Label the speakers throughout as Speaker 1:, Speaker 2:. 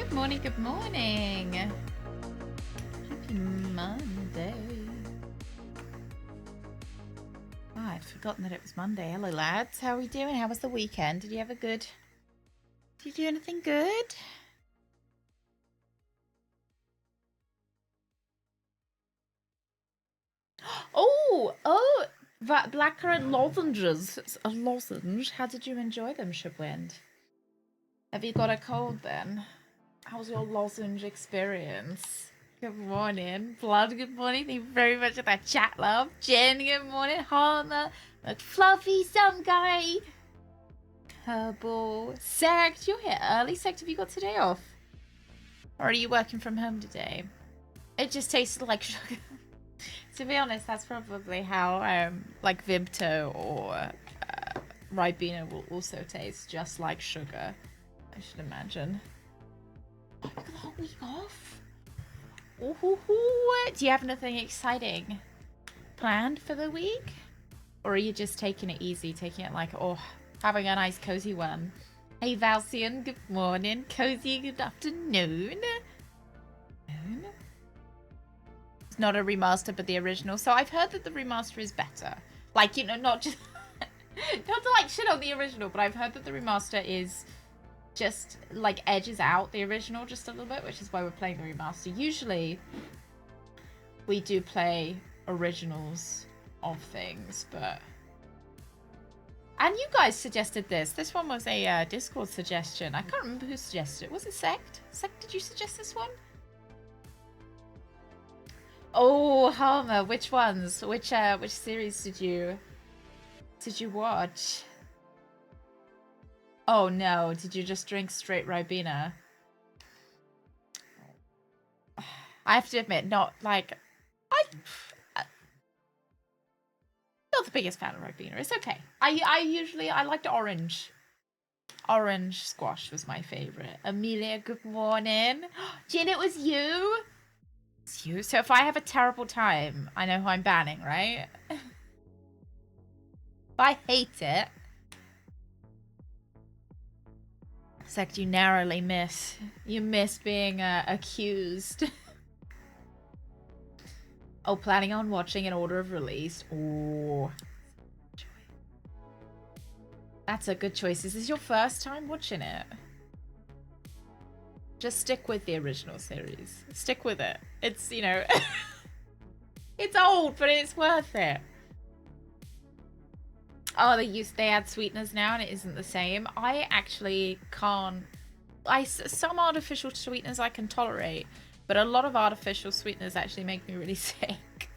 Speaker 1: Good morning, good morning. Happy Monday. Oh, I'd forgotten that it was Monday. Hello, lads. How are we doing? How was the weekend? Did you have a good... Did you do anything good? Oh, that blackcurrant lozenges. It's a lozenge. How did you enjoy them, Shipwind? Have you got a cold then? How was your lozenge experience? Good morning, Blood. Good morning. Thank you very much for that chat, love. Jen, good morning. Harmer, McFluffy, some guy. Kerbal, Sect. You're here early. Sect, have you got today off? Or are you working from home today? It just tasted like sugar. To be honest, that's probably how like Vimto or Ribena will also taste, just like sugar, I should imagine. Oh, you got the whole week off? Ooh, do you have anything exciting planned for the week? Or are you just taking it easy, taking it like, oh, having a nice cozy one? Hey Valcian, good morning. Cozy, good afternoon. It's not a remaster, but the original. So I've heard that the remaster is better. Like, you know, not just... not to like shit on the original, but I've heard that the remaster is... just like edges out the original just a little bit, which is why we're playing the remaster. Usually we do play originals of things, but and you guys suggested this one was a Discord suggestion. I can't remember who suggested it. Was it Sect? Did you suggest this one? Oh, Harmer, which ones, which series did you watch? Oh no, did you just drink straight Ribena? I have to admit, not like... I'm not the biggest fan of Ribena. It's okay. I liked orange. Orange squash was my favorite. Amelia, good morning. Jin, it was you? It's you. So if I have a terrible time, I know who I'm banning, right? If I hate it... Sect, you narrowly miss. You miss being accused. Oh, planning on watching in order of release. Oh. That's a good choice. Is this your first time watching it? Just stick with the original series. Stick with it. It's, you know... it's old, but it's worth it. Oh, they add sweeteners now and it isn't the same. I actually can't... Some artificial sweeteners I can tolerate, but a lot of artificial sweeteners actually make me really sick.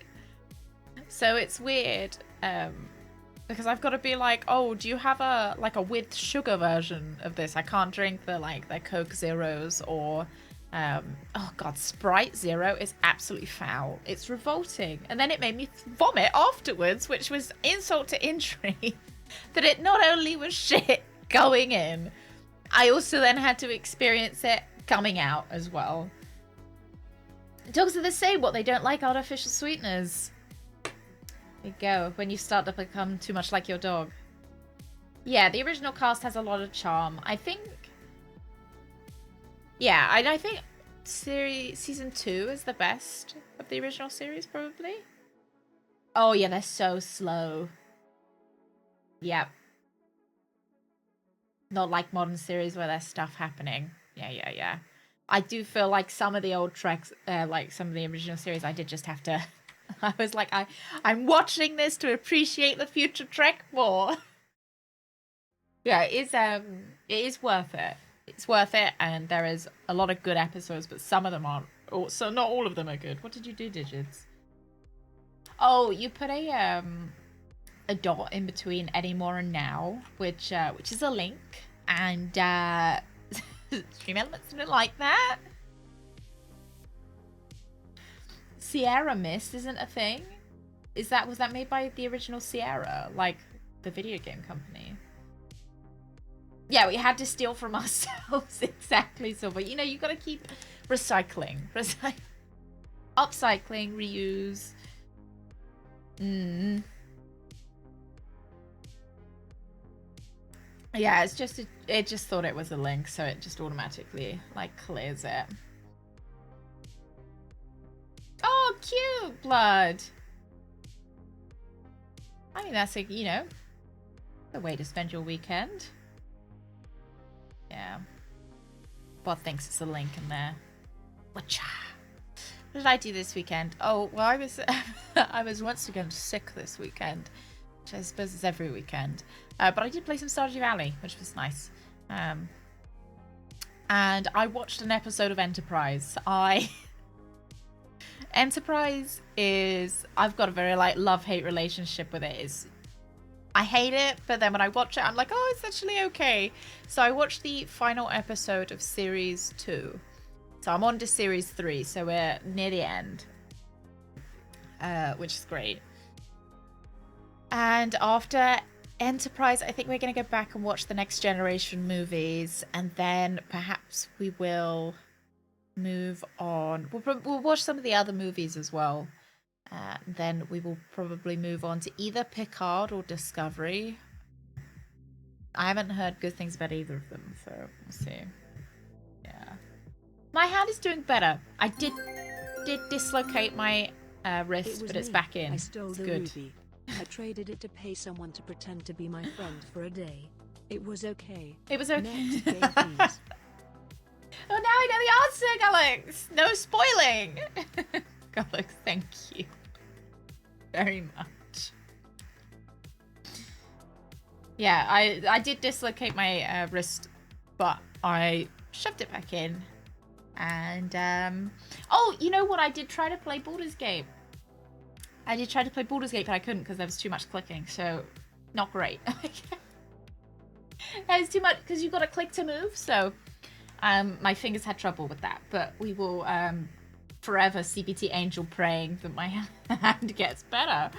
Speaker 1: So it's weird, because I've got to be like, oh, do you have a with sugar version of this? I can't drink the Coke Zeros or... oh god, Sprite Zero is absolutely foul. It's revolting. And then it made me vomit afterwards, which was insult to injury. That it not only was shit going in, I also then had to experience it coming out as well. Dogs are the same. What, they don't like artificial sweeteners? There you go, when you start to become too much like your dog. Yeah, the original cast has a lot of charm. I think... yeah, I think season 2 is the best of the original series, probably. Oh yeah, they're so slow. Yep. Not like modern series where there's stuff happening. Yeah. I do feel like some of the old treks, like some of the original series, I did just have to... I was like, I'm watching this to appreciate the future Trek more. Yeah, it is worth it. It's worth it, and there is a lot of good episodes, but some of them aren't. So not all of them are good. What did you do, Digits? Oh, you put a dot in between anymore and now, which is a link, and Stream Elements didn't like that. Sierra Mist isn't a thing. Was that made by the original Sierra, like the video game company? Yeah, we had to steal from ourselves. Exactly, so, but you know, you gotta keep recycling. Upcycling, reuse. Yeah, it's just it just thought it was a link, so it just automatically like clears it. Oh, cute blood. I mean, that's a, you know, a way to spend your weekend. Yeah. Bod thinks it's a link in there. Whatcha? What did I do this weekend? Oh, well, I was I was once again sick this weekend, which I suppose is every weekend. But I did play some Stardew Valley, which was nice. And I watched an episode of Enterprise. Enterprise is, I've got a very like love-hate relationship with it. I hate it, but then when I watch it, I'm like, oh, it's actually okay. So I watched the final episode of Series 2. So I'm on to Series 3, so we're near the end. Which is great. And after Enterprise, I think we're going to go back and watch the Next Generation movies. And then perhaps we will move on. We'll watch some of the other movies as well. Then we will probably move on to either Picard or Discovery. I haven't heard good things about either of them, so we'll see. Yeah. My hand is doing better. I did dislocate my wrist, but it's back in.
Speaker 2: I stole
Speaker 1: it's
Speaker 2: the
Speaker 1: good.
Speaker 2: ruby. I traded it to pay someone to pretend to be my friend for a day. It was okay.
Speaker 1: It was okay.
Speaker 2: Next game, please.
Speaker 1: Oh, now I know the answer, Galax. No spoiling. Galax, thank you very much. Yeah, I did dislocate my wrist, but I shoved it back in. And oh, you know what? I did try to play Baldur's Gate. But I couldn't because there was too much clicking. So, not great. There's too much because you've got to click to move. So, my fingers had trouble with that. But we will forever CBT Angel praying that my hand gets better.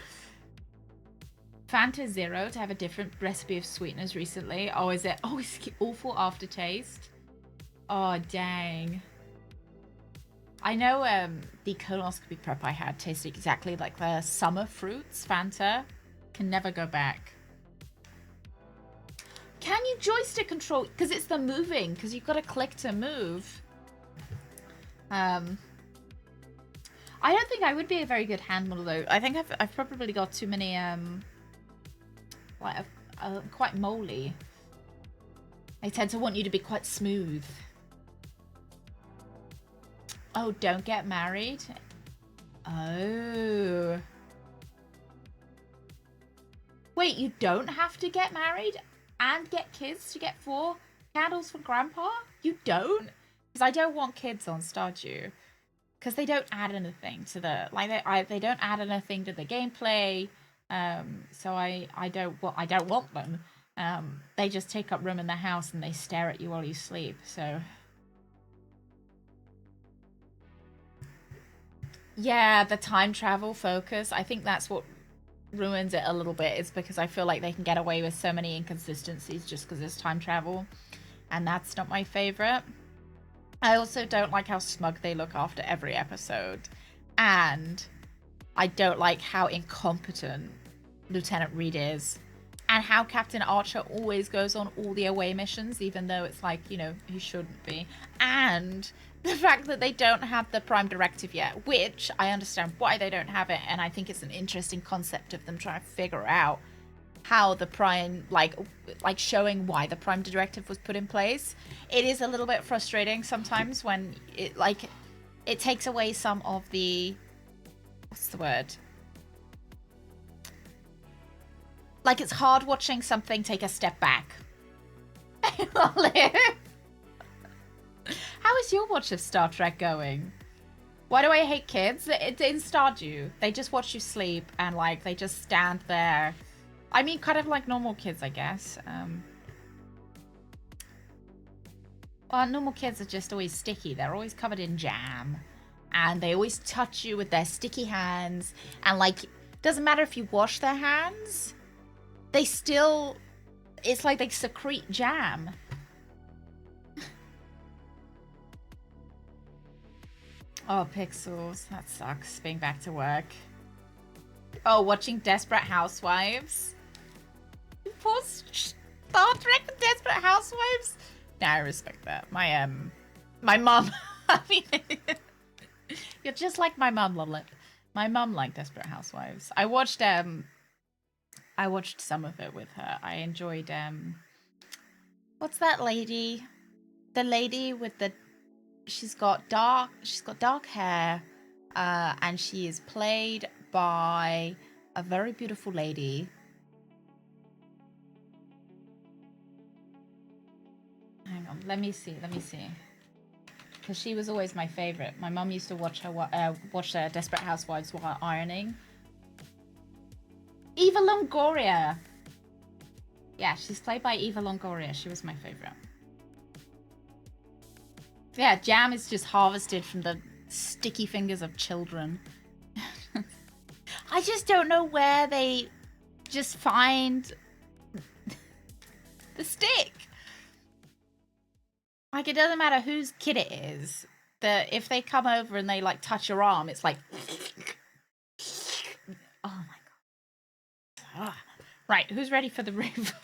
Speaker 1: Fanta Zero to have a different recipe of sweeteners recently. Oh, is it? Oh, it's awful aftertaste. Oh, dang. I know the colonoscopy prep I had tasted exactly like the summer fruits Fanta. Can never go back. Can you joystick control? Because it's the moving. Because you've got to click to move. I don't think I would be a very good hand model though. I think I've probably got too many like quite moly. I tend to want you to be quite smooth. Oh, don't get married. Oh. Wait, you don't have to get married and get kids to get 4 candles for Grandpa? You don't? Because I don't want kids on Stardew. Because they don't add anything to the they don't add anything to the gameplay. So I don't want them. They just take up room in the house and they stare at you while you sleep. So yeah, the time travel focus. I think that's what ruins it a little bit. Is because I feel like they can get away with so many inconsistencies just because it's time travel, and that's not my favorite. I also don't like how smug they look after every episode. And I don't like how incompetent Lieutenant Reed is. And how Captain Archer always goes on all the away missions, even though it's like, you know, he shouldn't be. And the fact that they don't have the Prime Directive yet, which I understand why they don't have it. And I think it's an interesting concept of them trying to figure out how the Prime, like showing why the Prime Directive was put in place. It is a little bit frustrating sometimes when it takes away some of the, what's the word? Like, it's hard watching something take a step back. How is your watch of Star Trek going? Why do I hate kids? It's in Stardew. They just watch you sleep and, like, they just stand there. I mean, kind of like normal kids, I guess. Well, normal kids are just always sticky. They're always covered in jam. And they always touch you with their sticky hands. And, like, doesn't matter if you wash their hands. They still... It's like they secrete jam. Oh, Pixels. That sucks, being back to work. Oh, watching Desperate Housewives. Poor Star Trek Desperate Housewives? Nah, I respect that. My mum. I mean, you're just like my mum, Lovelet. My mum liked Desperate Housewives. I watched some of it with her. I enjoyed what's that lady? The lady with the she's got dark hair, and she is played by a very beautiful lady. Hang on, let me see. Because she was always my favorite. My mum used to watch Desperate Housewives while ironing. Eva Longoria. Yeah, she's played by Eva Longoria. She was my favorite. Yeah, jam is just harvested from the sticky fingers of children. I just don't know where they just find the stick. Like, it doesn't matter whose kid it is. If they come over and they, like, touch your arm, it's like... Oh, my God. Right, who's ready for the roof?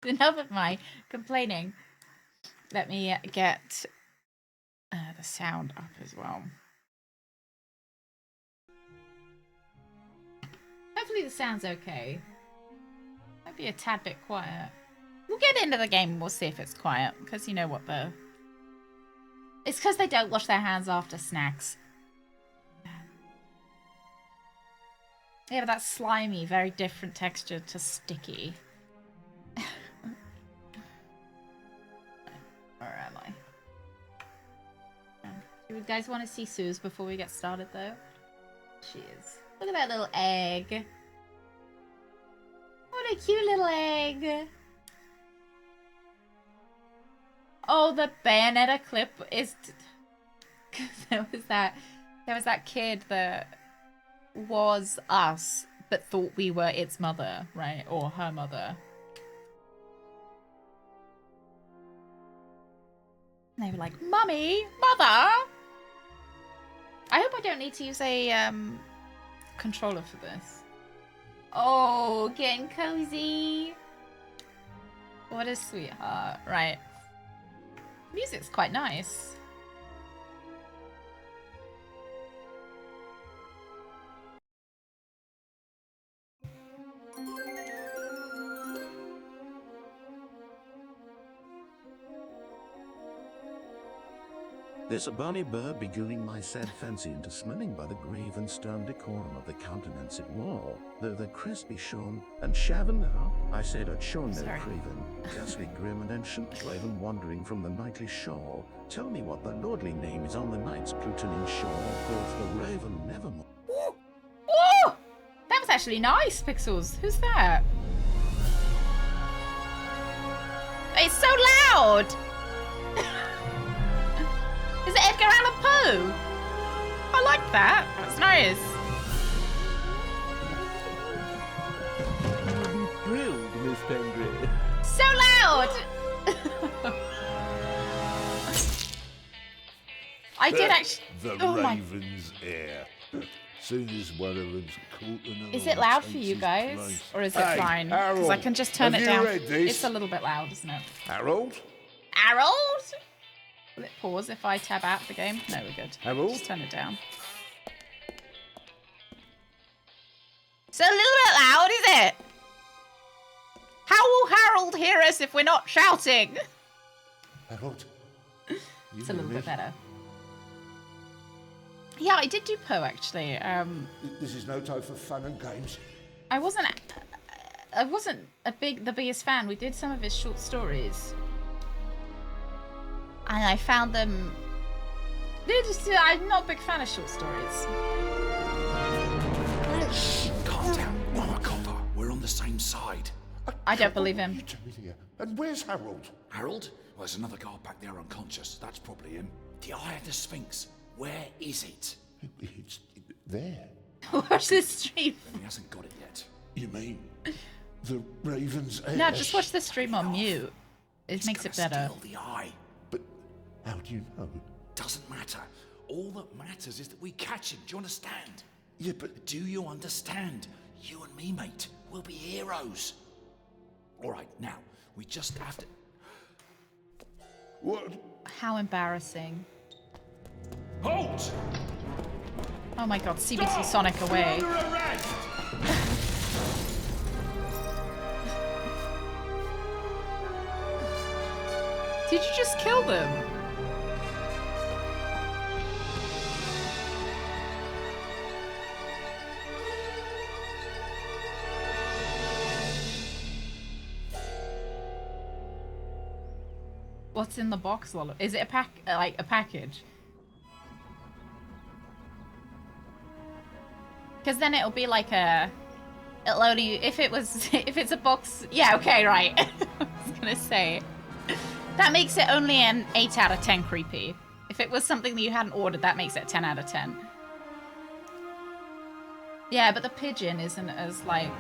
Speaker 1: Enough of my complaining. Let me get the sound up as well. Hopefully the sound's okay. Might be a tad bit quiet. We'll get into the game and we'll see if it's quiet. Because you know what the... It's because they don't wash their hands after snacks. Yeah, but that's slimy. Very different texture to sticky. Where am I? Do you guys want to see Suze before we get started, though? She is. Look at that little egg. What a cute little egg. Oh, the Bayonetta clip is... there was that kid that was us, but thought we were its mother, right? Or her mother. And they were like, Mummy! Mother! I hope I don't need to use a controller for this. Oh, getting cozy. What a sweetheart. Right. Music's quite nice.
Speaker 3: This bonny bird beguiling my sad fancy into smelling by the grave and stern decorum of the countenance it wore, though the crispy shone, and shaven now, I said at shone no craven, ghastly grim and ancient raven wandering from the nightly shore, tell me what the lordly name is on the night's plutonian shore, quoth the raven nevermore.
Speaker 1: Ooh! Ooh! That was actually nice, Pixels. Who's that? It's so loud! Is it Edgar Allan Poe? I like that. That's nice.
Speaker 4: You'll be thrilled, Miss Pendry.
Speaker 1: So loud! I did actually...
Speaker 5: The
Speaker 1: oh
Speaker 5: raven's heir. Soon as one of them's caught another.
Speaker 1: Is it loud for you guys? Or is it fine? Because I can just turn it down. It's a little bit loud, isn't it?
Speaker 5: Harold?
Speaker 1: Harold? Will it pause if I tab out the game? No, we're good.
Speaker 5: Harold?
Speaker 1: Just turn it down. It's a little bit loud, is it? How will Harold hear us if we're not shouting?
Speaker 5: Harold?
Speaker 1: It's a little bit better. Yeah, I did do Poe actually.
Speaker 5: This is no time for fun and games.
Speaker 1: I wasn't the biggest fan. We did some of his short stories. And I found them... I'm not a big fan of short stories.
Speaker 6: Shh, calm down. I'm a copper. We're on the same side.
Speaker 1: I don't believe him.
Speaker 5: You tell me here. And where's Harold?
Speaker 6: Harold? Well, there's another guard back there unconscious. That's probably him. The Eye of the Sphinx. Where is it?
Speaker 5: It's there.
Speaker 1: Watch this stream.
Speaker 6: He hasn't got it yet.
Speaker 5: You mean the raven's heir?
Speaker 1: No, just watch the stream on mute. It makes it better.
Speaker 6: Steal the eye.
Speaker 5: But how do you know?
Speaker 6: Doesn't matter. All that matters is that we catch him. Do you understand?
Speaker 5: Yeah, but
Speaker 6: Do you understand? You and me, mate, we'll be heroes. All right, now, we just have to... What?
Speaker 1: How embarrassing.
Speaker 6: Halt!
Speaker 1: Oh my god, CBC Sonic away.
Speaker 6: You're under arrest!
Speaker 1: Did you just kill them? What's in the box, Lolo? Is it a pack, like a package? Because then it'll be like a, it'll only, if it's a box, yeah, okay, right. I was gonna say. That makes it only an 8 out of 10 creepy. If it was something that you hadn't ordered, that makes it a 10 out of 10. Yeah, but the pigeon isn't as, like,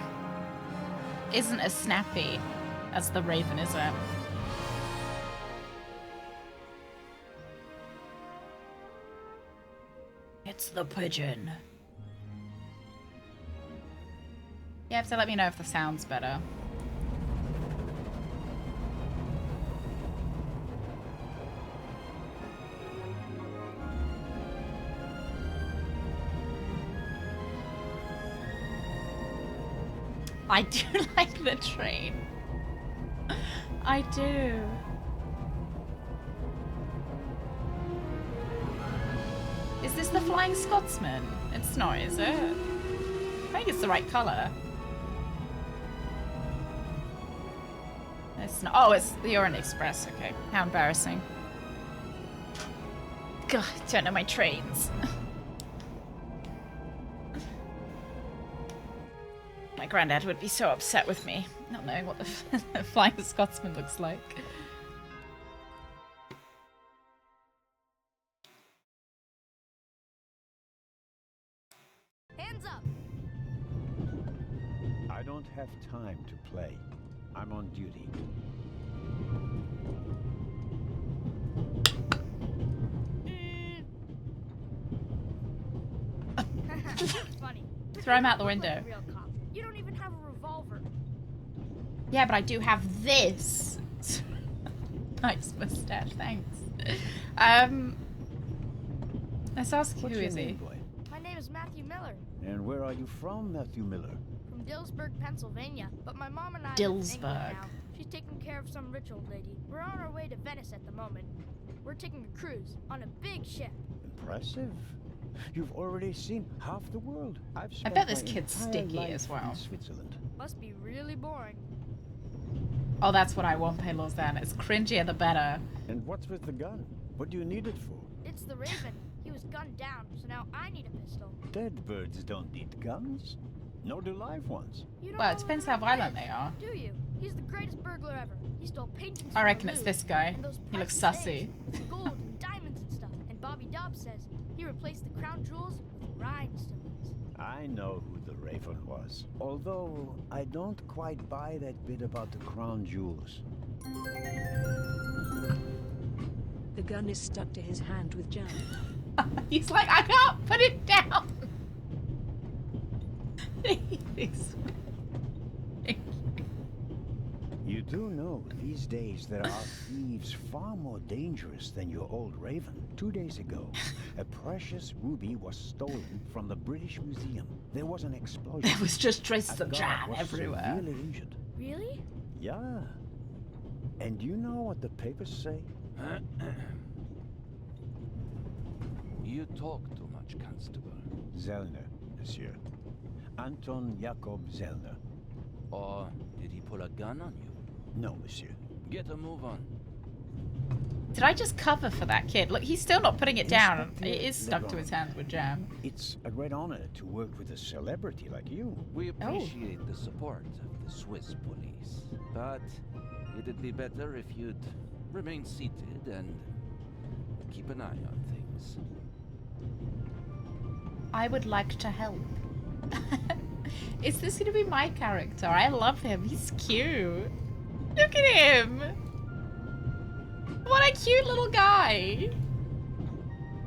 Speaker 1: isn't as snappy as the raven, is it? It's the pigeon. You have to let me know if the sound's better. I do like the train. I do. Is this the Flying Scotsman? It's not, is it? I think it's the right colour. It's not. Oh, it's the Orient Express. Okay. How embarrassing. God, I don't know my trains. My granddad would be so upset with me not knowing what the Flying Scotsman looks like.
Speaker 7: Hands up!
Speaker 8: I don't have time to play. I'm on duty.
Speaker 7: Funny.
Speaker 1: Throw him out the
Speaker 7: You look
Speaker 1: window.
Speaker 7: like a real cop. You don't even have a revolver.
Speaker 1: Yeah, but I do have this. Nice mustache, thanks. Let's ask
Speaker 8: What's
Speaker 1: who
Speaker 8: your
Speaker 1: is
Speaker 8: name,
Speaker 1: he?
Speaker 8: boy?
Speaker 7: My name is Matthew Miller,
Speaker 8: And where are you from, Matthew Miller?
Speaker 7: from Dillsburg, Pennsylvania. But my mom and I live in England
Speaker 1: Dillsburg.
Speaker 7: now. She's taking care of some rich old lady. We're on our way to Venice at the moment. We're taking a cruise on a big ship.
Speaker 8: Impressive. You've already seen half the world. I've spent
Speaker 1: bet this
Speaker 8: my
Speaker 1: kid's
Speaker 8: entire
Speaker 1: sticky
Speaker 8: life
Speaker 1: as well.
Speaker 8: in Switzerland.
Speaker 7: Must be really boring.
Speaker 1: Oh, that's what I want, Paylor's then. It's cringier the better.
Speaker 8: And what's with the gun? What do you need it for?
Speaker 7: It's the Raven. He was gunned down, so now I need a pistol.
Speaker 8: Dead birds don't need guns. Nor do live ones.
Speaker 7: You don't
Speaker 1: Well,
Speaker 7: know
Speaker 1: it depends
Speaker 7: who the
Speaker 1: how
Speaker 7: Raven
Speaker 1: violent
Speaker 7: is,
Speaker 1: they are.
Speaker 7: Do you? He's the greatest burglar ever. He stole paintings.
Speaker 1: I
Speaker 7: from
Speaker 1: reckon
Speaker 7: the
Speaker 1: it's
Speaker 7: Louvre,
Speaker 1: this guy.
Speaker 7: and those
Speaker 1: He looks
Speaker 7: priceless
Speaker 1: sussy.
Speaker 7: eggs with gold and diamonds and stuff. And Bobby Dobbs says he replaced the crown jewels with rhinestones.
Speaker 8: I know who the Raven was. Although I don't quite buy that bit about the crown jewels.
Speaker 2: The gun is stuck to his hand with jam.
Speaker 1: He's like, I can't put it down. He's-
Speaker 8: You do know these days there are thieves far more dangerous than your old Raven. 2 days ago, a precious ruby was stolen from the British Museum. There was an explosion.
Speaker 1: It was just traces
Speaker 8: A
Speaker 1: of
Speaker 8: guard
Speaker 1: jam
Speaker 8: was
Speaker 1: everywhere.
Speaker 8: severely injured.
Speaker 7: Really?
Speaker 8: Yeah. And you know what the papers say?
Speaker 9: You talk too much, Constable.
Speaker 8: Zellner, monsieur. Anton Jakob Zellner.
Speaker 9: Or did he pull a gun on you?
Speaker 8: No, monsieur.
Speaker 9: Get a move on.
Speaker 1: Did I just cover for that kid? Look, he's still not putting it down.
Speaker 8: Inspector
Speaker 1: It is stuck to his
Speaker 8: Lebron.
Speaker 1: hand with jam.
Speaker 8: It's a great honor to work with a celebrity like you.
Speaker 9: We appreciate the support of the Swiss police, but it'd be better if you'd remain seated and keep an eye on things.
Speaker 1: I would like to help. Is this going to be my character? I love him. He's cute. Look at him. What a cute little guy.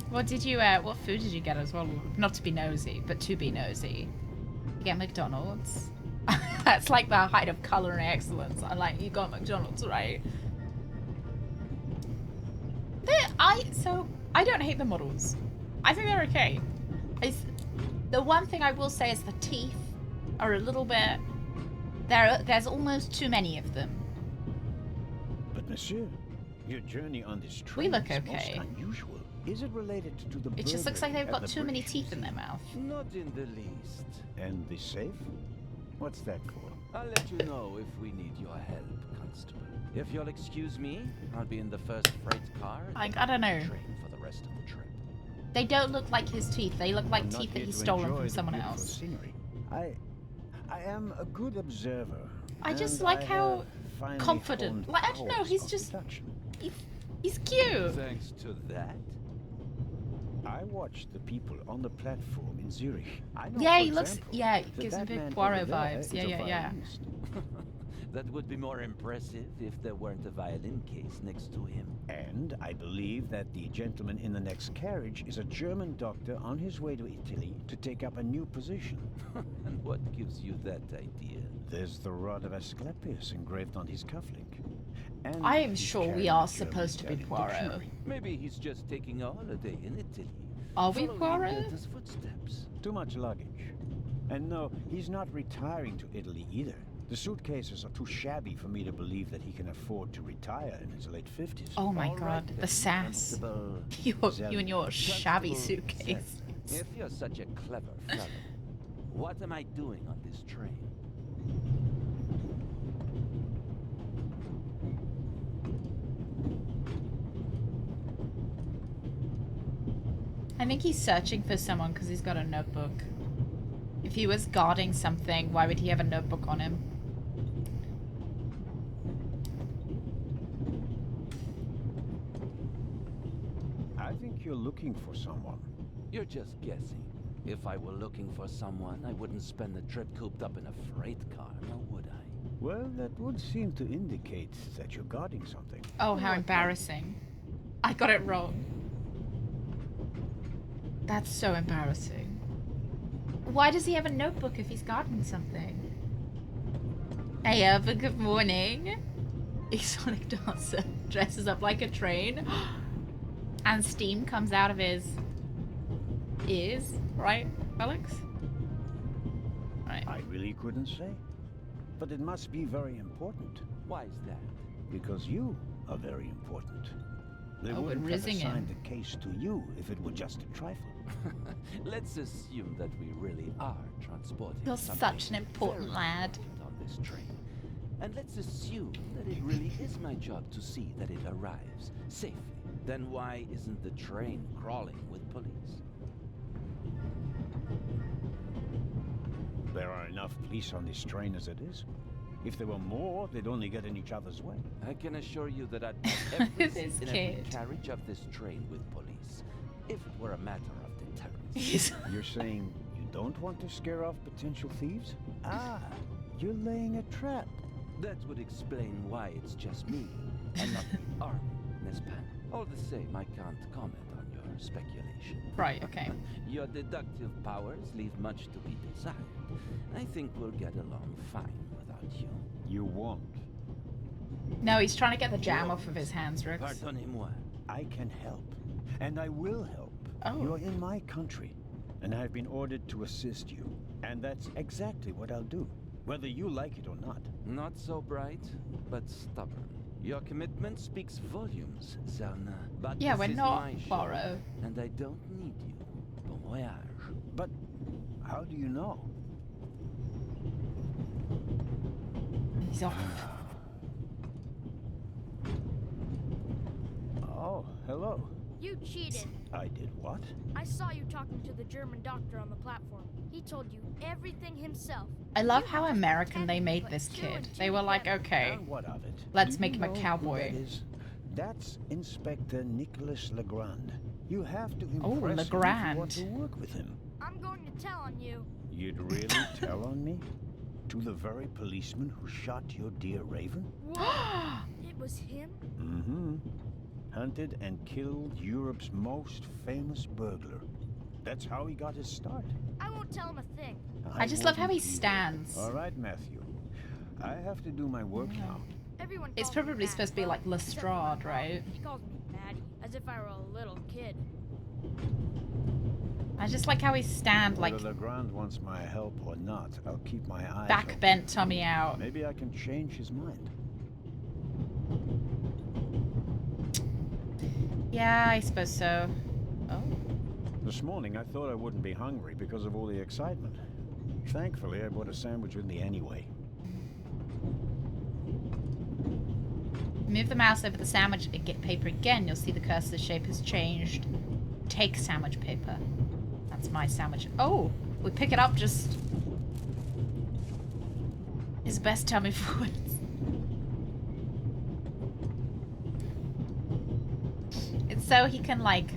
Speaker 1: What did you, what food did you get as well? Not to be nosy, but to be nosy. You get McDonald's. That's like the height of culinary excellence. I like, you got McDonald's, right? I don't hate the models. I think they're okay. The one thing I will say is the teeth are a little bit. There's almost too many of them.
Speaker 8: But monsieur, your journey on this train
Speaker 1: We look
Speaker 8: is
Speaker 1: okay.
Speaker 8: most unusual. Is it related to the
Speaker 1: It just looks like they've
Speaker 8: burglary at
Speaker 1: got
Speaker 8: the
Speaker 1: too many
Speaker 8: British
Speaker 1: teeth in their
Speaker 8: Museum?
Speaker 1: mouth.
Speaker 9: Not in the least.
Speaker 8: And the safe? What's that for?
Speaker 9: I'll let you know if we need your help, Constable. If you'll excuse me, I'll be in the first freight car.
Speaker 1: Like, I don't know.
Speaker 9: Train for the rest of the trip.
Speaker 1: They don't look like his teeth. They look like
Speaker 8: I'm not
Speaker 1: teeth that
Speaker 8: here
Speaker 1: he's
Speaker 8: to
Speaker 1: stolen
Speaker 8: enjoy
Speaker 1: from
Speaker 8: the
Speaker 1: someone
Speaker 8: beautiful
Speaker 1: else.
Speaker 8: Scenery. I am a good observer.
Speaker 1: I just
Speaker 8: and
Speaker 1: like
Speaker 8: I
Speaker 1: how
Speaker 8: have finally
Speaker 1: confident.
Speaker 8: honed
Speaker 1: Like, I don't know.
Speaker 8: powers
Speaker 1: He's
Speaker 8: of
Speaker 1: just.
Speaker 8: deduction.
Speaker 1: He's cute.
Speaker 9: Thanks to that.
Speaker 8: I watched the people on the platform in Zurich. I know,
Speaker 1: Yeah,
Speaker 8: for
Speaker 1: he looks.
Speaker 8: example,
Speaker 1: Yeah, it
Speaker 8: that
Speaker 1: gives me
Speaker 8: that
Speaker 1: big
Speaker 8: man
Speaker 1: Poirot
Speaker 8: over there
Speaker 1: vibes.
Speaker 8: is
Speaker 1: Yeah,
Speaker 8: a
Speaker 1: yeah, yeah.
Speaker 8: violinist.
Speaker 9: That would be more impressive if there weren't a violin case next to him.
Speaker 8: And I believe that the gentleman in the next carriage is a German doctor on his way to Italy to take up a new position.
Speaker 9: And what gives you that idea?
Speaker 8: There's the rod of Asclepius engraved on his cufflink. And
Speaker 1: I am
Speaker 8: he's
Speaker 1: sure we
Speaker 8: carrying
Speaker 1: are
Speaker 8: a
Speaker 1: supposed to be
Speaker 8: German
Speaker 1: Poirot.
Speaker 8: dictionary.
Speaker 9: Maybe he's just taking a holiday in Italy.
Speaker 1: Are we
Speaker 9: following
Speaker 1: Poirot?
Speaker 9: Goethe's footsteps.
Speaker 8: Too much luggage. And no, he's not retiring to Italy either. The suitcases are too shabby for me to believe that he can afford to retire in his late 50s.
Speaker 1: Oh my
Speaker 9: All
Speaker 1: god,
Speaker 9: right
Speaker 1: the
Speaker 9: then,
Speaker 1: sass.
Speaker 9: Constable.
Speaker 1: You and your shabby
Speaker 9: Constable
Speaker 1: suitcase.
Speaker 9: Zed, if you're such a clever fellow, what am I doing on this train?
Speaker 1: I think he's searching for someone because he's got a notebook. If he was guarding something, why would he have a notebook on him?
Speaker 8: I think you're looking for someone.
Speaker 9: You're just guessing. If I were looking for someone, I wouldn't spend the trip cooped up in a freight car, now would I?
Speaker 8: Well, that would seem to indicate that you're guarding something.
Speaker 1: Oh, how embarrassing. I got it wrong. That's so embarrassing. Why does he have a notebook if he's guarding something? Hey, Eva, good morning. Exotic dancer dresses up like a train. And steam comes out of his ears, right, Alex? Right.
Speaker 8: I really couldn't say. But it must be very important.
Speaker 9: Why is that?
Speaker 8: Because you are very important. They
Speaker 1: Oh, we're
Speaker 8: wouldn't have
Speaker 1: rizzing him.
Speaker 8: assigned the case to you if it were just a trifle.
Speaker 9: Let's assume that we really are transporting
Speaker 1: You're
Speaker 9: something
Speaker 1: such an important
Speaker 9: very
Speaker 1: lad.
Speaker 9: important on this train. And let's assume that it really is my job to see that it arrives safely. Then why isn't the train crawling with police?
Speaker 8: There are enough police on this train as it is. If there were more, they'd only get in each other's way.
Speaker 9: I can assure you that I'd pass every
Speaker 1: This
Speaker 9: seat in every
Speaker 1: kid.
Speaker 9: carriage of this train with police, if it were a matter of deterrence.
Speaker 1: He's
Speaker 8: You're saying you don't want to scare off potential thieves? Ah, you're laying a trap.
Speaker 9: That would explain why it's just me and not the army, n'est-ce pas? All the same, I can't comment on your speculation.
Speaker 1: right, okay.
Speaker 9: Your deductive powers leave much to be desired. I think we'll get along fine without you.
Speaker 8: You won't.
Speaker 1: No, he's trying to get the jam off of his hands, Rix.
Speaker 9: Pardonnez-moi.
Speaker 8: I can help. And I will help.
Speaker 1: Oh.
Speaker 8: You're in my country. And I've been ordered to assist you. And that's exactly what I'll do. Whether you like it or not.
Speaker 9: Not so bright, but stubborn. Your commitment speaks volumes, Zarna. But
Speaker 1: Yeah,
Speaker 9: this
Speaker 1: we're
Speaker 9: is
Speaker 1: not
Speaker 9: my show,
Speaker 1: Poirot.
Speaker 9: and I don't need you. Bon voyage.
Speaker 8: But how do you know?
Speaker 1: He's off.
Speaker 8: Oh, hello.
Speaker 7: You cheated.
Speaker 8: I did what?
Speaker 7: I saw you talking to the German doctor on the platform. He told you everything himself.
Speaker 1: I love
Speaker 7: You
Speaker 1: how
Speaker 7: just
Speaker 1: American they
Speaker 7: pretended,
Speaker 1: made
Speaker 7: but
Speaker 1: this
Speaker 7: two
Speaker 1: kid.
Speaker 7: and two
Speaker 1: They were like,
Speaker 7: together.
Speaker 1: okay,
Speaker 8: And what of it?
Speaker 1: let's
Speaker 8: Do
Speaker 1: make
Speaker 8: you
Speaker 1: him a
Speaker 8: know who
Speaker 1: cowboy.
Speaker 8: that is? That's Inspector Nicholas Legrand. You have to
Speaker 1: Oh,
Speaker 8: impress him if you
Speaker 1: Legrand.
Speaker 8: want to work with him.
Speaker 7: I'm going to tell on you.
Speaker 8: You'd really tell on me? To the very policeman who shot your dear Raven?
Speaker 7: What? It was him?
Speaker 8: Mm-hmm. Hunted and killed Europe's most famous burglar. That's how he got his start.
Speaker 7: I won't tell him a thing.
Speaker 1: I just love how he
Speaker 8: wouldn't either.
Speaker 1: stands.
Speaker 8: All right, Matthew. I have to do my work now.
Speaker 7: Everyone
Speaker 1: It's
Speaker 7: calls me
Speaker 1: probably
Speaker 7: Maddie.
Speaker 1: supposed to be like
Speaker 7: Well, except for my
Speaker 1: Lestrade,
Speaker 7: mom.
Speaker 1: right?
Speaker 7: She calls me Maddie. as if I were a little kid.
Speaker 1: I just like how he stand like
Speaker 8: Whether Legrand wants my help or not, I'll keep my eyes
Speaker 1: back
Speaker 8: open.
Speaker 1: bent tummy out.
Speaker 8: Maybe I can change his mind.
Speaker 1: Yeah, I suppose so. Oh.
Speaker 8: This morning, I thought I wouldn't be hungry because of all the excitement. Thankfully, I bought a sandwich with me anyway.
Speaker 1: Move the mouse over the sandwich and get paper again. You'll see the cursor's shape has changed. Take sandwich paper. That's my sandwich. Oh, we pick it up just... His best tummy forwards. It's so he can, like...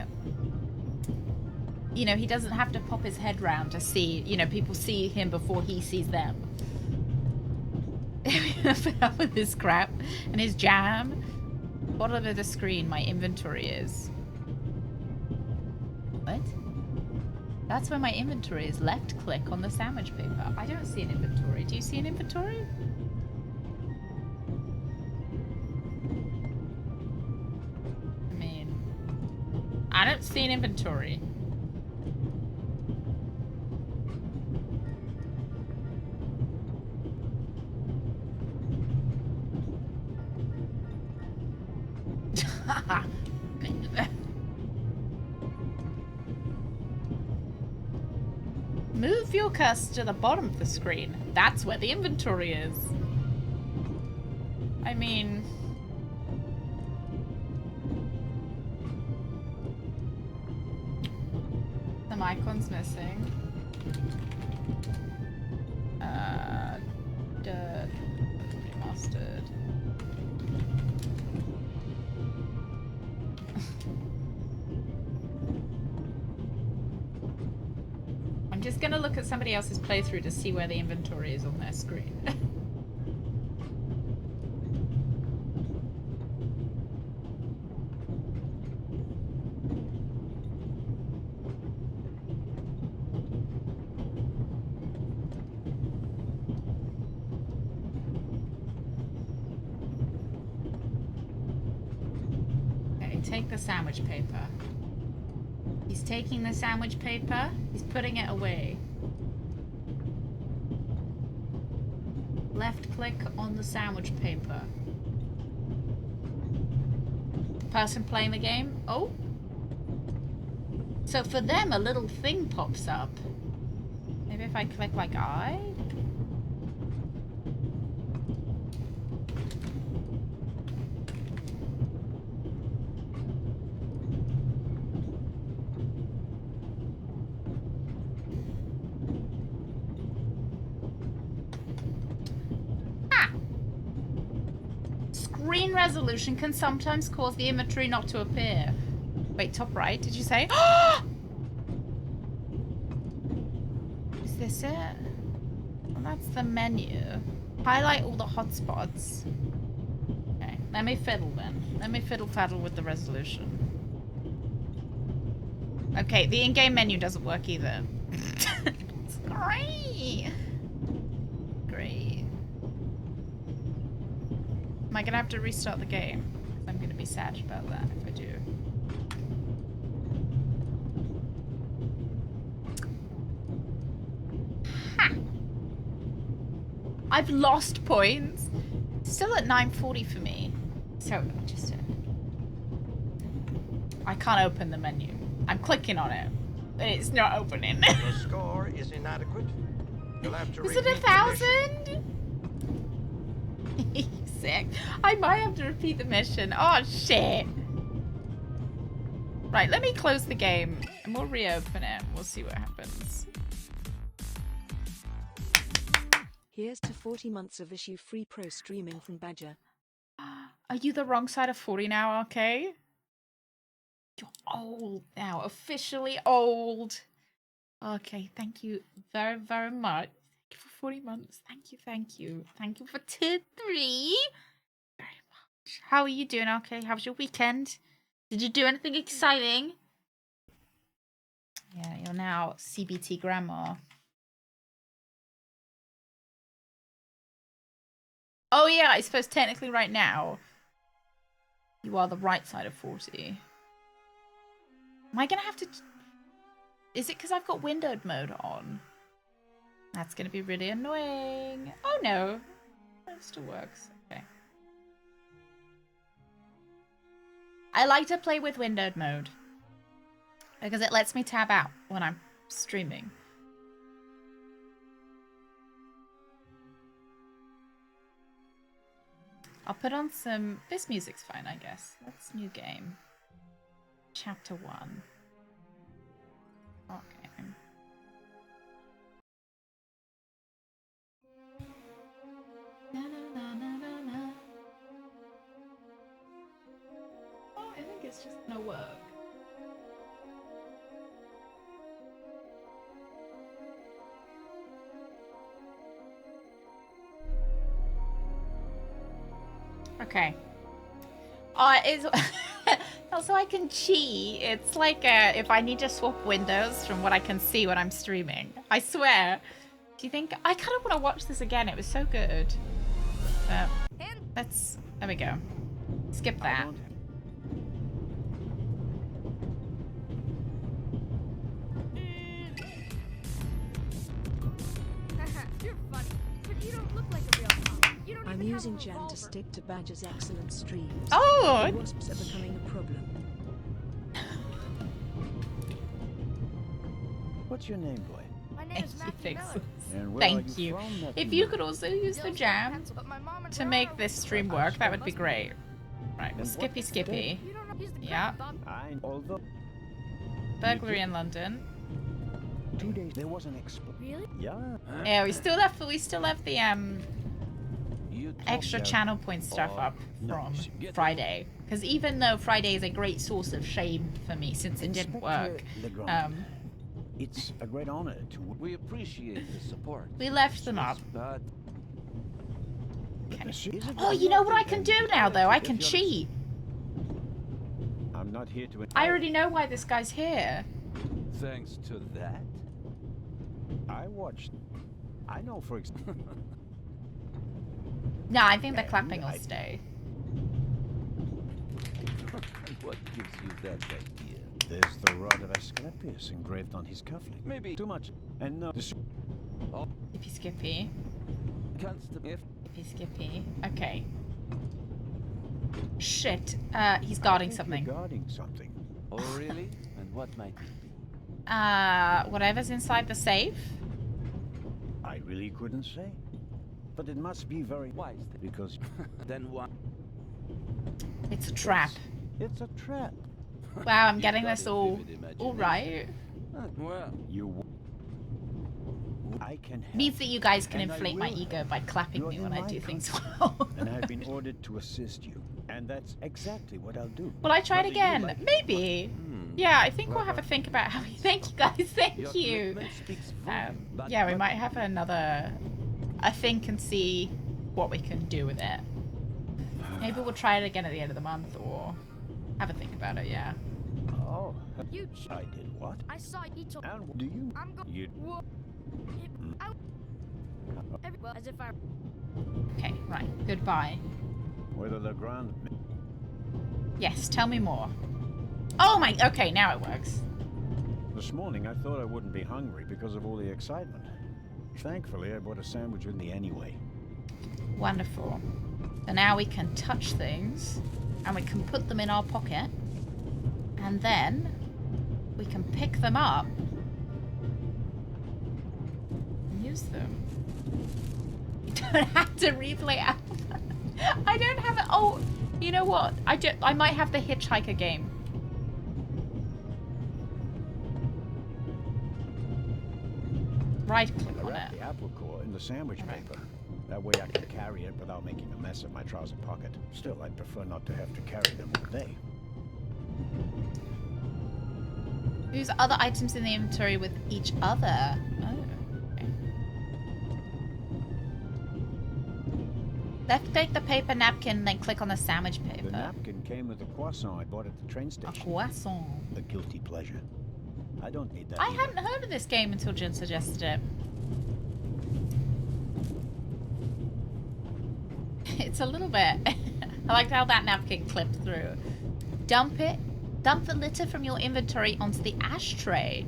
Speaker 1: You know, he doesn't have to pop his head round to see... You know, people see him before he sees them. Put up with his crap and his jam. Bottom of the screen, my inventory is. What? That's where my inventory is. Left click on the sandwich paper. I don't see an inventory. Do you see an inventory? I mean, I don't see an inventory. Move your cursor to the bottom of the screen. That's where the inventory is. I mean... Some icons missing. Remastered. I'm just gonna look at somebody else's playthrough to see where the inventory is on their screen. Okay, take the sandwich paper. He's taking the sandwich paper. He's putting it away. Left click on the sandwich paper. Person playing the game. Oh. So for them, a little thing pops up. Maybe if I click like I. Screen resolution can sometimes cause the inventory not to appear. Wait, top right, did you say? Is this it? Well, that's the menu. Highlight all the hotspots. Okay, let me fiddle then. Let me fiddle faddle with the resolution. Okay, the in-game menu doesn't work either. It's great. Great. Am I gonna have to restart the game? I'm gonna be sad about that if I do. Ha! I've lost points. Still at 940 for me. So just I can't open the menu. I'm clicking on it, but it's not opening.
Speaker 10: The score is inadequate. You'll have to
Speaker 1: Is it 1,000? Sick. I might have to repeat the mission. Oh shit. Right, let me close the game and we'll reopen it. We'll see what happens.
Speaker 2: Here's to 40 months of issue-free pro streaming from Badger.
Speaker 1: Are you the wrong side of 40 now, RK? You're old now. Officially old. Okay, thank you very, very much. Thank you for 40 months. Thank you, thank you. Thank you for 2-3. Very much. How are you doing, RK? How was your weekend? Did you do anything exciting? Yeah, you're now CBT grandma. Oh yeah, I suppose technically right now, you are the right side of 40. Am I gonna have to... Is it because I've got windowed mode on? That's gonna be really annoying. Oh no. It still works. Okay. I like to play with windowed mode because it lets me tab out when I'm streaming. I'll put on some... This music's fine, I guess. Let's new game. Chapter 1. Okay. Na, na, na, na, na, na. Oh, I think it's just gonna work. Okay. It's also I can cheat. It's like if I need to swap windows from what I can see when I'm streaming. I swear. Do you think I kind of want to watch this again? It was so good. Let's. There we go. Skip that.
Speaker 7: You're funny, but you don't look like a real cop. You don't
Speaker 2: I'm
Speaker 7: even have a
Speaker 2: using Jan
Speaker 7: revolver.
Speaker 2: to stick to Badger's excellent streams.
Speaker 1: Oh!
Speaker 2: The wasps are becoming a problem.
Speaker 8: What's your name, boy?
Speaker 7: My name is Matthew Miller.
Speaker 8: And where are
Speaker 1: Thank you.
Speaker 8: from, Matthew
Speaker 1: If you
Speaker 8: Miller?
Speaker 1: could also use the jam to make this stream work, that would be great. Right,
Speaker 8: And
Speaker 1: Skippy
Speaker 8: what's
Speaker 1: Skippy.
Speaker 7: You don't know he's the
Speaker 1: Yeah.
Speaker 7: crap, Bob.
Speaker 8: Although
Speaker 1: Burglary in London.
Speaker 8: 2 days there was an explosion.
Speaker 7: Really?
Speaker 8: Yeah.
Speaker 1: Yeah, we still have the
Speaker 9: You
Speaker 1: extra
Speaker 8: talk
Speaker 1: channel point stuff up from Friday. Because even though Friday is a great source of shame for me since it didn't work,
Speaker 8: It's a great honor to.
Speaker 9: We appreciate the support.
Speaker 1: we left them up.
Speaker 9: But
Speaker 1: Okay. Oh, you know what I can do now though? I can cheat.
Speaker 8: I'm not here to.
Speaker 1: I already know why this guy's here.
Speaker 9: thanks to that,
Speaker 8: I watched. I know for example.
Speaker 1: No, I think the
Speaker 8: And
Speaker 1: clapping will
Speaker 8: I-
Speaker 1: stay.
Speaker 9: what gives you that idea?
Speaker 8: There's the rod of Asclepius engraved on his cufflink.
Speaker 9: Maybe
Speaker 8: Too much. And no.
Speaker 1: Skippy Skippy.
Speaker 9: Constable.
Speaker 1: Skippy Skippy. Okay. Shit. He's guarding something.
Speaker 8: Guarding something.
Speaker 9: Oh, really? And what might it be?
Speaker 1: Whatever's inside the safe.
Speaker 8: I really couldn't say. But it must be very
Speaker 9: Why is that?
Speaker 8: because
Speaker 9: Then what?
Speaker 1: It's a trap.
Speaker 8: it's a trap.
Speaker 1: Wow, I'm
Speaker 9: You've
Speaker 1: getting
Speaker 9: got
Speaker 1: this
Speaker 9: a
Speaker 1: all
Speaker 9: vivid
Speaker 1: right.
Speaker 9: Well,
Speaker 8: You. I can help.
Speaker 1: Means that you guys can
Speaker 8: And I
Speaker 1: inflate my
Speaker 8: will
Speaker 1: ego by clapping
Speaker 8: You're
Speaker 1: me
Speaker 8: in
Speaker 1: when I
Speaker 8: my
Speaker 1: do things
Speaker 8: country.
Speaker 1: well.
Speaker 8: And I've been ordered to assist you. And that's exactly what I'll do.
Speaker 1: Will I try it
Speaker 8: Whether you
Speaker 1: again?
Speaker 8: like it or
Speaker 1: Maybe. Yeah, I think we'll have a think about how. Thank you guys. Thank
Speaker 9: your
Speaker 1: you.
Speaker 9: commitment speaks volume, but-
Speaker 1: Yeah, we might have a think and see what we can do with it. Maybe we'll try it again at the end of the month or have a think about it. Yeah.
Speaker 8: Oh,
Speaker 7: You
Speaker 8: I did what?
Speaker 7: I saw you told.
Speaker 8: And do you?
Speaker 7: I'm going.
Speaker 8: You.
Speaker 7: Whoa. Out. Well, as if I.
Speaker 1: Okay. Right. Goodbye.
Speaker 8: Whether the ground.
Speaker 1: Yes. Tell me more. Oh my. Okay. Now it works.
Speaker 8: This morning I thought I wouldn't be hungry because of all the excitement. Thankfully, I bought a sandwich with me anyway.
Speaker 1: Wonderful. So now we can touch things and we can put them in our pocket and then we can pick them up and use them. You don't have to replay out. I don't have it. Oh, you know what? I might have the hitchhiker game. Right click
Speaker 8: I
Speaker 1: on
Speaker 8: wrapped
Speaker 1: it.
Speaker 8: the apple core in the sandwich paper. That way I can carry it without making a mess of my trouser pocket. Still, I'd prefer not to have to carry them all day.
Speaker 1: Use other items in the inventory with each other. Oh, okay. Left click the paper napkin, then click on the sandwich
Speaker 8: The
Speaker 1: paper.
Speaker 8: napkin came with a croissant I bought at the train
Speaker 1: A
Speaker 8: station.
Speaker 1: croissant.
Speaker 8: A guilty pleasure. I don't need that
Speaker 1: I
Speaker 8: either.
Speaker 1: hadn't heard of this game until Jin suggested it. It's a little bit. I liked how that napkin clipped through. Dump it. Dump the litter from your inventory onto the ashtray.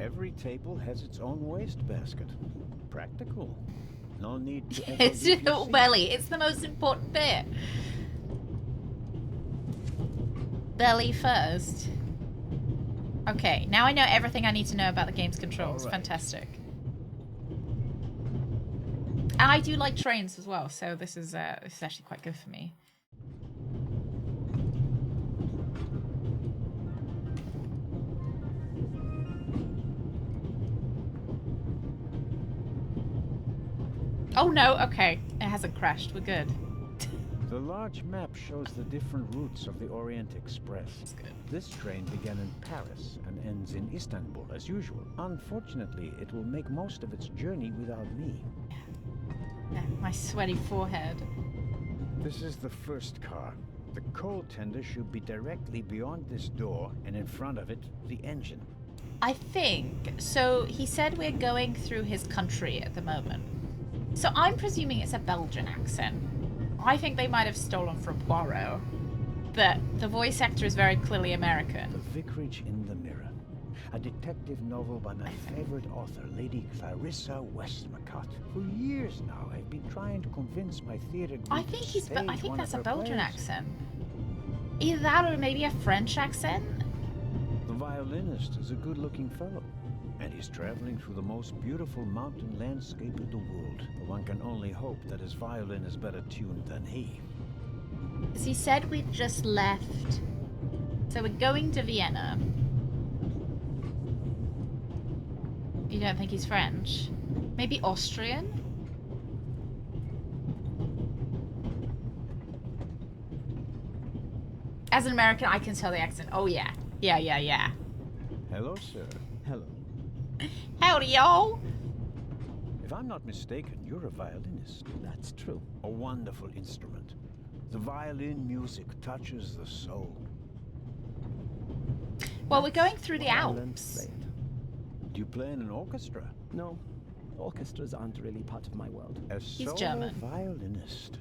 Speaker 8: Every table has its own waste basket. Practical. No need to
Speaker 1: It's
Speaker 8: FODPC.
Speaker 1: your belly. It's the most important bit. Belly first. Okay, now I know everything I need to know about the game's controls.
Speaker 8: All right.
Speaker 1: Fantastic. And I do like trains as well, so this is actually quite good for me. Oh no, okay. It hasn't crashed. We're good.
Speaker 8: The large map shows the different routes of the Orient Express.
Speaker 1: That's good.
Speaker 8: This train began in Paris and ends in Istanbul as usual. Unfortunately, it will make most of its journey without me.
Speaker 1: Yeah, my sweaty forehead.
Speaker 8: This is the first car. The coal tender should be directly beyond this door, and in front of it, the engine.
Speaker 1: I think, so he said we're going through his country at the moment. So I'm presuming it's a Belgian accent. I think they might have stolen from Poirot. But the voice actor is very clearly American.
Speaker 8: The Vicarage in the Mirror. A detective novel by my favorite author, Lady Clarissa Westmacott. For years now, I've been trying to convince my theater group
Speaker 1: I think
Speaker 8: to stage one
Speaker 1: that's a
Speaker 8: of her
Speaker 1: Belgian
Speaker 8: plays.
Speaker 1: accent. Either that or maybe a French accent?
Speaker 8: The violinist is a good-looking fellow, and he's traveling through the most beautiful mountain landscape in the world. One can only hope that his violin is better tuned than he.
Speaker 1: Because he said we'd just left. So we're going to Vienna. You don't think he's French? Maybe Austrian? As an American, I can tell the accent. Oh yeah. Yeah.
Speaker 8: Hello, sir.
Speaker 4: Hello.
Speaker 1: Howdy, y'all.
Speaker 8: If I'm not mistaken, you're a violinist.
Speaker 4: That's true.
Speaker 8: A wonderful instrument. The violin music touches the soul.
Speaker 1: Well, we're going through the
Speaker 4: Why I learned to
Speaker 1: Alps.
Speaker 4: play it.
Speaker 8: Do you play in an orchestra?
Speaker 4: No, orchestras aren't really part of my world.
Speaker 8: A
Speaker 1: He's
Speaker 8: solo
Speaker 1: German.
Speaker 8: violinist.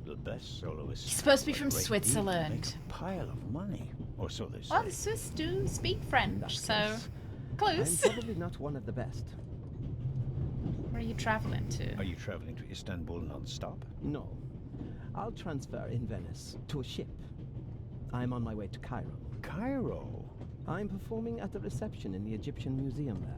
Speaker 8: The best soloist.
Speaker 1: He's supposed to be
Speaker 8: A
Speaker 1: from
Speaker 8: great deal to
Speaker 1: Switzerland.
Speaker 8: make a pile of money, or so they say.
Speaker 1: Well, the Swiss do speak
Speaker 4: In that
Speaker 1: French, so
Speaker 4: case,
Speaker 1: close.
Speaker 4: I'm probably not one of the best.
Speaker 1: Where are you traveling to?
Speaker 8: Are you traveling to Istanbul non-stop?
Speaker 4: No. I'll transfer in Venice to a ship. I'm on my way to Cairo.
Speaker 8: Cairo?
Speaker 4: I'm performing at the reception in the Egyptian Museum there.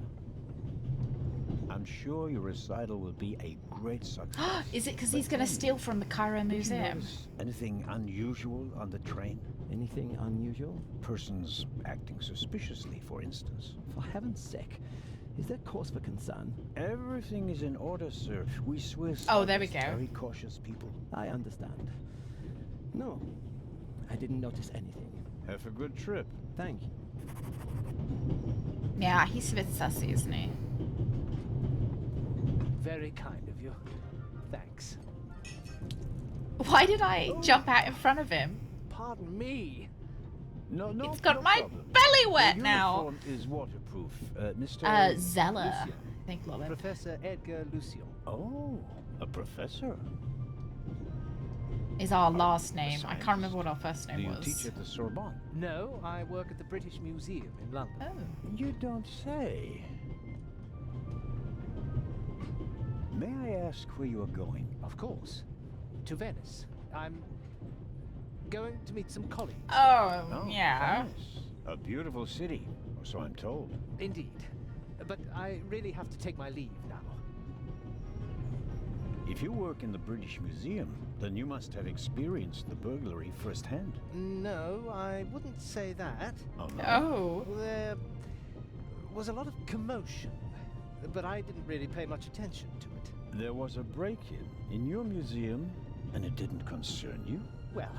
Speaker 8: I'm sure your recital will be a great success.
Speaker 1: Is it because he's
Speaker 8: But
Speaker 1: going to
Speaker 8: tell me,
Speaker 1: steal from the Cairo
Speaker 8: did you
Speaker 1: Museum?
Speaker 8: notice anything unusual on the train?
Speaker 4: Anything unusual?
Speaker 8: Persons acting suspiciously, for instance.
Speaker 4: For heaven's sake, is there cause for concern?
Speaker 8: Everything is in order, sir. We Swiss
Speaker 1: Oh,
Speaker 8: are
Speaker 1: there we
Speaker 8: just
Speaker 1: go.
Speaker 8: very cautious people.
Speaker 4: I understand. No, I didn't notice anything.
Speaker 8: Have a good trip.
Speaker 4: Thank you.
Speaker 1: Yeah, he's a bit sussy, isn't he?
Speaker 11: Very kind of you. Thanks.
Speaker 1: Why did I jump out in front of him?
Speaker 11: Pardon me.
Speaker 8: No,
Speaker 1: It's got my belly wet
Speaker 8: Your
Speaker 1: now.
Speaker 8: uniform is waterproof, Mr.
Speaker 1: Zeller.
Speaker 11: Lucian.
Speaker 1: I think Lola.
Speaker 11: Professor Edgar Lucian.
Speaker 8: Oh, a professor.
Speaker 1: Is our last name. I
Speaker 8: scientist.
Speaker 1: can't remember what our first
Speaker 8: Do
Speaker 1: name
Speaker 8: you
Speaker 1: was.
Speaker 8: teach at the Sorbonne?
Speaker 11: No, I work at the British Museum in London.
Speaker 1: Oh.
Speaker 8: You don't say. May I ask where you are going?
Speaker 11: Of course. To Venice. I'm going to meet some colleagues.
Speaker 1: Oh, yeah.
Speaker 8: Venice. A beautiful city, or so I'm told.
Speaker 11: Indeed. But I really have to take my leave now.
Speaker 8: If you work in the British Museum, then you must have experienced the burglary firsthand.
Speaker 11: No, I wouldn't say that.
Speaker 8: Oh, no.
Speaker 1: Oh.
Speaker 11: There was a lot of commotion, but I didn't really pay much attention to it.
Speaker 8: There was a break-in in your museum, and it didn't concern you?
Speaker 11: Well,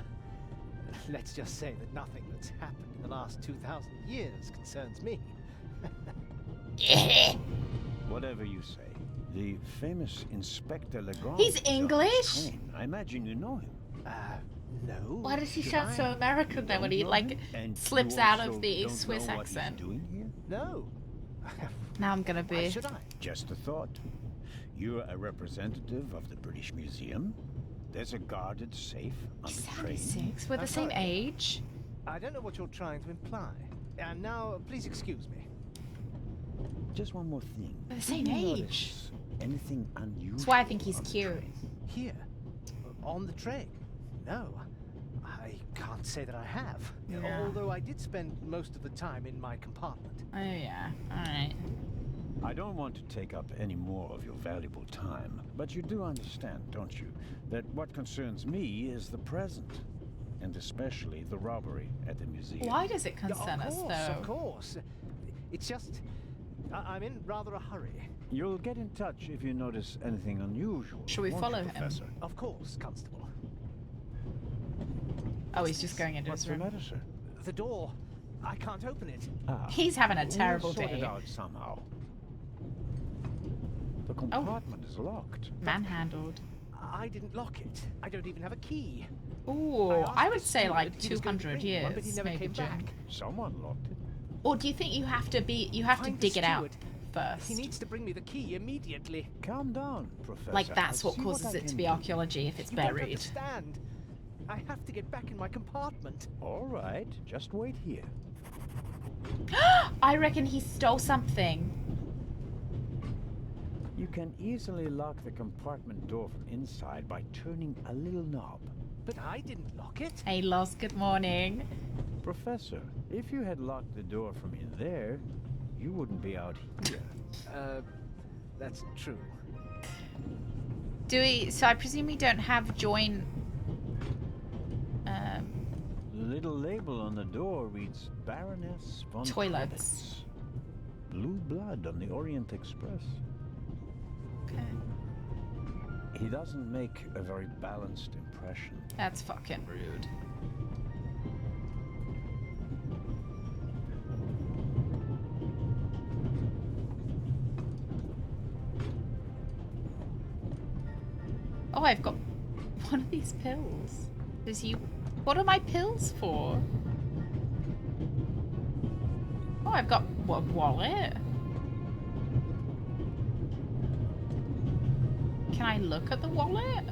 Speaker 11: let's just say that nothing that's happened in the last 2,000 years concerns me.
Speaker 8: Whatever you say. The famous Inspector Legrand.
Speaker 1: He's
Speaker 8: is on this
Speaker 1: English?
Speaker 8: train. I imagine you know him.
Speaker 11: No.
Speaker 1: Why does he
Speaker 11: should
Speaker 1: sound
Speaker 11: I?
Speaker 1: so American then when he, like,
Speaker 8: And
Speaker 1: slips
Speaker 8: you
Speaker 1: out
Speaker 8: also
Speaker 1: of the
Speaker 8: don't
Speaker 1: Swiss
Speaker 8: know what he's
Speaker 1: accent?
Speaker 8: doing here?
Speaker 11: No.
Speaker 1: Now I'm gonna
Speaker 11: Why
Speaker 1: be.
Speaker 11: should I?
Speaker 8: Just a thought. You're a representative of the British Museum. There's a guarded safe on the train.
Speaker 1: 76. We're the
Speaker 11: I've
Speaker 1: same
Speaker 11: heard.
Speaker 1: age.
Speaker 11: I don't know what you're trying to imply. And now, please excuse me.
Speaker 8: Just one more thing.
Speaker 1: They're the same
Speaker 8: Did you
Speaker 1: age.
Speaker 8: notice anything unusual?
Speaker 1: That's why I think he's
Speaker 8: on the
Speaker 1: cute.
Speaker 8: train?
Speaker 11: Here, on the train. No, I can't say that I have.
Speaker 1: Yeah.
Speaker 11: Although I did spend most of the time in my compartment.
Speaker 1: Oh yeah. All right.
Speaker 8: I don't want to take up any more of your valuable time, but you do understand, don't you, that what concerns me is the present, and especially the robbery at the museum.
Speaker 1: Why does it concern us, though?
Speaker 11: Of course. It's just, I'm in rather a hurry.
Speaker 8: You'll get in touch if you notice anything unusual.
Speaker 1: Should we
Speaker 8: won't
Speaker 1: follow
Speaker 8: you,
Speaker 1: him?
Speaker 8: Professor?
Speaker 11: Of course, Constable.
Speaker 1: Oh, he's just going into
Speaker 8: What's
Speaker 1: his
Speaker 8: the
Speaker 1: room.
Speaker 8: matter, sir?
Speaker 11: The door, I can't open it.
Speaker 1: He's having a
Speaker 8: we'll
Speaker 1: terrible
Speaker 8: sort it
Speaker 1: day.
Speaker 8: out somehow. The compartment is locked.
Speaker 1: Manhandled.
Speaker 11: I didn't lock it. I don't even have a key.
Speaker 1: Ooh,
Speaker 11: asked
Speaker 1: I
Speaker 11: the
Speaker 1: would say
Speaker 11: steward
Speaker 1: like
Speaker 11: if he was going to
Speaker 1: 200
Speaker 11: bring one, but he
Speaker 1: years,
Speaker 11: never
Speaker 1: maybe,
Speaker 11: came
Speaker 1: Jim.
Speaker 11: back.
Speaker 8: Someone locked it.
Speaker 1: Or do you think you have to
Speaker 11: Find the
Speaker 1: dig it out
Speaker 11: steward.
Speaker 1: first?
Speaker 11: He needs to bring me the key immediately.
Speaker 8: Calm down, Professor.
Speaker 1: Like that's
Speaker 8: I'll
Speaker 1: what
Speaker 8: see
Speaker 1: causes
Speaker 8: I
Speaker 1: it to
Speaker 8: can
Speaker 1: be
Speaker 8: do.
Speaker 1: archaeology if it's
Speaker 11: You don't
Speaker 1: buried.
Speaker 11: understand. I have to get back in my compartment.
Speaker 8: All right, just wait here.
Speaker 1: I reckon he stole something.
Speaker 8: You can easily lock the compartment door from inside by turning a little knob.
Speaker 11: But I didn't lock it.
Speaker 1: Hey, Los, good morning.
Speaker 8: Professor, if you had locked the door from in there, you wouldn't be out here.
Speaker 11: That's true.
Speaker 1: Do we? So I presume we don't have join.
Speaker 8: The little label on the door reads Baroness von
Speaker 1: Toilets.
Speaker 8: Kravitz. Blue blood on the Orient Express.
Speaker 1: Okay.
Speaker 8: He doesn't make a very balanced impression.
Speaker 1: That's fucking rude. Oh, I've got one of these pills. Does you? What are my pills for? Oh, I've got a wallet. Can I look at the wallet?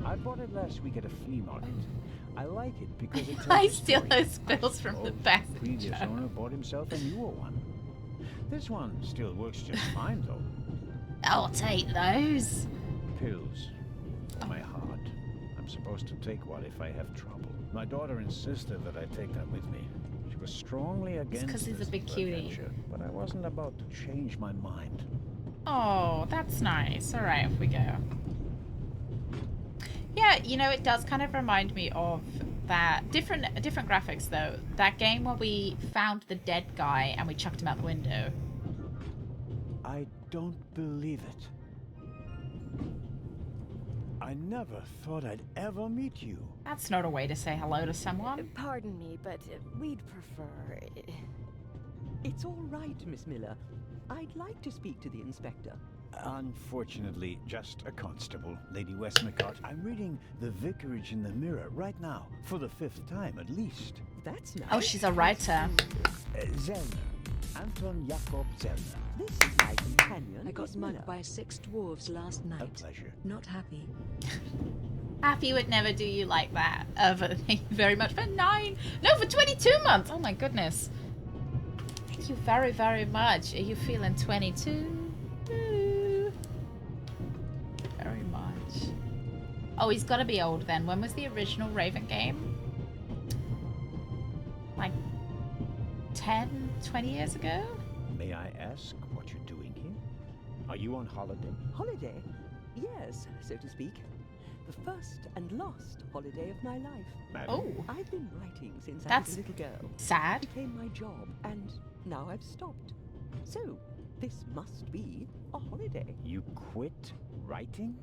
Speaker 8: I bought it last week at a flea market. I like it because it tells
Speaker 1: I
Speaker 8: a
Speaker 1: steal
Speaker 8: story.
Speaker 1: those pills from the
Speaker 8: The previous
Speaker 1: passenger.
Speaker 8: owner bought himself a newer one. This one still works just fine, though.
Speaker 1: I'll take those.
Speaker 8: Pills for my heart. I'm supposed to take one if I have trouble. My daughter insisted that I take that with me. She was strongly against
Speaker 1: 'cause he's a
Speaker 8: this
Speaker 1: big
Speaker 8: little
Speaker 1: cutie.
Speaker 8: adventure, but I wasn't about to change my mind.
Speaker 1: Oh, that's nice. All right, off we go. Yeah, you know, it does kind of remind me of that different graphics though. That game where we found the dead guy and we chucked him out the window.
Speaker 8: I don't believe it. I never thought I'd ever meet you.
Speaker 1: That's not a way to say hello to someone.
Speaker 12: Pardon me, but we'd prefer...
Speaker 13: It's all right, Miss Miller. I'd like to speak to the inspector.
Speaker 8: Unfortunately, just a constable, Lady Westmacott. I'm reading The Vicarage in the Mirror right now, for the 5th time at least.
Speaker 13: That's nice.
Speaker 1: Oh, she's a writer.
Speaker 8: Zellner. Anton Jakob Zellner.
Speaker 13: This is my companion,
Speaker 2: I got
Speaker 13: Miss Miller.
Speaker 2: mugged by 6 dwarves last
Speaker 8: A
Speaker 2: night.
Speaker 8: pleasure.
Speaker 2: Not happy.
Speaker 1: Happy would never do you like that. But thank you very much for 22 months. Oh my goodness. Thank you very, very much. Are you feeling 22? Very much. Oh, he's got to be old then. When was the original Raven game? Like 10, 20 years ago?
Speaker 8: May I ask what you're doing here? Are you on holiday?
Speaker 13: Holiday? Yes, so to speak. The first and last holiday of my life.
Speaker 8: Madam?
Speaker 1: Oh,
Speaker 13: I've been writing since I
Speaker 1: That's
Speaker 13: was a little girl.
Speaker 1: sad.
Speaker 13: It became my job, and now I've stopped. So, this must be a holiday.
Speaker 8: You quit writing?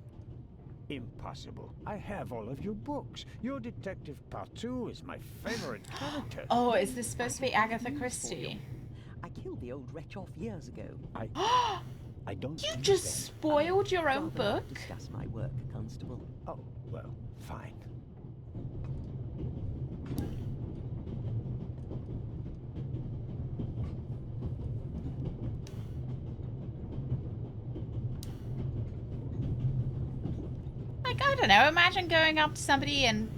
Speaker 8: Impossible. I have all of your books. Your Detective Partout is my favorite character.
Speaker 1: Oh, is this supposed to be Agatha Christie?
Speaker 13: I killed the old wretch off years ago.
Speaker 8: I don't
Speaker 1: You
Speaker 8: understand.
Speaker 1: just spoiled your own
Speaker 13: Rather not
Speaker 1: book?
Speaker 13: discuss my work, Constable.
Speaker 8: Oh, well, fine.
Speaker 1: Like, I don't know, imagine going up to somebody and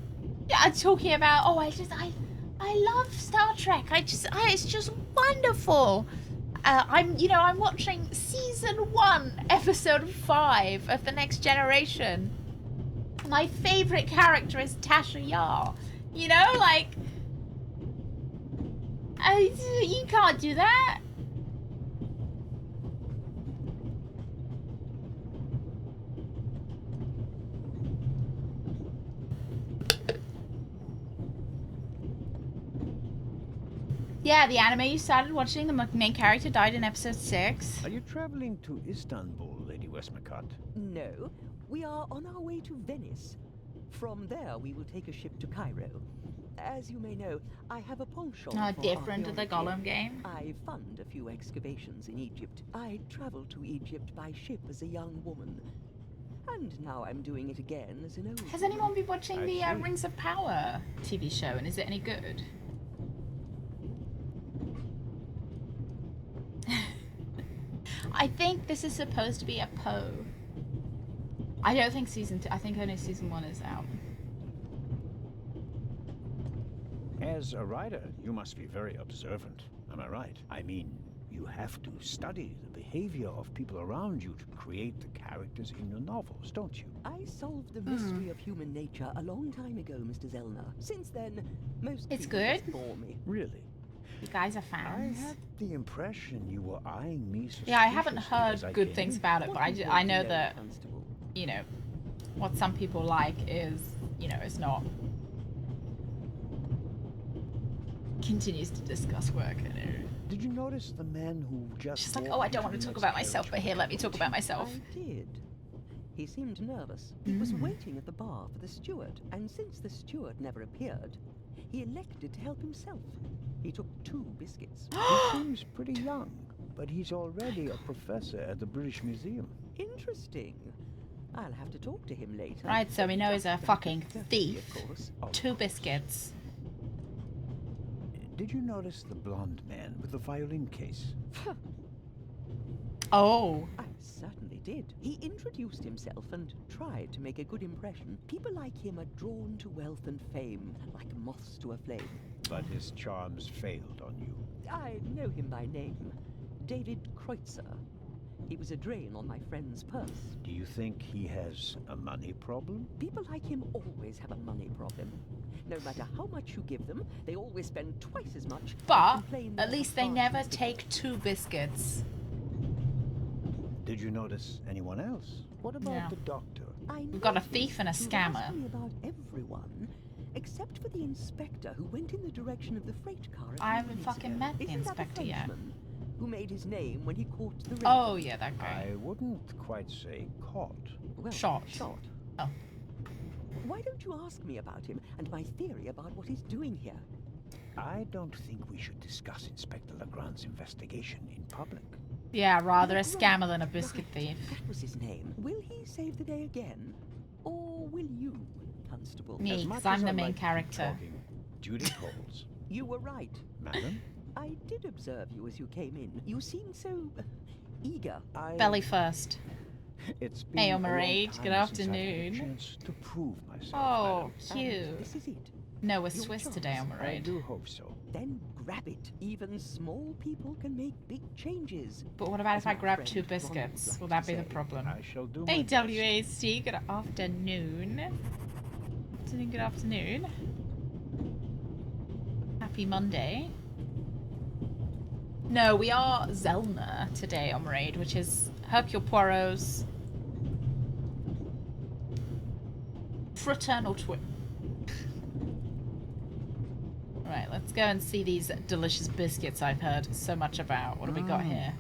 Speaker 1: I'm talking about. Oh, I love Star Trek. It's just wonderful. I'm watching season 1, episode 5 of The Next Generation. My favorite character is Tasha Yar. You know, like, you can't do that. Yeah, the anime you started watching, the main character died in episode 6.
Speaker 8: Are you traveling to Istanbul, Lady Westmacott?
Speaker 13: No, we are on our way to Venice. From there, we will take a ship to Cairo. As you may know, I have a penchant for
Speaker 1: different to the Gollum game.
Speaker 13: I fund a few excavations in Egypt. I traveled to Egypt by ship as a young woman. And now I'm doing it again as an old
Speaker 1: Has
Speaker 13: woman.
Speaker 1: anyone been watching the Rings of Power TV show, and is it any good? I think this is supposed to be a Poe. I don't think season 2. I think only season 1 is out.
Speaker 8: As a writer, you must be very observant. Am I right? I mean, you have to study the behavior of people around you to create the characters in your novels, don't you?
Speaker 13: I solved the mystery of human nature a long time ago, Mr. Zellner. Since then, most
Speaker 1: It's
Speaker 13: people
Speaker 1: good?
Speaker 13: just bore me.
Speaker 8: Really?
Speaker 1: You guys are fans.
Speaker 8: I had the impression you were eyeing me suspiciously.
Speaker 1: Yeah, I haven't
Speaker 8: as
Speaker 1: heard
Speaker 8: I
Speaker 1: good
Speaker 8: came
Speaker 1: things
Speaker 8: in.
Speaker 1: about it, but I know that,
Speaker 13: Constable.
Speaker 1: you know, what some people like is, you know, it's not. Continues to discuss work, I know.
Speaker 8: Did you notice the man who just
Speaker 1: She's like,
Speaker 8: walked
Speaker 1: oh, I don't
Speaker 8: into
Speaker 1: want to
Speaker 8: the
Speaker 1: talk
Speaker 8: next
Speaker 1: about myself,
Speaker 8: carriage
Speaker 1: but here, let me
Speaker 8: with
Speaker 1: talk about myself.
Speaker 13: I did. He seemed nervous. He was waiting at the bar for the steward, and since the steward never appeared, he elected to help himself. He took 2 biscuits.
Speaker 8: He seems pretty young, but he's already a professor at the British Museum.
Speaker 13: Interesting. I'll have to talk to him later.
Speaker 1: Right, so we know he's a fucking thief.
Speaker 13: Of course.
Speaker 1: 2 biscuits.
Speaker 8: Did you notice the blonde man with the violin case?
Speaker 1: Oh.
Speaker 13: I certainly did. He introduced himself and tried to make a good impression. People like him are drawn to wealth and fame, like moths to a flame.
Speaker 8: But his charms failed on you.
Speaker 13: I know him by name. David Kreutzer. He was a drain on my friend's purse.
Speaker 8: Do you think he has a money problem?
Speaker 13: People like him always have a money problem. No matter how much you give them, they always spend twice as much.
Speaker 1: But
Speaker 13: and complain
Speaker 1: at
Speaker 13: that
Speaker 1: least they
Speaker 13: the
Speaker 1: never
Speaker 13: parties
Speaker 1: take 2 biscuits.
Speaker 8: Did you notice anyone else? What about
Speaker 1: No.
Speaker 8: the doctor?
Speaker 1: We've got a thief and a
Speaker 13: You
Speaker 1: scammer.
Speaker 13: asked me about everyone, except for the inspector who went in the direction of the freight car. a few
Speaker 1: I haven't
Speaker 13: minutes
Speaker 1: fucking
Speaker 13: ago.
Speaker 1: met the
Speaker 13: Isn't that
Speaker 1: inspector yet.
Speaker 13: Frenchman who made his name when he caught the raven?
Speaker 1: Oh, yeah, that guy.
Speaker 8: I wouldn't quite say caught.
Speaker 13: Well,
Speaker 1: Shot.
Speaker 13: Shot.
Speaker 1: Oh.
Speaker 13: Why don't you ask me about him and my theory about what he's doing here?
Speaker 8: I don't think we should discuss Inspector Legrand's investigation in public.
Speaker 1: Yeah, rather a
Speaker 13: Legrand.
Speaker 1: scammer than a biscuit
Speaker 13: Right,
Speaker 1: thief.
Speaker 13: that was his name. Will he save the day again? Or will you, Constable?
Speaker 1: Me,
Speaker 8: As
Speaker 1: because
Speaker 8: much
Speaker 1: I'm
Speaker 8: as
Speaker 1: the
Speaker 8: I
Speaker 1: main
Speaker 8: like to keep
Speaker 1: character.
Speaker 8: talking, Judy calls.
Speaker 13: You were right.
Speaker 8: Madam?
Speaker 13: I did observe you as you came in. You seemed so eager.
Speaker 1: Belly first.
Speaker 8: It's been
Speaker 1: Hey,
Speaker 8: a long
Speaker 1: Omerade,
Speaker 8: time
Speaker 1: good
Speaker 8: since I've had a
Speaker 1: afternoon.
Speaker 8: chance to prove myself,
Speaker 1: Oh,
Speaker 8: madam.
Speaker 1: cute.
Speaker 13: This is it.
Speaker 1: No, we're
Speaker 13: Your
Speaker 1: Swiss
Speaker 13: chance.
Speaker 1: today,
Speaker 8: I
Speaker 1: Omerade.
Speaker 8: do hope so.
Speaker 13: Then grab it. Even small people can make big changes.
Speaker 1: But what about
Speaker 13: As
Speaker 1: if I
Speaker 13: my
Speaker 1: grab
Speaker 13: friend
Speaker 1: 2
Speaker 13: Ron
Speaker 1: biscuits?
Speaker 13: likes
Speaker 1: Will
Speaker 13: to
Speaker 1: that be the
Speaker 13: say.
Speaker 1: problem?
Speaker 8: I shall do my
Speaker 1: Hey,
Speaker 8: best.
Speaker 1: WAC, good afternoon. Good afternoon. Happy Monday. No, we are Zellner today, Omerade, which is Hercule Poirot's fraternal twin. Right, let's go and see these delicious biscuits I've heard so much about. What have we got here?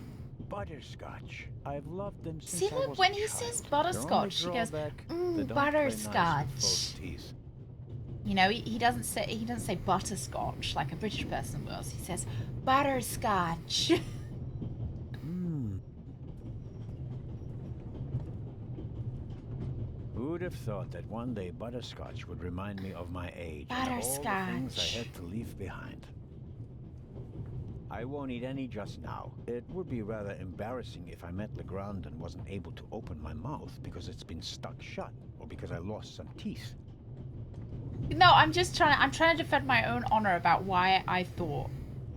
Speaker 8: Butterscotch. I've loved them since
Speaker 1: See,
Speaker 8: I
Speaker 1: look,
Speaker 8: was
Speaker 1: when
Speaker 8: a
Speaker 1: he
Speaker 8: child.
Speaker 1: says
Speaker 8: Their
Speaker 1: butterscotch,
Speaker 8: only
Speaker 1: he goes,
Speaker 8: drawback, they
Speaker 1: "Mmm,
Speaker 8: don't play nice with
Speaker 1: butterscotch."
Speaker 8: false teeth.
Speaker 1: You know, he doesn't say butterscotch like a British person will. He says butterscotch.
Speaker 8: Who'd have thought that one day butterscotch would remind me of my age and all the things
Speaker 1: Butterscotch.
Speaker 8: I had to leave behind. I won't eat any just now. It would be rather embarrassing if I met Legrand and wasn't able to open my mouth because it's been stuck shut or because I lost some teeth.
Speaker 1: No, I'm trying to defend my own honor about why I thought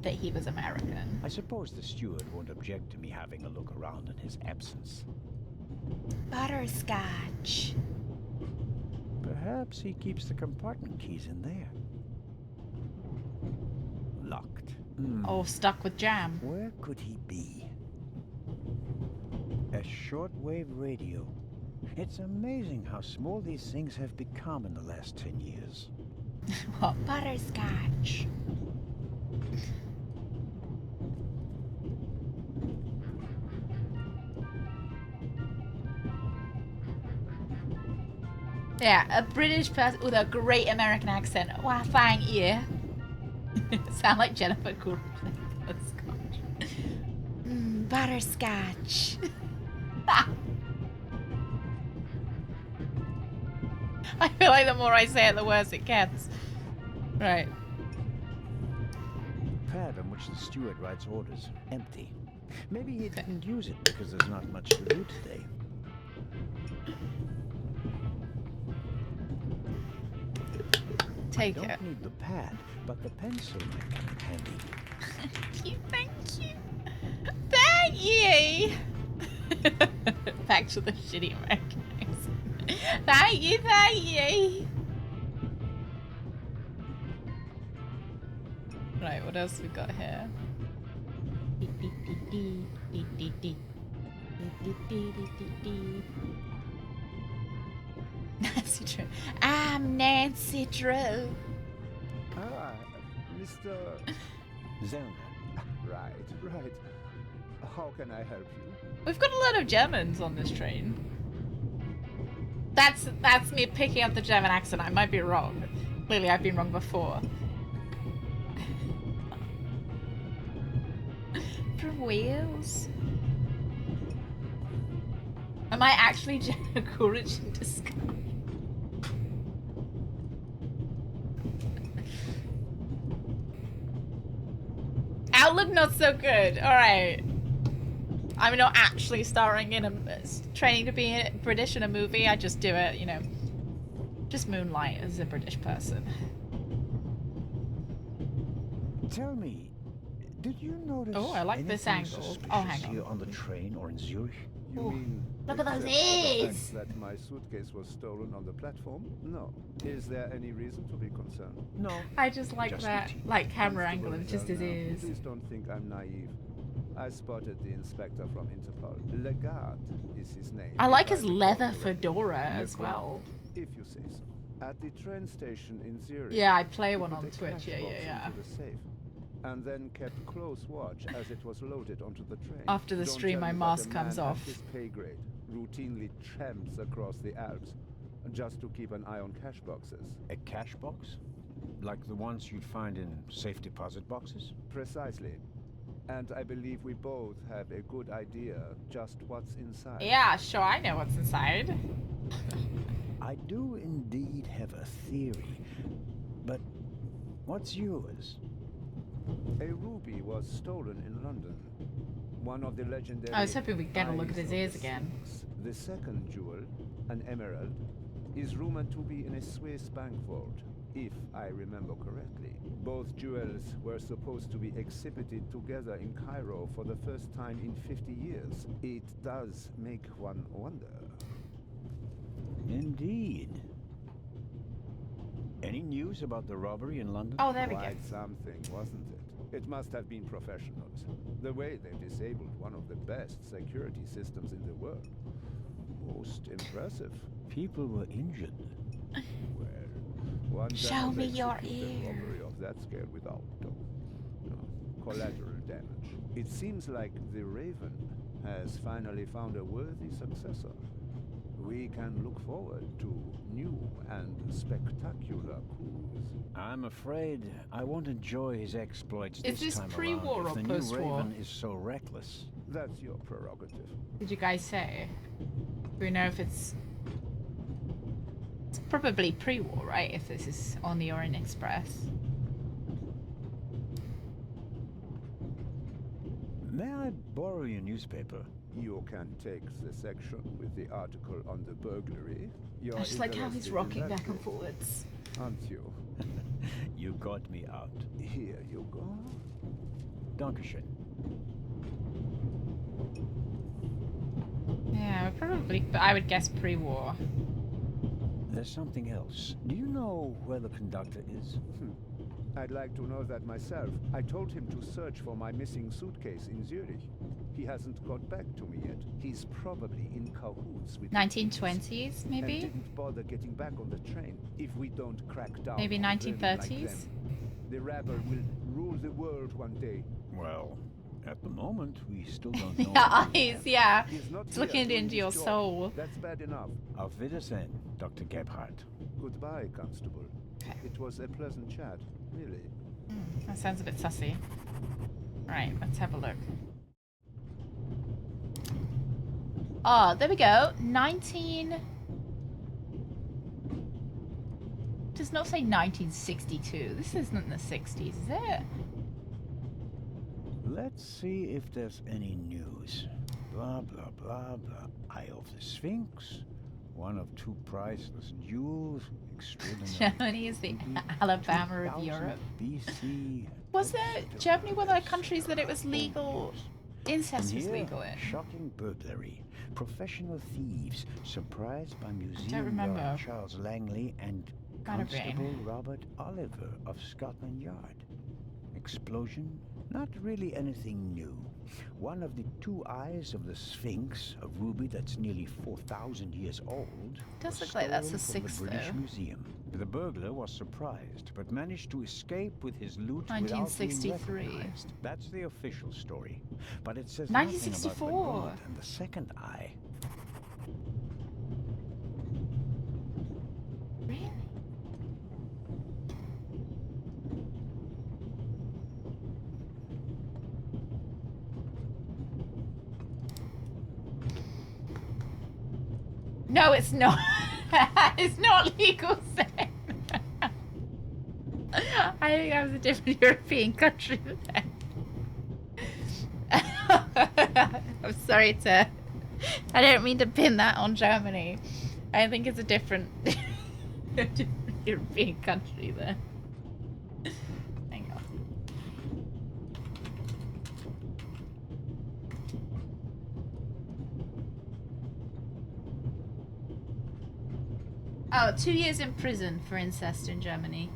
Speaker 1: that he was American.
Speaker 8: I suppose the steward won't object to me having a look around in his absence.
Speaker 1: Butterscotch.
Speaker 8: Perhaps he keeps the compartment keys in there. Locked.
Speaker 1: Or stuck with jam.
Speaker 8: Where could he be? A shortwave radio. It's amazing how small these things have become in the last 10 years.
Speaker 1: What? Butterscotch. Yeah, a British person with a great American accent. Wow, thank you. Sound like Jennifer Coolidge. Butterscotch. Butterscotch. I feel like the more I say it, the worse it gets. Right.
Speaker 8: Pad on which the steward writes orders. Empty. Maybe he didn't use it because there's not much to do today.
Speaker 1: Take
Speaker 8: I
Speaker 1: it.
Speaker 8: don't need the pad, but the pencil might come in handy.
Speaker 1: Thank you. Thank you. Back to the shitty American accent. Thank you, thank you. Right, what else we got here? Nancy Drew. I'm Nancy Drew.
Speaker 5: Ah, Mr.
Speaker 8: Zellner.
Speaker 5: Right. How can I help you?
Speaker 1: We've got a lot of Germans on this train. That's me picking up the German accent. I might be wrong. Clearly, I've been wrong before. From Wales. Am I actually Jennifer Coolidge in disguise? Outlook not so good. All right. I'm not actually starring in training to be British in a movie. I just do it, you know. Just moonlight as a British person.
Speaker 8: Tell me, did you notice?
Speaker 1: Oh, I like this
Speaker 8: anything
Speaker 1: angle. Oh, hang
Speaker 8: suspicious here
Speaker 1: on.
Speaker 8: on the train or in Zurich?
Speaker 5: You mean
Speaker 1: Look at those
Speaker 5: except for the
Speaker 1: ears!
Speaker 5: fact that my suitcase was stolen on the platform? No. Is there any reason to be concerned?
Speaker 8: No.
Speaker 1: I just like
Speaker 8: Just
Speaker 1: that,
Speaker 8: routine.
Speaker 1: like camera
Speaker 5: Mr.
Speaker 1: angle and just his
Speaker 5: Badgertail,
Speaker 1: ears.
Speaker 5: Please don't think I'm naive. I spotted the inspector from Interpol. Legarde is his name.
Speaker 1: I like
Speaker 5: if
Speaker 1: his
Speaker 5: recall
Speaker 1: leather
Speaker 5: correctly.
Speaker 1: fedora as well.
Speaker 5: If you say so. At the train station in Zurich.
Speaker 1: Yeah, I play
Speaker 5: he
Speaker 1: one
Speaker 5: put
Speaker 1: on
Speaker 5: a
Speaker 1: Twitch.
Speaker 5: cash
Speaker 1: Yeah,
Speaker 5: box
Speaker 1: yeah.
Speaker 5: into the safe, and then kept close watch as it was loaded onto the train.
Speaker 1: After the
Speaker 5: Don't
Speaker 1: stream,
Speaker 5: tell
Speaker 1: my
Speaker 5: me that
Speaker 1: mask
Speaker 5: a
Speaker 1: comes
Speaker 5: man at
Speaker 1: off.
Speaker 5: his pay grade routinely tramps across the Alps just to keep an eye on cash boxes.
Speaker 8: A cash box? Like the ones you'd find in safe deposit boxes?
Speaker 5: Precisely. And I believe we both have a good idea just what's inside.
Speaker 1: Yeah, sure, I know what's inside.
Speaker 8: I do indeed have a theory, but what's yours?
Speaker 5: A ruby was stolen in London. One of the legendary.
Speaker 1: I was hoping we'd get a look at
Speaker 5: Eyes
Speaker 1: his
Speaker 5: of
Speaker 1: ears
Speaker 5: the
Speaker 1: again.
Speaker 5: Sphinx. The second jewel, an emerald, is rumored to be in a Swiss bank vault, if I remember correctly. Both jewels were supposed to be exhibited together in Cairo for the first time in 50 years. It does make one wonder.
Speaker 8: Indeed. Any news about the robbery in London?
Speaker 1: Oh, there we go.
Speaker 5: Quite something, wasn't it? It must have been professionals. The way they disabled one of the best security systems in the world. Most impressive.
Speaker 8: People were injured.
Speaker 5: Well, one
Speaker 1: Show
Speaker 5: cannot
Speaker 1: me your
Speaker 5: execute a
Speaker 1: ear.
Speaker 5: robbery of that scale without collateral damage. It seems like the Raven has finally found a worthy successor. We can look forward to new and spectacular coups.
Speaker 8: I'm afraid I won't enjoy his exploits
Speaker 1: Is this
Speaker 8: time
Speaker 1: pre-war
Speaker 8: around if
Speaker 1: or
Speaker 8: the new
Speaker 1: post-war?
Speaker 8: Raven is so reckless.
Speaker 5: That's your prerogative.
Speaker 1: Did you guys say? Do we know if it's... It's probably pre-war, right? If this is on the Orient Express.
Speaker 8: May I borrow your newspaper?
Speaker 5: You can take the section with the article on the burglary. You're
Speaker 1: I just like how he's
Speaker 5: interested in
Speaker 1: rocking
Speaker 5: that
Speaker 1: back and
Speaker 5: case.
Speaker 1: forwards.
Speaker 5: aren't you?
Speaker 8: You got me out.
Speaker 5: Here you go.
Speaker 8: Dankeschön.
Speaker 1: Yeah, probably. But I would guess pre-war.
Speaker 8: There's something else. Do you know where the conductor is?
Speaker 5: I'd like to know that myself. I told him to search for my missing suitcase in Zurich. He hasn't got back to me yet. He's probably in cahoots with
Speaker 1: 1920s, maybe?
Speaker 5: and didn't bother getting back on the train. If we don't crack down
Speaker 1: Maybe
Speaker 5: on vermin like
Speaker 1: 1930s?
Speaker 5: them, the rabble will rule the world one day.
Speaker 8: Well, at the moment, we still don't know.
Speaker 1: Yeah, eyes, yeah.
Speaker 5: He's not
Speaker 1: It's
Speaker 5: here
Speaker 1: looking
Speaker 5: doing
Speaker 1: into
Speaker 5: his
Speaker 1: your
Speaker 5: job.
Speaker 1: soul.
Speaker 5: That's bad enough.
Speaker 8: Auf Wiedersehen, Dr. Gebhardt.
Speaker 5: Goodbye, Constable.
Speaker 1: Okay.
Speaker 5: It was a pleasant chat, really.
Speaker 1: That sounds a bit sussy. Right, let's have a look. Oh, there we go. 19... Does not say 1962. This isn't the 60s, is it?
Speaker 8: Let's see if there's any news. Blah, blah, blah, blah. Eye of the Sphinx. One of two priceless jewels. Extraordinary.
Speaker 1: Germany is the Alabama of
Speaker 8: 2000
Speaker 1: Europe.
Speaker 8: BC.
Speaker 1: Was there Germany one of the countries that it was legal? Incest was
Speaker 8: Here,
Speaker 1: legal in?
Speaker 8: shocking burglary. Professional thieves surprised by museum
Speaker 1: remember.
Speaker 8: guard Charles Langley and
Speaker 1: Might have been.
Speaker 8: Constable Robert Oliver of Scotland Yard. Explosion? Not really anything new. One of the two eyes of the Sphinx, a ruby that's nearly 4,000 years old,
Speaker 1: Does
Speaker 8: was
Speaker 1: look like that's the
Speaker 8: stolen from
Speaker 1: 6th
Speaker 8: the British
Speaker 1: though.
Speaker 8: Museum. The burglar was surprised, but managed to escape with his loot without being
Speaker 1: 1963.
Speaker 8: recognized. That's the official story. But it says nothing about the
Speaker 1: 1964.
Speaker 8: god and the second eye.
Speaker 1: Really? No, it's not. It's not legal, Sam. I think that was a different European country then. I'm sorry to... I don't mean to pin that on Germany. I think it's a different, different European country there. Hang on. Oh, 2 years in prison for incest in Germany.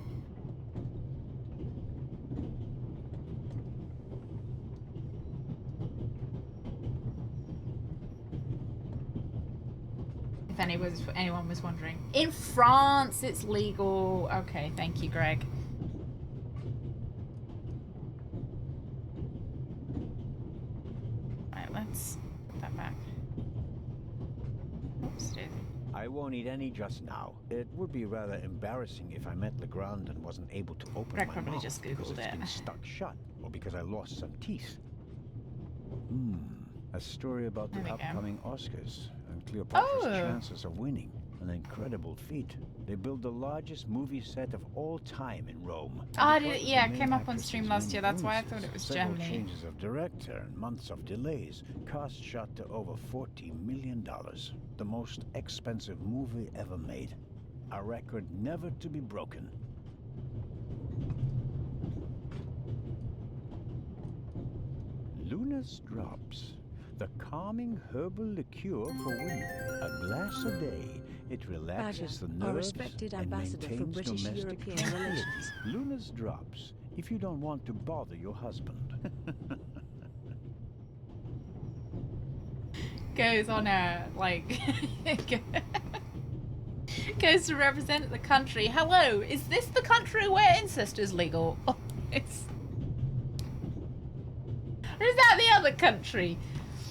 Speaker 1: If anyone was wondering. In France, it's legal. Okay, thank you, Greg. Right, let's put that back. Oops, dude.
Speaker 8: I won't eat any just now. It would be rather embarrassing if I met Legrand and wasn't able to open
Speaker 1: Greg
Speaker 8: my
Speaker 1: probably
Speaker 8: mouth
Speaker 1: just
Speaker 8: because
Speaker 1: Googled
Speaker 8: it's
Speaker 1: it.
Speaker 8: been stuck shut, or because I lost some teeth. A story about the
Speaker 1: There we go.
Speaker 8: upcoming Oscars and Cleopatra's
Speaker 1: Oh.
Speaker 8: chances of winning. An incredible feat. They built the largest movie set of all time in Rome.
Speaker 1: Ah,
Speaker 8: And because of
Speaker 1: yeah,
Speaker 8: the
Speaker 1: it
Speaker 8: main
Speaker 1: came up on
Speaker 8: actress's
Speaker 1: stream last
Speaker 8: many
Speaker 1: year. That's why I
Speaker 8: illnesses,
Speaker 1: thought it was
Speaker 8: several
Speaker 1: Germany.
Speaker 8: changes of director and months of delays, cost shot to over $40 million. The most expensive movie ever made. A record never to be broken. Luna's Drops. The calming herbal liqueur for women. A glass a day. It relaxes the
Speaker 2: Badger, our
Speaker 8: nerves
Speaker 2: respected
Speaker 8: and
Speaker 2: ambassador for
Speaker 8: maintains
Speaker 2: British
Speaker 8: domestic
Speaker 2: European
Speaker 8: tranquility.
Speaker 2: relations.
Speaker 8: Luna's Drops. If you don't want to bother your husband.
Speaker 1: Goes on a, like... goes to represent the country. Hello, is this the country where incest is legal? Oh, it's... Or is that the other country?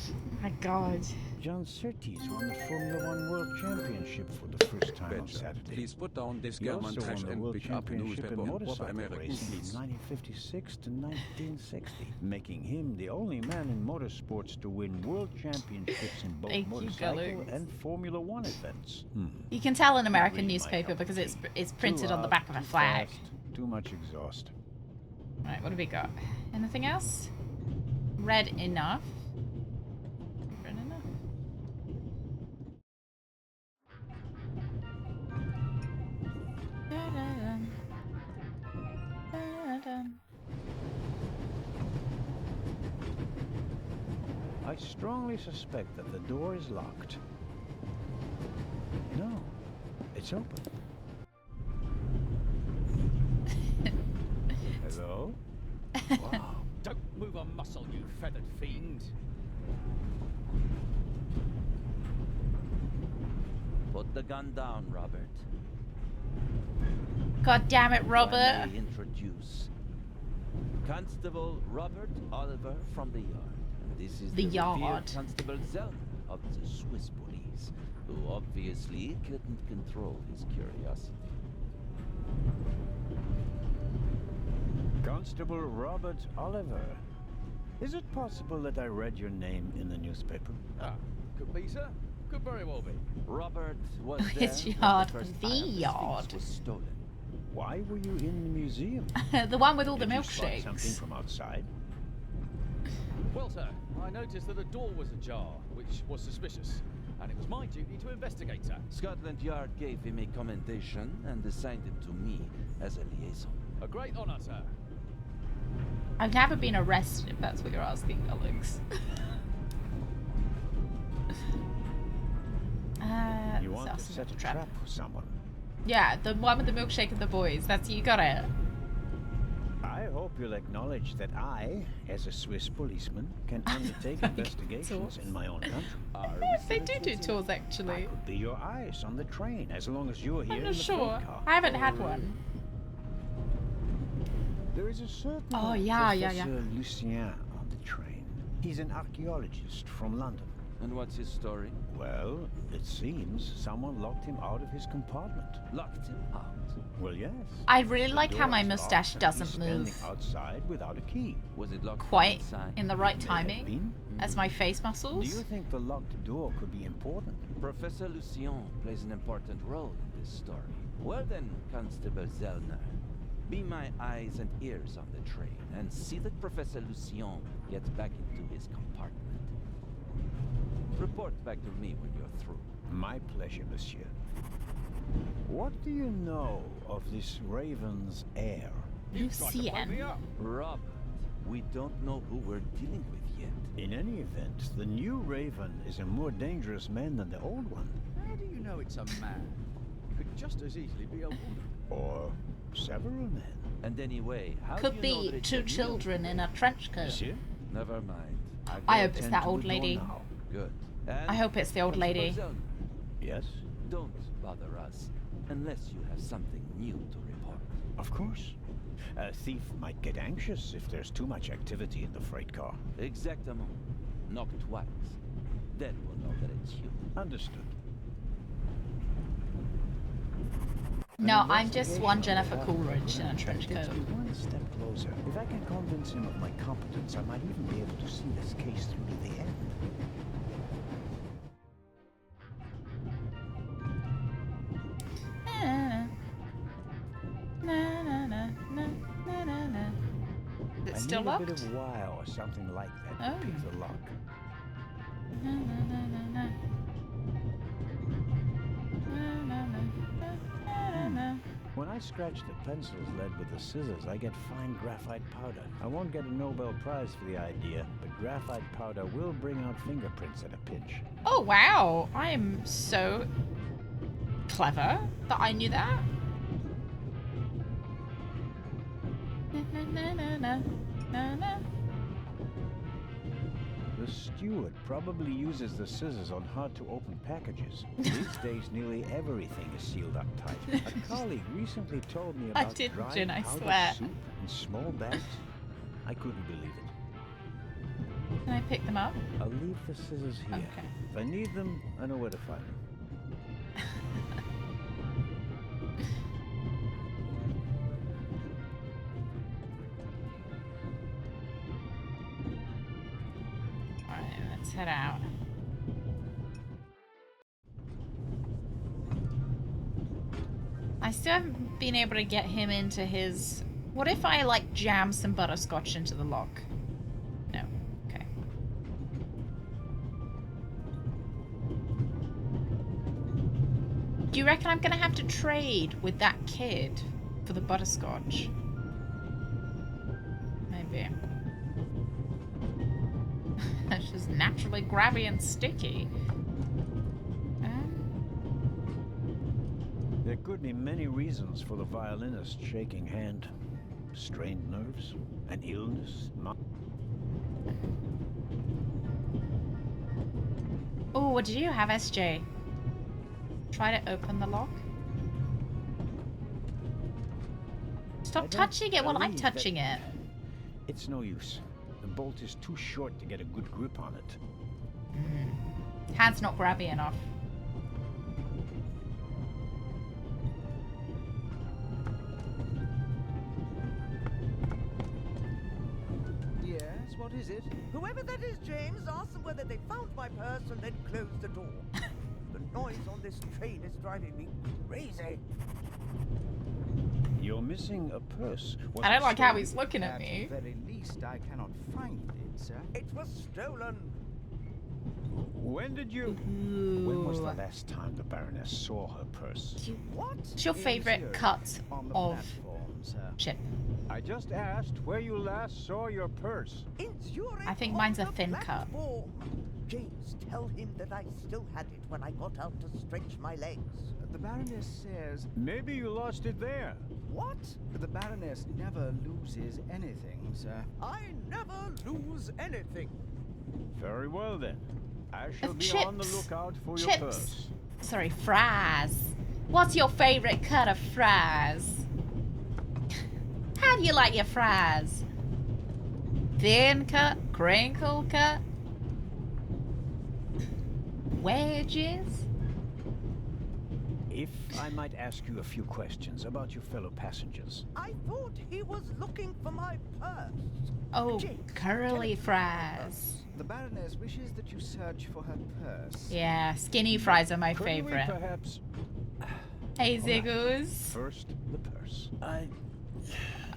Speaker 1: Oh my god.
Speaker 8: John Surtees won the Formula One World Championship for the first time on
Speaker 9: Badger,
Speaker 8: Saturday.
Speaker 9: please put down this
Speaker 8: He
Speaker 9: German
Speaker 8: also
Speaker 9: trash
Speaker 8: won the
Speaker 9: and
Speaker 8: World
Speaker 9: pick up a
Speaker 8: Championship
Speaker 9: newspaper
Speaker 8: in
Speaker 9: and proper
Speaker 8: motorcycle
Speaker 9: American,
Speaker 8: racing
Speaker 9: please.
Speaker 8: from 1956 to 1960, making him the only man in motorsports to win world championships in both
Speaker 1: Thank you,
Speaker 8: motorcycle
Speaker 1: Gallus.
Speaker 8: and Formula One events.
Speaker 1: You can tell an American
Speaker 8: Really my
Speaker 1: newspaper
Speaker 8: cup of
Speaker 1: because
Speaker 8: tea.
Speaker 1: it's printed
Speaker 8: Too
Speaker 1: on the
Speaker 8: loud,
Speaker 1: back of a
Speaker 8: too
Speaker 1: flag.
Speaker 8: fast, too much exhaust.
Speaker 1: Right, what have we got? Anything else? Red enough. Red enough. Da, da, da.
Speaker 8: I strongly suspect that the door is locked. No, it's open. Hello? Wow.
Speaker 14: Don't move a muscle, you feathered fiend.
Speaker 9: Put the gun down, Robert.
Speaker 1: God damn it,
Speaker 9: If
Speaker 1: Robert.
Speaker 9: I may introduce Constable Robert Oliver from the yard. And this is
Speaker 1: The
Speaker 9: revered
Speaker 1: yard.
Speaker 9: Constable Zellner of the Swiss police, who obviously couldn't control his curiosity.
Speaker 8: Constable Robert Oliver. Is it possible that I read your name in the newspaper?
Speaker 14: Ah, could be, sir. Could very well be.
Speaker 9: Robert was there
Speaker 1: His
Speaker 9: when
Speaker 1: yard,
Speaker 9: the first
Speaker 1: the
Speaker 9: eye of the
Speaker 1: yard.
Speaker 9: Sphinx was stolen.
Speaker 8: Why were you in the museum?
Speaker 1: The one with all the
Speaker 8: Did you spot
Speaker 1: milkshakes.
Speaker 8: something from outside?
Speaker 14: Well, sir, I noticed that a door was ajar, which was suspicious, and it was my duty to investigate, sir.
Speaker 9: Scotland Yard gave him a commendation and assigned him to me as a liaison.
Speaker 14: A great honour, sir.
Speaker 1: I've never been arrested, if that's what you're asking, Alex.
Speaker 8: You want to set a trap for someone?
Speaker 1: Yeah, the one with the milkshake and the boys. That's you got it.
Speaker 8: I hope you'll acknowledge that I, as a Swiss policeman, can undertake investigations in my own country.
Speaker 1: Yes, they do tours actually.
Speaker 8: I could be your eyes on the train as long as you're here
Speaker 1: I'm
Speaker 8: in
Speaker 1: not
Speaker 8: the
Speaker 1: sure.
Speaker 8: freight car.
Speaker 1: I haven't had one.
Speaker 8: There is a certain
Speaker 1: Professor
Speaker 8: Lucien on the train. He's an archaeologist from London.
Speaker 9: And what's his story?
Speaker 8: Well, it seems someone locked him out of his compartment.
Speaker 9: Locked him out?
Speaker 8: Well, yes.
Speaker 1: I really
Speaker 8: The
Speaker 1: like how my
Speaker 8: door is
Speaker 1: mustache
Speaker 8: locked and
Speaker 1: doesn't
Speaker 8: he's standing
Speaker 1: move
Speaker 8: outside without a key.
Speaker 9: Was it locked
Speaker 1: quite
Speaker 9: inside?
Speaker 1: in the right
Speaker 8: May have
Speaker 1: timing
Speaker 8: been.
Speaker 1: as my face
Speaker 8: Do
Speaker 1: muscles.
Speaker 8: you think the locked door could be important?
Speaker 9: Professor Lucien plays an important role in this story. Well then, Constable Zellner, be my eyes and ears on the train and see that Professor Lucien gets back into his compartment. Report back to me when you're through.
Speaker 8: My pleasure, monsieur. What do you know of this Raven's heir?
Speaker 1: Lucien.
Speaker 9: Robert, we don't know who we're dealing with yet.
Speaker 8: In any event, the new Raven is a more dangerous man than the old one.
Speaker 14: How do you know it's a man? Could just as easily be a woman.
Speaker 8: Or several men.
Speaker 9: And anyway, how do
Speaker 1: Could
Speaker 9: you know
Speaker 1: be
Speaker 9: that it's
Speaker 1: two
Speaker 9: a real
Speaker 1: children in a trench coat.
Speaker 8: Monsieur?
Speaker 9: Never mind.
Speaker 1: I hope it's that old lady.
Speaker 9: Good. And
Speaker 1: I hope it's the old
Speaker 9: Constable
Speaker 1: lady.
Speaker 9: Zellner,
Speaker 8: Yes?
Speaker 9: don't bother us unless you have something new to report.
Speaker 8: Of course. A thief might get anxious if there's too much activity in the freight car.
Speaker 9: Exactement. Knock twice. Then we'll know that it's you.
Speaker 8: Understood.
Speaker 1: No, I'm just one Jennifer Coolidge in a trench
Speaker 8: Gets
Speaker 1: coat.
Speaker 8: me one step closer. If I can convince him of my competence, I might even be able to see this case through to the end.
Speaker 1: Na, na, na, na, na, na, na. Is it
Speaker 8: I
Speaker 1: still
Speaker 8: need a bit
Speaker 1: locked?
Speaker 8: of wire or something like that to
Speaker 1: Oh.
Speaker 8: pick the lock.
Speaker 1: Na, na, na, na, na. Na, na, na, na, na, na.
Speaker 8: When I scratch the pencil's lead with the scissors, I get fine graphite powder. I won't get a Nobel Prize for the idea, but graphite powder will bring out fingerprints at a pinch.
Speaker 1: Oh wow, I am so clever that I knew that. Na, na, na, na, na, na.
Speaker 8: The steward probably uses the scissors on hard-to-open packages. These days, nearly everything is sealed up tight. A colleague recently told me
Speaker 1: I
Speaker 8: about
Speaker 1: didn't,
Speaker 8: dry
Speaker 1: Jin, I
Speaker 8: powdered
Speaker 1: swear.
Speaker 8: soup in small bags. I couldn't believe it.
Speaker 1: Can I pick them up?
Speaker 8: I'll leave the scissors here.
Speaker 1: Okay.
Speaker 8: If I need them, I know where to find them.
Speaker 1: Alright, let's head out. I still haven't been able to get him into his... What if I, like, jam some butterscotch into the lock? No. Okay. Do you reckon I'm gonna have to trade with that kid for the butterscotch? Maybe. That's just naturally grabby and sticky.
Speaker 8: There could be many reasons for the violinist shaking hand. Strained nerves, an illness,
Speaker 1: Oh, what did you have, SJ? Try to open the lock. Stop touching it while I'm touching it.
Speaker 8: It's no use. The bolt is too short to get a good grip on it.
Speaker 1: Hand's not grabby enough.
Speaker 15: Yes, what is it? Whoever that is, James, ask them whether they found my purse and then close the door. The noise on this train is driving me crazy.
Speaker 8: You're missing a purse. Was
Speaker 1: I don't
Speaker 8: it
Speaker 1: like how
Speaker 8: stolen?
Speaker 1: he's looking at me.
Speaker 15: At the very least, I cannot find it, sir. It was stolen.
Speaker 8: When did you... When was the last time the Baroness saw her purse?
Speaker 15: What?
Speaker 1: What's your favorite cut of chip?
Speaker 8: I just asked where you last saw your purse.
Speaker 1: I think mine's a thin cut.
Speaker 15: James, tell him that I still had it when I got out to stretch my legs.
Speaker 10: The Baroness says...
Speaker 8: Maybe you lost it there.
Speaker 15: What?
Speaker 10: The Baroness never loses anything, sir.
Speaker 15: I never lose anything.
Speaker 8: Very well then. I shall be
Speaker 1: chips.
Speaker 8: on the lookout for your
Speaker 1: Chips.
Speaker 8: purse.
Speaker 1: Sorry, fries. What's your favorite cut of fries? How do you like your fries? Thin cut? Crinkle cut? Wedges?
Speaker 8: If I might ask you a few questions about your fellow passengers.
Speaker 15: I thought he was looking for my purse.
Speaker 1: Oh,
Speaker 15: James,
Speaker 1: curly fries.
Speaker 10: The Baroness wishes that you search for her purse.
Speaker 1: Yeah, skinny fries are my
Speaker 8: Couldn't we
Speaker 1: favorite.
Speaker 8: perhaps...
Speaker 1: Hey, Ziggles.
Speaker 8: First, the purse.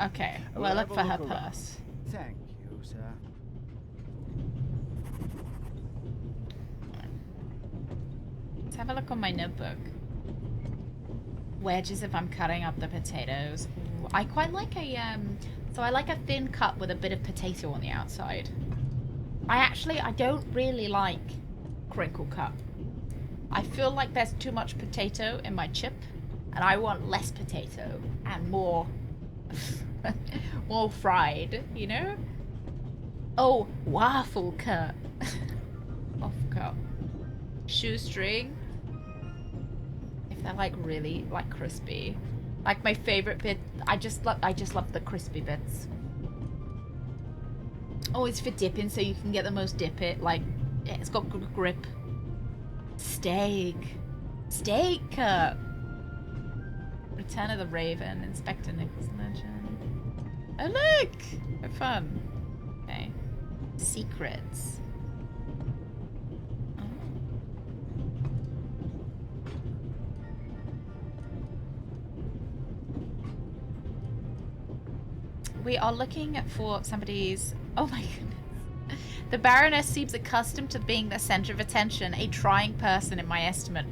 Speaker 1: Okay,
Speaker 8: We'll
Speaker 1: well, look
Speaker 8: have a
Speaker 1: for her
Speaker 8: look around.
Speaker 1: purse.
Speaker 10: Thank you, sir.
Speaker 1: Let's have a look on my notebook. Wedges if I'm cutting up the potatoes. Ooh, I quite like a, so I like a thin cut with a bit of potato on the outside. I don't really like crinkle cut. I feel like there's too much potato in my chip, and I want less potato and more, more fried, you know? Oh, waffle cut. Waffle cut. Shoestring. If they're like really like crispy. Like my favorite bit, I just love the crispy bits. Oh, it's for dipping, so you can get the most dip it. Like, it's got good grip. Steak. Steak cut. Return of the Raven. Inspector Nichols Legend. Oh, look! How fun. Okay. Secrets. Oh. We are looking for somebody's... Oh my goodness. The Baroness seems accustomed to being the center of attention, a trying person in my estimate.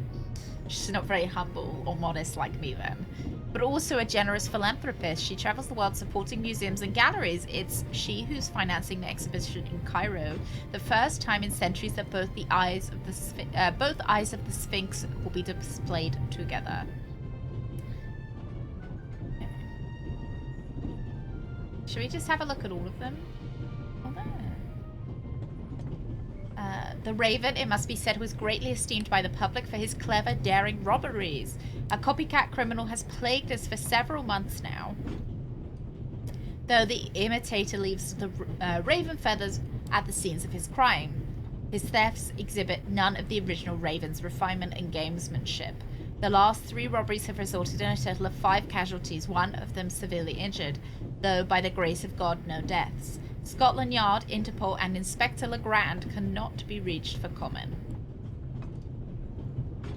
Speaker 1: She's not very humble or modest like me then. But also a generous philanthropist. She travels the world supporting museums and galleries. It's she who's financing the exhibition in Cairo. The first time in centuries that both eyes of the Sphinx will be displayed together. Should we just have a look at all of them? Oh, there. The Raven, it must be said, was greatly esteemed by the public for his clever, daring robberies. A copycat criminal has plagued us for several months now. Though the imitator leaves the raven feathers at the scenes of his crime. His thefts exhibit none of the original Raven's refinement and gamesmanship. The last 3 robberies have resulted in a total of 5 casualties, one of them severely injured, though by the grace of God no deaths. Scotland Yard, Interpol and Inspector Legrand cannot be reached for comment.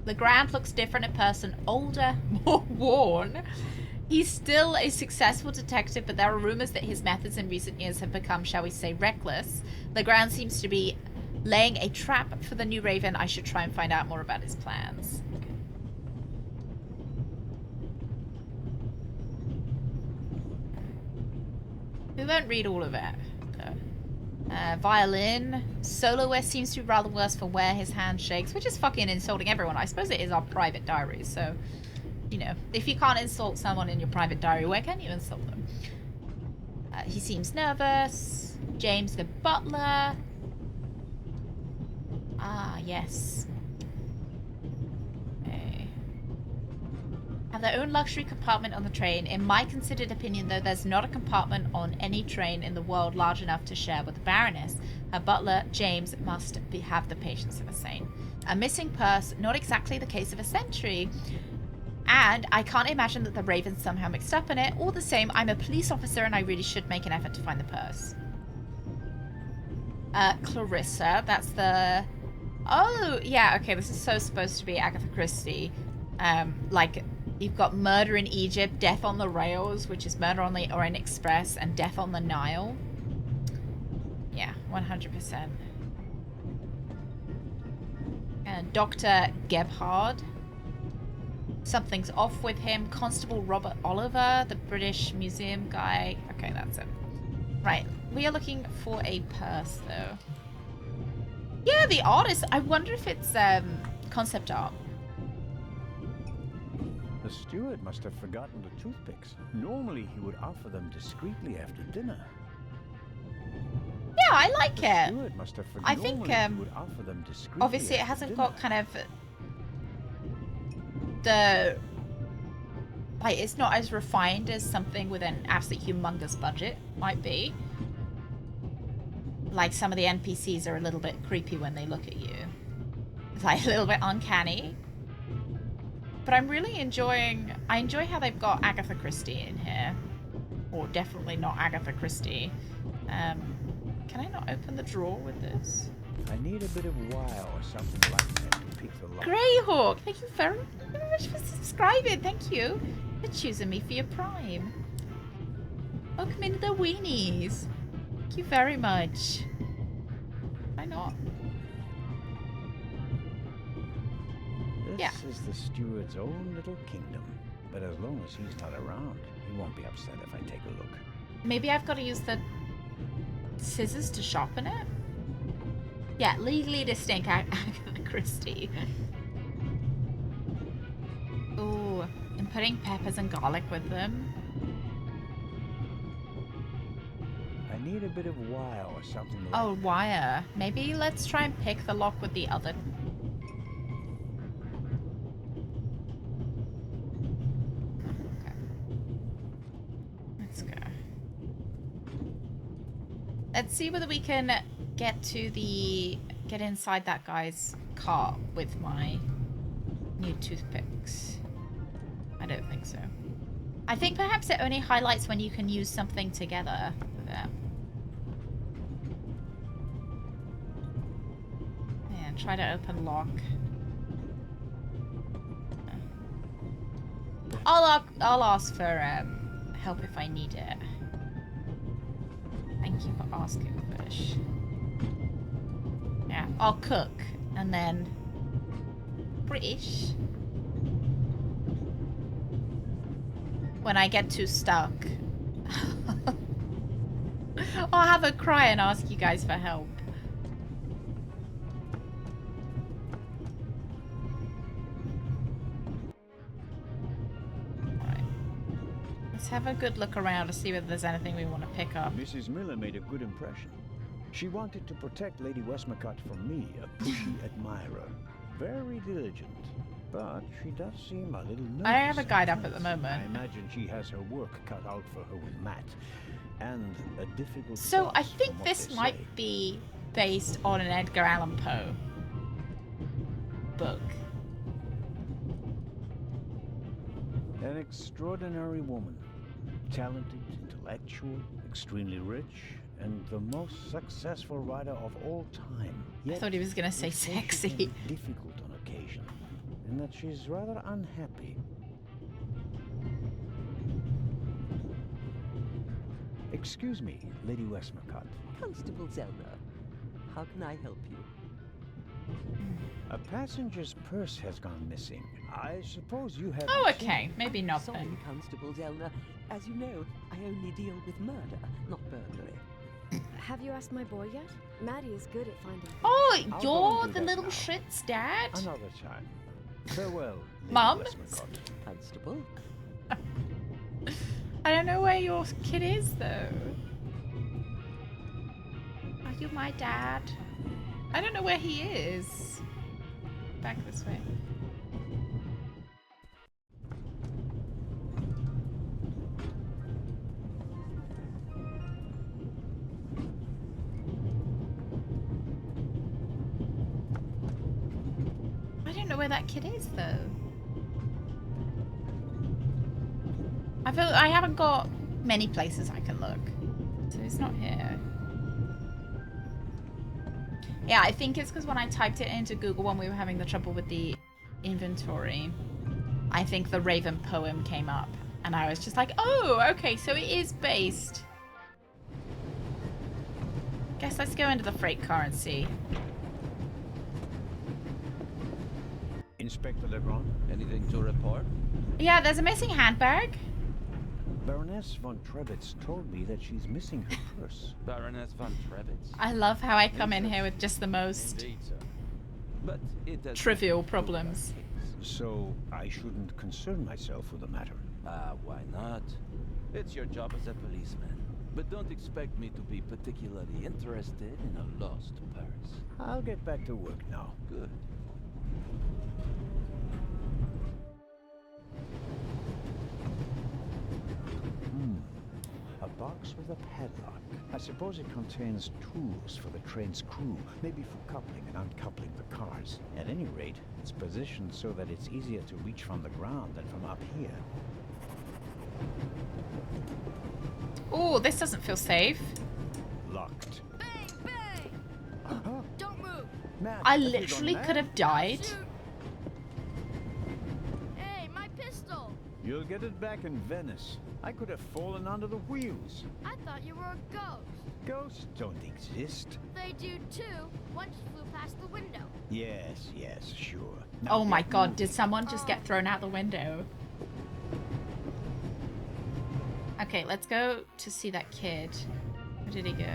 Speaker 1: Legrand looks different in person, older, more worn. He's still a successful detective, but there are rumors that his methods in recent years have become, shall we say, reckless. Legrand seems to be laying a trap for the new Raven. I should try and find out more about his plans. We won't read all of it. Violin. Soloist seems to be rather worse for where his hand shakes, which is fucking insulting everyone. I suppose it is our private diaries, so, you know, if you can't insult someone in your private diary, where can you insult them? He seems nervous. James the butler. Ah, yes. Okay. Have their own luxury compartment on the train. In my considered opinion, though, there's not a compartment on any train in the world large enough to share with the Baroness. Her butler, James, must have the patience of a saint. A missing purse, not exactly the case of a century. And I can't imagine that the Raven's somehow mixed up in it. All the same, I'm a police officer and I really should make an effort to find the purse. Clarissa, that's the... Oh, yeah, okay, this is so supposed to be Agatha Christie. Like, you've got Murder in Egypt, Death on the Rails, which is Murder on the Orient Express, and Death on the Nile. Yeah, 100%. And Dr. Gebhard. Something's off with him. Constable Robert Oliver, the British Museum guy. Okay, that's it. Right, we are looking for a purse, though. Yeah, the artist. I wonder if it's concept art.
Speaker 8: The steward must have forgotten the toothpicks. Normally, he would offer them discreetly after dinner.
Speaker 1: Yeah, I like it.
Speaker 8: Steward must have
Speaker 1: I think,
Speaker 8: he would offer them discreetly
Speaker 1: obviously, it
Speaker 8: after
Speaker 1: hasn't
Speaker 8: dinner.
Speaker 1: got kind of the... Like, it's not as refined as something with an absolutely humongous budget might be. Like, some of the NPCs are a little bit creepy when they look at you. It's like a little bit uncanny. But I'm really enjoying... I enjoy how they've got Agatha Christie in here. Or definitely not Agatha Christie. Can I not open the drawer with this?
Speaker 8: I need a bit of wire or something like that to pick the lock.
Speaker 1: Greyhawk, thank you very much for subscribing. Thank you for choosing me for your Prime. Welcome into the weenies. Thank you very much. Why not?
Speaker 8: This is the steward's own little kingdom. But as long as he's not around, he won't be upset if I take a look.
Speaker 1: Maybe I've got to use the scissors to sharpen it? Yeah, legally distinct Agatha Christie. Ooh, and putting peppers and garlic with them.
Speaker 8: I need a bit of wire or something like
Speaker 1: Oh, wire. Maybe let's try and pick the lock with the other. Okay. Let's go. Let's see whether we can get inside that guy's car with my new toothpicks. I don't think so. I think perhaps it only highlights when you can use something together with it. Yeah, try to open lock. I'll ask for help if I need it. Thank you for asking, Fish. Yeah, I'll cook and then British. When I get too stuck, I'll have a cry and ask you guys for help. Alright. Let's have a good look around to see whether there's anything we want to pick up.
Speaker 8: Mrs. Miller made a good impression. She wanted to protect Lady Westmacott from me, a pushy admirer. Very diligent. But she does seem a little nervous.
Speaker 1: I don't have a guide up at the moment.
Speaker 8: I imagine she has her work cut out for her with Matt. And a difficult
Speaker 1: So I
Speaker 8: boss,
Speaker 1: think
Speaker 8: from what
Speaker 1: this
Speaker 8: they
Speaker 1: might
Speaker 8: say.
Speaker 1: be based on an Edgar Allan Poe book.
Speaker 8: An extraordinary woman. Talented, intellectual, extremely rich, and the most successful writer of all time.
Speaker 1: I thought he was going to say sexy.
Speaker 8: Difficult on occasion, and that she's rather unhappy. Excuse me, Lady Westmacott.
Speaker 13: Constable Zellner, how can I help you?
Speaker 8: A passenger's purse has gone missing. I suppose you have...
Speaker 1: Oh, okay. Maybe not
Speaker 13: Sorry,
Speaker 1: then.
Speaker 13: Constable Zellner. As you know, I only deal with murder, not burglary.
Speaker 12: Have you asked my boy yet? Maddie is good at finding.
Speaker 1: Oh,
Speaker 8: I'll go
Speaker 1: you're
Speaker 8: and do
Speaker 1: the
Speaker 8: that
Speaker 1: little
Speaker 8: now.
Speaker 1: shit's dad?
Speaker 8: Another time. Farewell, Lady
Speaker 1: Mum?
Speaker 8: Westmacott.
Speaker 13: Constable?
Speaker 1: I don't know where your kid is, though. Are you my dad? I don't know where he is. Back this way. I don't know where that kid is, though. I haven't got many places I can look. So he's not here. Yeah, I think it's because when I typed it into Google when we were having the trouble with the inventory, I think the Raven poem came up. And I was just like, oh, okay, so it is based. Guess let's go into the freight car and see.
Speaker 8: Inspector Legrand?
Speaker 9: Anything to report?
Speaker 1: Yeah, there's a missing handbag.
Speaker 8: Baroness von Trebitz told me that she's missing her purse.
Speaker 9: Baroness von Trebitz.
Speaker 1: I love how I come in here with just the most
Speaker 9: Indeed, sir. But it does
Speaker 1: trivial problems.
Speaker 8: So I shouldn't concern myself with the matter.
Speaker 9: Why not? It's your job as a policeman. But don't expect me to be particularly interested in a lost purse.
Speaker 8: I'll get back to work now.
Speaker 9: Good.
Speaker 8: A box with a padlock. I suppose it contains tools for the train's crew, maybe for coupling and uncoupling the cars. At any rate, it's positioned so that it's easier to reach from the ground than from up here.
Speaker 1: Oh, this doesn't feel safe.
Speaker 8: Locked.
Speaker 7: Bang, bang! Don't move!
Speaker 8: Matt,
Speaker 1: I
Speaker 8: have you
Speaker 1: literally
Speaker 8: gone
Speaker 1: could
Speaker 8: mad?
Speaker 1: have died.
Speaker 7: Shoot. Hey, my pistol!
Speaker 8: You'll get it back in Venice. I could have fallen under the wheels.
Speaker 7: I thought you were a ghost.
Speaker 8: Ghosts don't exist.
Speaker 7: They do too. One just flew past the window.
Speaker 8: Yes, sure.
Speaker 1: Oh my
Speaker 8: get
Speaker 1: god,
Speaker 8: moving.
Speaker 1: did someone just get thrown out the window? Okay, let's go to see that kid. Where did he go?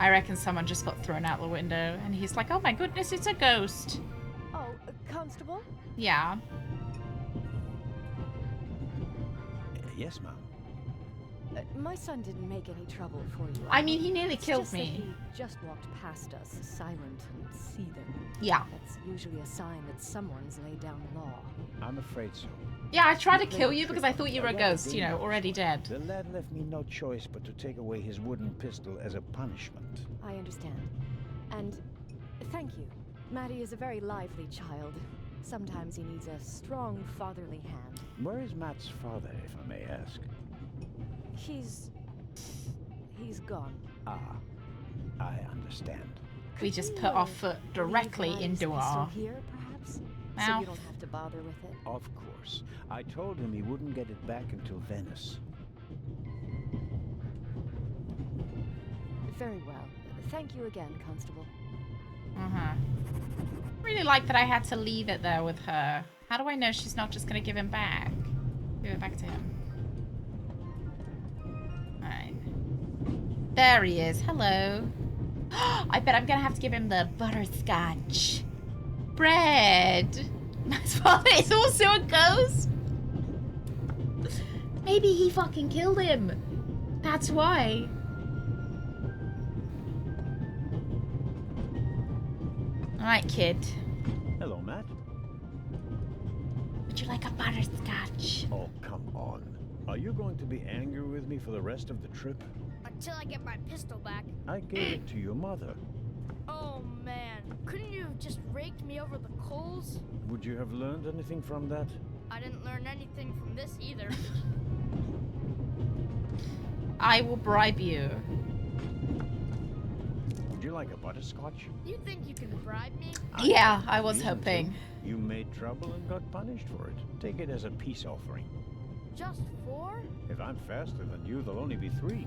Speaker 1: I reckon someone just got thrown out the window and he's like, oh my goodness, it's a ghost.
Speaker 12: Oh, Constable?
Speaker 1: Yeah.
Speaker 8: Yes, ma'am.
Speaker 12: My son didn't make any trouble for you.
Speaker 1: I mean, he nearly
Speaker 12: It's
Speaker 1: killed
Speaker 12: just that
Speaker 1: me.
Speaker 12: he just walked past us, silent and seething.
Speaker 1: Yeah.
Speaker 12: That's usually a sign that someone's laid down the law.
Speaker 8: I'm afraid so.
Speaker 1: Yeah, I tried to kill you because I thought you were a ghost, you know, already dead.
Speaker 8: The lad left me no choice but to take away his wooden pistol as a punishment.
Speaker 12: I understand. And thank you. Maddie is a very lively child. Sometimes he needs a strong fatherly hand.
Speaker 8: Where is Matt's father, if I may ask?
Speaker 12: He's gone.
Speaker 8: Ah, I understand.
Speaker 1: We just put our foot directly into our
Speaker 12: here, perhaps? So
Speaker 1: mouth.
Speaker 12: you don't have to bother with it.
Speaker 8: Of course. I told him he wouldn't get it back until Venice.
Speaker 12: Very well. Thank you again, Constable.
Speaker 1: Really like that I had to leave it there with her. How do I know she's not just gonna give him back? Give it back to him. Alright. There he is. Hello. I bet I'm gonna have to give him the butterscotch bread. My father is also a ghost. Maybe he fucking killed him. That's why. Alright, kid.
Speaker 8: Hello, Matt.
Speaker 1: Would you like a butterscotch?
Speaker 8: Oh, come on. Are you going to be angry with me for the rest of the trip?
Speaker 7: Until I get my pistol back.
Speaker 8: I gave it to your mother.
Speaker 7: Oh man, couldn't you have just raked me over the coals?
Speaker 8: Would you have learned anything from that?
Speaker 7: I didn't learn anything from this either.
Speaker 1: I will bribe you.
Speaker 8: Would you like a butterscotch?
Speaker 7: You think you can bribe me?
Speaker 1: Yeah, I was
Speaker 8: Reason
Speaker 1: hoping.
Speaker 8: to. You made trouble and got punished for it. Take it as a peace offering.
Speaker 7: Just 4?
Speaker 8: If I'm faster than you, there'll only be 3.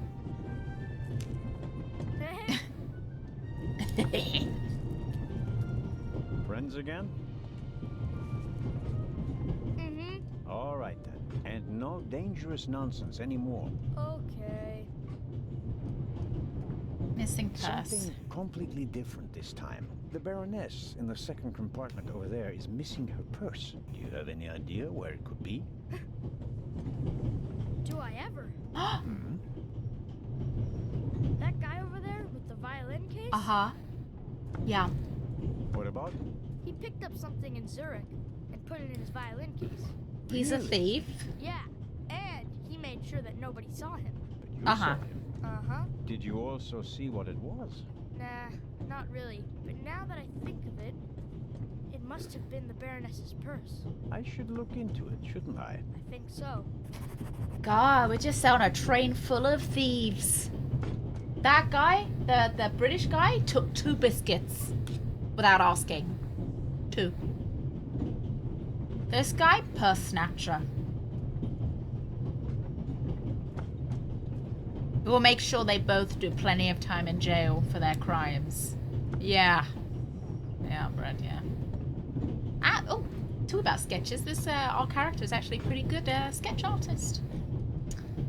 Speaker 8: Friends again?
Speaker 7: Mm-hmm.
Speaker 8: All right then. And no dangerous nonsense anymore.
Speaker 7: Okay.
Speaker 1: Missing purse.
Speaker 8: Something completely different this time. The Baroness in the second compartment over there is missing her purse. Do you have any idea where it could be?
Speaker 7: Do I ever? That guy over there with the violin case?
Speaker 1: Uh-huh. Yeah.
Speaker 8: What about?
Speaker 7: He picked up something in Zurich and put it in his violin case.
Speaker 1: He's a thief?
Speaker 7: Yeah, and he made sure that nobody saw him.
Speaker 8: But you
Speaker 1: Uh-huh.
Speaker 8: saw him.
Speaker 7: Uh-huh.
Speaker 8: Did you also see what it was?
Speaker 7: Nah, not really. But now that I think of it, it must have been the Baroness's purse.
Speaker 8: I should look into it, shouldn't I?
Speaker 7: I think so.
Speaker 1: God, we're just on a train full of thieves. That guy, the British guy, took 2 biscuits without asking. 2. This guy, purse snatcher. We'll make sure they both do plenty of time in jail for their crimes. Yeah. Yeah, Brad, yeah. Oh, talk about sketches. This, our character is actually a pretty good sketch artist.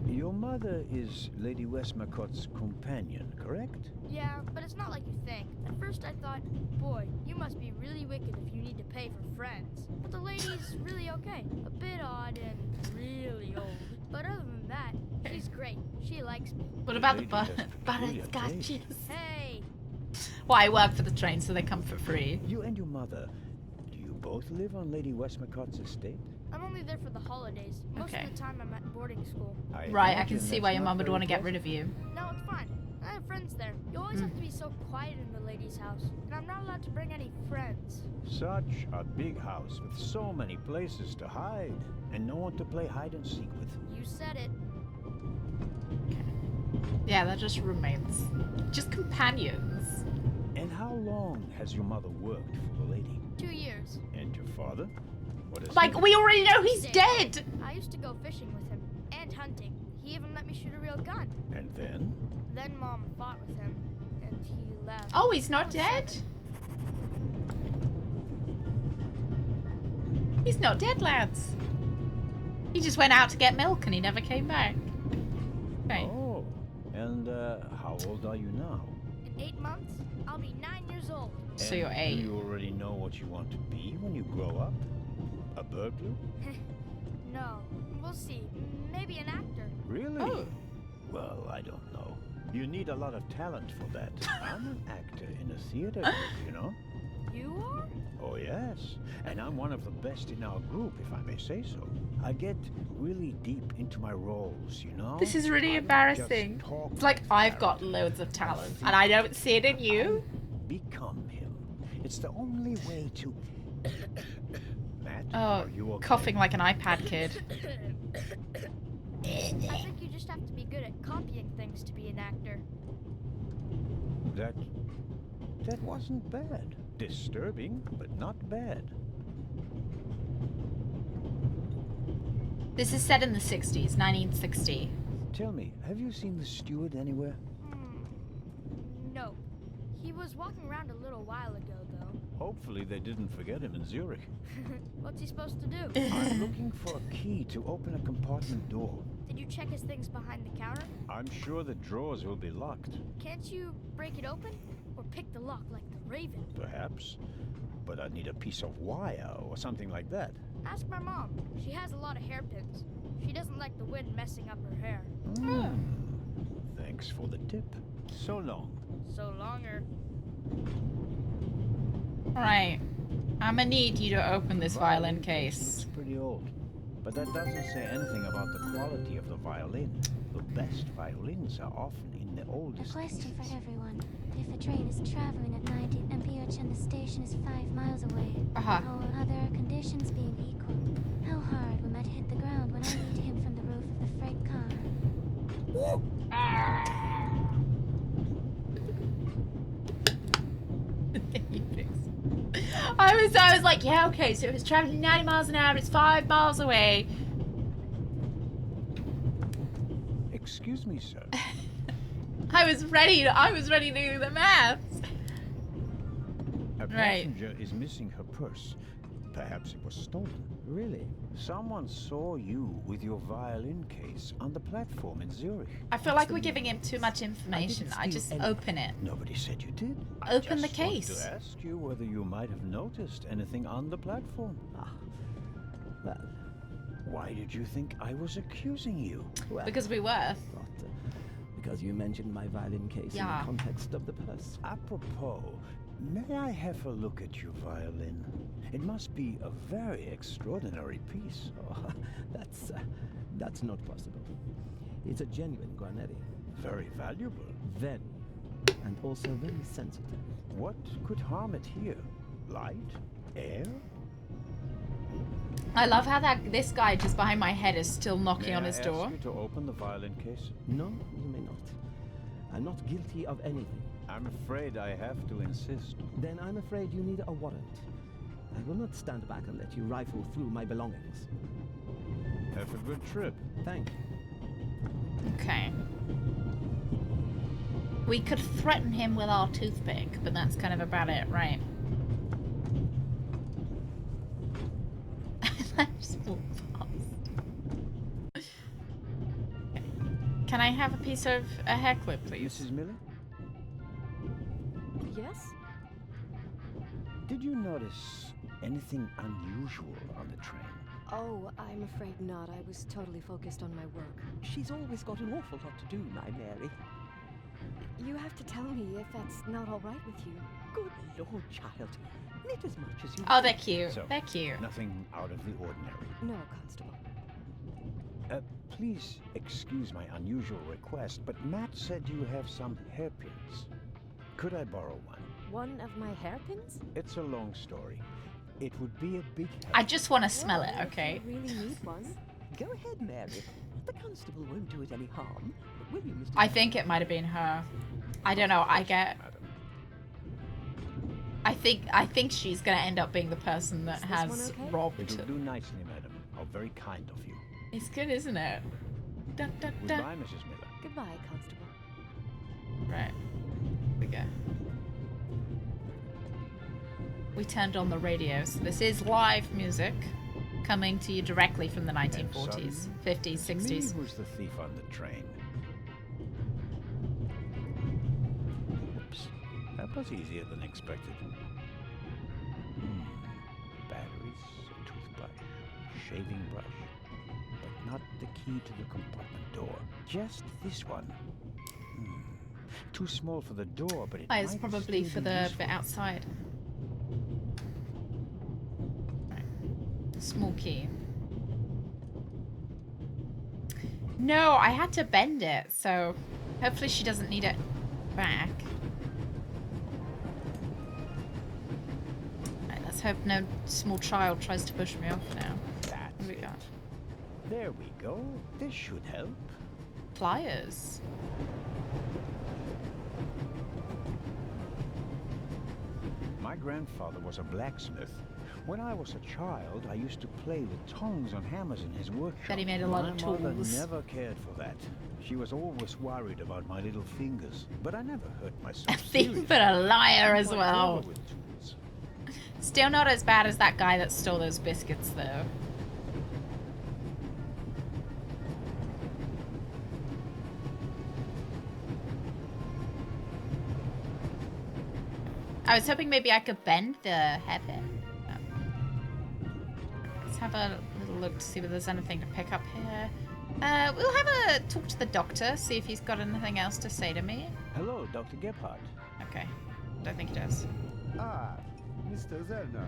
Speaker 8: Your mother is Lady Westmacott's companion, correct?
Speaker 7: Yeah, but it's not like you think. At first I thought, boy, you must be really wicked if you need to pay for friends. But the lady's really okay. A bit odd and really old. But other than that, she's great. She likes me.
Speaker 1: What about the butterscotches?
Speaker 7: Hey!
Speaker 1: Well, I work for the train, so they come for free.
Speaker 8: You and your mother, do you both live on Lady Westmacott's estate?
Speaker 7: I'm only there for the holidays. Most
Speaker 1: Okay.
Speaker 7: of the time I'm at boarding school.
Speaker 1: Right, I can see why your mum would want to get rid of you.
Speaker 7: No, it's fine. I have friends there. You always have to be so quiet in the lady's house. And I'm not allowed to bring any friends.
Speaker 8: Such a big house with so many places to hide and no one to play hide and seek with.
Speaker 7: You said it.
Speaker 1: Yeah, they're just roommates. Just companions.
Speaker 8: And how long has your mother worked for the lady?
Speaker 7: 2 years.
Speaker 8: And your father? What is
Speaker 1: Like, we already know he's dead!
Speaker 7: I used to go fishing with him. And hunting. He even let me shoot a real gun.
Speaker 8: And then?
Speaker 7: Then Mom fought with him. And he left.
Speaker 1: Oh, he's not dead? He's not dead, lads. He just went out to get milk and he never came back. Okay.
Speaker 8: Oh, and how old are you now?
Speaker 7: In 8 months, I'll be 9 years old.
Speaker 1: So you're
Speaker 8: And
Speaker 1: 8.
Speaker 8: Do you already know what you want to be when you grow up? A burglar?
Speaker 7: No. We'll see. Maybe an actor.
Speaker 8: Really?
Speaker 1: Oh.
Speaker 8: Well, I don't know. You need a lot of talent for that. I'm an actor in a theater group, you know?
Speaker 7: You are?
Speaker 8: Oh, yes. And I'm one of the best in our group, if I may say so. I get really deep into my roles, you know?
Speaker 1: This is really
Speaker 8: I don't
Speaker 1: embarrassing.
Speaker 8: just talk
Speaker 1: It's like
Speaker 8: like
Speaker 1: I've got
Speaker 8: characters.
Speaker 1: loads of talent and I don't see it in you.
Speaker 8: Become him. It's the only way to... Matt,
Speaker 1: Oh,
Speaker 8: are you okay?
Speaker 1: coughing like an iPad kid.
Speaker 7: I think you just have to be good at copying things to be an actor.
Speaker 8: That wasn't bad. Disturbing, but not bad.
Speaker 1: This is set in the 60s, 1960.
Speaker 8: Tell me, have you seen the steward anywhere?
Speaker 7: No. He was walking around a little while ago, though.
Speaker 8: Hopefully they didn't forget him in Zurich.
Speaker 7: What's he supposed to do?
Speaker 8: I'm looking for a key to open a compartment door.
Speaker 7: Did you check his things behind the counter?
Speaker 8: I'm sure the drawers will be locked.
Speaker 7: Can't you break it open? Or pick the lock like the Raven?
Speaker 8: Perhaps. But I'd need a piece of wire or something like that.
Speaker 7: Ask my mom. She has a lot of hairpins. She doesn't like the wind messing up her hair.
Speaker 8: Thanks for the tip. So long.
Speaker 7: So longer.
Speaker 1: Alright. I'm gonna need you to open this violin case.
Speaker 8: Looks pretty old. But that doesn't say anything about the quality of the violin. The best violins are often in the oldest
Speaker 16: A question
Speaker 8: pieces.
Speaker 16: for everyone. If a train is traveling at 90 mph and the station is 5 miles away, all other conditions being equal, how hard will Matt hit the ground when I lead him from the roof of the freight car?
Speaker 1: I was like, yeah, okay, so if it's traveling 90 miles an hour, it's 5 miles away.
Speaker 8: Excuse me, sir.
Speaker 1: I was ready to do the maths.
Speaker 8: A
Speaker 1: Right.
Speaker 8: passenger is missing her purse. Perhaps it was stolen.
Speaker 4: Really?
Speaker 8: Someone saw you with your violin case on the platform in Zurich.
Speaker 1: I feel like we're giving him too much information. I just open it.
Speaker 8: Nobody said you did.
Speaker 1: Open the
Speaker 8: I
Speaker 1: case.
Speaker 8: just want to ask you whether you might have noticed anything on the platform.
Speaker 4: Well,
Speaker 8: why did you think I was accusing you?
Speaker 4: Well,
Speaker 1: because we were.
Speaker 4: Because you mentioned my violin case in the context of the purse.
Speaker 8: Apropos, may I have a look at your violin? It must be a very extraordinary piece.
Speaker 4: Oh, that's not possible. It's a genuine Guarnetti.
Speaker 8: Very valuable.
Speaker 4: Very. And also very sensitive.
Speaker 8: What could harm it here? Light? Air?
Speaker 1: I love how this guy just behind my head is still knocking on his door.
Speaker 8: May I ask you to open the violin case?
Speaker 4: No, you may not. I'm not guilty of anything.
Speaker 8: I'm afraid I have to insist.
Speaker 4: Then I'm afraid you need a warrant. I will not stand back and let you rifle through my belongings.
Speaker 8: Have a good trip.
Speaker 4: Thank you.
Speaker 1: Okay. We could threaten him with our toothpick, but that's kind of about it, right? Let's walk past. Okay. Can I have a piece of a hair clip, please?
Speaker 8: Mrs. Miller?
Speaker 12: Yes?
Speaker 8: Did you notice anything unusual on the train?
Speaker 12: Oh, I'm afraid not. I was totally focused on my work.
Speaker 13: She's always got an awful lot to do, my Mary.
Speaker 12: You have to tell me if that's not all right with you.
Speaker 13: Good Lord, child. Knit as much as you
Speaker 1: Oh,
Speaker 13: want.
Speaker 1: they're cute.
Speaker 8: So,
Speaker 1: they're cute.
Speaker 8: Nothing out of the ordinary.
Speaker 12: No, Constable.
Speaker 8: Please excuse my unusual request, but Matt said you have some hairpins. Could I borrow one?
Speaker 12: One of my hairpins?
Speaker 8: It's a long story. It would be a big help.
Speaker 1: I just want to smell it,
Speaker 12: Well,
Speaker 1: okay?
Speaker 12: if you really need one.
Speaker 13: Go ahead, Mary. The constable won't do it any harm. Will you, Mr.
Speaker 1: I think it might have been her. I don't know. I think she's gonna end up being the person that has robbed.
Speaker 8: It will do nicely, madam. How very kind of you.
Speaker 1: It's good, isn't it? Dun, dun, dun.
Speaker 8: Goodbye, Mrs. Miller.
Speaker 12: Goodbye, Constable.
Speaker 1: Right. Here we go. We turned on the radio, so this is live music coming to you directly from the 1940s, 50s, 60s.
Speaker 8: Me was the thief on the train. Oops. That was easier than expected. Batteries, a toothbrush, shaving brush, but not the key to the compartment door. Just this one. Too small for the door, but
Speaker 1: It's
Speaker 8: might
Speaker 1: probably
Speaker 8: still
Speaker 1: for
Speaker 8: be
Speaker 1: the
Speaker 8: useful.
Speaker 1: bit outside. Right. Small key. No, I had to bend it, so hopefully she doesn't need it back. Right, let's hope no small child tries to push me off now. Here we go.
Speaker 8: There we go. This should help.
Speaker 1: Pliers.
Speaker 8: My grandfather was a blacksmith. When I was a child, I used to play with tongs on hammers in his workshop.
Speaker 1: Bet he made a lot of
Speaker 8: My mother
Speaker 1: tools.
Speaker 8: never cared for that. She was always worried about my little fingers, but I never hurt myself.
Speaker 1: A thief but a liar as well. Still not as bad as that guy that stole those biscuits, though. I was hoping maybe I could bend the hairpin. Let's have a little look to see if there's anything to pick up here. We'll have a talk to the doctor, see if he's got anything else to say to me.
Speaker 8: Hello, Dr. Gebhardt.
Speaker 1: Okay. Don't think he does.
Speaker 5: Ah, Mr. Zellner.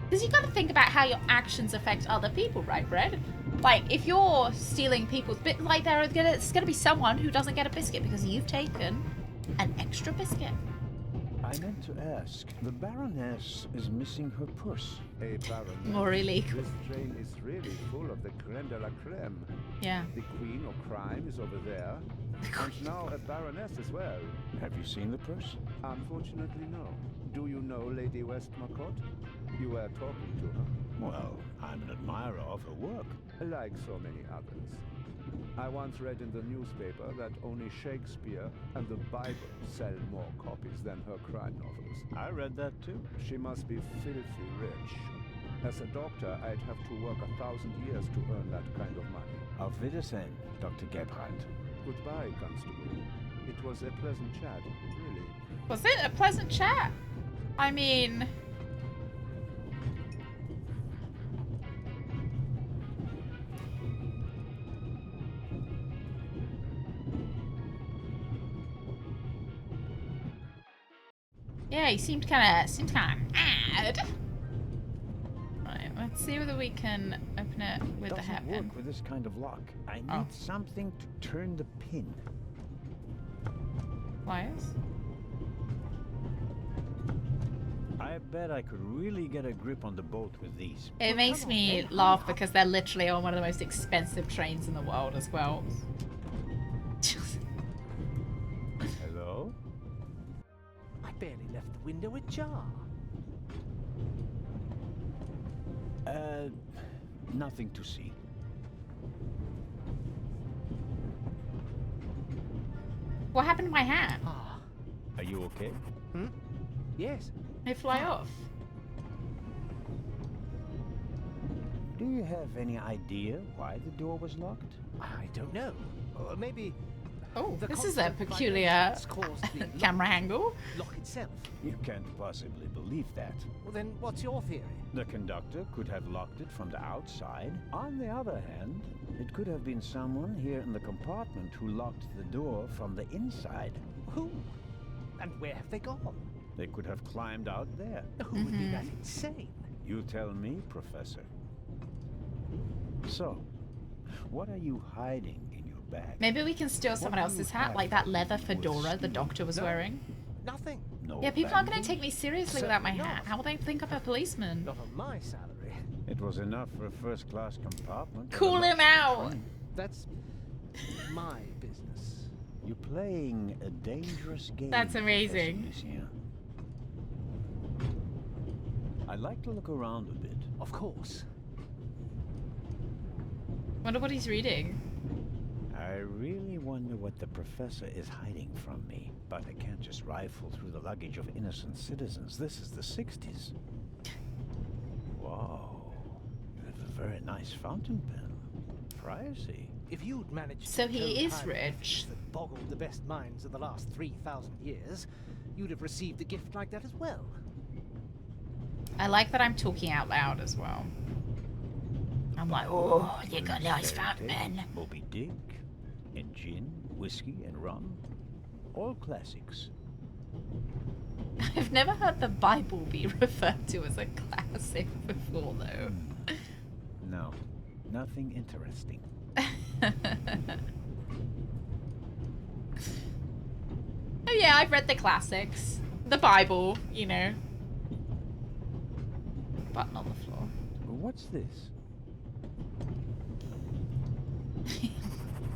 Speaker 1: Because you got to think about how your actions affect other people, right, Brad? Like, if you're stealing people's bit, like there's gonna be someone who doesn't get a biscuit because you've taken an extra biscuit.
Speaker 8: I meant to ask, the Baroness is missing her purse.
Speaker 5: A Baroness?
Speaker 1: More illegal.
Speaker 5: This train is really full of the creme de la creme.
Speaker 1: Yeah.
Speaker 5: The Queen of Crime is over there. And now a Baroness as well.
Speaker 8: Have you seen the purse?
Speaker 5: Unfortunately, no. Do you know Lady Westmacott? You were talking to her.
Speaker 8: Well, I'm an admirer of her work.
Speaker 5: Like so many others. I once read in the newspaper that only Shakespeare and the Bible sell more copies than her crime novels.
Speaker 8: I read that too.
Speaker 5: She must be filthy rich. As a doctor, I'd have to work 1,000 years to earn that kind of money.
Speaker 8: Auf Wiedersehen, Dr. Gebhardt.
Speaker 5: Goodbye, Constable. It was a pleasant chat, really.
Speaker 1: Was it a pleasant chat? I mean... Yeah, he seemed kind of mad. Right, let's see whether we can open it with the hairpin.
Speaker 8: Doesn't work with this kind of lock. I need something to turn the pin.
Speaker 1: Pliers?
Speaker 8: I bet I could really get a grip on the bolt with these.
Speaker 1: It makes me laugh because they're literally on one of the most expensive trains in the world as well.
Speaker 8: Hello?
Speaker 11: I barely left the window ajar.
Speaker 8: Nothing to see.
Speaker 1: What happened to my hat?
Speaker 8: Are you okay?
Speaker 11: Hmm? Yes.
Speaker 1: They fly off.
Speaker 8: Do you have any idea why the door was locked?
Speaker 11: I don't know. Maybe...
Speaker 1: Oh, this is a peculiar camera angle.
Speaker 11: Lock itself.
Speaker 8: You can't possibly believe that.
Speaker 11: Well, then what's your theory?
Speaker 8: The conductor could have locked it from the outside. On the other hand, it could have been someone here in the compartment who locked the door from the inside.
Speaker 11: Who? And where have they gone?
Speaker 8: They could have climbed out there.
Speaker 11: Who would be that insane?
Speaker 8: You tell me, Professor. So, what are you hiding in your bag?
Speaker 1: Maybe we can steal someone else's hat, like that leather fedora the doctor was wearing.
Speaker 11: Nothing.
Speaker 8: No
Speaker 1: Yeah, people aren't going
Speaker 8: bandages?
Speaker 1: to take me seriously without my hat. How will they think I'm a policeman?
Speaker 11: Not on my salary.
Speaker 8: It was enough for a first-class compartment.
Speaker 1: Call him out!
Speaker 11: That's my business.
Speaker 8: You're playing a dangerous game.
Speaker 1: That's amazing.
Speaker 8: Professor Lucien. I'd like to look around a bit.
Speaker 11: Of course.
Speaker 1: Wonder what he's reading.
Speaker 8: I really wonder what the professor is hiding from me. But I can't just rifle through the luggage of innocent citizens. This is the 60s. Whoa. You have a very nice fountain pen. Pricey.
Speaker 11: If you'd managed
Speaker 1: So
Speaker 11: to
Speaker 1: he
Speaker 11: code
Speaker 1: is
Speaker 11: hieroglyphics
Speaker 1: rich.
Speaker 11: that boggled the best minds of the last 3,000 years, you'd have received a gift like that as well.
Speaker 1: I like that I'm talking out loud as well. I'm like, oh, you got a nice fountain pen.
Speaker 8: Moby Dick, and gin, whiskey, and rum. All classics.
Speaker 1: I've never heard the Bible be referred to as a classic before, though.
Speaker 8: No, nothing interesting.
Speaker 1: Oh yeah, I've read the classics. The Bible, you know. Button on the floor.
Speaker 8: What's this?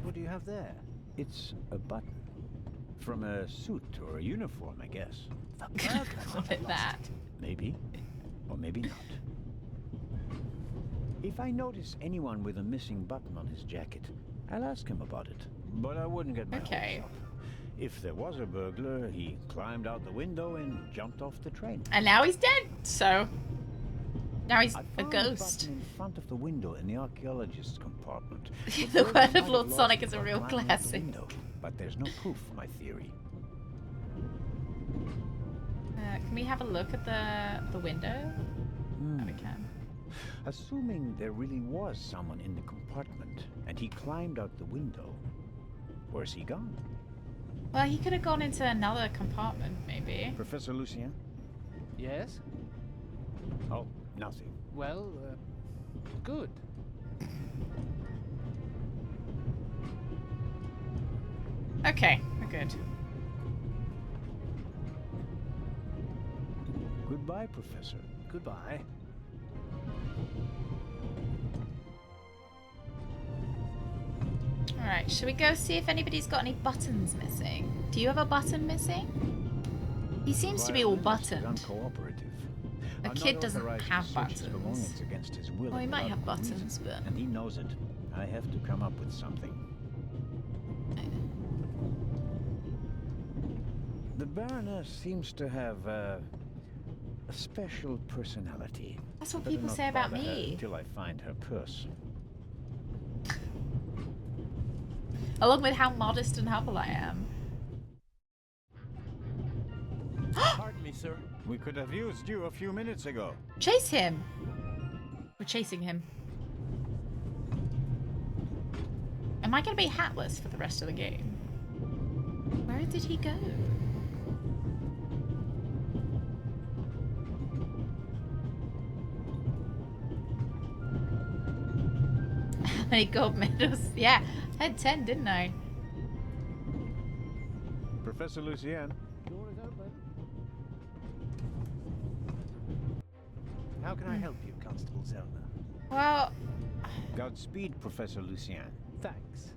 Speaker 11: What do you have there?
Speaker 8: It's a button. From a suit or a uniform, I guess.
Speaker 1: Call it that.
Speaker 8: Maybe. Or maybe not. If I notice anyone with a missing button on his jacket, I'll ask him about it. But I wouldn't get my hopes up. If there was a burglar, he climbed out the window and jumped off the train.
Speaker 1: And now he's dead, so... Now he's
Speaker 8: I
Speaker 1: a
Speaker 8: found
Speaker 1: ghost.
Speaker 8: The button in front of the window in the archaeologist's compartment.
Speaker 1: The
Speaker 8: burglar
Speaker 1: Word of
Speaker 8: might
Speaker 1: Lord
Speaker 8: have lost
Speaker 1: Sonic
Speaker 8: it
Speaker 1: is a
Speaker 8: while
Speaker 1: real
Speaker 8: climbing out the
Speaker 1: classic.
Speaker 8: window, but there's no proof for my theory.
Speaker 1: Can we have a look at the window? Oh, we can.
Speaker 8: Assuming there really was someone in the compartment, and he climbed out the window, where's he gone?
Speaker 1: Well, he could have gone into another compartment, maybe.
Speaker 8: Professor Lucien?
Speaker 11: Yes?
Speaker 8: Oh, nothing.
Speaker 11: Well, good.
Speaker 1: Okay, we're good.
Speaker 8: Goodbye, Professor.
Speaker 11: Goodbye.
Speaker 1: Alright, should we go see if anybody's got any buttons missing? Do you have a button missing? He seems to be all buttoned.
Speaker 8: Uncooperative.
Speaker 1: The kid doesn't have buttons.
Speaker 8: Against his will
Speaker 1: Well, he might have
Speaker 8: without
Speaker 1: buttons,
Speaker 8: reason,
Speaker 1: but...
Speaker 8: And he knows it. I have to come up with something. The Baroness seems to have a special personality.
Speaker 1: That's what
Speaker 8: Better
Speaker 1: people
Speaker 8: not
Speaker 1: say about
Speaker 8: bother her
Speaker 1: me.
Speaker 8: until I find her purse.
Speaker 1: Along with how modest and humble I am.
Speaker 8: Pardon me, sir. We could have used you a few minutes ago.
Speaker 1: Chase him! We're chasing him. Am I gonna be hatless for the rest of the game? Where did he go? How many gold medals? Yeah, I had 10, didn't I?
Speaker 8: Professor Lucien.
Speaker 11: Door is open. How can I help you, Constable Zellner?
Speaker 1: Well...
Speaker 8: Godspeed, Professor Lucien.
Speaker 11: Thanks.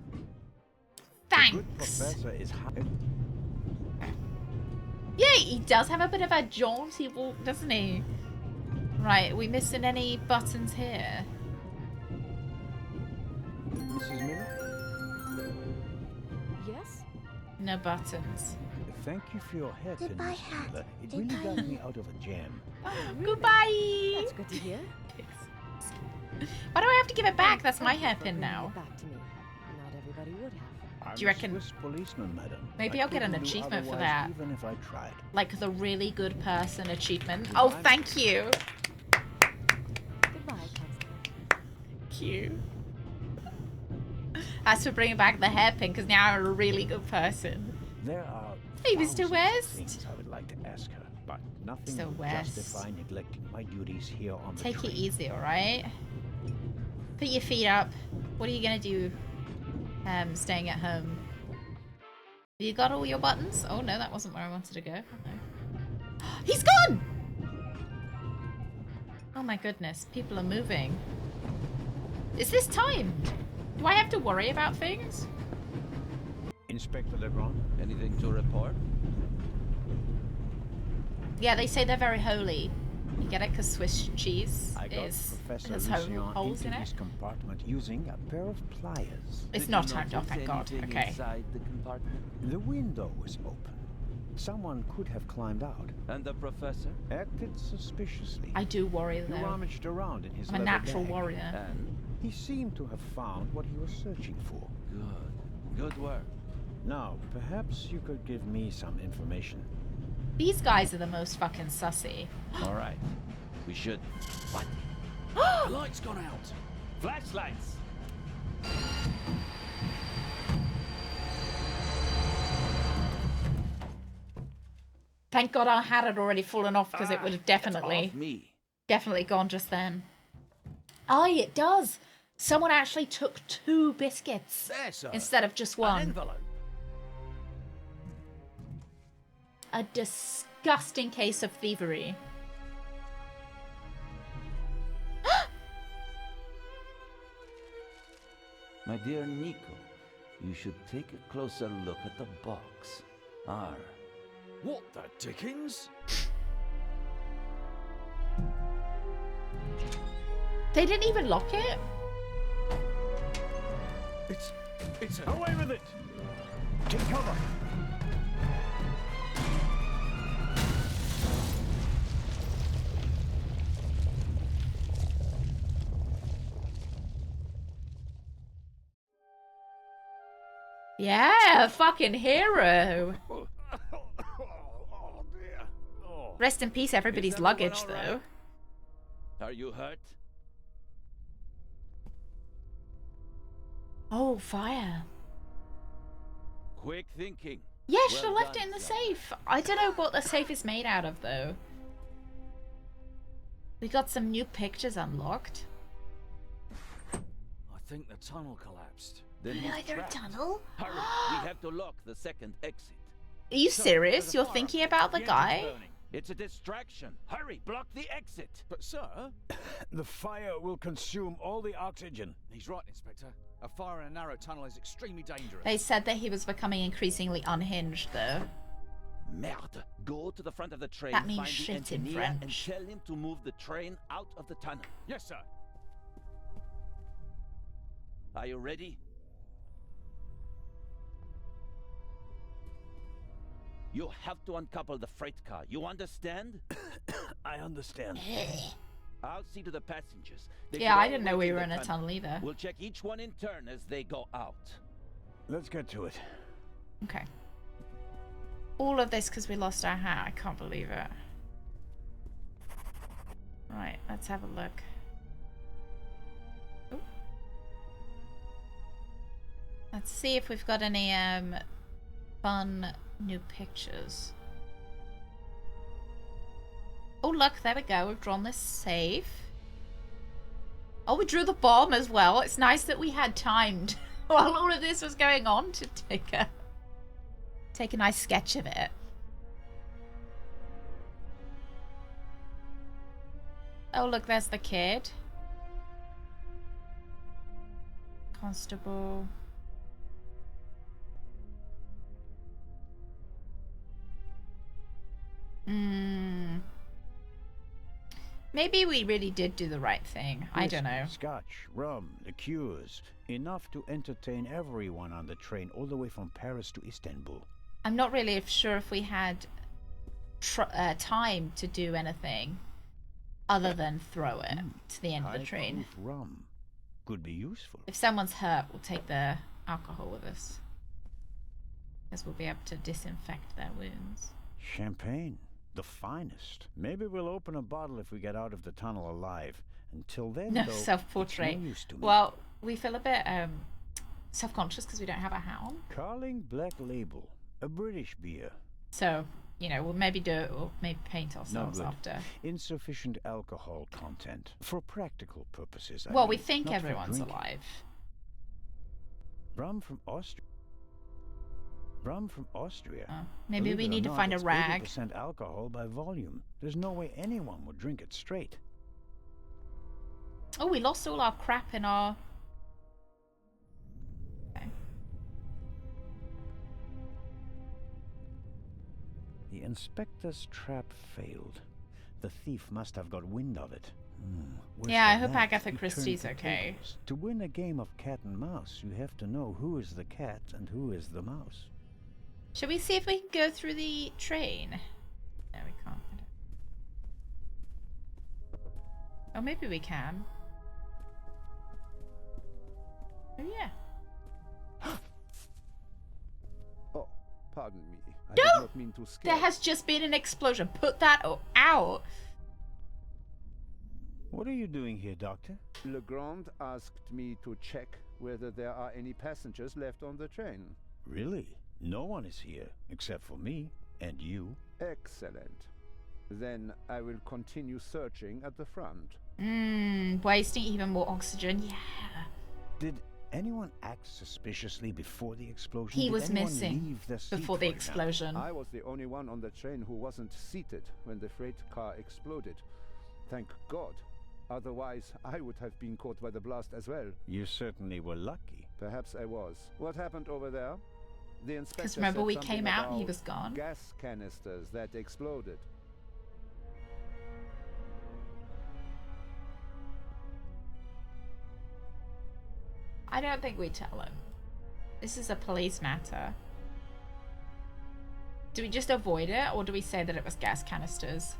Speaker 1: Thanks!
Speaker 8: The good professor is
Speaker 1: Yeah, he does have a bit of a jaunty walk, doesn't he? Right, are we missing any buttons here?
Speaker 8: Mrs. Miller?
Speaker 12: Yes?
Speaker 1: No buttons.
Speaker 8: Thank you for your hairpin,
Speaker 16: Goodbye,
Speaker 8: Mrs.
Speaker 16: hat.
Speaker 8: Miller. It really got me out of a jam.
Speaker 1: Goodbye!
Speaker 12: That's good to hear.
Speaker 1: Why do I have to give it back? That's my hairpin now.
Speaker 12: Back to me. Not everybody would have.
Speaker 1: Do you reckon?
Speaker 8: I'm a Swiss policeman, madam.
Speaker 1: Maybe
Speaker 8: I
Speaker 1: I'll get an
Speaker 8: couldn't do
Speaker 1: achievement for
Speaker 8: otherwise
Speaker 1: that.
Speaker 8: Even if I tried.
Speaker 1: Like the really good person achievement. Oh, thank you.
Speaker 12: Goodbye, Constable.
Speaker 1: Cute. As for bringing back the hairpin, because now I'm a really good person.
Speaker 8: There are
Speaker 1: Hey, Mr.
Speaker 8: thousands of
Speaker 1: West.
Speaker 8: things I would like to ask her, but nothing
Speaker 1: Mr.
Speaker 8: would
Speaker 1: West.
Speaker 8: justify neglecting my duties here on the
Speaker 1: Take
Speaker 8: train.
Speaker 1: it easy, alright? Put your feet up. What are you gonna do staying at home? You got all your buttons? Oh no, that wasn't where I wanted to go. Oh, no. He's gone! Oh my goodness, people are moving. Is this timed? Do I have to worry about things?
Speaker 8: Inspector Legrand?
Speaker 9: Anything to report?
Speaker 1: Yeah, they say they're very holy. You get it? Because Swiss cheese
Speaker 8: I got
Speaker 1: is
Speaker 8: Professor
Speaker 1: has
Speaker 8: Lucien
Speaker 1: holes in
Speaker 8: into
Speaker 1: it.
Speaker 8: his compartment using a pair of pliers.
Speaker 1: It's
Speaker 9: Did
Speaker 1: not
Speaker 9: you
Speaker 1: turned off,
Speaker 9: notice
Speaker 1: thank God.
Speaker 9: anything
Speaker 1: Okay.
Speaker 9: inside the compartment?
Speaker 8: The window was open. Someone could have climbed out.
Speaker 9: And the professor?
Speaker 8: Acted suspiciously.
Speaker 1: I do worry
Speaker 8: He
Speaker 1: though.
Speaker 8: rummaged around in his
Speaker 1: I'm a
Speaker 8: leather
Speaker 1: natural
Speaker 8: bag.
Speaker 1: warrior.
Speaker 9: And?
Speaker 8: He seemed to have found what he was searching for.
Speaker 9: Good. Good work.
Speaker 8: Now, perhaps you could give me some information.
Speaker 1: These guys are the most fucking sussy.
Speaker 9: All right. We should... What?
Speaker 6: The light's gone out.
Speaker 9: Flashlights!
Speaker 1: Thank God I had it already fallen off because it would have definitely,
Speaker 9: Off me.
Speaker 1: definitely gone just then. Oh, it does. Someone actually took 2 biscuits
Speaker 6: There, sir.
Speaker 1: instead of just
Speaker 6: An
Speaker 1: 1.
Speaker 6: envelope.
Speaker 1: A disgusting case of thievery.
Speaker 9: My dear Nico, you should take a closer look at the box.
Speaker 6: What the dickens?
Speaker 1: They didn't even lock it?
Speaker 6: It's a...
Speaker 8: Away with it! Take cover!
Speaker 1: Yeah, fucking hero.
Speaker 6: Oh, dear. Oh.
Speaker 1: Rest in peace, everybody's
Speaker 9: Is everyone
Speaker 1: luggage,
Speaker 9: all right?
Speaker 1: though.
Speaker 9: Are you hurt?
Speaker 1: Oh, fire.
Speaker 9: Quick thinking.
Speaker 1: Yeah, should have
Speaker 9: Well
Speaker 1: left it
Speaker 9: done,
Speaker 1: in the
Speaker 9: son.
Speaker 1: safe. I don't know what the safe is made out of, though. We got some new pictures unlocked.
Speaker 6: I think the tunnel collapsed.
Speaker 9: Then he's
Speaker 1: Either
Speaker 9: trapped.
Speaker 1: tunnel?
Speaker 9: Hurry, we have to lock the second exit.
Speaker 1: Are you
Speaker 9: Sir,
Speaker 1: serious?
Speaker 9: there's a
Speaker 1: You're
Speaker 9: fire.
Speaker 1: thinking about the
Speaker 9: engine's
Speaker 1: guy?
Speaker 9: burning. It's a distraction. Hurry, block the exit.
Speaker 6: But, sir...
Speaker 8: The fire will consume all the oxygen.
Speaker 6: He's right, Inspector. A fire in a narrow tunnel is extremely dangerous.
Speaker 1: They said that he was becoming increasingly unhinged, though.
Speaker 9: Merde. Go to the front of the train,
Speaker 1: That means
Speaker 9: find the
Speaker 1: shit in
Speaker 9: engineer, and
Speaker 1: French.
Speaker 9: tell him to move the train out of the tunnel.
Speaker 6: Yes, sir.
Speaker 9: Are you ready? You have to uncouple the freight car. You understand?
Speaker 8: I understand.
Speaker 9: I'll see to the passengers.
Speaker 1: Yeah, I didn't know we were in a tunnel either.
Speaker 9: We'll check each one in turn as they go out.
Speaker 8: Let's get to it.
Speaker 1: Okay. All of this because we lost our hat. I can't believe it. Right, let's have a look. Ooh. Let's see if we've got any fun new pictures. Oh look, there we go. We've drawn this safe. Oh, we drew the bomb as well. It's nice that we had timed while all of this was going on to take a nice sketch of it. Oh look, there's the kid. Constable. Maybe we really did do the right thing. I don't know.
Speaker 8: Scotch, rum, liqueurs. Enough to entertain everyone on the train all the way from Paris to Istanbul.
Speaker 1: I'm not really sure if we had time to do anything other than throw it to the end of the train.
Speaker 8: Rum could be useful.
Speaker 1: If someone's hurt, we'll take the alcohol with us, because we'll be able to disinfect their wounds.
Speaker 8: Champagne, the finest. Maybe we'll open a bottle if we get out of the tunnel alive. Until then,
Speaker 1: No
Speaker 8: though,
Speaker 1: self-portrait.
Speaker 8: it's no use to me.
Speaker 1: Well, we feel a bit self-conscious because we don't have a hat on.
Speaker 8: Carling Black Label, a British beer.
Speaker 1: So, you know, we'll maybe do it, or maybe paint ourselves after.
Speaker 8: Insufficient alcohol content for practical purposes.
Speaker 1: Well,
Speaker 8: I
Speaker 1: we
Speaker 8: mean,
Speaker 1: think
Speaker 8: not for
Speaker 1: everyone's
Speaker 8: drinking.
Speaker 1: alive.
Speaker 8: Rum from Austria. Rum from Austria.
Speaker 1: Maybe
Speaker 8: Believe
Speaker 1: we
Speaker 8: it or
Speaker 1: need to
Speaker 8: not,
Speaker 1: find a
Speaker 8: it's
Speaker 1: rag.
Speaker 8: 80% alcohol by volume. There's no way anyone would drink it straight.
Speaker 1: Oh, we lost all our crap in our... Okay.
Speaker 8: The inspector's trap failed. The thief must have got wind of it. Worse
Speaker 1: Yeah, I
Speaker 8: than
Speaker 1: hope
Speaker 8: that,
Speaker 1: Agatha
Speaker 8: he
Speaker 1: Christie's
Speaker 8: turned the
Speaker 1: okay.
Speaker 8: tables. To win a game of cat and mouse, you have to know who is the cat and who is the mouse.
Speaker 1: Should we see if we can go through the train? No, we can't. Oh, maybe we can. Oh, yeah.
Speaker 5: Oh, pardon me. I
Speaker 1: No!
Speaker 5: did not mean to scare.
Speaker 1: There has just been an explosion. Put that out.
Speaker 8: What are you doing here, Doctor?
Speaker 5: Legrand asked me to check whether there are any passengers left on the train.
Speaker 8: Really? No one is here, except for me and you.
Speaker 5: Excellent. Then I will continue searching at the front.
Speaker 1: Wasting even more oxygen. Yeah.
Speaker 8: Did anyone act suspiciously before the explosion?
Speaker 1: He
Speaker 8: Did
Speaker 1: was
Speaker 8: anyone
Speaker 1: missing
Speaker 8: leave their seat,
Speaker 1: before the
Speaker 8: for example?
Speaker 1: explosion.
Speaker 5: I was the only one on the train who wasn't seated when the freight car exploded. Thank God. Otherwise, I would have been caught by the blast as well.
Speaker 8: You certainly were lucky.
Speaker 5: Perhaps I was. What happened over there? The inspector
Speaker 1: Because remember,
Speaker 5: said
Speaker 1: we
Speaker 5: something
Speaker 1: came out and he
Speaker 5: about
Speaker 1: was gone.
Speaker 5: Gas canisters that exploded.
Speaker 1: I don't think we tell him. This is a police matter. Do we just avoid it, or do we say that it was gas canisters?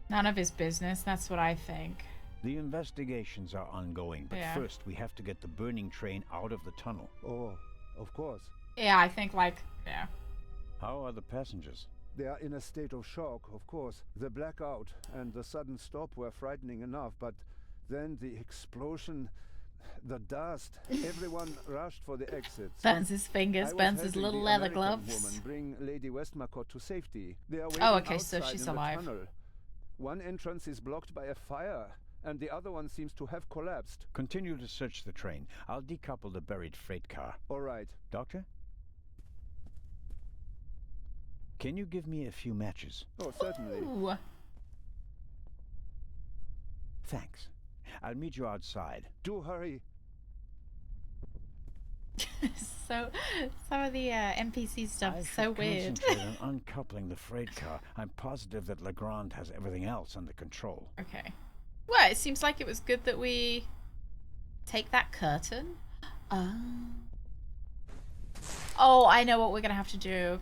Speaker 1: None of his business, that's what I think.
Speaker 8: The investigations are ongoing, but
Speaker 1: Yeah.
Speaker 8: first we have to get the burning train out of the tunnel.
Speaker 5: Oh, of course.
Speaker 1: Yeah, I think, like, yeah.
Speaker 8: How are the passengers?
Speaker 5: They are in a state of shock, of course. The blackout and the sudden stop were frightening enough, but then the explosion, the dust, everyone rushed for the exits.
Speaker 1: Burns his fingers,
Speaker 5: I was
Speaker 1: burns his
Speaker 5: helping
Speaker 1: little
Speaker 5: the
Speaker 1: leather
Speaker 5: American
Speaker 1: gloves.
Speaker 5: woman bring Lady Westmacott to safety. They are
Speaker 1: Oh,
Speaker 5: waiting
Speaker 1: okay, so
Speaker 5: outside
Speaker 1: she's
Speaker 5: in the
Speaker 1: alive.
Speaker 5: tunnel. One entrance is blocked by a fire, and the other one seems to have collapsed.
Speaker 8: Continue to search the train. I'll decouple the buried freight car.
Speaker 5: All right.
Speaker 8: Doctor? Can you give me a few matches?
Speaker 5: Oh, certainly.
Speaker 1: Ooh.
Speaker 8: Thanks. I'll meet you outside.
Speaker 5: Do hurry.
Speaker 1: Some of the NPC stuff is so weird.
Speaker 8: Concentrate on uncoupling the freight car. I'm positive that Legrand has everything else under control.
Speaker 1: Okay. Well, it seems like it was good that we take that curtain. Oh, I know what we're gonna have to do.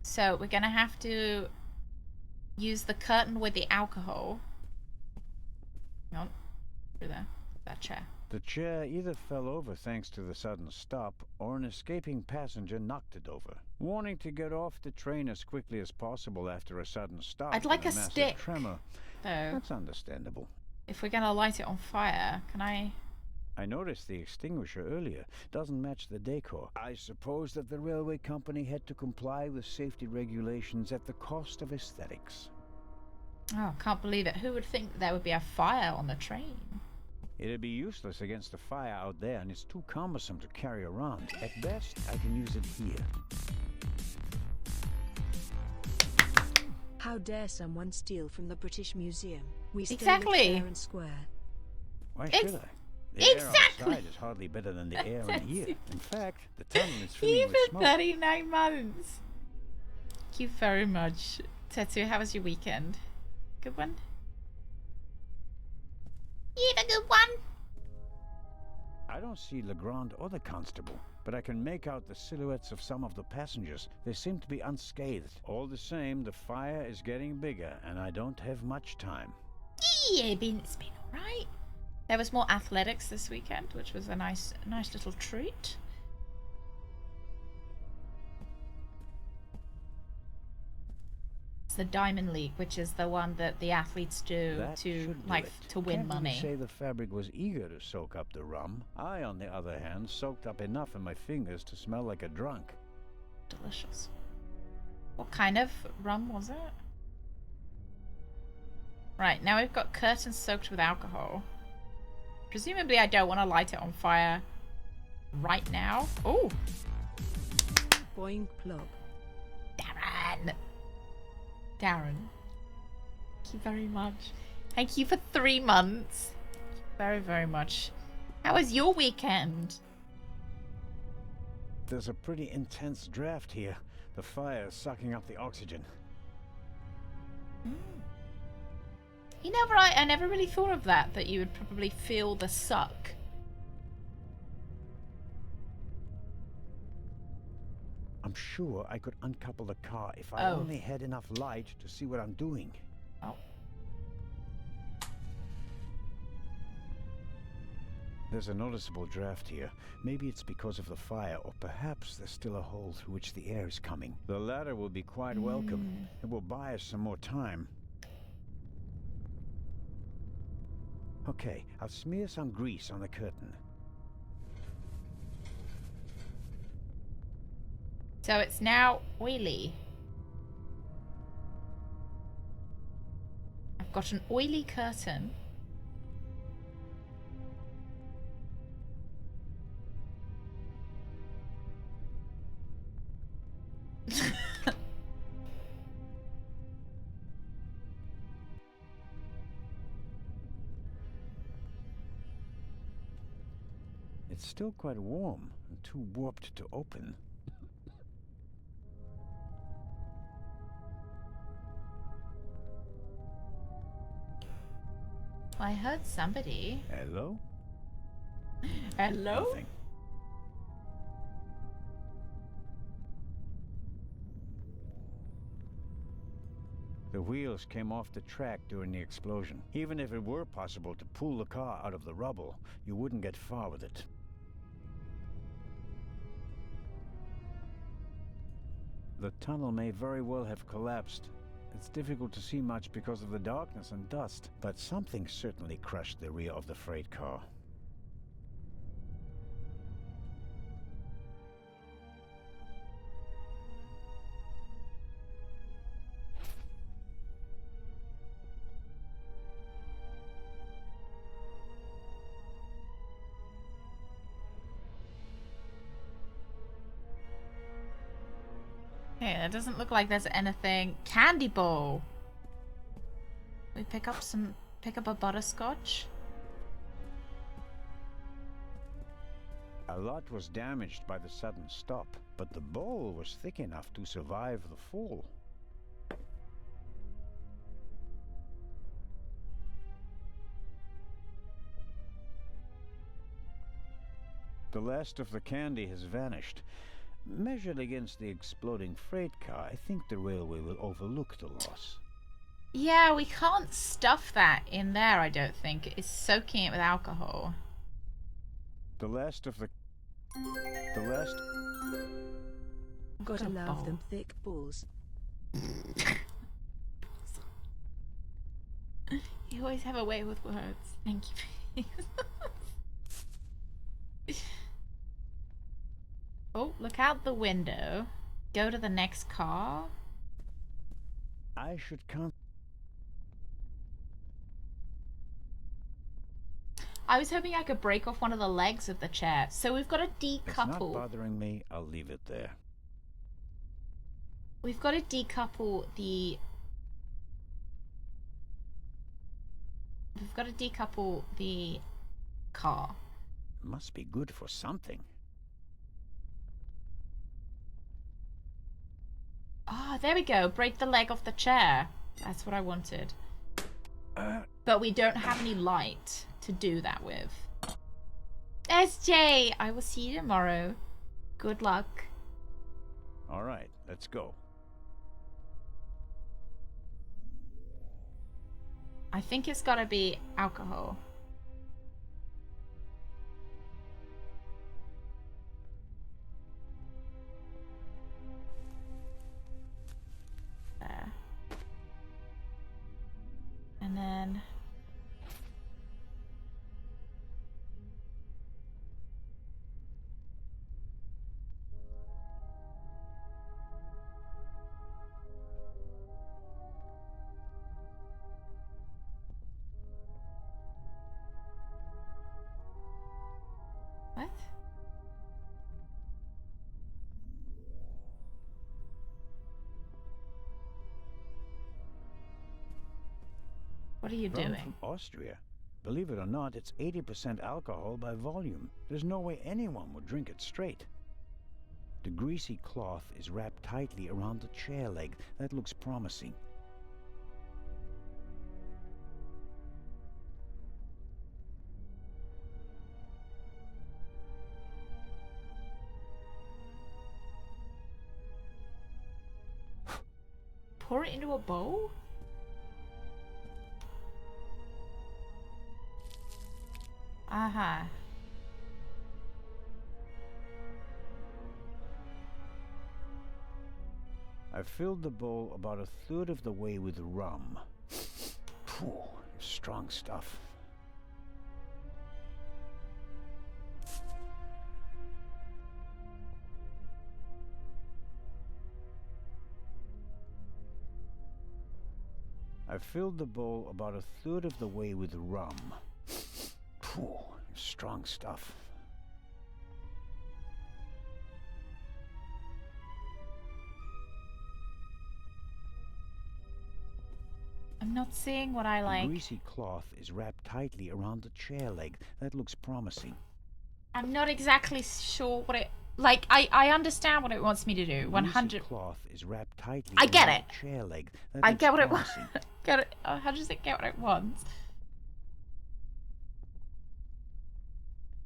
Speaker 1: So we're gonna have to use the curtain with the alcohol. Hang on. Through there. That chair.
Speaker 8: The chair either fell over thanks to the sudden stop, or an escaping passenger knocked it over. Wanting to get off the train as quickly as possible after a sudden stop.
Speaker 1: I'd like
Speaker 8: and
Speaker 1: a
Speaker 8: massive
Speaker 1: stick,
Speaker 8: tremor.
Speaker 1: though.
Speaker 8: That's understandable.
Speaker 1: If we're gonna light it on fire, can I...
Speaker 8: I noticed the extinguisher earlier. Doesn't match the decor. I suppose that the railway company had to comply with safety regulations at the cost of aesthetics.
Speaker 1: Oh, can't believe it. Who would think there would be a fire on the train?
Speaker 8: It'd be useless against the fire out there, and it's too cumbersome to carry around. At best, I can use it here.
Speaker 2: How dare someone steal from the British Museum? We still
Speaker 1: Exactly.
Speaker 2: live fair and square.
Speaker 8: Why should I? The air outside is hardly better than the air in here. In fact, the tunnel is filling with
Speaker 1: Even
Speaker 8: smoke.
Speaker 1: 39 months. Thank you very much. Tetsu, how was your weekend? Good one? You had a good one?
Speaker 8: I don't see Legrand or the constable, but I can make out the silhouettes of some of the passengers. They seem to be unscathed. All the same, the fire is getting bigger, and I don't have much time.
Speaker 1: Yeah, it's been alright. There was more athletics this weekend, which was a nice little treat. It's the Diamond League, which is the one that the athletes do
Speaker 8: That
Speaker 1: to
Speaker 8: should do
Speaker 1: like
Speaker 8: it.
Speaker 1: to win
Speaker 8: Can't really
Speaker 1: money.
Speaker 8: say the fabric was eager to soak up the rum. I, on the other hand, soaked up enough in my fingers to smell like a drunk.
Speaker 1: Delicious. What kind of rum was it? Right, now we've got curtains soaked with alcohol. Presumably I don't want to light it on fire right now. Oh!
Speaker 2: Boing plop.
Speaker 1: Darren! Darren. Thank you very much. Thank you for 3 months. Thank you very, very much. How was your weekend?
Speaker 8: There's a pretty intense draft here. The fire is sucking up the oxygen.
Speaker 1: You know, right, I never really thought of that you would probably feel the suck.
Speaker 8: I'm sure I could uncouple the car if I only had enough light to see what I'm doing.
Speaker 1: Oh.
Speaker 8: There's a noticeable draft here. Maybe it's because of the fire, or perhaps there's still a hole through which the air is coming. The latter will be quite welcome. It will buy us some more time. Okay, I'll smear some grease on the curtain.
Speaker 1: So it's now oily. I've got an oily curtain.
Speaker 8: It's still quite warm and too warped to open.
Speaker 1: I heard somebody.
Speaker 8: Hello?
Speaker 1: Hello?
Speaker 8: Nothing. The wheels came off the track during the explosion. Even if it were possible to pull the car out of the rubble, you wouldn't get far with it. The tunnel may very well have collapsed. It's difficult to see much because of the darkness and dust, but something certainly crushed the rear of the freight car.
Speaker 1: Okay, it doesn't look like there's anything. Candy bowl. We pick up a butterscotch.
Speaker 8: A lot was damaged by the sudden stop, but the bowl was thick enough to survive the fall. The last of the candy has vanished. Measured against the exploding freight car, I think the railway will overlook the loss.
Speaker 1: Yeah, we can't stuff that in there, I don't think. It's soaking it with alcohol.
Speaker 8: The last of the
Speaker 2: Gotta love them thick balls.
Speaker 1: You always have a way with words. Thank you. Oh, look out the window. Go to the next car.
Speaker 8: I should count.
Speaker 1: I was hoping I could break off one of the legs of the chair. So we've got to
Speaker 8: It's not
Speaker 1: decouple.
Speaker 8: bothering me. I'll leave it there.
Speaker 1: We've got to decouple the... We've got to decouple the car.
Speaker 8: Must be good for something.
Speaker 1: Ah, there we go. Break the leg off the chair. That's what I wanted. But we don't have any light to do that with. SJ, I will see you tomorrow. Good luck.
Speaker 8: All right, let's go.
Speaker 1: I think it's got to be alcohol. There. And then... What? What are you
Speaker 8: Rum
Speaker 1: doing?
Speaker 8: from Austria. Believe it or not, it's 80% alcohol by volume. There's no way anyone would drink it straight. The greasy cloth is wrapped tightly around the chair leg. That looks promising.
Speaker 1: Pour it into a bowl? Uh-huh.
Speaker 8: I filled the bowl about a third of the way with rum. Phew, strong stuff. I filled the bowl about a third of the way with rum. Phew, strong stuff.
Speaker 1: I'm not seeing what I
Speaker 8: The
Speaker 1: like.
Speaker 8: greasy cloth is wrapped tightly around the chair leg. That looks promising.
Speaker 1: I'm not exactly sure what it... Like, I understand what it wants me to do. 100...
Speaker 8: Greasy cloth is wrapped tightly
Speaker 1: I get
Speaker 8: around
Speaker 1: it.
Speaker 8: the chair leg. That
Speaker 1: I
Speaker 8: looks
Speaker 1: get what it wants.
Speaker 8: promising.
Speaker 1: Get it. Oh, how does it get what it wants?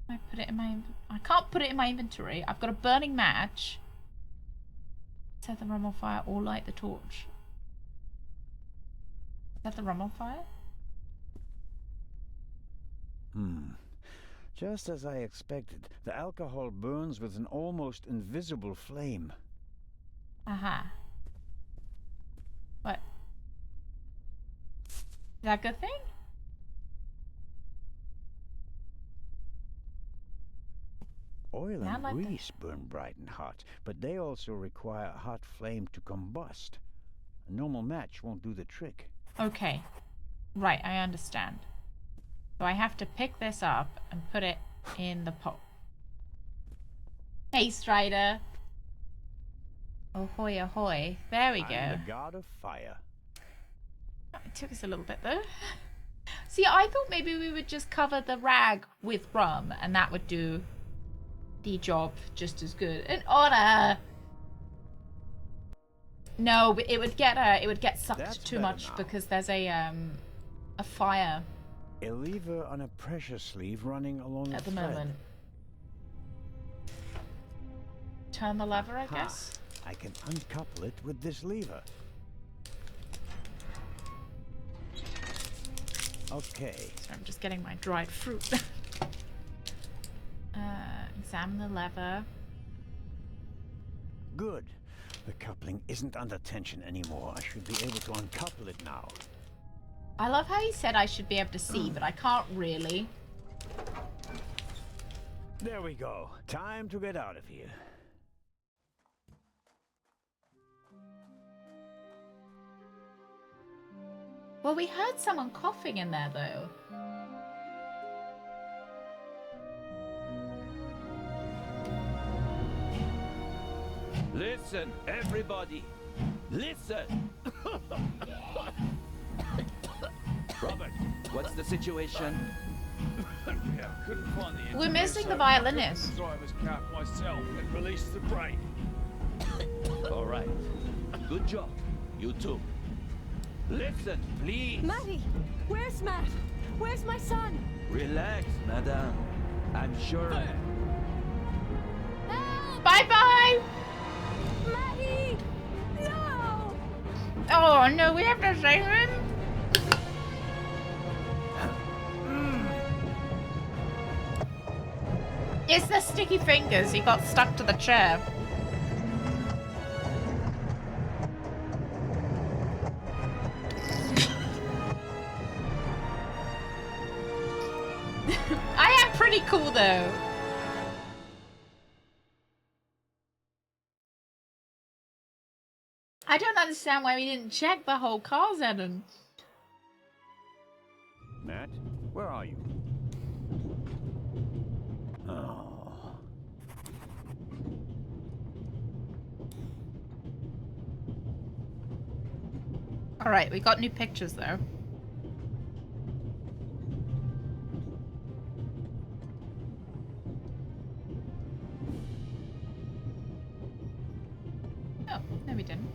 Speaker 1: I put it in my... I can't put it in my inventory. I've got a burning match. Set the rum on fire or light the torch. Set the rum on fire?
Speaker 8: Just as I expected, the alcohol burns with an almost invisible flame.
Speaker 1: Uh-huh. What? Is that a good thing?
Speaker 8: Oil
Speaker 1: Not
Speaker 8: and
Speaker 1: like that.
Speaker 8: grease burn bright and hot, but they also require a hot flame to combust. A normal match won't do the trick.
Speaker 1: Okay. Right, I understand. So I have to pick this up and put it in the pot. Hey, Strider. Ahoy, ahoy. There we go.
Speaker 8: I'm the god of fire.
Speaker 1: It took us a little bit, though. See, I thought maybe we would just cover the rag with rum, and that would do the job just as good. An order. No, it would get sucked
Speaker 8: That's
Speaker 1: too
Speaker 8: better
Speaker 1: much
Speaker 8: now.
Speaker 1: because there's a fire
Speaker 8: A lever on a pressure sleeve running along
Speaker 1: at
Speaker 8: a
Speaker 1: the
Speaker 8: thread.
Speaker 1: moment. Turn the lever, I
Speaker 8: Ha,
Speaker 1: guess.
Speaker 8: I can uncouple it with this lever. Okay.
Speaker 1: So I'm just getting my dried fruit. Examine the lever.
Speaker 8: Good. The coupling isn't under tension anymore. I should be able to uncouple it now.
Speaker 1: I love how he said I should be able to see, but I can't really.
Speaker 8: There we go. Time to get out of here.
Speaker 1: Well, we heard someone coughing in there, though.
Speaker 9: Listen, everybody. Listen. Robert, what's the situation?
Speaker 14: Yeah, couldn't find the
Speaker 1: We're missing the
Speaker 14: engineer, so I
Speaker 1: violinist.
Speaker 14: took the driver's cap myself and released the brake.
Speaker 9: All right. Good job. You too. Listen, please.
Speaker 12: Maddie, where's Matt? Where's my son?
Speaker 9: Relax, madame. I'm sure.
Speaker 1: Bye-bye!
Speaker 12: Maddie! No!
Speaker 1: Oh, no, we have to save him? It's the sticky fingers. He got stuck to the chair. I am pretty cool, though. I don't understand why we didn't check the whole car, Zenon.
Speaker 8: Matt, where are you? Oh.
Speaker 1: Alright, we got new pictures, though. Oh, no we didn't.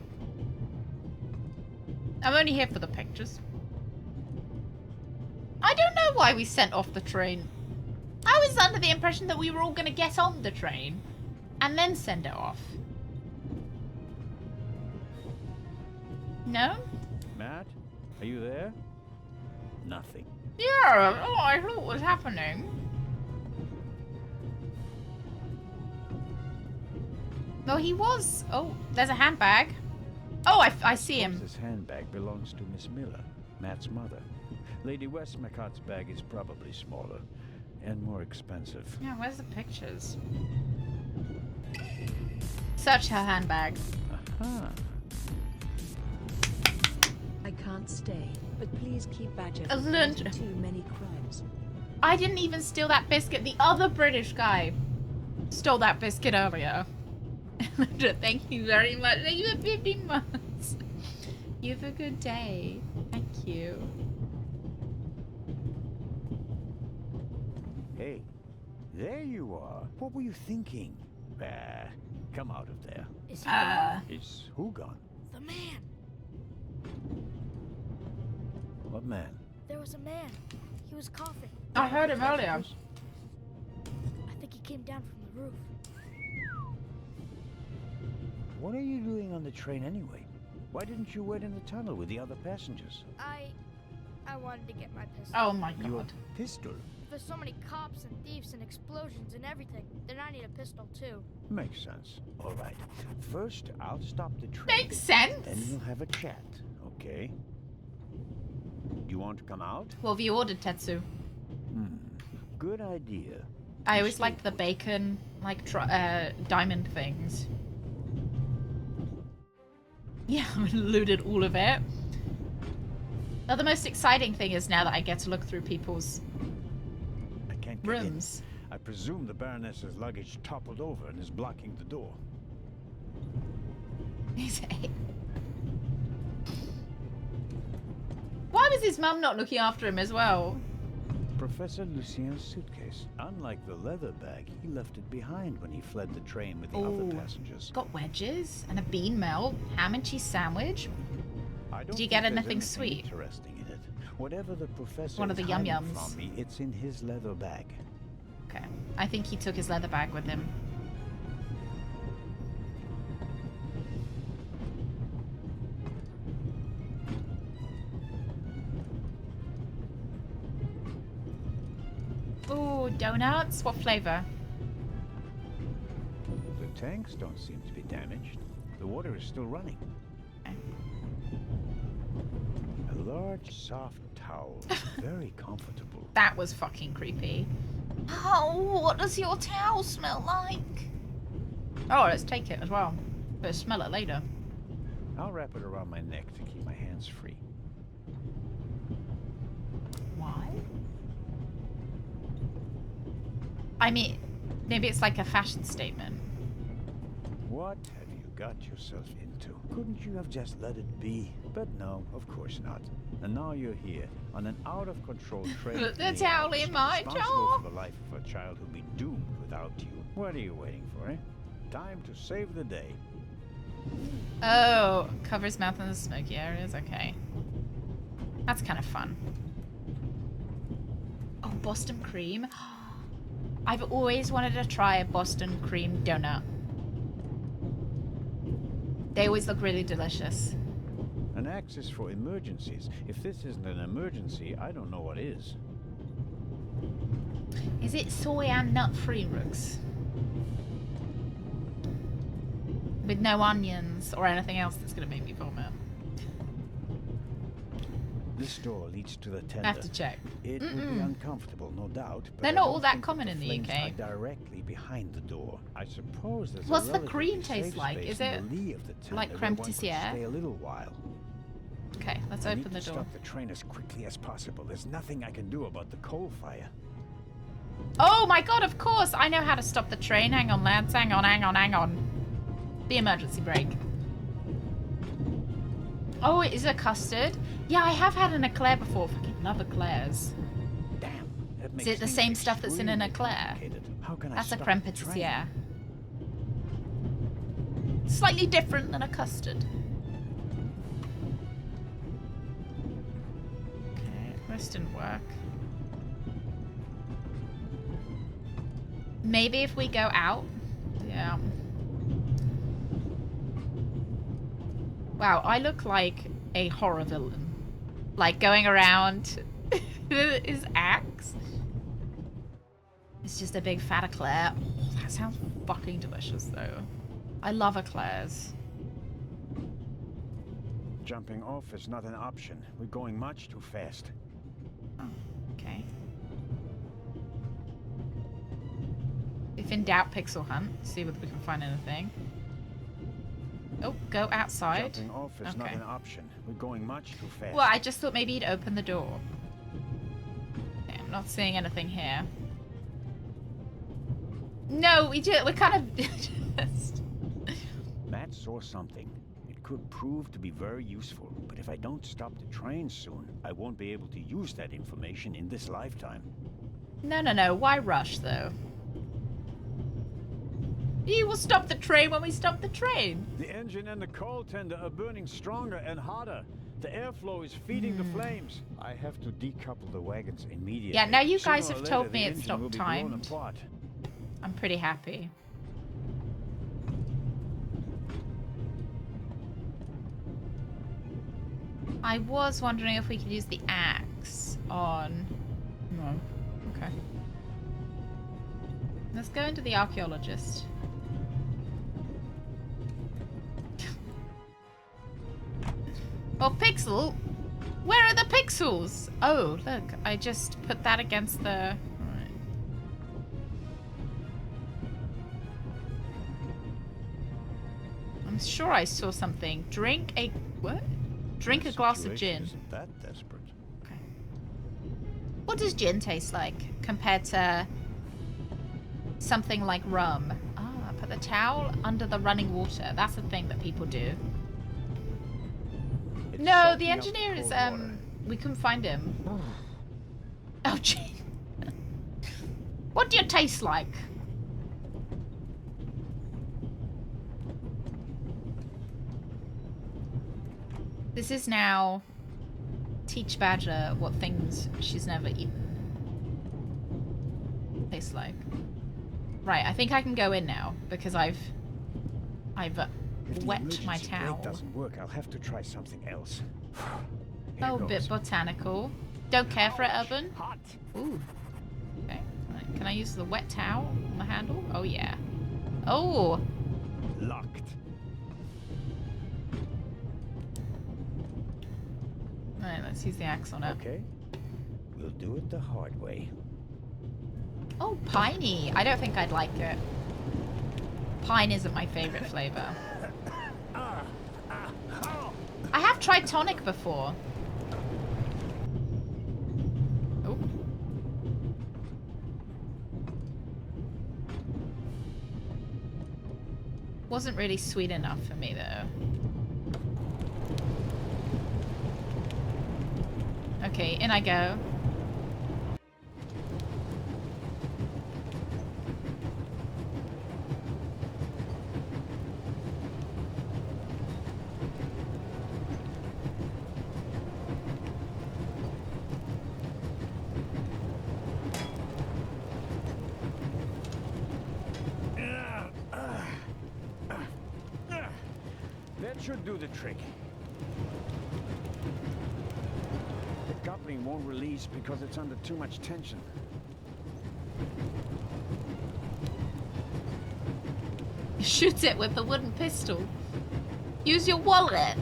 Speaker 1: I'm only here for the pictures. I don't know why we sent off the train. I was under the impression that we were all going to get on the train and then send it off. No?
Speaker 8: Matt, are you there? Nothing.
Speaker 1: Yeah, oh, I thought what was happening. Well, he was. Oh, there's a handbag. Oh, I see him.
Speaker 8: This handbag belongs to Miss Miller, Matt's mother. Lady Westmacott's bag is probably smaller and more expensive.
Speaker 1: Yeah, where's the pictures? Search her handbag.
Speaker 8: Aha.
Speaker 2: I can't stay, but please keep Badger
Speaker 1: I
Speaker 2: from
Speaker 1: learned-
Speaker 2: committing too many crimes.
Speaker 1: I didn't even steal that biscuit. The other British guy stole that biscuit earlier. Thank you very much. Thank you for 50 months. You have a good day. Thank you.
Speaker 8: Hey, there you are. What were you thinking? Come out of there.
Speaker 7: Is he gone?
Speaker 8: Is who gone?
Speaker 7: The man.
Speaker 8: What man?
Speaker 7: There was a man. He was coughing.
Speaker 1: I heard him earlier.
Speaker 7: I think he came down from the roof.
Speaker 8: What are you doing on the train anyway? Why didn't you wait in the tunnel with the other passengers?
Speaker 7: I wanted to get my pistol.
Speaker 1: Oh my
Speaker 8: Your
Speaker 1: god.
Speaker 8: pistol?
Speaker 7: There's so many cops and thieves and explosions and everything. Then I need a pistol too.
Speaker 8: Makes sense. All right. First, I'll stop the train.
Speaker 1: Makes sense.
Speaker 8: Then we'll have a chat, okay? You want to come out?
Speaker 1: Well, we ordered Tetsu.
Speaker 8: Good idea.
Speaker 1: I always liked the bacon, like, diamond things. Yeah, I looted all of it. Now, the most exciting thing is now that I get to look through people's
Speaker 8: I can't get
Speaker 1: rooms.
Speaker 8: in. I presume the Baroness's luggage toppled over and is blocking the door.
Speaker 1: Why was his mum not looking after him as well?
Speaker 8: Professor Lucien's suitcase. Unlike the leather bag, he left it behind when he fled the train with the other passengers.
Speaker 1: Got wedges and a bean melt, ham and cheese sandwich. Did you get anything sweet?
Speaker 8: Interesting in it. Whatever the professor
Speaker 1: One of the
Speaker 8: is
Speaker 1: yum
Speaker 8: hiding
Speaker 1: yums.
Speaker 8: from me, it's in his leather bag.
Speaker 1: Okay. I think he took his leather bag with him. Ooh, donuts. What flavor?
Speaker 8: The tanks don't seem to be damaged. The water is still running.
Speaker 1: Okay.
Speaker 8: A large, soft towel. Very comfortable.
Speaker 1: That was fucking creepy. Oh, what does your towel smell like? Oh, let's take it as well. But smell it later.
Speaker 8: I'll wrap it around my neck to keep my hands free.
Speaker 1: Why? I mean, maybe it's like a fashion statement.
Speaker 8: What have you got yourself into? Couldn't you have just let it be? But no, of course not. And now you're here, on an out-of-control train.
Speaker 1: Put the towel in my jaw.
Speaker 8: For the life of a child who'll be doomed without you. What are you waiting for, eh? Time to save the day.
Speaker 1: Oh, cover his mouth in the smoky areas. Okay. That's kind of fun. Oh, Boston cream. I've always wanted to try a Boston cream donut. They always look really delicious.
Speaker 8: An axe is for emergencies. If this isn't an emergency, I don't know what is.
Speaker 1: Is it soy and nut-free, Rooks? With no onions or anything else that's going to make me vomit.
Speaker 8: This door leads to the tender.
Speaker 1: I have to check.
Speaker 8: It will be uncomfortable, no doubt. But
Speaker 1: They're
Speaker 8: I
Speaker 1: not
Speaker 8: don't
Speaker 1: all that
Speaker 8: think
Speaker 1: common in the
Speaker 8: flames
Speaker 1: UK.
Speaker 8: are directly behind the door. I suppose there's
Speaker 1: What's
Speaker 8: a
Speaker 1: the cream
Speaker 8: relatively
Speaker 1: taste
Speaker 8: safe
Speaker 1: like?
Speaker 8: space
Speaker 1: Is
Speaker 8: in
Speaker 1: it
Speaker 8: the lee of the tender
Speaker 1: like
Speaker 8: where
Speaker 1: creme
Speaker 8: one could
Speaker 1: tissiere?
Speaker 8: stay a little while.
Speaker 1: Okay, let's
Speaker 8: I
Speaker 1: open
Speaker 8: need
Speaker 1: the
Speaker 8: to
Speaker 1: door.
Speaker 8: stop the train as quickly as possible. There's nothing I can do about the coal fire.
Speaker 1: Oh my god, of course! I know how to stop the train. Hang on, lads. Hang on, hang on, hang on. The emergency brake. Oh, it is a custard? Yeah, I have had an eclair before. Fucking love eclairs.
Speaker 8: Damn. That
Speaker 1: Is
Speaker 8: makes
Speaker 1: it the
Speaker 8: things
Speaker 1: same stuff that's in an
Speaker 8: extremely
Speaker 1: eclair?
Speaker 8: complicated. How can I
Speaker 1: That's a
Speaker 8: stop
Speaker 1: creme
Speaker 8: the train?
Speaker 1: patissiere. Slightly different than a custard. Okay, this didn't work. Maybe if we go out? Yeah. Wow, I look like a horror villain. Like going around his axe. It's just a big fat eclair. Oh, that sounds fucking delicious though. I love eclairs.
Speaker 8: Jumping off is not an option. We're going much too fast.
Speaker 1: Oh, okay. If in doubt, pixel hunt. See whether we can find anything. Oh, go outside.
Speaker 8: Jumping off is not
Speaker 1: Okay.
Speaker 8: an option. We're going much too fast.
Speaker 1: Well, I just thought maybe you'd open the door. Okay, I'm not seeing anything here. No, we're kind of just...
Speaker 8: Matt saw something. It could prove to be very useful, but if I don't stop the train soon, I won't be able to use that information in this lifetime.
Speaker 1: No, no, no. Why rush, though? You will stop the train when we stop the train.
Speaker 8: The engine and the coal tender are burning stronger and hotter. The airflow is feeding the flames. I have to decouple the wagons immediately.
Speaker 1: Yeah, now you
Speaker 8: Sooner
Speaker 1: guys
Speaker 8: or
Speaker 1: have
Speaker 8: later,
Speaker 1: told
Speaker 8: the
Speaker 1: me it's
Speaker 8: engine
Speaker 1: not
Speaker 8: will be blown
Speaker 1: timed.
Speaker 8: apart.
Speaker 1: I'm pretty happy. I was wondering if we could use the axe on... No. Okay. Let's go into the archaeologist. Well, Pixel, where are the pixels? Oh, look, I just put that against the... Right. I'm sure I saw something. Drink a... What? Drink a glass of gin.
Speaker 8: Isn't that desperate?
Speaker 1: Okay. What does gin taste like compared to something like rum? Ah, put the towel under the running water. That's a thing that people do. No, the engineer is, we couldn't find him. Oh, gee. What do you taste like? This is now teach Badger what things she's never eaten taste like. Right, I think I can go in now because I've
Speaker 8: If the
Speaker 1: wet
Speaker 8: emergency
Speaker 1: my
Speaker 8: brake
Speaker 1: towel.
Speaker 8: doesn't work, I'll have to try something else.
Speaker 1: Oh, a bit botanical. Don't care for it, Urban.
Speaker 8: Hot.
Speaker 1: Ooh. Okay. Right. Can I use the wet towel on the handle? Oh yeah. Oh.
Speaker 8: Locked.
Speaker 1: Right, let's use the axe on it.
Speaker 8: Okay. We'll do it the hard way.
Speaker 1: Oh, piney. I don't think I'd like it. Pine isn't my favorite flavor. I have tried tonic before. Oh. Wasn't really sweet enough for me though. Okay, in I go.
Speaker 8: That should do the trick. The coupling won't release because it's under too much tension.
Speaker 1: Shoot it with a wooden pistol. Use your wallet.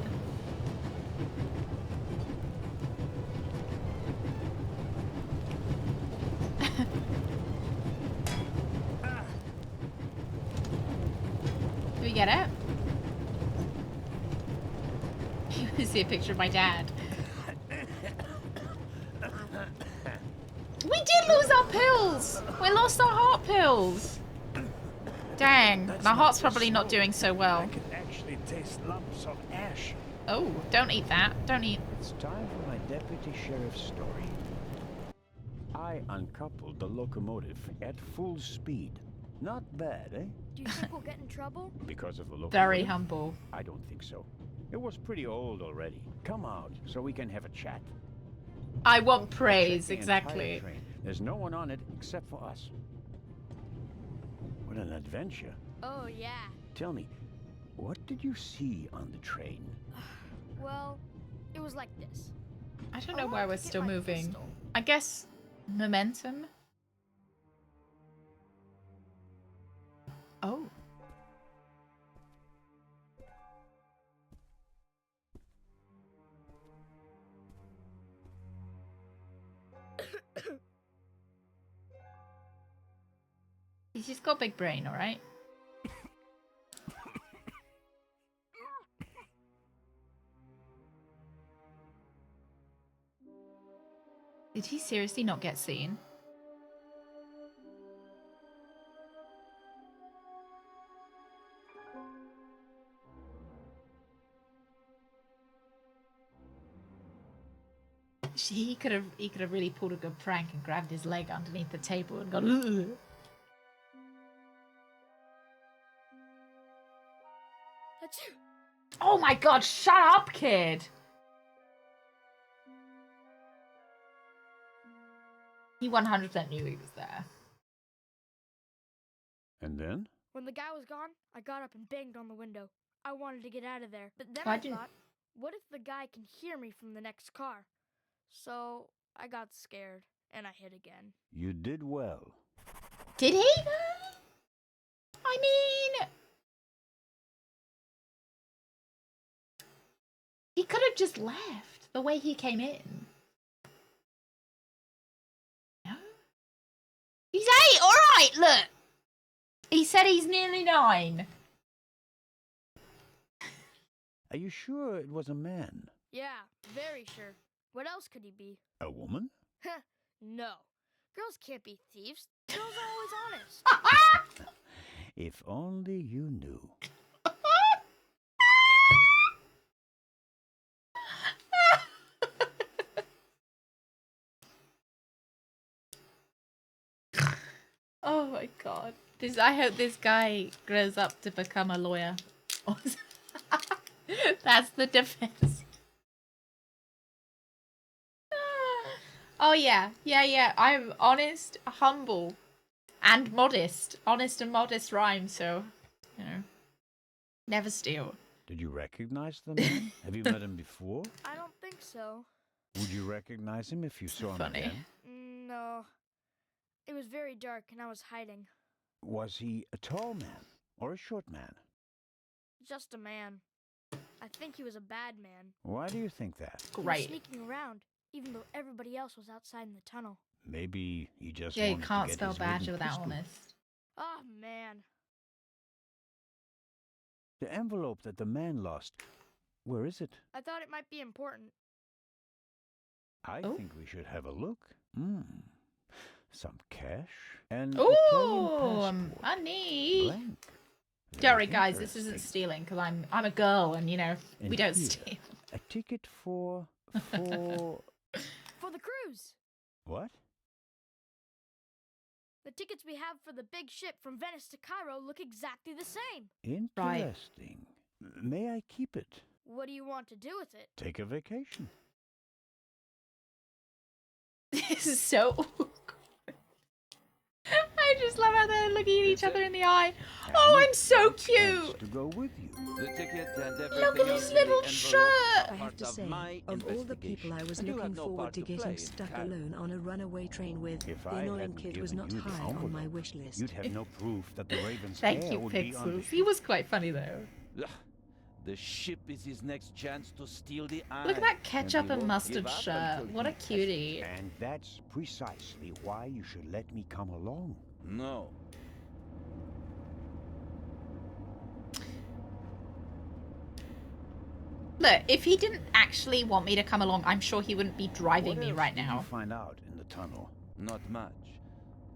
Speaker 1: Do we get it? You see a picture of my dad. We did lose our pills! We lost our heart pills! Dang, my heart's probably not doing so well.
Speaker 8: I can actually taste lumps of ash.
Speaker 1: Oh, don't eat that. Don't eat.
Speaker 8: It's time for my deputy sheriff's story. I uncoupled the locomotive at full speed. Not bad, eh?
Speaker 7: Do you think we'll get in trouble?
Speaker 8: Because of the locomotive?
Speaker 1: Very humble.
Speaker 8: I don't think so. It was pretty old already. Come out so we can have a chat.
Speaker 1: I want praise,
Speaker 8: Check the entire
Speaker 1: exactly.
Speaker 8: train. There's no one on it except for us. What an adventure.
Speaker 7: Oh, yeah.
Speaker 8: Tell me, what did you see on the train?
Speaker 7: Well, it was like this.
Speaker 1: I don't know why we're still moving. I guess momentum. Oh. He's just got a big brain, alright? Did he seriously not get seen? He could have really pulled a good prank and grabbed his leg underneath the table and gone. Ugh.
Speaker 7: That's you.
Speaker 1: Oh my god! Shut up, kid. He 100% knew he was there.
Speaker 8: And then?
Speaker 7: When the guy was gone, I got up and banged on the window. I wanted to get out of there, but then
Speaker 1: I
Speaker 7: I
Speaker 1: didn't-
Speaker 7: thought, what if the guy can hear me from the next car? So I got scared and I hid again.
Speaker 8: You did well.
Speaker 1: Did he? I mean, he could have just left the way he came in. No? He's 8, alright, look! He said he's nearly 9.
Speaker 8: Are you sure it was a man?
Speaker 7: Yeah, very sure. What else could he be?
Speaker 8: A woman?
Speaker 7: No. Girls can't be thieves. Girls are always honest.
Speaker 8: If only you knew.
Speaker 1: I hope this guy grows up to become a lawyer. That's the defense. Oh yeah. I'm honest, humble, and modest. Honest and modest rhyme, so, you know, never steal.
Speaker 8: Did you recognize the man? Have you met him before?
Speaker 7: I don't think so.
Speaker 8: Would you recognize him if you saw him again?
Speaker 7: No. It was very dark and I was hiding.
Speaker 8: Was he a tall man or a short man?
Speaker 7: Just a man. I think he was a bad man.
Speaker 8: Why do you think that?
Speaker 7: He was sneaking around, even though everybody else was outside in the tunnel.
Speaker 8: Maybe he just
Speaker 1: Yeah, you
Speaker 8: wanted
Speaker 1: can't
Speaker 8: to get
Speaker 1: spell
Speaker 8: his
Speaker 1: badger
Speaker 8: wooden
Speaker 1: without
Speaker 8: pistol.
Speaker 1: honest.
Speaker 7: Oh, man.
Speaker 8: The envelope that the man lost, where is it?
Speaker 7: I thought it might be important.
Speaker 8: I think we should have a look. Some cash and
Speaker 1: Ooh,
Speaker 8: Italian passport.
Speaker 1: money.
Speaker 8: Blank.
Speaker 1: Don't worry, guys. This isn't stealing because I'm a girl, and you know
Speaker 8: And
Speaker 1: we don't
Speaker 8: here,
Speaker 1: steal.
Speaker 8: A ticket for
Speaker 7: For the cruise.
Speaker 8: what?
Speaker 7: The tickets we have for the big ship from Venice to Cairo look exactly the same.
Speaker 8: Interesting. May I keep it?
Speaker 7: What do you want to do with it?
Speaker 8: Take a vacation.
Speaker 1: This is so awkward. I just love how they're looking at each other in the eye. Oh, I'm so cute.
Speaker 8: To go with you.
Speaker 9: The ticket and everything
Speaker 1: Look at
Speaker 9: else
Speaker 1: his
Speaker 9: in the
Speaker 1: little
Speaker 9: envelope
Speaker 1: shirt.
Speaker 9: are
Speaker 2: I have
Speaker 9: part
Speaker 2: to
Speaker 9: of
Speaker 2: say,
Speaker 9: my
Speaker 2: of all the people I was
Speaker 9: investigation. You
Speaker 2: looking
Speaker 9: have no
Speaker 2: forward
Speaker 9: part
Speaker 2: to
Speaker 9: play
Speaker 2: getting
Speaker 9: in
Speaker 2: stuck
Speaker 9: Cairo.
Speaker 2: alone on a runaway train with,
Speaker 8: If
Speaker 2: the
Speaker 8: I
Speaker 2: annoying
Speaker 8: hadn't
Speaker 2: kid was
Speaker 8: given
Speaker 2: not
Speaker 8: you the
Speaker 2: high on my
Speaker 8: envelope,
Speaker 2: wish list.
Speaker 8: You'd have no proof that the Raven's
Speaker 1: Thank
Speaker 8: heir
Speaker 1: you,
Speaker 8: would be on
Speaker 1: Pixels.
Speaker 8: the
Speaker 1: He was quite funny though.
Speaker 9: Ugh, the ship is his next chance to steal the eye.
Speaker 1: Look at that
Speaker 9: and
Speaker 1: ketchup
Speaker 9: he
Speaker 1: and
Speaker 9: won't
Speaker 1: mustard
Speaker 9: give up
Speaker 1: shirt.
Speaker 9: until
Speaker 1: What a
Speaker 9: he has
Speaker 1: cutie.
Speaker 8: And that's precisely why you should let me come along.
Speaker 9: No.
Speaker 1: Look, if he didn't actually want me to come along, I'm sure he wouldn't be driving
Speaker 8: What
Speaker 1: me
Speaker 8: else
Speaker 1: right
Speaker 8: did
Speaker 1: now.
Speaker 8: you find out in the tunnel?
Speaker 9: Not much.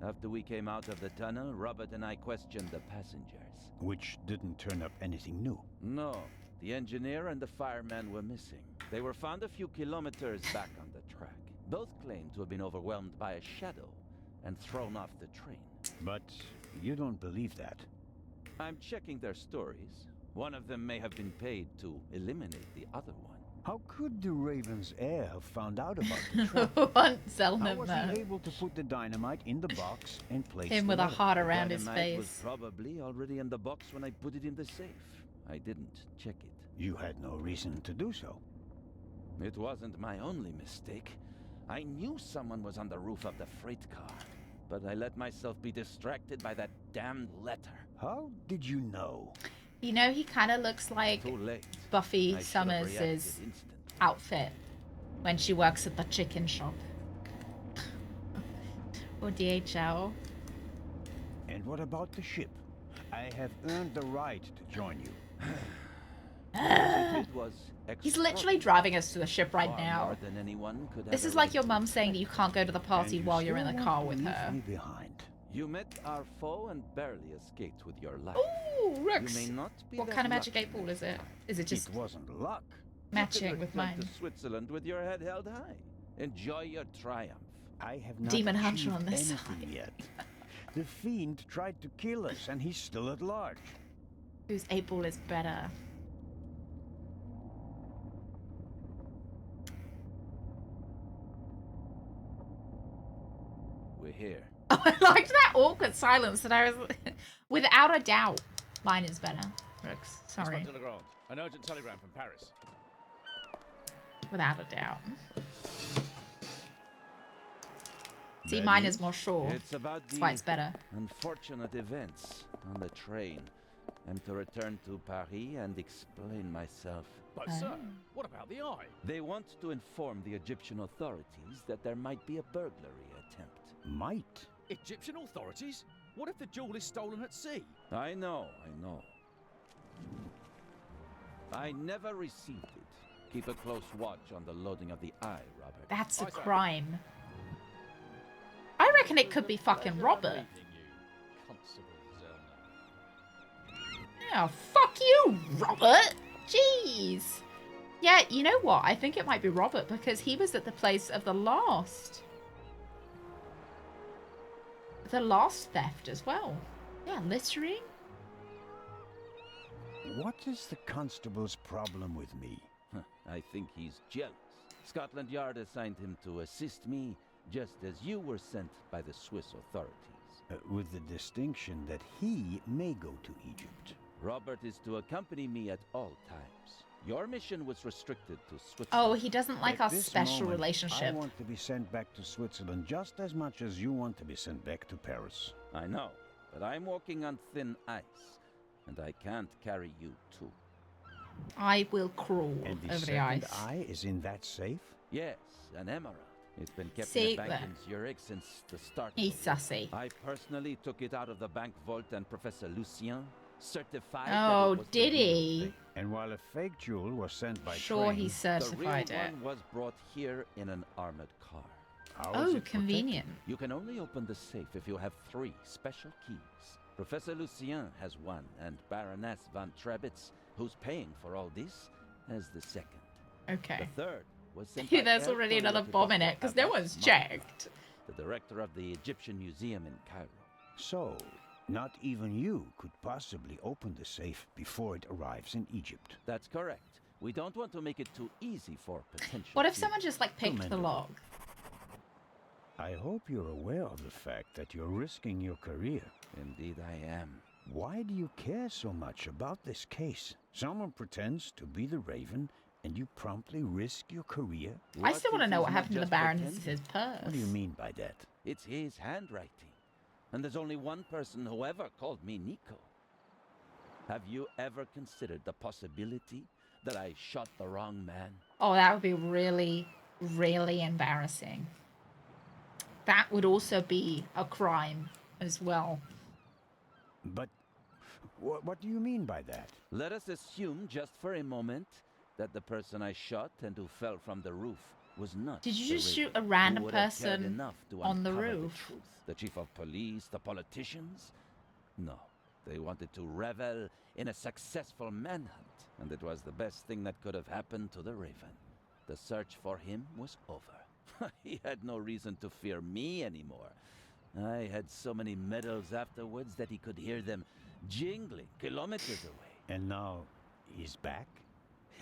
Speaker 9: After we came out of the tunnel, Robert and I questioned the passengers.
Speaker 8: Which didn't turn up anything new.
Speaker 9: No, the engineer and the fireman were missing. They were found a few kilometers back on the track. Both claimed to have been overwhelmed by a shadow and thrown off the train.
Speaker 8: But you don't believe that.
Speaker 9: I'm checking their stories. One of them may have been paid to eliminate the other one.
Speaker 8: How could the Raven's heir have found out about the trap?
Speaker 1: One
Speaker 8: How
Speaker 1: Zelna
Speaker 8: was
Speaker 1: man.
Speaker 8: he able to put the dynamite in the box and place
Speaker 1: Him
Speaker 8: the
Speaker 1: with a
Speaker 8: letter?
Speaker 1: heart around his
Speaker 9: Dynamite was
Speaker 1: face.
Speaker 9: probably already in the box when I put it in the safe. I didn't check it.
Speaker 8: You had no reason to do so.
Speaker 9: It wasn't my only mistake. I knew someone was on the roof of the freight car, but I let myself be distracted by that damned letter.
Speaker 8: How did you know?
Speaker 1: You know, he kind of looks like
Speaker 9: Too late.
Speaker 1: Buffy
Speaker 9: I should have
Speaker 1: Summers'
Speaker 9: reacted instantly.
Speaker 1: outfit when she works at the chicken shop. Or DHL.
Speaker 8: And what about the ship? I have earned the right to join you.
Speaker 9: It was
Speaker 1: He's literally driving us to the ship right
Speaker 9: far
Speaker 1: now.
Speaker 9: more than anyone could
Speaker 1: This
Speaker 9: ever
Speaker 1: is like
Speaker 9: wish
Speaker 1: your
Speaker 9: to
Speaker 1: mum saying that you can't go to the party
Speaker 8: And you
Speaker 1: while you're in
Speaker 8: still
Speaker 1: the
Speaker 8: want
Speaker 1: car
Speaker 8: to
Speaker 1: with
Speaker 8: leave
Speaker 1: her.
Speaker 8: me behind.
Speaker 9: You met our foe and barely escaped with your life.
Speaker 1: Ooh, Rex.
Speaker 9: You may not be
Speaker 1: What
Speaker 9: that
Speaker 1: kind of magic
Speaker 9: lucky.
Speaker 1: 8-ball is it? Is it just
Speaker 8: It wasn't luck.
Speaker 1: matching
Speaker 9: You could
Speaker 1: with
Speaker 9: return
Speaker 1: mine?
Speaker 9: to Switzerland with your head held high. Enjoy your triumph.
Speaker 8: I have not
Speaker 1: Demon Hunter
Speaker 8: achieved
Speaker 1: on this
Speaker 8: anything yet. The fiend tried to kill us, and he's still at large.
Speaker 1: Whose 8-ball is better?
Speaker 9: We're here.
Speaker 1: Oh, I liked that awkward silence that I was... Without a doubt, mine is better. Rex, sorry.
Speaker 14: Inspector Legrand, an urgent telegram from Paris.
Speaker 1: Without a doubt. See,
Speaker 8: Bad
Speaker 1: mine
Speaker 8: news?
Speaker 1: is more short.
Speaker 9: It's about
Speaker 1: That's why
Speaker 9: the
Speaker 1: it's better.
Speaker 9: unfortunate events on the train. And to return to Paris and explain myself.
Speaker 14: But sir, what about the eye?
Speaker 9: They want to inform the Egyptian authorities that there might be a burglary attempt.
Speaker 8: Might.
Speaker 14: Egyptian authorities? What if the jewel is stolen at sea?
Speaker 9: I know. I never received it. Keep a close watch on the loading of the eye, Robert.
Speaker 1: That's a crime. I reckon it could be fucking Robert. Oh, fuck you, Robert! Jeez! Yeah, you know what? I think it might be Robert because he was at the place of the last theft as well. Yeah, littering.
Speaker 8: What is the constable's problem with me?
Speaker 9: I think he's jealous. Scotland Yard assigned him to assist me, just as you were sent by the Swiss authorities.
Speaker 8: With the distinction that he may go to Egypt.
Speaker 9: Robert is to accompany me at all times. Your mission was restricted to Switzerland.
Speaker 1: Oh, he doesn't like our
Speaker 8: At this
Speaker 1: special
Speaker 8: moment,
Speaker 1: relationship.
Speaker 8: I want to be sent back to Switzerland just as much as you want to be sent back to Paris.
Speaker 9: I know, but I'm walking on thin ice, and I can't carry you too.
Speaker 1: I will crawl
Speaker 8: And the
Speaker 1: over the
Speaker 8: second
Speaker 1: ice.
Speaker 8: eye is in that safe?
Speaker 9: Yes, an emerald. It's been kept
Speaker 1: See
Speaker 9: in the bank
Speaker 1: there.
Speaker 9: in Zurich since the start.
Speaker 1: He's sassy.
Speaker 9: I personally took it out of the bank vault, and Professor Lucien certified
Speaker 1: Oh,
Speaker 9: that it was the
Speaker 1: did
Speaker 9: real
Speaker 1: he?
Speaker 9: thing.
Speaker 8: And while a fake jewel was sent by
Speaker 1: Sure,
Speaker 8: train,
Speaker 1: he certified
Speaker 9: the real
Speaker 1: it.
Speaker 9: one was brought here in an armored car.
Speaker 8: how
Speaker 1: Oh,
Speaker 8: is it
Speaker 1: convenient.
Speaker 9: You can only open the safe if you have 3 special keys. Professor Lucien has one, and Baroness von Trebitz, who's paying for all this, has the second.
Speaker 1: Okay.
Speaker 9: The third was sent by
Speaker 1: There's
Speaker 9: Air
Speaker 1: already
Speaker 9: Courier
Speaker 1: another
Speaker 9: to
Speaker 1: bomb in
Speaker 9: Dr.
Speaker 1: it, because no
Speaker 9: Abbas
Speaker 1: one's
Speaker 9: Mahmoud,
Speaker 1: checked.
Speaker 9: the director of the Egyptian Museum in Cairo.
Speaker 8: So, not even you could possibly open the safe before it arrives in Egypt.
Speaker 9: That's correct. We don't want to make it too easy for potential.
Speaker 1: What if
Speaker 9: thieves.
Speaker 1: someone just like picked the
Speaker 8: Commendable.
Speaker 1: lock?
Speaker 8: I hope you're aware of the fact that you're risking your career.
Speaker 9: Indeed I am.
Speaker 8: Why do you care so much about this case? Someone pretends to be the Raven, and you promptly risk your career?
Speaker 1: I still want to
Speaker 9: if
Speaker 1: know
Speaker 9: he's
Speaker 1: what
Speaker 9: not
Speaker 1: happened to the
Speaker 9: just
Speaker 1: Baroness's
Speaker 9: pretending?
Speaker 1: purse.
Speaker 8: What do you mean by that?
Speaker 9: It's his handwriting. And there's only one person who ever called me Nico. Have you ever considered the possibility that I shot the wrong man?
Speaker 1: Oh, that would be really, really embarrassing. That would also be a crime as well.
Speaker 8: But what do you mean by that?
Speaker 9: Let us assume just for a moment that the person I shot and who fell from the roof was not.
Speaker 1: Did you
Speaker 9: the
Speaker 1: just
Speaker 9: Raven,
Speaker 1: shoot a
Speaker 9: who
Speaker 1: random
Speaker 9: would have cared
Speaker 1: person
Speaker 9: enough to
Speaker 1: on the
Speaker 9: uncover
Speaker 1: roof?
Speaker 9: truth. The chief of police, the politicians? No. They wanted to revel in a successful manhunt, and it was the best thing that could have happened to the Raven. The search for him was over. He had no reason to fear me anymore. I had so many medals afterwards that he could hear them jingling kilometers away.
Speaker 8: And now he's back?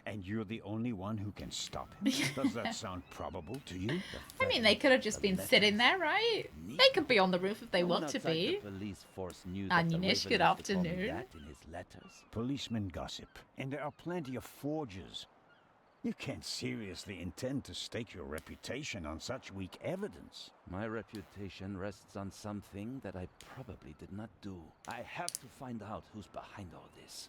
Speaker 8: And you're the only one who can stop him? Does that sound probable to you?
Speaker 1: I mean, they could have just been sitting there, right? They could be on the roof if they
Speaker 9: No one
Speaker 1: want to
Speaker 9: outside
Speaker 1: be.
Speaker 9: The police force knew that the
Speaker 1: Anish,
Speaker 9: Raven
Speaker 1: good
Speaker 9: used to call me
Speaker 1: afternoon.
Speaker 9: that in his letters.
Speaker 8: Policemen gossip, and there are plenty of forgers. You can't seriously intend to stake your reputation on such weak evidence.
Speaker 9: My reputation rests on something that I probably did not do. I have to find out who's behind all this.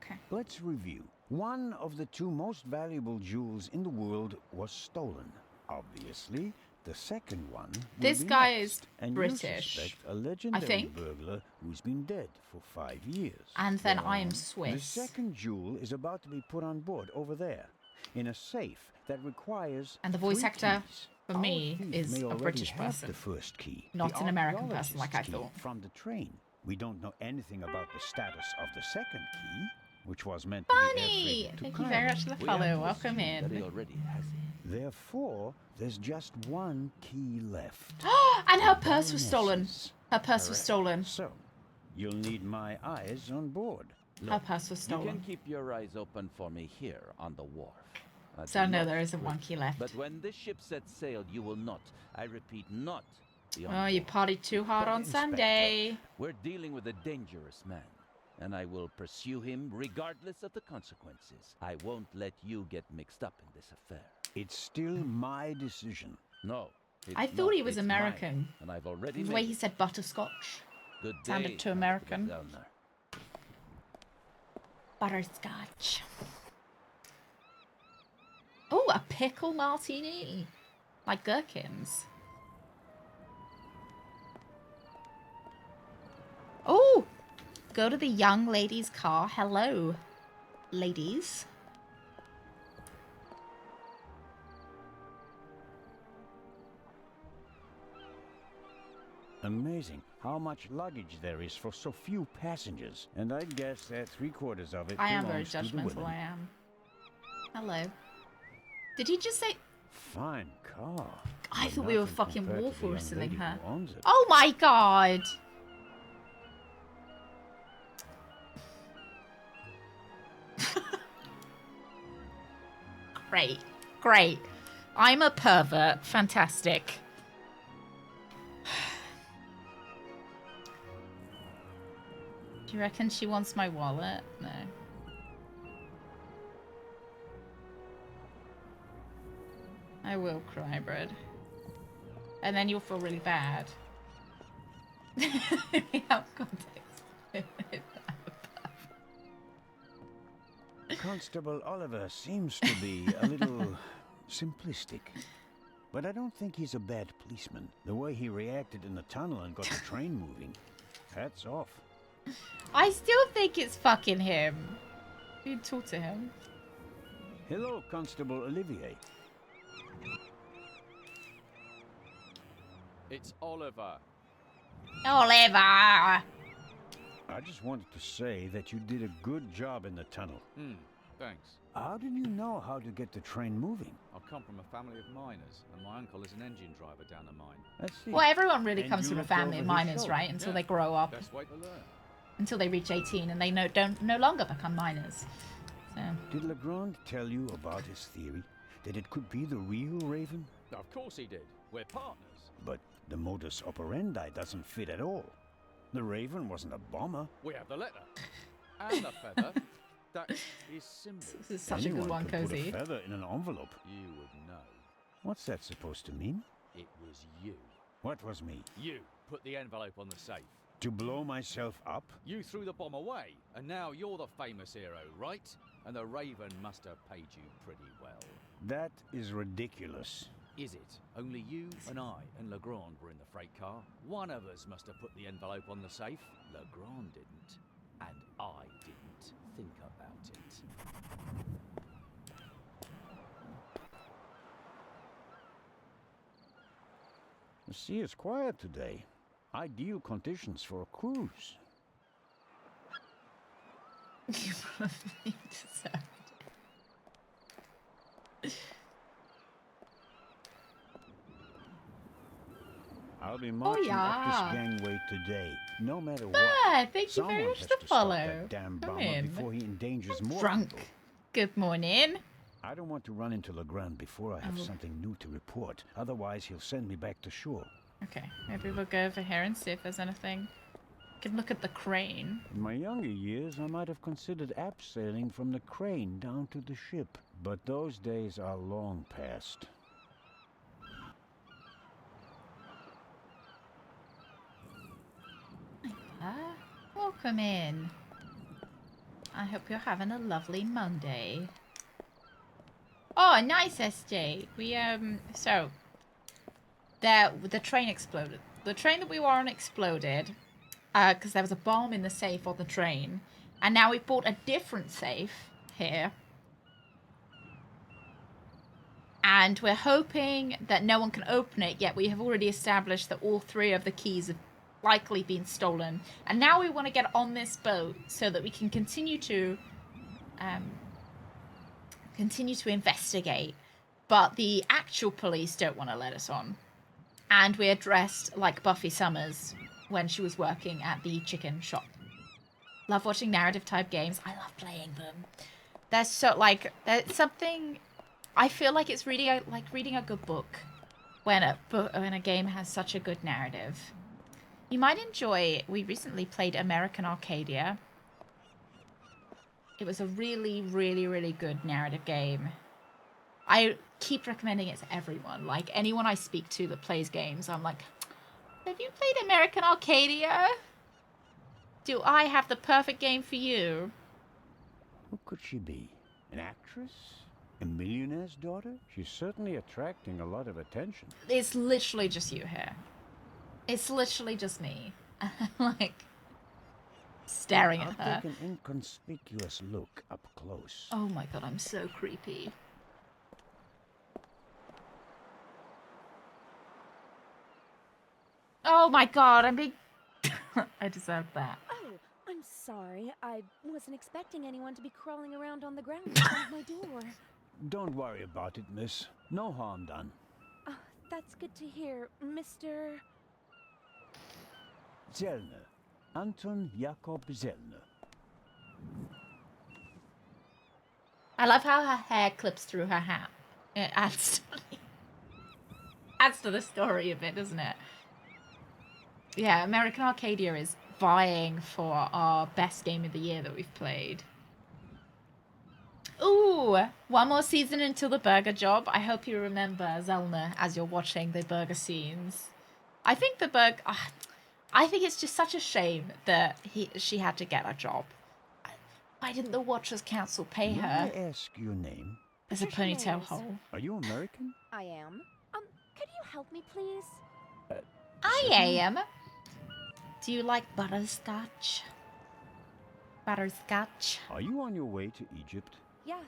Speaker 1: Okay.
Speaker 8: Let's review. One of the 2 most valuable jewels in the world was stolen. Obviously, the second one will
Speaker 1: This
Speaker 8: be
Speaker 1: guy
Speaker 8: next,
Speaker 1: is
Speaker 8: and
Speaker 1: British,
Speaker 8: you suspect a legendary
Speaker 1: think.
Speaker 8: burglar who's been dead for 5 years.
Speaker 1: And then
Speaker 8: Go
Speaker 1: I am
Speaker 8: on.
Speaker 1: Swiss.
Speaker 8: The second jewel is about to be put on board over there, in a safe that requires
Speaker 1: And the voice
Speaker 8: 3
Speaker 1: actor
Speaker 8: keys.
Speaker 1: for
Speaker 8: Our
Speaker 1: me
Speaker 8: thief
Speaker 1: is
Speaker 8: may
Speaker 1: a
Speaker 8: already
Speaker 1: British
Speaker 8: have
Speaker 1: person,
Speaker 8: the first key,
Speaker 1: not
Speaker 8: the
Speaker 1: an American person like I
Speaker 8: archaeologist's key
Speaker 1: thought.
Speaker 8: from the train. We don't know anything about the status of the second key, which was meant to be
Speaker 1: Funny!
Speaker 8: air freighted to
Speaker 1: Thank you very much for the
Speaker 9: We have
Speaker 1: follow.
Speaker 9: to
Speaker 1: Welcome
Speaker 9: assume that he
Speaker 1: in.
Speaker 9: already has it.
Speaker 8: Therefore, there's just 1 key left.
Speaker 1: And her purse was stolen.
Speaker 8: Baroness's.
Speaker 1: Her purse was stolen.
Speaker 8: So, you'll need my eyes on board.
Speaker 1: Her purse was
Speaker 9: You can
Speaker 1: stolen.
Speaker 9: keep your eyes open for me here on the wharf.
Speaker 1: So
Speaker 9: Do
Speaker 1: no,
Speaker 9: not
Speaker 1: there isn't
Speaker 9: trip.
Speaker 1: 1 key left.
Speaker 9: But when the ship sets sail, you will not, I repeat, not be on
Speaker 1: Oh, you
Speaker 9: board.
Speaker 1: partied too hard
Speaker 8: But
Speaker 1: on
Speaker 8: Inspector,
Speaker 1: Sunday.
Speaker 9: We're dealing with a dangerous man, and I will pursue him regardless of the consequences. I won't let you get mixed up in this affair.
Speaker 8: It's still my decision.
Speaker 9: No. it's
Speaker 1: I thought
Speaker 9: not.
Speaker 1: he was
Speaker 9: It's
Speaker 1: American.
Speaker 9: mine, and I've already
Speaker 1: The
Speaker 9: made
Speaker 1: way he
Speaker 9: it.
Speaker 1: said butterscotch.
Speaker 9: Good
Speaker 1: sounded
Speaker 9: day,
Speaker 1: too American.
Speaker 9: Zellner.
Speaker 1: Butterscotch. Oh, a pickle martini. Like gherkins. Oh! Go to the young lady's car. Hello, ladies.
Speaker 8: Amazing how much luggage there is for so few passengers. And I guess that 3/4 of it
Speaker 1: I am very
Speaker 8: belongs to the
Speaker 1: judgmental,
Speaker 8: women.
Speaker 1: I am. Hello. Did he just say...
Speaker 8: Fine car.
Speaker 1: I
Speaker 8: but
Speaker 1: thought we were
Speaker 8: nothing
Speaker 1: fucking
Speaker 8: compared to the young
Speaker 1: Wolf whistling
Speaker 8: lady
Speaker 1: her.
Speaker 8: who owns it.
Speaker 1: Oh my god! Great. Great. I'm a pervert. Fantastic. Do you reckon she wants my wallet? No. I will cry, Bread. And then you'll feel really bad. Without context.
Speaker 8: Constable Oliver seems to be a little simplistic. But I don't think he's a bad policeman. The way he reacted in the tunnel and got the train moving. Hats off.
Speaker 1: I still think it's fucking him. You talk to him.
Speaker 8: Hello, Constable Olivier.
Speaker 14: It's Oliver.
Speaker 1: Oliver!
Speaker 8: I just wanted to say that you did a good job in the tunnel.
Speaker 14: Thanks.
Speaker 8: How did you know how to get the train moving?
Speaker 14: I come from a family of miners, and my uncle is an engine driver down a mine.
Speaker 8: I see.
Speaker 1: Well, everyone really
Speaker 8: And
Speaker 1: comes
Speaker 8: you
Speaker 1: from a
Speaker 8: looked
Speaker 1: family of
Speaker 8: over his
Speaker 1: miners,
Speaker 8: shoulder.
Speaker 1: right? Until
Speaker 14: Yeah,
Speaker 1: they grow up.
Speaker 14: Best way to learn.
Speaker 1: Until they reach 18 and they don't no longer become miners. So.
Speaker 8: Did Legrand tell you about his theory? That it could be the real Raven?
Speaker 14: Of course he did. We're partners.
Speaker 8: But the modus operandi doesn't fit at all. The Raven wasn't a bomber.
Speaker 14: We have the letter. And the feather. That is simple.
Speaker 1: This is such a good one,
Speaker 8: could
Speaker 1: Cozy.
Speaker 8: put a feather in an envelope.
Speaker 14: You would know.
Speaker 8: What's that supposed to mean?
Speaker 14: It was you.
Speaker 8: What was me?
Speaker 14: You put the envelope on the safe.
Speaker 8: To blow myself up?
Speaker 14: You threw the bomb away, and now you're the famous hero, right? And the Raven must have paid you pretty well.
Speaker 8: That is ridiculous.
Speaker 14: Is it? Only you and I and Legrand were in the freight car. One of us must have put the envelope on the safe. Legrand didn't. And I didn't. Think about it.
Speaker 8: The sea is quiet today. Ideal conditions for a cruise.
Speaker 1: You probably deserve it.
Speaker 8: I'll be marching
Speaker 1: yeah.
Speaker 8: up this gangway today, no matter what.
Speaker 1: Ah, thank you
Speaker 8: Someone
Speaker 1: very much
Speaker 8: has
Speaker 1: to
Speaker 8: to
Speaker 1: follow.
Speaker 8: Stop that damn
Speaker 1: Come
Speaker 8: bomber
Speaker 1: in.
Speaker 8: before he endangers more
Speaker 1: Drunk.
Speaker 8: people.
Speaker 1: Good morning.
Speaker 8: I don't want to run into Legrand before I have
Speaker 1: Oh.
Speaker 8: something new to report. Otherwise, he'll send me back to shore.
Speaker 1: Okay, maybe we'll go over here and see if there's anything. We can look at the crane.
Speaker 8: In my younger years, I might have considered abseiling from the crane down to the ship. But those days are long past.
Speaker 1: Welcome in. I hope you're having a lovely Monday. Oh, nice, SJ. We, so, the train exploded. The train that we were on exploded, because there was a bomb in the safe on the train. And now we've bought a different safe here. And we're hoping that no one can open it, yet we have already established that all three of the keys have likely been stolen. And now we want to get on this boat so that we can continue to investigate. But the actual police don't want to let us on. And we're dressed like Buffy Summers when she was working at the chicken shop. Love watching narrative type games. I love playing them. They're so, like, there's something... I feel like it's reading a good book when a game has such a good narrative. You might enjoy... We recently played American Arcadia. It was a really, really, really good narrative game. I keep recommending it to everyone. Like, anyone I speak to that plays games, I'm like, have you played American Arcadia? Do I have the perfect game for you?
Speaker 8: Who could she be? An actress? A millionaire's daughter? She's certainly attracting a lot of attention.
Speaker 1: It's literally just you here. It's literally just me. Like, staring at her.
Speaker 8: I'll take an inconspicuous look up close.
Speaker 1: Oh my god, I'm so creepy. Oh my god, I'm being... I deserve that.
Speaker 12: Oh, I'm sorry. I wasn't expecting anyone to be crawling around on the ground in front of my door.
Speaker 8: Don't worry about it, miss. No harm done.
Speaker 12: That's good to hear, Mr.
Speaker 8: Zellner. Anton Jakob Zellner.
Speaker 1: I love how her hair clips through her hat. It adds to the story a bit, doesn't it? Yeah, American Arcadia is vying for our best game of the year that we've played. Ooh, one more season until the burger job. I hope you remember Zelna as you're watching the burger scenes. I think I think it's just such a shame that she had to get a job. Why didn't the Watchers Council pay her?
Speaker 8: May I ask your name?
Speaker 1: As a ponytail hole.
Speaker 8: Are you American?
Speaker 12: I am. Could you help me, please?
Speaker 1: I am. Do you like butterscotch? Butterscotch.
Speaker 8: Are you on your way to Egypt?
Speaker 12: Yes.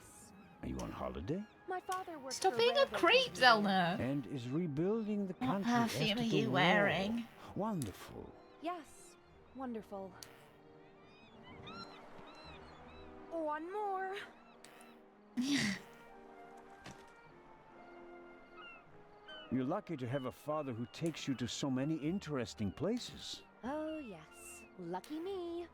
Speaker 8: Are you on holiday?
Speaker 12: My father works
Speaker 1: Stop
Speaker 12: for
Speaker 1: being a
Speaker 12: railroad
Speaker 1: creep,
Speaker 12: company.
Speaker 1: Zelna.
Speaker 8: And is rebuilding the
Speaker 1: What
Speaker 8: country
Speaker 1: perfume
Speaker 8: after
Speaker 1: are
Speaker 8: the
Speaker 1: you
Speaker 8: war.
Speaker 1: wearing?
Speaker 8: Wonderful.
Speaker 12: Yes. Wonderful. One more.
Speaker 8: You're lucky to have a father who takes you to so many interesting places.
Speaker 12: Oh, yes. Lucky me.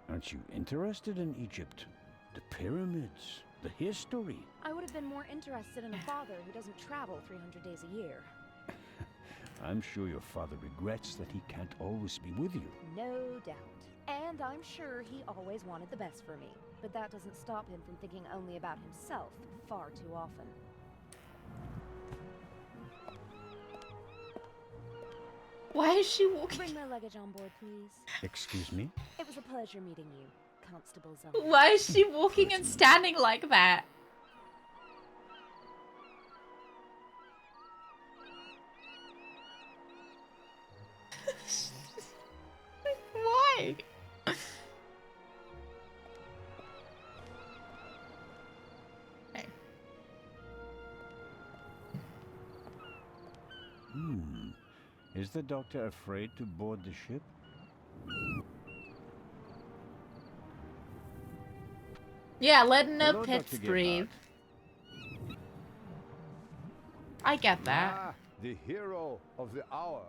Speaker 8: Aren't you interested in Egypt? The pyramids, the history.
Speaker 12: I would have been more interested in a father who doesn't travel 300 days a year.
Speaker 8: I'm sure your father regrets that he can't always be with you.
Speaker 12: No doubt. And I'm sure he always wanted the best for me. But that doesn't stop him from thinking only about himself far too often.
Speaker 1: Why is she walking?
Speaker 12: Bring my luggage on board, please.
Speaker 8: Excuse me?
Speaker 12: It was a pleasure meeting you, Constable Zelda.
Speaker 1: Why is she walking and standing like that? Why?
Speaker 8: Is the doctor afraid to board the ship?
Speaker 1: Yeah, letting
Speaker 8: Hello,
Speaker 1: her pets
Speaker 8: Dr.
Speaker 1: breathe. I get that.
Speaker 5: Ah, the hero of the hour.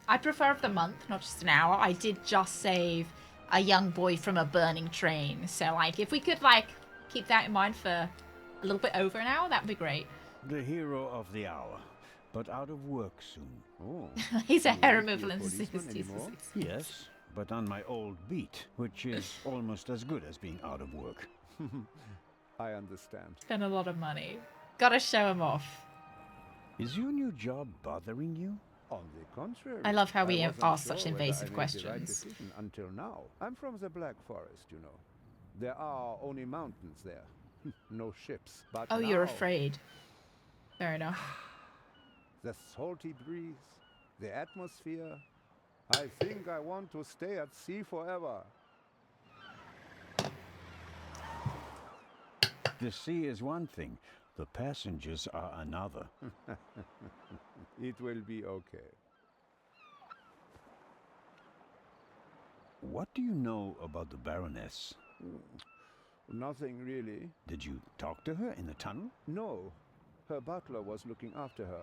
Speaker 1: I prefer of the month, not just an hour. I did just save a young boy from a burning train. So, like, if we could, like, keep that in mind for a little bit over an hour, that'd be great.
Speaker 8: The hero of the hour, but out of work soon.
Speaker 5: Oh.
Speaker 1: He's a
Speaker 5: You
Speaker 1: hair
Speaker 5: won't be
Speaker 1: removal in the
Speaker 5: policeman
Speaker 1: 60s.
Speaker 5: anymore?
Speaker 8: Yes, but on my old beat, which is almost as good as being out of work.
Speaker 5: I understand.
Speaker 1: Spend a lot of money. Gotta show him off.
Speaker 8: Is your new job bothering you?
Speaker 5: On the contrary.
Speaker 1: I love how we
Speaker 5: wasn't
Speaker 1: ask
Speaker 5: sure
Speaker 1: such
Speaker 5: whether
Speaker 1: invasive
Speaker 5: I made the right
Speaker 1: questions.
Speaker 5: decision until now. I'm from the Black Forest, you know. There are only mountains there. No ships. But
Speaker 1: Oh, you're
Speaker 5: now,
Speaker 1: afraid. Fair enough.
Speaker 5: the salty breeze, the atmosphere. I think I want to stay at sea forever.
Speaker 8: The sea is one thing, the passengers are another.
Speaker 5: It will be okay.
Speaker 8: What do you know about the Baroness?
Speaker 5: Nothing really.
Speaker 8: Did you talk to her in the tunnel?
Speaker 5: No. Her butler was looking after her,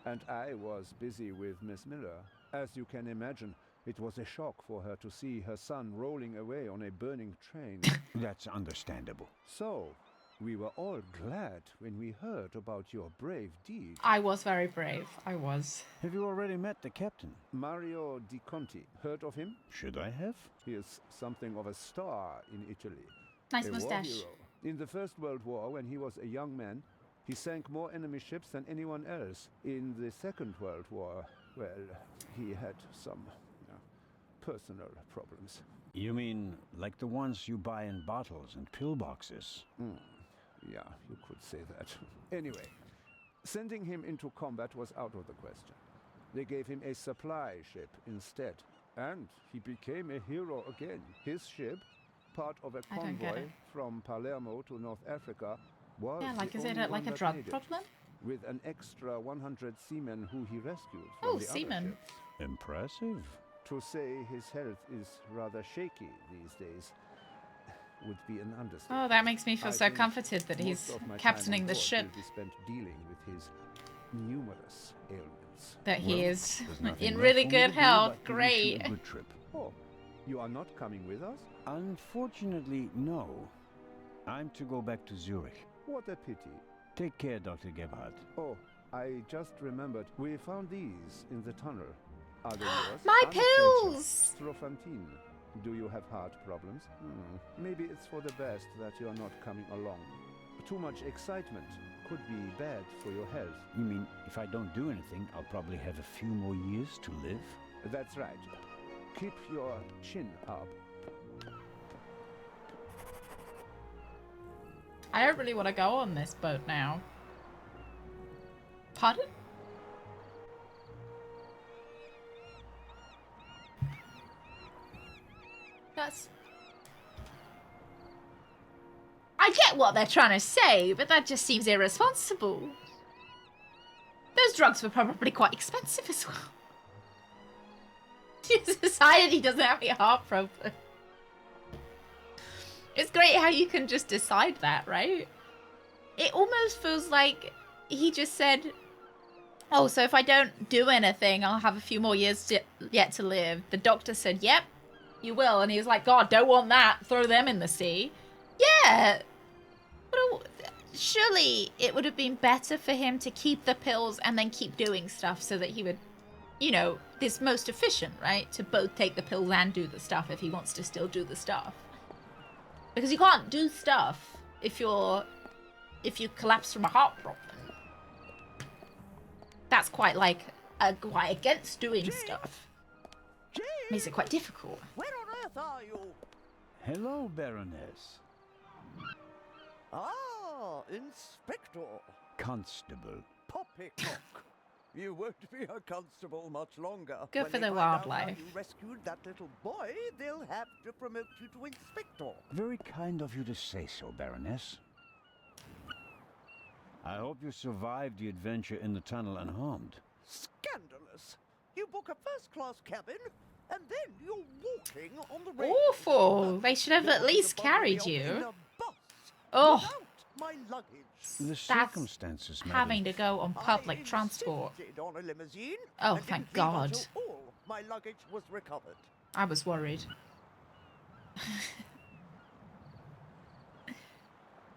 Speaker 5: and I was busy with Miss Miller. As you can imagine, it was a shock for her to see her son rolling away on a burning train.
Speaker 8: That's understandable.
Speaker 5: So, we were all glad when we heard about your brave deed.
Speaker 1: I was very brave. I was.
Speaker 8: Have you already met the captain?
Speaker 5: Mario Di Conti. Heard of him?
Speaker 8: Should I have?
Speaker 5: He is something of a star in Italy.
Speaker 1: Nice
Speaker 5: A war
Speaker 1: mustache.
Speaker 5: hero. In the First World War, when he was a young man, he sank more enemy ships than anyone else. In the Second World War, well, he had some personal problems.
Speaker 8: You mean like the ones you buy in bottles and pillboxes?
Speaker 5: Yeah, you could say that. Anyway, sending him into combat was out of the question. They gave him a supply ship instead, and he became a hero again. His ship, part of a
Speaker 1: I don't get
Speaker 5: convoy
Speaker 1: it.
Speaker 5: from Palermo to North Africa, was
Speaker 1: Yeah, like,
Speaker 5: the
Speaker 1: is it
Speaker 5: only
Speaker 1: like
Speaker 5: one
Speaker 1: a
Speaker 5: that
Speaker 1: drug
Speaker 5: made it,
Speaker 1: problem?
Speaker 5: with an extra 100 seamen who he rescued from
Speaker 1: Oh,
Speaker 5: the other
Speaker 1: seamen.
Speaker 5: ships.
Speaker 8: Impressive.
Speaker 5: To say his health is rather shaky these days would be an understatement.
Speaker 1: Oh, that makes me feel
Speaker 5: I
Speaker 1: so
Speaker 5: think
Speaker 1: comforted that
Speaker 5: most
Speaker 1: he's
Speaker 5: of my time
Speaker 1: captaining
Speaker 5: on
Speaker 1: the
Speaker 5: board
Speaker 1: ship.
Speaker 5: will be spent dealing with his numerous ailments.
Speaker 1: That he
Speaker 8: Well,
Speaker 1: is
Speaker 8: there's nothing
Speaker 1: in
Speaker 8: left
Speaker 1: really
Speaker 8: for me
Speaker 1: good
Speaker 8: to do
Speaker 1: health.
Speaker 8: but to wish you
Speaker 1: Great.
Speaker 8: a good trip.
Speaker 5: Oh, you are not coming with us?
Speaker 8: Unfortunately, no. I'm to go back to Zurich.
Speaker 5: What a pity.
Speaker 8: Take care, Dr. Gebhardt.
Speaker 5: Oh, I just remembered. We found these in the tunnel. Are they yours?
Speaker 1: My
Speaker 5: I'm afraid so.
Speaker 1: pills!
Speaker 5: Strophantine. Do you have heart problems? Maybe it's for the best that you're not coming along. Too much excitement could be bad for your health.
Speaker 8: You mean if I don't do anything, I'll probably have a few more years to live?
Speaker 5: That's right. Keep your chin up.
Speaker 1: I don't really want to go on this boat now. Pardon? That's... I get what they're trying to say, but that just seems irresponsible. Those drugs were probably quite expensive as well. Society doesn't have any heart problem. It's great how you can just decide that, right? It almost feels like he just said, oh, so if I don't do anything, I'll have a few more years yet to live. The doctor said, yep, you will. And he was like, God, don't want that. Throw them in the sea. Yeah. But surely it would have been better for him to keep the pills and then keep doing stuff so that he would, you know, this most efficient, right? To both take the pills and do the stuff if he wants to still do the stuff. Because you can't do stuff if you collapse from a heart problem. That's quite like quite against doing stuff. Makes it quite difficult.
Speaker 15: Where on earth are you?
Speaker 8: Hello, Baroness.
Speaker 15: Ah, Inspector.
Speaker 8: Constable.
Speaker 15: Poppycock. You won't be a constable much longer.
Speaker 1: Good for the wildlife.
Speaker 15: You rescued that little boy, they'll have to promote you to Inspector.
Speaker 8: Very kind of you to say so, Baroness. I hope you survived the adventure in the tunnel unharmed.
Speaker 15: Scandalous. You book a first-class cabin, and then you're walking on the rails.
Speaker 1: Awful. They should have at least carried you. Oh.
Speaker 15: My luggage.
Speaker 8: The circumstances, madam.
Speaker 1: Having to go on public transport.
Speaker 15: On a limousine,
Speaker 1: Oh, thank God.
Speaker 15: All my luggage was recovered.
Speaker 1: I was worried.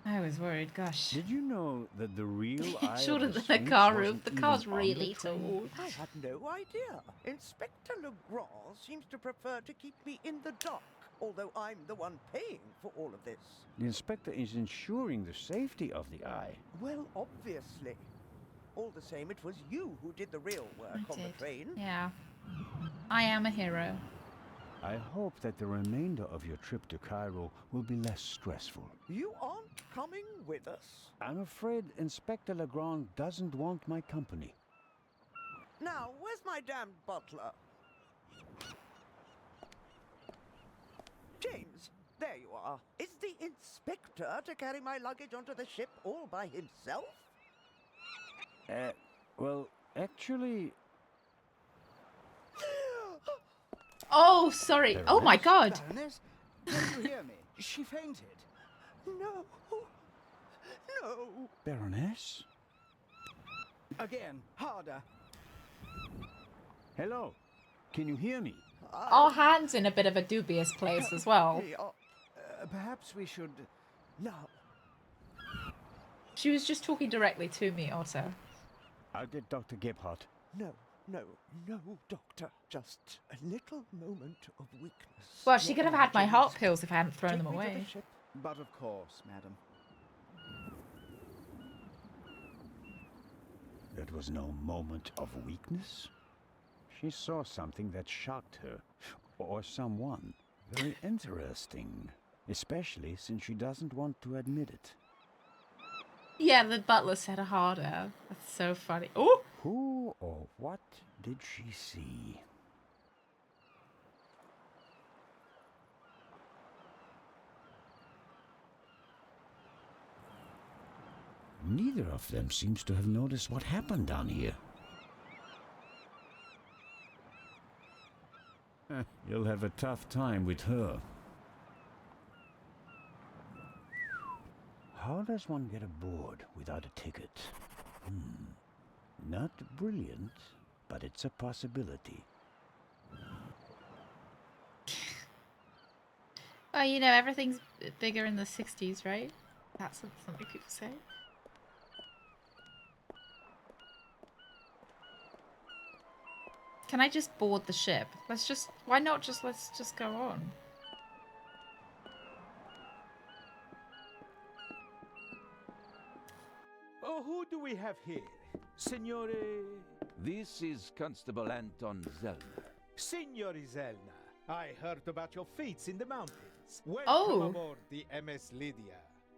Speaker 1: I was worried, gosh.
Speaker 8: Did you know that the real eye
Speaker 1: Shorter
Speaker 8: of the
Speaker 1: than the
Speaker 8: Sphinx
Speaker 1: car roof.
Speaker 8: wasn't
Speaker 1: The
Speaker 8: even
Speaker 1: car's
Speaker 8: on the
Speaker 1: really
Speaker 8: train?
Speaker 1: tall.
Speaker 15: I had no idea. Inspector Legrand seems to prefer to keep me in the dark, although I'm the one paying for all of this.
Speaker 8: The inspector is ensuring the safety of the eye.
Speaker 15: Well, obviously. All the same, it was you who did the real work on the train.
Speaker 1: Yeah. I am a hero.
Speaker 8: I hope that the remainder of your trip to Cairo will be less stressful.
Speaker 15: You aren't coming with us?
Speaker 8: I'm afraid Inspector Legrand doesn't want my company.
Speaker 15: Now, where's my damned butler? James, there you are. Is the inspector to carry my luggage onto the ship all by himself?
Speaker 8: Well, actually...
Speaker 1: Oh, sorry. Oh my God.
Speaker 10: Baroness, can you hear me? She fainted.
Speaker 15: No. No.
Speaker 8: Baroness?
Speaker 10: Again, harder.
Speaker 8: Hello. Can you hear me?
Speaker 1: Our hand's in a bit of a dubious place as well.
Speaker 10: Perhaps we should...
Speaker 15: Now.
Speaker 1: She was just talking directly to me, Otto.
Speaker 8: I'll get Dr. Gebhardt.
Speaker 15: No, Doctor. Just a little moment of weakness.
Speaker 1: Well, she could have had my heart pills if I hadn't thrown them away.
Speaker 10: But of course, madam.
Speaker 8: That was no moment of weakness. She saw something that shocked her. Or someone. Very interesting. Especially since she doesn't want to admit it.
Speaker 1: Yeah, the butler said harder. That's so funny. Oh!
Speaker 8: Who or what did she see? Neither of them seems to have noticed what happened down here. You'll have a tough time with her. How does one get aboard without a ticket? Not brilliant, but it's a possibility.
Speaker 1: Well, you know, everything's bigger in the 60s, right? That's something people say. Can I just board the ship? Let's just... Why not just... Let's just go on.
Speaker 17: Oh, who do we have here? Signore...
Speaker 9: This is Constable Anton Zellner.
Speaker 17: Signore Zellner, I heard about your feats in the mountains. Welcome
Speaker 1: Oh.
Speaker 17: aboard the MS Lydia.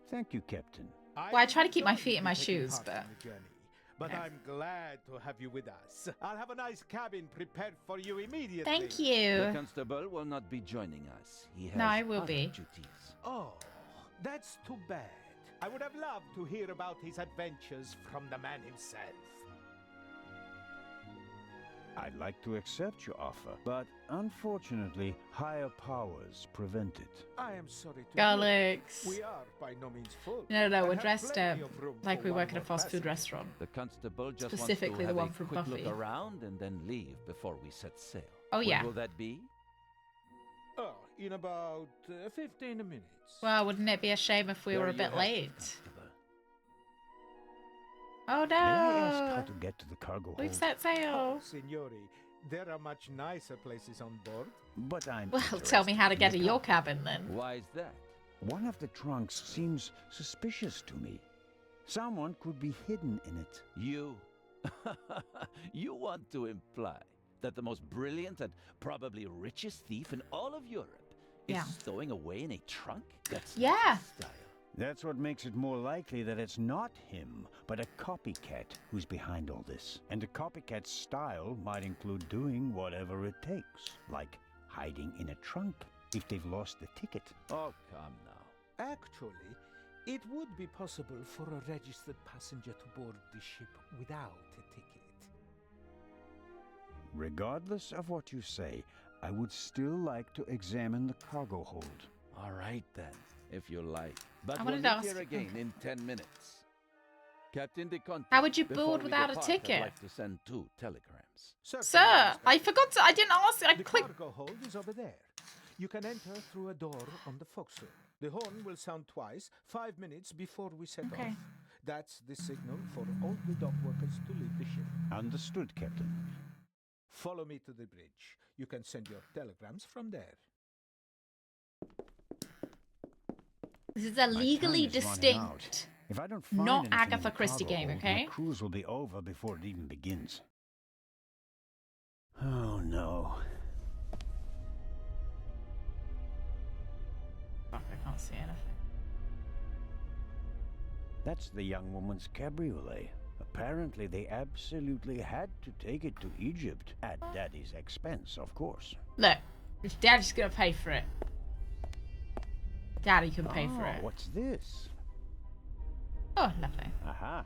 Speaker 8: Thank you, Captain.
Speaker 1: Well, I try to keep my feet in my shoes, but...
Speaker 17: But I'm glad to have you with us. I'll have a nice cabin prepared for you immediately.
Speaker 1: Thank you.
Speaker 9: The constable will not be joining us. He has
Speaker 1: No, I will
Speaker 9: other
Speaker 1: be.
Speaker 9: duties.
Speaker 17: Oh, that's too bad. I would have loved to hear about his adventures from the man himself.
Speaker 8: I'd like to accept your offer, but unfortunately, higher powers prevent it.
Speaker 17: I am sorry to
Speaker 1: Garlics.
Speaker 17: hear. We are by no means full.
Speaker 1: No, we're
Speaker 17: and have
Speaker 1: dressed
Speaker 17: plenty of room
Speaker 1: like
Speaker 17: for
Speaker 1: we
Speaker 17: one
Speaker 1: work at a
Speaker 17: more
Speaker 1: fast food
Speaker 17: passenger.
Speaker 1: restaurant.
Speaker 9: The constable just
Speaker 1: Specifically
Speaker 9: wants to
Speaker 1: the
Speaker 9: have
Speaker 1: one
Speaker 9: a
Speaker 1: from
Speaker 9: quick
Speaker 1: Buffy.
Speaker 9: look around and then leave before we set sail.
Speaker 1: Oh,
Speaker 9: When
Speaker 1: yeah.
Speaker 9: will that be?
Speaker 17: Oh, in about 15 minutes.
Speaker 1: Well, wouldn't it be a shame if we
Speaker 9: There
Speaker 1: were a
Speaker 9: you
Speaker 1: bit
Speaker 9: have it,
Speaker 1: late?
Speaker 9: Constable.
Speaker 1: Oh
Speaker 8: May I ask
Speaker 1: no!
Speaker 8: how to get to the cargo
Speaker 1: We've
Speaker 8: hold?
Speaker 1: set sail.
Speaker 17: Oh, signori, there are much nicer places on board.
Speaker 8: But I'm
Speaker 1: Well,
Speaker 8: interested
Speaker 1: tell me how to
Speaker 8: in
Speaker 1: get
Speaker 8: the
Speaker 1: to your
Speaker 8: cargo.
Speaker 1: cabin then.
Speaker 9: Why is that?
Speaker 8: One of the trunks seems suspicious to me. Someone could be hidden in it.
Speaker 9: You? You want to imply that the most brilliant and probably richest thief in all of Europe is
Speaker 1: Yeah.
Speaker 9: stowing away in a trunk? That's
Speaker 1: Yeah.
Speaker 9: not style.
Speaker 8: That's what makes it more likely that it's not him, but a copycat who's behind all this. And a copycat's style might include doing whatever it takes, like hiding in a trunk if they've lost the ticket.
Speaker 9: Oh, come now.
Speaker 17: Actually, it would be possible for a registered passenger to board the ship without a ticket.
Speaker 8: Regardless of what you say, I would still like to examine the cargo hold.
Speaker 9: All right then, if you like. But
Speaker 1: I
Speaker 9: we'll
Speaker 1: wanted
Speaker 9: meet
Speaker 1: to ask-
Speaker 9: here again in 10 minutes. Captain de Conte.
Speaker 1: How would you
Speaker 9: before
Speaker 1: board
Speaker 9: we
Speaker 1: without a
Speaker 9: depart,
Speaker 1: ticket?
Speaker 9: I'd like to send 2 telegrams.
Speaker 1: Sir, I forgot to... I didn't ask... I
Speaker 17: The
Speaker 1: clicked...
Speaker 17: cargo hold is over there. You can enter through a door on the forecastle. The horn will sound twice, 5 minutes before we set
Speaker 1: Okay.
Speaker 17: off. That's the signal for all the dock workers to leave the ship.
Speaker 8: Understood, Captain.
Speaker 17: Follow me to the bridge. You can send your telegrams from there.
Speaker 1: This is a
Speaker 8: My
Speaker 1: legally
Speaker 8: time is running out.
Speaker 1: distinct...
Speaker 8: If I don't find
Speaker 1: Not
Speaker 8: anything in
Speaker 1: Agatha
Speaker 8: the
Speaker 1: Christie
Speaker 8: cargo
Speaker 1: game,
Speaker 8: hold,
Speaker 1: okay?
Speaker 8: My cruise will be over before it even begins. Oh no.
Speaker 1: Fuck, I can't see anything.
Speaker 8: That's the young woman's cabriolet. Apparently they absolutely had to take it to Egypt, at Daddy's expense, of course.
Speaker 1: Look, if Daddy's gonna pay for it. Daddy can pay for it.
Speaker 8: What's this?
Speaker 1: Oh, lovely.
Speaker 8: Aha.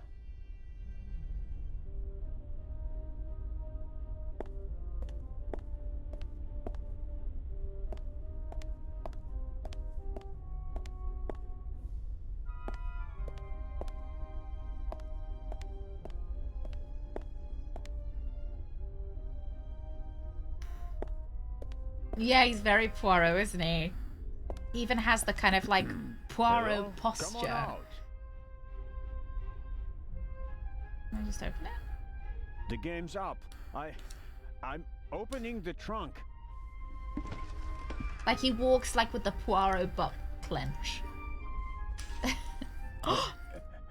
Speaker 1: Yeah, he's very Poirot, isn't he? He even has the kind of like Poirot
Speaker 8: Hello?
Speaker 1: posture.
Speaker 8: Come on out.
Speaker 1: Can I just open it?
Speaker 8: The game's up. I'm opening the trunk.
Speaker 1: Like he walks like with the Poirot butt clench.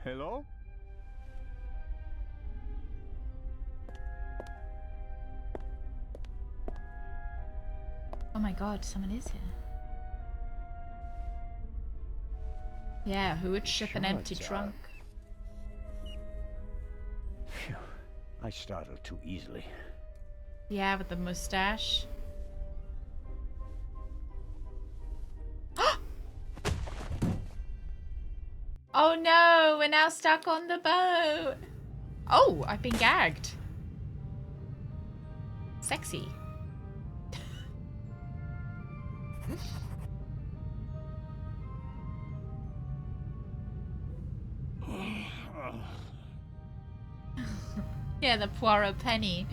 Speaker 8: Hello?
Speaker 1: Oh my god, someone is here. Yeah, who would ship an empty
Speaker 8: Shut
Speaker 1: trunk?
Speaker 8: Phew. I startled too easily.
Speaker 1: Yeah, with the mustache. Oh no, we're now stuck on the boat. Oh, I've been gagged. Sexy. Yeah, the Poirot penny.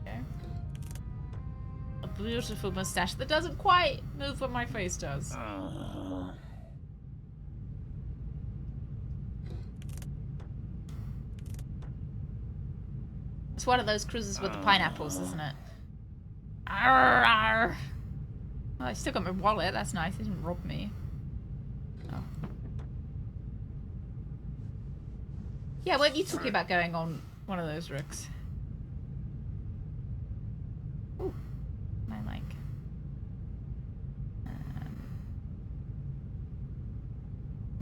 Speaker 1: Okay. A beautiful mustache that doesn't quite move when my face does. It's one of those cruises with the pineapples, isn't it? Arr, arr. Oh, I still got my wallet. That's nice. They didn't rob me. Oh. Yeah, weren't you talking about going on one of those rooks? Ooh, I like.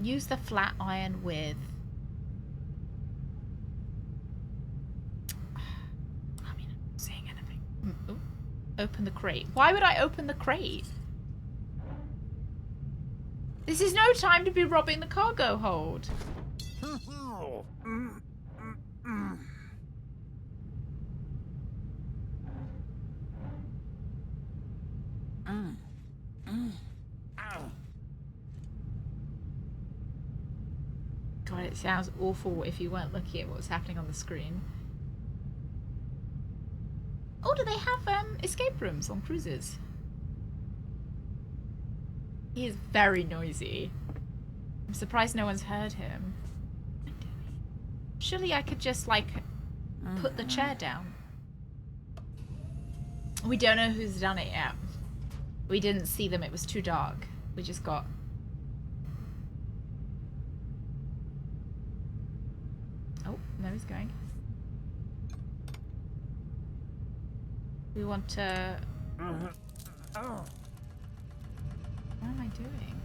Speaker 1: Use the flat iron with. I mean, I'm not saying anything. Ooh. Open the crate. Why would I open the crate? This is no time to be robbing the cargo hold. God, it sounds awful if you weren't looking at what's happening on the screen. Oh, do they have escape rooms on cruises? He is very noisy. I'm surprised no one's heard him. Surely I could just, like, put the chair down. We don't know who's done it yet. We didn't see them, it was too dark. We just got... Oh, there he's going. We want to... What am I doing?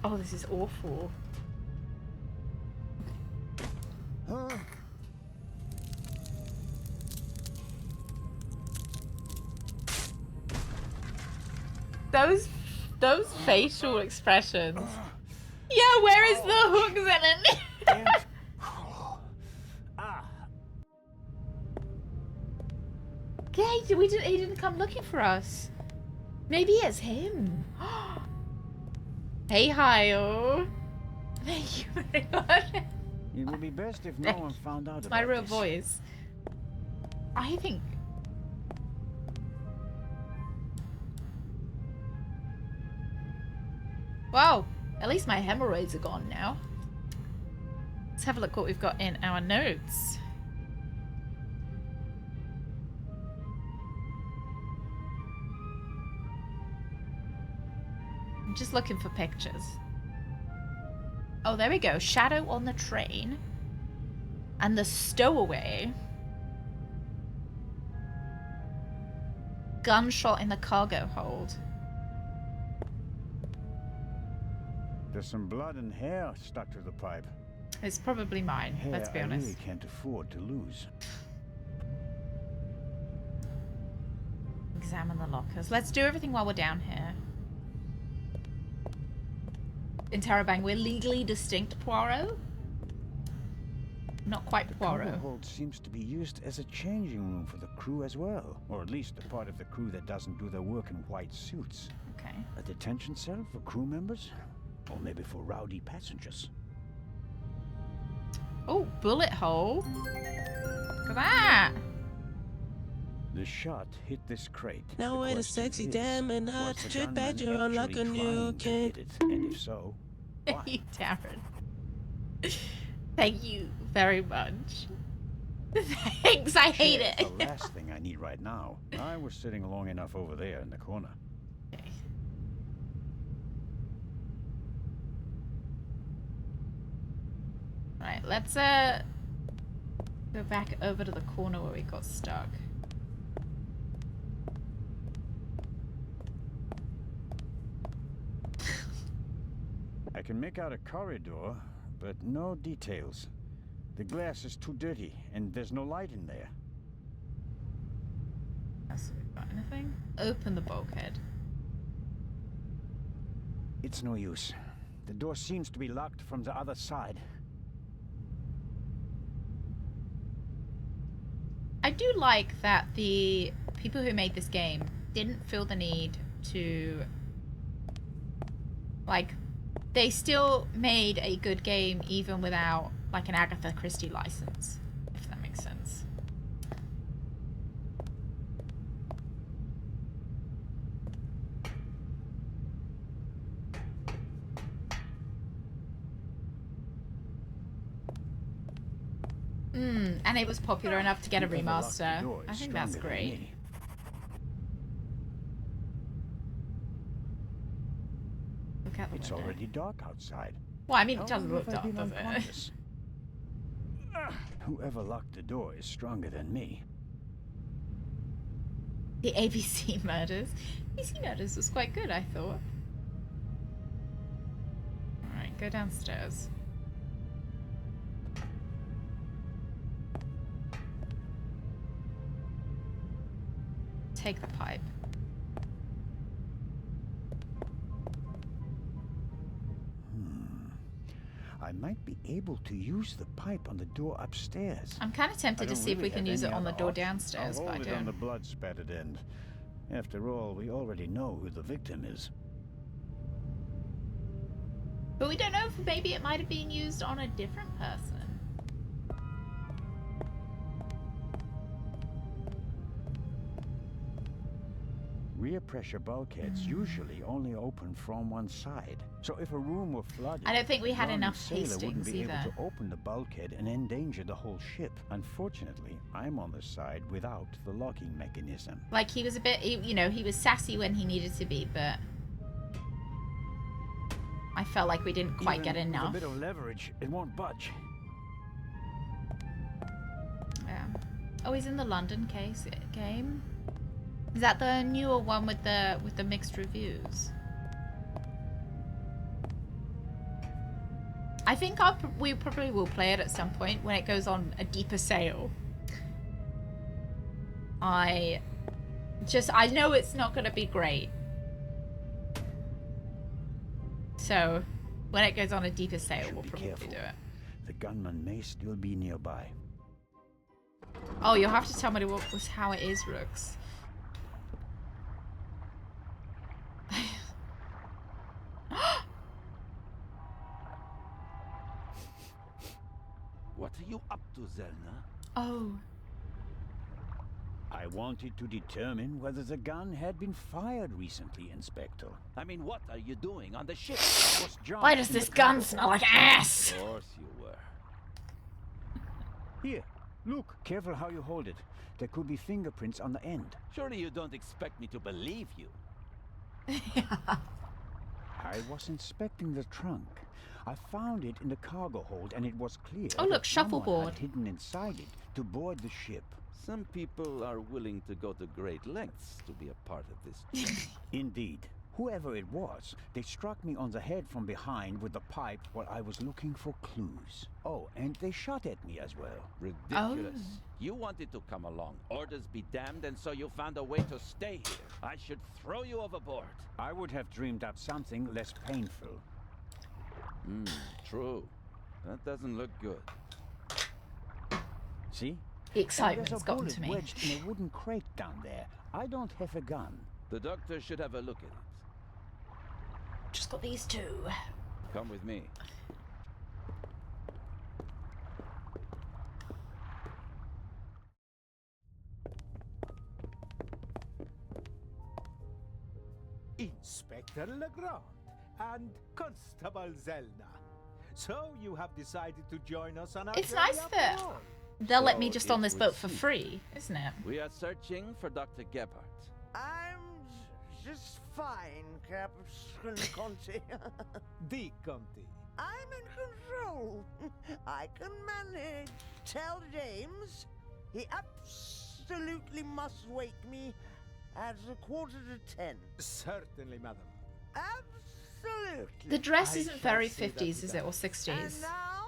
Speaker 1: Oh, this is awful. Those facial expressions. Yeah, where is the hook then? Yeah, he didn't come looking for us. Maybe it's him. Hey, Hio. Thank you very much.
Speaker 8: It would be best if no one found out about
Speaker 1: my real
Speaker 8: this.
Speaker 1: voice. I think... Wow, at least my hemorrhoids are gone now. Let's have a look what we've got in our notes. I'm just looking for pictures. Oh, there we go. Shadow on the train. And the stowaway. Gunshot in the cargo hold.
Speaker 8: There's some blood and hair stuck to the pipe.
Speaker 1: It's probably mine,
Speaker 8: Hair
Speaker 1: let's be
Speaker 8: I
Speaker 1: honest.
Speaker 8: really can't afford to lose.
Speaker 1: Examine the lockers. Let's do everything while we're down here. Interrobang, we're legally distinct, Poirot? Not quite Poirot.
Speaker 8: The cargo hold seems to be used as a changing room for the crew as well. Or at least the part of the crew that doesn't do their work in white suits.
Speaker 1: Okay.
Speaker 8: A detention cell for crew members? Or maybe for rowdy passengers.
Speaker 1: Oh, bullet hole. Look at that.
Speaker 8: The shot hit this crate.
Speaker 18: Now wait a sexy damn and hot
Speaker 8: was the
Speaker 18: trip
Speaker 8: gunman
Speaker 18: badger on like a
Speaker 8: actually
Speaker 18: new
Speaker 8: trying to
Speaker 18: kid.
Speaker 8: hit it? And if so, why?
Speaker 1: You, Darren. Thank you very much. Thanks, I hate it.
Speaker 8: The last thing I need right now. I was sitting long enough over there in the corner.
Speaker 1: Okay. Right, let's go back over to the corner where we got stuck.
Speaker 8: I can make out a corridor, but no details. The glass is too dirty, and there's no light in there.
Speaker 1: Has we got anything? Open the bulkhead.
Speaker 8: It's no use. The door seems to be locked from the other side.
Speaker 1: I do like that the people who made this game didn't feel the need to, like, they still made a good game even without, like, an Agatha Christie license, if that makes sense. And it was popular enough to get a remaster. I think that's great. Look out the
Speaker 8: It's
Speaker 1: window.
Speaker 8: already dark outside.
Speaker 1: Well, I mean, it doesn't look dark, does it?
Speaker 8: Whoever locked the door is stronger than me.
Speaker 1: The ABC Murders. ABC Murders was quite good, I thought. Alright, go downstairs. Take the pipe.
Speaker 8: I might be able to use the pipe on the door upstairs.
Speaker 1: I'm kind of tempted to see if we can use it on the door downstairs, but I
Speaker 8: I'll hold it on the
Speaker 1: don't.
Speaker 8: blood-spattered end. After all, we already know who the victim is.
Speaker 1: But we don't know if maybe it might have been used on a different person.
Speaker 8: Rear pressure bulkheads usually only open from one side. So if a room were flooded,
Speaker 1: I don't think we had
Speaker 8: a
Speaker 1: enough
Speaker 8: sailor wouldn't
Speaker 1: Hastings
Speaker 8: be able
Speaker 1: either.
Speaker 8: to open the bulkhead and endanger the whole ship. Unfortunately, I'm on the side without the locking mechanism.
Speaker 1: Like, he was a bit, you know, he was sassy when he needed to be, but I felt like we didn't quite get
Speaker 8: Even
Speaker 1: enough.
Speaker 8: with a bit of leverage, it won't budge.
Speaker 1: Yeah. Oh, he's in the London game. Is that the newer one with the mixed reviews? I think we probably will play it at some point when it goes on a deeper sale. I know it's not going to be great. So when it goes on a deeper sale, we'll probably do it.
Speaker 8: The gunman may still be nearby.
Speaker 1: Oh, you'll have to tell me how it is, Rooks.
Speaker 9: What are you up to, Zelna?
Speaker 1: Oh.
Speaker 8: I wanted to determine whether the gun had been fired recently, Inspector.
Speaker 9: I mean, what are you doing on the ship?
Speaker 1: Why does this gun smell like ass?
Speaker 9: Of course you were.
Speaker 8: Here, look. Careful how you hold it. There could be fingerprints on the end.
Speaker 9: Surely you don't expect me to believe you.
Speaker 8: I was inspecting the trunk. I found it in the cargo hold, and it was clear
Speaker 1: Oh, look,
Speaker 8: that someone
Speaker 1: shuffleboard.
Speaker 8: had hidden inside it to board the ship.
Speaker 9: Some people are willing to go to great lengths to be a part of this trip.
Speaker 8: Indeed. Whoever it was, they struck me on the head from behind with the pipe while I was looking for clues. Oh, and they shot at me as well.
Speaker 9: Ridiculous.
Speaker 1: Oh.
Speaker 9: You wanted to come along. Orders be damned, and so you found a way to stay here. I should throw you overboard.
Speaker 8: I would have dreamed up something less painful.
Speaker 9: True. That doesn't look good.
Speaker 8: See?
Speaker 1: The excitement's
Speaker 8: There's a
Speaker 1: gotten
Speaker 8: bullet
Speaker 1: to me.
Speaker 8: wedged in a wooden crate down there. I don't have a gun.
Speaker 9: The doctor should have a look at it.
Speaker 1: Just got these two.
Speaker 9: Come with me.
Speaker 17: Inspector Legrand and Constable Zelna. So you have decided to join us on our
Speaker 1: It's
Speaker 17: journey
Speaker 1: nice
Speaker 17: after
Speaker 1: that
Speaker 17: all.
Speaker 1: they'll let me
Speaker 9: So
Speaker 1: just on
Speaker 9: it
Speaker 1: this
Speaker 9: would
Speaker 1: boat for
Speaker 9: seem.
Speaker 1: free, isn't it?
Speaker 9: We are searching for Dr. Gebhardt.
Speaker 15: I'm just fine, Captain Conti.
Speaker 17: The Conti.
Speaker 15: I'm in control. I can manage. Tell James he absolutely must wake me at 9:45.
Speaker 17: Certainly, madam.
Speaker 15: Absolutely.
Speaker 1: The dress
Speaker 17: I
Speaker 1: isn't
Speaker 17: shall
Speaker 1: very
Speaker 17: see that
Speaker 1: 50s, is it? Or
Speaker 15: And
Speaker 1: 60s?
Speaker 15: now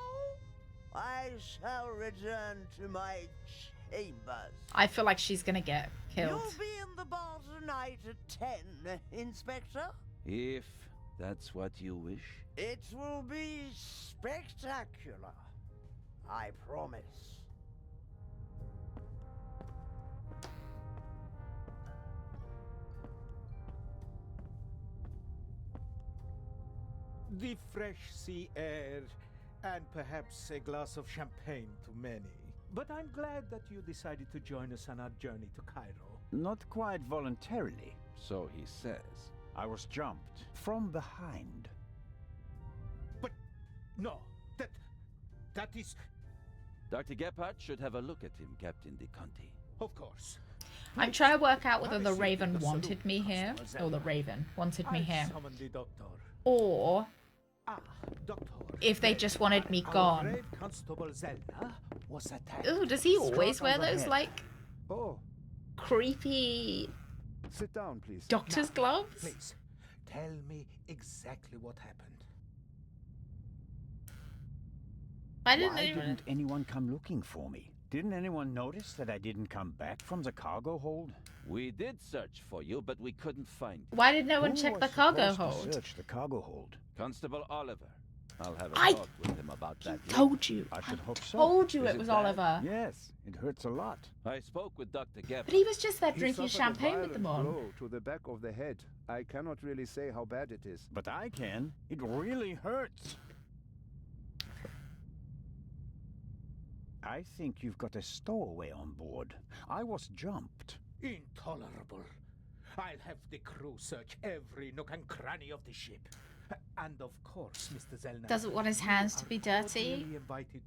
Speaker 15: I shall return to my chambers.
Speaker 1: I feel like she's gonna get killed.
Speaker 15: You'll be in the bar tonight at 10, Inspector.
Speaker 9: If that's what you wish.
Speaker 15: It will be spectacular. I promise.
Speaker 17: The fresh sea air, and perhaps a glass of champagne to many. But I'm glad that you decided to join us on our journey to Cairo.
Speaker 8: Not quite voluntarily.
Speaker 9: So he says.
Speaker 8: I was jumped from behind.
Speaker 17: But no, that is...
Speaker 9: Dr. Gebhardt should have a look at him, Captain De Conti.
Speaker 17: Of course.
Speaker 1: I'm trying to work out whether the Raven wanted me here, or the Raven wanted me here, or if they just wanted me gone. Ooh, does he always wear those, like, creepy
Speaker 5: Sit down, please.
Speaker 1: doctor's gloves?
Speaker 17: Please, tell me exactly what happened.
Speaker 8: Why didn't anyone come looking for me? Didn't anyone notice that I didn't come back from the cargo hold?
Speaker 9: We did search for you, but we couldn't find you.
Speaker 1: Why did no one
Speaker 8: Who
Speaker 1: check
Speaker 8: was
Speaker 1: the cargo
Speaker 8: supposed to
Speaker 1: hold?
Speaker 8: Search the cargo hold.
Speaker 9: Constable Oliver. I'll have a
Speaker 1: I
Speaker 9: talk with him about that.
Speaker 1: told you.
Speaker 8: I should hope so.
Speaker 1: Told you
Speaker 8: Is
Speaker 1: it was
Speaker 8: bad?
Speaker 1: Oliver.
Speaker 8: Yes, it hurts a lot.
Speaker 9: I spoke with Dr. Gebhardt.
Speaker 1: But he was just there
Speaker 5: He
Speaker 1: drinking
Speaker 5: suffered a
Speaker 1: champagne with them
Speaker 5: violent
Speaker 1: on.
Speaker 5: blow to the back of the head. I cannot really say how bad it is.
Speaker 8: But I can. It really hurts. I think you've got a stowaway on board. I was jumped.
Speaker 17: Intolerable. I'll have the crew search every nook and cranny of the ship. And of course, Mr. Zellner
Speaker 1: Doesn't want his hands to be dirty.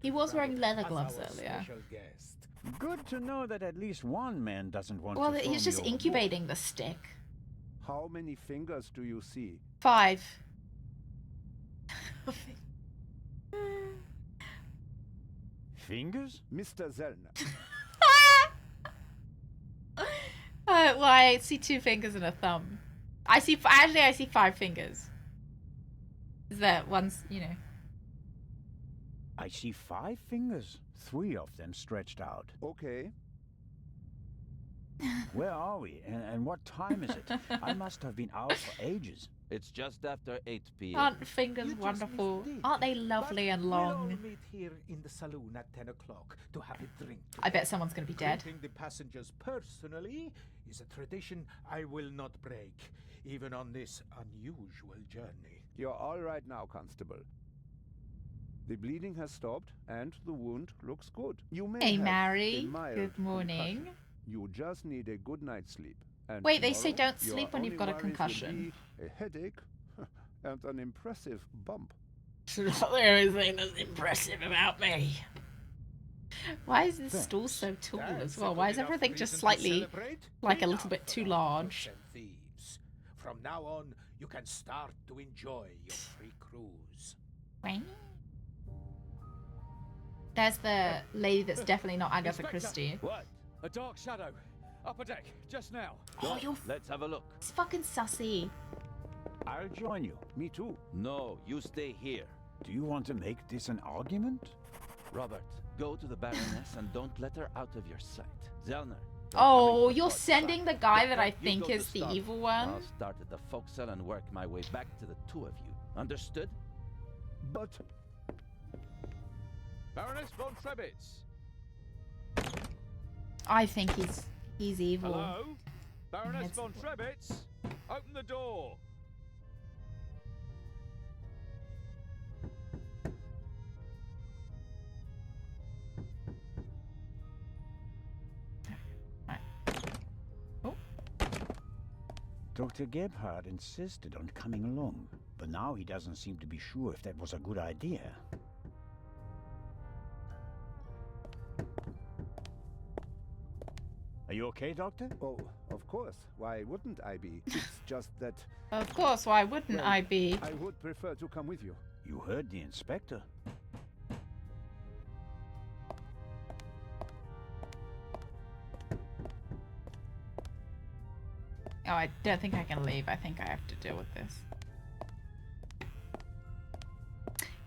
Speaker 1: He was wearing leather gloves earlier.
Speaker 8: Good to know that at least one man doesn't want
Speaker 1: Well,
Speaker 8: to throw
Speaker 1: he's
Speaker 8: me
Speaker 1: just
Speaker 8: overboard.
Speaker 1: incubating the stick.
Speaker 5: How many fingers do you see?
Speaker 1: 5.
Speaker 8: Fingers?
Speaker 5: Mr. Zellner.
Speaker 1: Well, I see 2 fingers and a thumb. I see 5 fingers. Is that one's, you know?
Speaker 8: I see 5 fingers. 3 of them stretched out.
Speaker 5: Okay.
Speaker 8: Where are we? And what time is it? I must have been out for ages.
Speaker 9: It's just after 8 p.m.
Speaker 1: Aren't fingers wonderful? Aren't they lovely and
Speaker 17: We'll all
Speaker 1: long?
Speaker 17: meet here in the saloon at 10 o'clock to have a drink.
Speaker 1: I bet someone's gonna be dead.
Speaker 17: Greeting the passengers personally is a tradition I will not break, even on this unusual journey.
Speaker 5: You're all right now, Constable. The bleeding has stopped, and the wound looks good. You may
Speaker 1: Hey,
Speaker 5: have
Speaker 1: Mary.
Speaker 5: a mild
Speaker 1: Good morning.
Speaker 5: concussion. You just need a good night's sleep. And
Speaker 1: Wait, they say
Speaker 5: tomorrow,
Speaker 1: don't
Speaker 5: your
Speaker 1: sleep when you've
Speaker 5: only
Speaker 1: got a
Speaker 5: worries will
Speaker 1: concussion.
Speaker 5: be a headache and an impressive bump.
Speaker 1: There is anything that's impressive about me. Why is this stool so tall as well? Why is everything just slightly, like a little bit too large?
Speaker 17: Thieves. From now on, you can start to enjoy your free cruise.
Speaker 1: There's the lady that's definitely not Agatha Christie.
Speaker 14: What? A dark shadow. Upper deck, just now.
Speaker 1: Oh, you're
Speaker 9: Let's have a look.
Speaker 1: it's fucking sussy.
Speaker 8: I'll join you.
Speaker 5: Me too.
Speaker 9: No, you stay here.
Speaker 8: Do you want to make this an argument?
Speaker 9: Robert, go to the Baroness and don't let her out of your sight. Zellner.
Speaker 1: Oh, you're sending the guy that I think
Speaker 9: go
Speaker 1: is
Speaker 9: to
Speaker 1: the
Speaker 9: starboard.
Speaker 1: evil one?
Speaker 9: I'll start at the forecastle and work my way back to the 2 of you. Understood?
Speaker 5: But
Speaker 14: Baroness von Trebitz.
Speaker 1: I think he's evil.
Speaker 14: Hello? Baroness
Speaker 1: Yes.
Speaker 14: von Trebitz? Open the door.
Speaker 8: Dr. Gebhardt insisted on coming along, but now he doesn't seem to be sure if that was a good idea. Are you okay, Doctor?
Speaker 5: Oh, of course. Why wouldn't I be? It's just that
Speaker 1: Of course, why wouldn't
Speaker 5: well,
Speaker 1: I be?
Speaker 5: I would prefer to come with you.
Speaker 8: You heard the inspector.
Speaker 1: Oh, I don't think I can leave. I think I have to deal with this.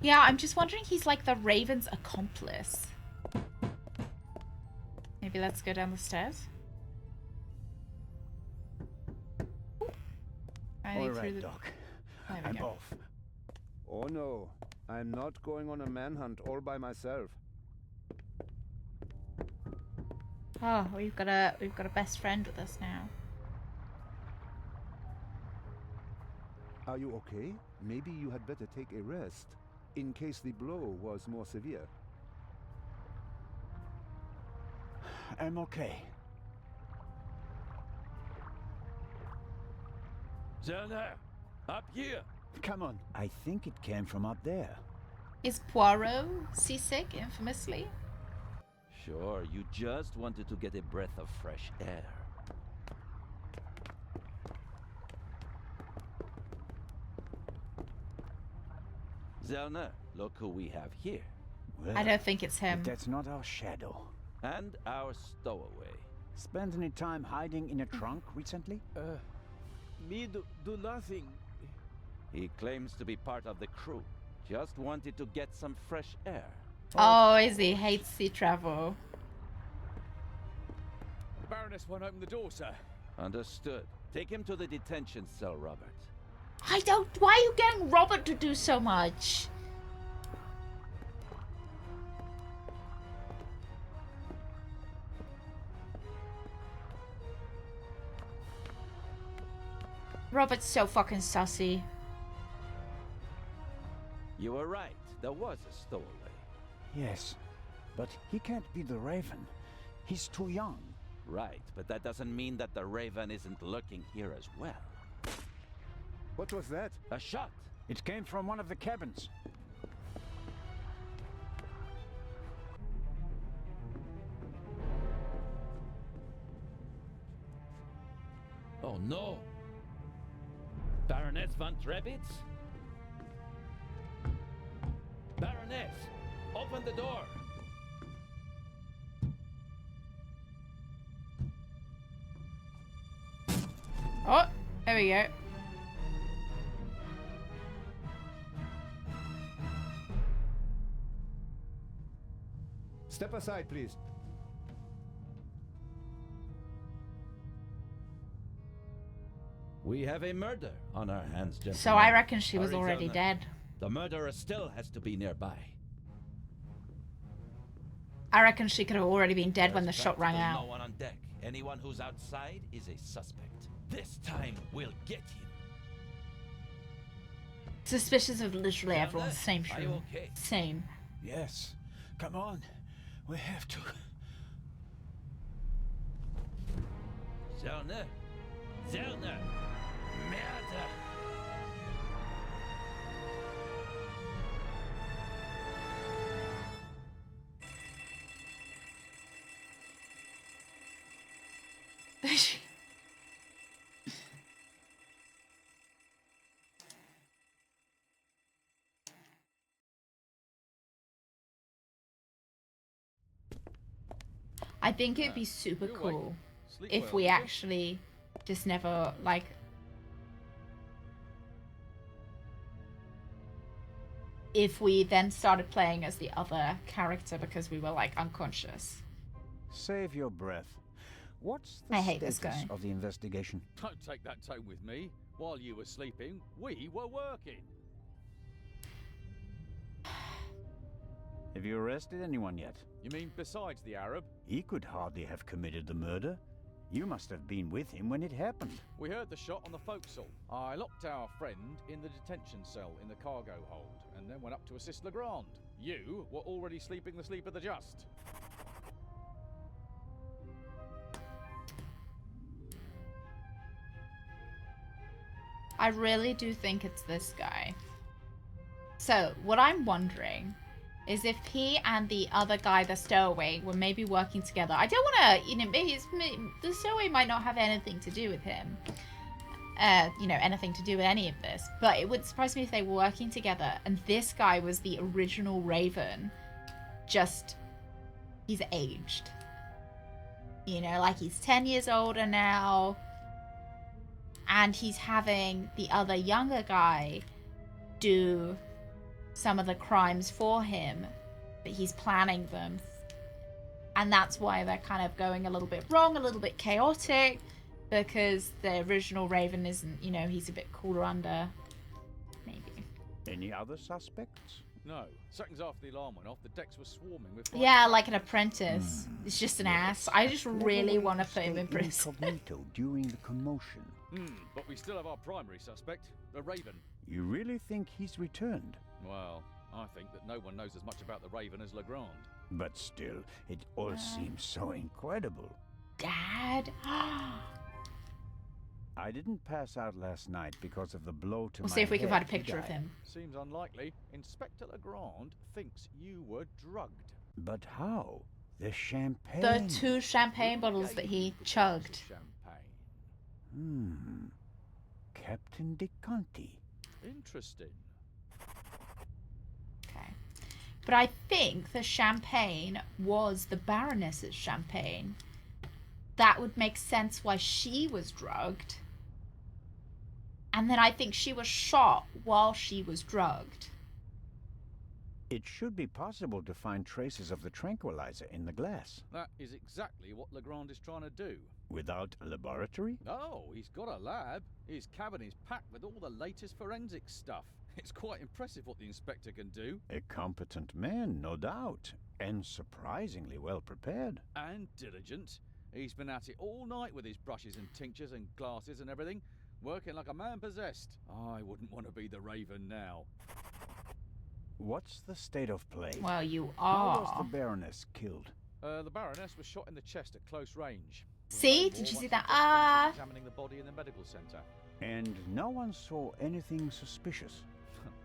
Speaker 1: Yeah, I'm just wondering he's like the Raven's accomplice. Maybe let's go down the stairs.
Speaker 8: All right, Doc.
Speaker 1: There we
Speaker 5: I'm
Speaker 1: go.
Speaker 5: off. Oh no, I'm not going on a manhunt all by myself.
Speaker 1: Oh, we've got a best friend with us now.
Speaker 5: Are you okay? Maybe you had better take a rest, in case the blow was more severe.
Speaker 8: I'm okay.
Speaker 14: Zellner, up here.
Speaker 8: Come on. I think it came from up there.
Speaker 1: Is Poirot seasick, infamously?
Speaker 9: Sure, you just wanted to get a breath of fresh air. Zellner, look who we have here.
Speaker 8: Well,
Speaker 1: I don't think it's him.
Speaker 8: That's not our shadow.
Speaker 9: And our stowaway.
Speaker 8: Spent any time hiding in a trunk recently?
Speaker 11: Me do nothing.
Speaker 9: He claims to be part of the crew. Just wanted to get some fresh air.
Speaker 1: Oh, is he? Hates sea travel.
Speaker 14: The Baroness won't open the door, sir.
Speaker 9: Understood. Take him to the detention cell, Robert.
Speaker 1: I don't... Why are you getting Robert to do so much? Robert's so fucking sussy.
Speaker 9: You were right. There was a stowaway.
Speaker 8: Yes, but he can't be the Raven. He's too young.
Speaker 9: Right, but that doesn't mean that the Raven isn't lurking here as well.
Speaker 5: What was that?
Speaker 9: A shot.
Speaker 8: It came from one of the cabins.
Speaker 9: Oh no! Baroness von Trebitz? Baroness! Open the door!
Speaker 1: Oh, there we go.
Speaker 5: Step aside, please.
Speaker 9: We have a murder on our hands, gentlemen.
Speaker 1: So I reckon she was
Speaker 9: Hurry,
Speaker 1: already
Speaker 9: Zellner.
Speaker 1: dead.
Speaker 9: The murderer still has to be nearby.
Speaker 1: I reckon she could have already been dead when the
Speaker 9: There's
Speaker 1: shot rang
Speaker 9: practically
Speaker 1: out.
Speaker 9: No one on deck. Anyone who's outside is a suspect. This time we'll get him.
Speaker 1: Suspicious of literally
Speaker 9: Zellner,
Speaker 1: everyone. Same
Speaker 9: are
Speaker 1: true.
Speaker 9: you okay?
Speaker 1: Same.
Speaker 8: Yes. Come on. We have to.
Speaker 9: Zellner! Zellner! Murder!
Speaker 1: I think it'd be super
Speaker 14: You're awake.
Speaker 1: cool
Speaker 14: Sleep
Speaker 1: if
Speaker 14: well,
Speaker 1: we
Speaker 14: will you?
Speaker 1: actually just never, like... If we then started playing as the other character because we were, like, unconscious.
Speaker 8: Save your breath. What's the
Speaker 1: I hate this
Speaker 8: status
Speaker 1: guy.
Speaker 8: of the investigation?
Speaker 14: Don't take that tone with me. While you were sleeping, we were working.
Speaker 8: Have you arrested anyone yet?
Speaker 14: You mean besides the Arab?
Speaker 8: He could hardly have committed the murder. You must have been with him when it happened.
Speaker 14: We heard the shot on the forecastle. I locked our friend in the detention cell in the cargo hold, and then went up to assist Legrand. You were already sleeping the sleep of the just.
Speaker 1: I really do think it's this guy. So, what I'm wondering is if he and the other guy, the stowaway, were maybe working together. I don't want to, maybe the stowaway might not have anything to do with him. Anything to do with any of this. But it would surprise me if they were working together and this guy was the original Raven. Just, he's aged. Like he's 10 years older now. And he's having the other younger guy do some of the crimes for him, but he's planning them. And that's why they're kind of going a little bit wrong, a little bit chaotic, because the original Raven isn't, he's a bit cooler under, maybe.
Speaker 8: Any other suspects?
Speaker 14: No. Seconds after the alarm went off, the decks were swarming with...
Speaker 1: Yeah, like an apprentice. It's just an ass. I just really
Speaker 8: Never
Speaker 1: want to
Speaker 8: stay
Speaker 1: put him in prison.
Speaker 8: incognito during the commotion.
Speaker 14: But we still have our primary suspect, the Raven.
Speaker 8: You really think he's returned?
Speaker 14: Well, I think that no one knows as much about the Raven as Legrand.
Speaker 8: But still, it all seems so incredible.
Speaker 1: Dad?
Speaker 8: I didn't pass out last night because of the blow to
Speaker 1: We'll
Speaker 8: my
Speaker 1: see if we can find a
Speaker 8: head, did
Speaker 1: picture of
Speaker 8: I?
Speaker 1: him.
Speaker 14: Seems unlikely. Inspector Legrand thinks you were drugged.
Speaker 8: But how? The champagne.
Speaker 1: The 2 champagne bottles that he chugged.
Speaker 8: Captain De Conti.
Speaker 14: Interesting.
Speaker 1: Okay. But I think the champagne was the Baroness's champagne. That would make sense why she was drugged. And then I think she was shot while she was drugged.
Speaker 8: It should be possible to find traces of the tranquilizer in the glass.
Speaker 14: That is exactly what Legrand is trying to do.
Speaker 8: Without a laboratory?
Speaker 14: Oh, he's got a lab. His cabin is packed with all the latest forensic stuff. It's quite impressive what the inspector can do.
Speaker 8: A competent man, no doubt. And surprisingly well prepared.
Speaker 14: And diligent. He's been at it all night with his brushes and tinctures and glasses and everything. Working like a man possessed. I wouldn't want to be the Raven now.
Speaker 8: What's the state of play?
Speaker 1: Well, you
Speaker 8: How was
Speaker 1: are.
Speaker 8: the Baroness killed?
Speaker 14: The Baroness was shot in the chest at close range.
Speaker 1: See? Did you see that?
Speaker 14: Examining the body in the medical centre.
Speaker 8: And no one saw anything suspicious?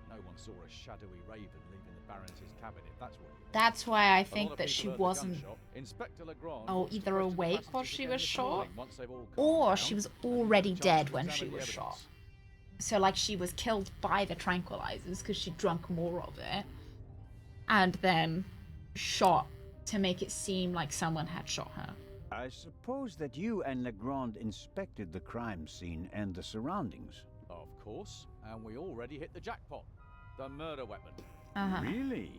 Speaker 14: No one saw a shadowy raven leaving the Baroness's cabin, if that's what you mean.
Speaker 1: That's why I
Speaker 14: A
Speaker 1: think
Speaker 14: lot of
Speaker 1: that
Speaker 14: people
Speaker 1: she
Speaker 14: heard the
Speaker 1: wasn't
Speaker 14: gunshot. Inspector Legrand
Speaker 1: either
Speaker 14: requested the
Speaker 1: awake while
Speaker 14: passengers
Speaker 1: she
Speaker 14: again
Speaker 1: was
Speaker 14: this
Speaker 1: shot,
Speaker 14: morning once they've all calmed
Speaker 1: or
Speaker 14: down,
Speaker 1: she was
Speaker 14: and given
Speaker 1: already
Speaker 14: the chance
Speaker 1: dead
Speaker 14: to
Speaker 1: when
Speaker 14: examine
Speaker 1: she
Speaker 14: the
Speaker 1: was
Speaker 14: evidence.
Speaker 1: shot. So, like, she was killed by the tranquilizers because she drank more of it. And then shot to make it seem like someone had shot her.
Speaker 8: I suppose that you and Legrand inspected the crime scene and the surroundings.
Speaker 14: Of course, and we already hit the jackpot. The murder weapon.
Speaker 8: Really?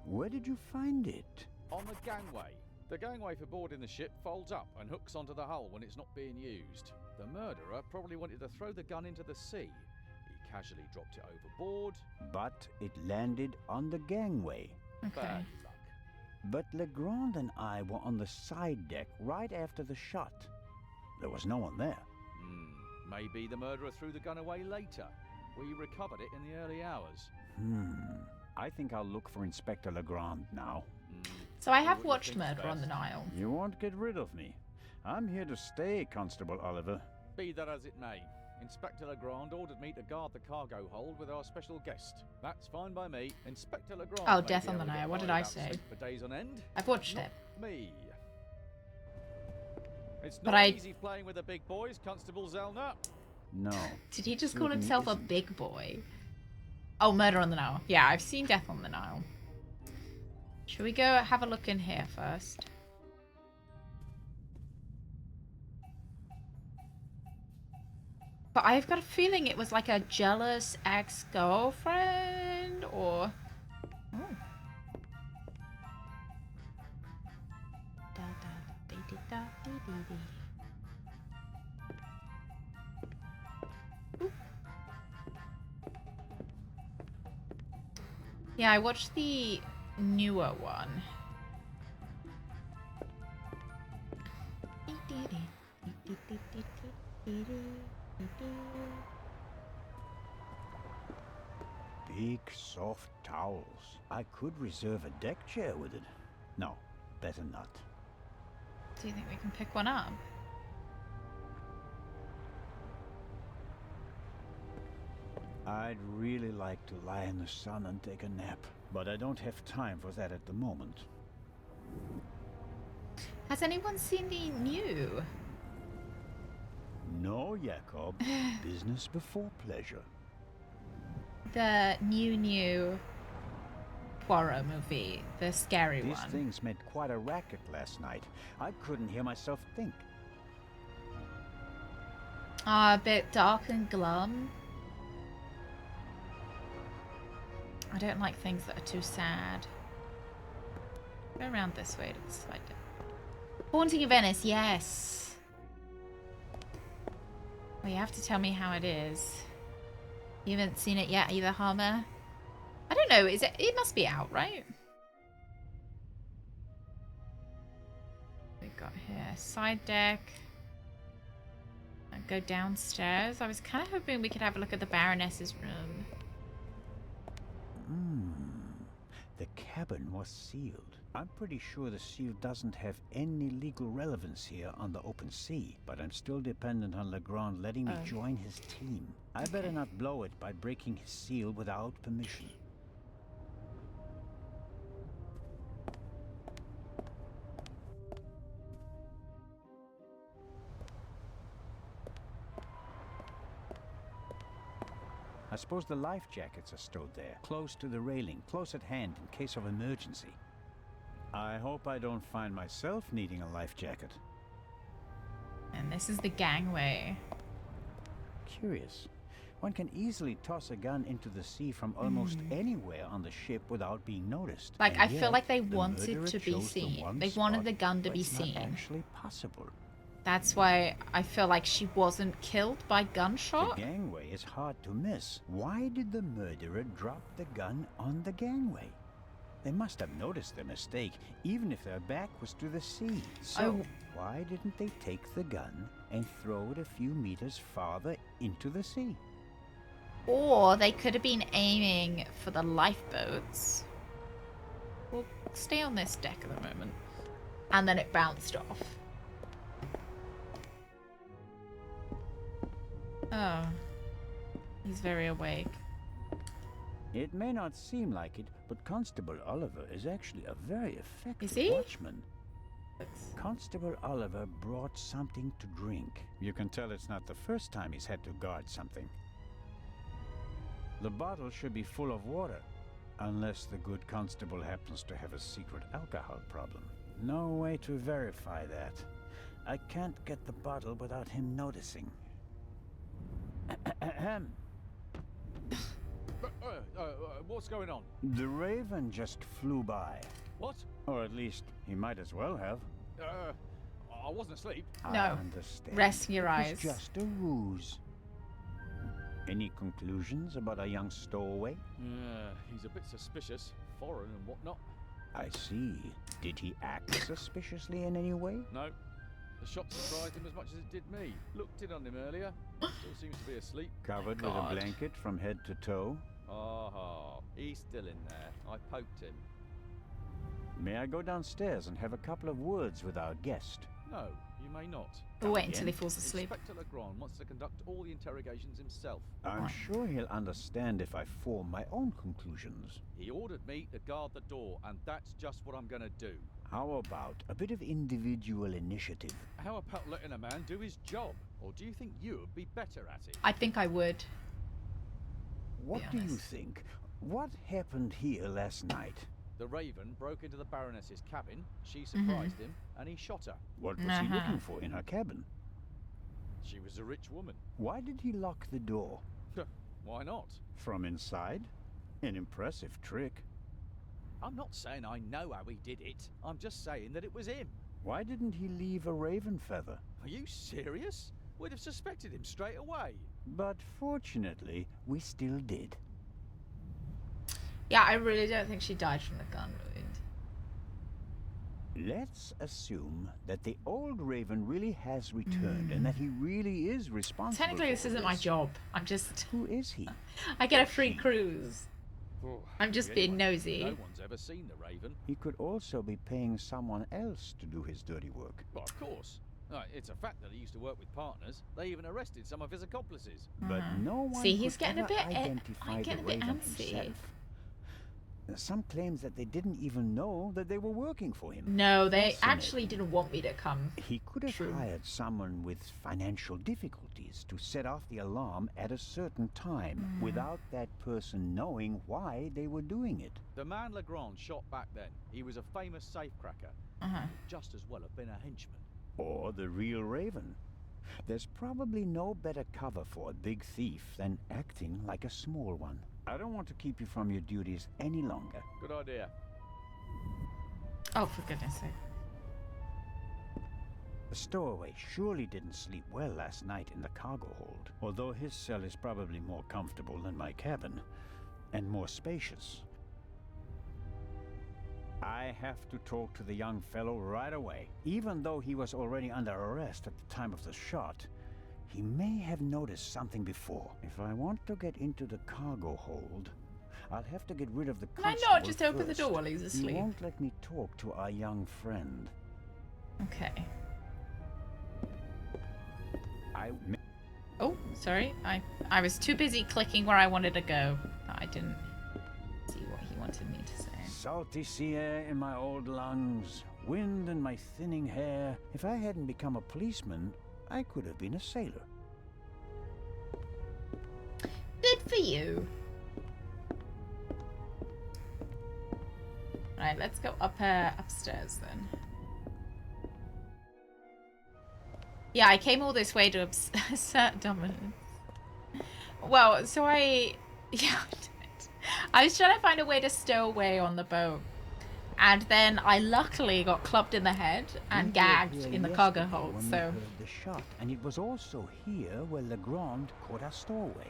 Speaker 8: Where did you find it?
Speaker 14: On the gangway. The gangway for boarding the ship folds up and hooks onto the hull when it's not being used. The murderer probably wanted to throw the gun into the sea. He casually dropped it overboard.
Speaker 8: But it landed on the gangway.
Speaker 14: Bad luck.
Speaker 8: But Legrand and I were on the side deck right after the shot. There was no one there.
Speaker 14: Maybe the murderer threw the gun away later. We recovered it in the early hours.
Speaker 8: I think I'll look for Inspector Legrand now.
Speaker 1: So I have watched Murder on the Nile.
Speaker 8: You won't get rid of me. I'm here to stay, Constable Oliver.
Speaker 14: Be that as it may, Inspector Legrand ordered me to guard the cargo hold with our special guest. That's fine by me. Inspector Legrand.
Speaker 1: Oh,
Speaker 14: may
Speaker 1: Death
Speaker 14: be
Speaker 1: on the
Speaker 14: able to
Speaker 1: Nile.
Speaker 14: get
Speaker 1: What did
Speaker 14: by
Speaker 1: I
Speaker 14: without
Speaker 1: say?
Speaker 14: sleep for days on end.
Speaker 1: I've watched
Speaker 14: Not
Speaker 1: it.
Speaker 14: Me. It's
Speaker 1: But
Speaker 14: not easy playing with the big boys, Constable Zellner.
Speaker 8: No.
Speaker 1: Did he just call
Speaker 8: certainly
Speaker 1: himself a
Speaker 8: isn't.
Speaker 1: big boy? Oh, Murder on the Nile. Yeah, I've seen Death on the Nile. Should we go have a look in here first? But I've got a feeling it was like a jealous ex-girlfriend or... Oh. Yeah, I watched the newer one.
Speaker 8: Big, soft towels. I could reserve a deck chair with it. No, better not.
Speaker 1: Do you think we can pick one up?
Speaker 8: I'd really like to lie in the sun and take a nap, but I don't have time for that at the moment.
Speaker 1: Has anyone seen the new?
Speaker 8: No, Jacob. Business before pleasure.
Speaker 1: The new Poirot movie, the scary
Speaker 8: These
Speaker 1: one.
Speaker 8: things made quite a racket last night. I couldn't hear myself think.
Speaker 1: A bit dark and glum. I don't like things that are too sad. Go around this way to the side. Haunting of Venice, yes. Well, you have to tell me how it is. You haven't seen it yet either, Hammer? I don't know, is it? It must be out, right? We've got here side deck. Go downstairs. I was kind of hoping we could have a look at the Baroness's room.
Speaker 8: The cabin was sealed. I'm pretty sure the seal doesn't have any legal relevance here on the open sea, but I'm still dependent on Legrand letting me join his team. I better not blow it by breaking his seal without permission. I suppose the life jackets are stowed there, close to the railing, close at hand in case of emergency. I hope I don't find myself needing a life jacket.
Speaker 1: And this is the gangway.
Speaker 8: Curious. One can easily toss a gun into the sea from almost anywhere on the ship without being noticed.
Speaker 1: Like,
Speaker 8: And
Speaker 1: I feel like they
Speaker 8: yet, the
Speaker 1: wanted
Speaker 8: murderer
Speaker 1: to be
Speaker 8: chose the
Speaker 1: seen.
Speaker 8: one
Speaker 1: They wanted
Speaker 8: spot
Speaker 1: the gun to
Speaker 8: where
Speaker 1: be
Speaker 8: it's not
Speaker 1: seen.
Speaker 8: actually possible.
Speaker 1: That's why I feel like she wasn't killed by gunshot.
Speaker 8: The gangway is hard to miss. Why did the murderer drop the gun on the gangway? They must have noticed their mistake, even if their back was to the sea. So, why didn't they take the gun and throw it a few meters farther into the sea?
Speaker 1: Or they could have been aiming for the lifeboats. We'll stay on this deck at the moment. And then it bounced off. Oh. He's very awake.
Speaker 8: It may not seem like it, but Constable Oliver is actually a very effective watchman. Constable Oliver brought something to drink. You can tell it's not the first time he's had to guard something. The bottle should be full of water, unless the good constable happens to have a secret alcohol problem. No way to verify that. I can't get the bottle without him noticing.
Speaker 14: What's going on?
Speaker 8: The Raven just flew by.
Speaker 14: What?
Speaker 8: Or at least, he might as well have.
Speaker 14: I wasn't asleep.
Speaker 1: No.
Speaker 8: I understand.
Speaker 1: Rest your eyes.
Speaker 8: It's just a ruse. Any conclusions about a young stowaway?
Speaker 14: He's a bit suspicious, foreign and whatnot.
Speaker 8: I see. Did he act suspiciously in any way?
Speaker 14: No. The shot surprised him as much as it did me. Looked in on him earlier. Still seems to be asleep.
Speaker 8: Covered with a blanket from head to toe?
Speaker 14: Ah, he's still in there. I poked him.
Speaker 8: May I go downstairs and have a couple of words with our guest?
Speaker 14: No, you may not.
Speaker 1: We'll wait until he falls asleep.
Speaker 14: Inspector Legrand wants to conduct all the interrogations himself.
Speaker 8: I'm sure he'll understand if I form my own conclusions.
Speaker 14: He ordered me to guard the door, and that's just what I'm gonna do.
Speaker 8: How about a bit of individual initiative?
Speaker 14: How about letting a man do his job? Or do you think you'd be better at it?
Speaker 1: I think I would.
Speaker 8: What do you think? What happened here last night?
Speaker 14: The Raven broke into the Baroness's cabin, she surprised him, and he shot her.
Speaker 8: What was he looking for in her cabin?
Speaker 14: She was a rich woman.
Speaker 8: Why did he lock the door?
Speaker 14: Why not?
Speaker 8: From inside? An impressive trick.
Speaker 14: I'm not saying I know how he did it. I'm just saying that it was him.
Speaker 8: Why didn't he leave a raven feather?
Speaker 14: Are you serious? We'd have suspected him straight away.
Speaker 8: But fortunately, we still did.
Speaker 1: Yeah, I really don't think she died from the gun wound.
Speaker 8: Let's assume that the old raven really has returned and that he really is responsible.
Speaker 1: Technically, this isn't my job. I'm just...
Speaker 8: Who is he?
Speaker 1: I get a free cruise. I'm just being nosy.
Speaker 14: No one's ever seen the Raven.
Speaker 8: He could also be paying someone else to do his dirty work.
Speaker 14: Well, of course. It's a fact that he used to work with partners. They even arrested some of his accomplices.
Speaker 8: But no one
Speaker 1: See, he's
Speaker 8: could
Speaker 1: getting a
Speaker 8: ever
Speaker 1: bit...
Speaker 8: identify
Speaker 1: I'm getting
Speaker 8: the
Speaker 1: a bit
Speaker 8: raven
Speaker 1: antsy.
Speaker 8: himself. Some claims that they didn't even know that they were working for him.
Speaker 1: No, they actually didn't want me to come.
Speaker 8: He could have hired someone with financial difficulties to set off the alarm at a certain time without that person knowing why they were doing it.
Speaker 14: The man Legrand shot back then, he was a famous safecracker. Just as well have been a henchman.
Speaker 8: Or the real Raven. There's probably no better cover for a big thief than acting like a small one. I don't want to keep you from your duties any longer.
Speaker 14: Good idea.
Speaker 1: Oh, for goodness sake.
Speaker 8: The stowaway surely didn't sleep well last night in the cargo hold, although his cell is probably more comfortable than my cabin, and more spacious. I have to talk to the young fellow right away. Even though he was already under arrest at the time of the shot, he may have noticed something before. If I want to get into the cargo hold, I'll have to get rid of the constable.
Speaker 1: Can I not just open the door while he's asleep?
Speaker 8: He won't let me talk to our young friend.
Speaker 1: Okay.
Speaker 8: Oh,
Speaker 1: sorry. I was too busy clicking where I wanted to go. I didn't see what he wanted me to say.
Speaker 8: Salty sea air in my old lungs, wind in my thinning hair. If I hadn't become a policeman, I could have been a sailor.
Speaker 1: Did for you. Right, let's go upstairs then. Yeah, I came all this way to assert dominance. Well, so I was trying to find a way to stow away on the boat. And then I luckily got clubbed in the head and gagged in the cargo hold,
Speaker 8: when
Speaker 1: so...
Speaker 8: we heard the shot, and it was also here where Legrand caught our stowaway.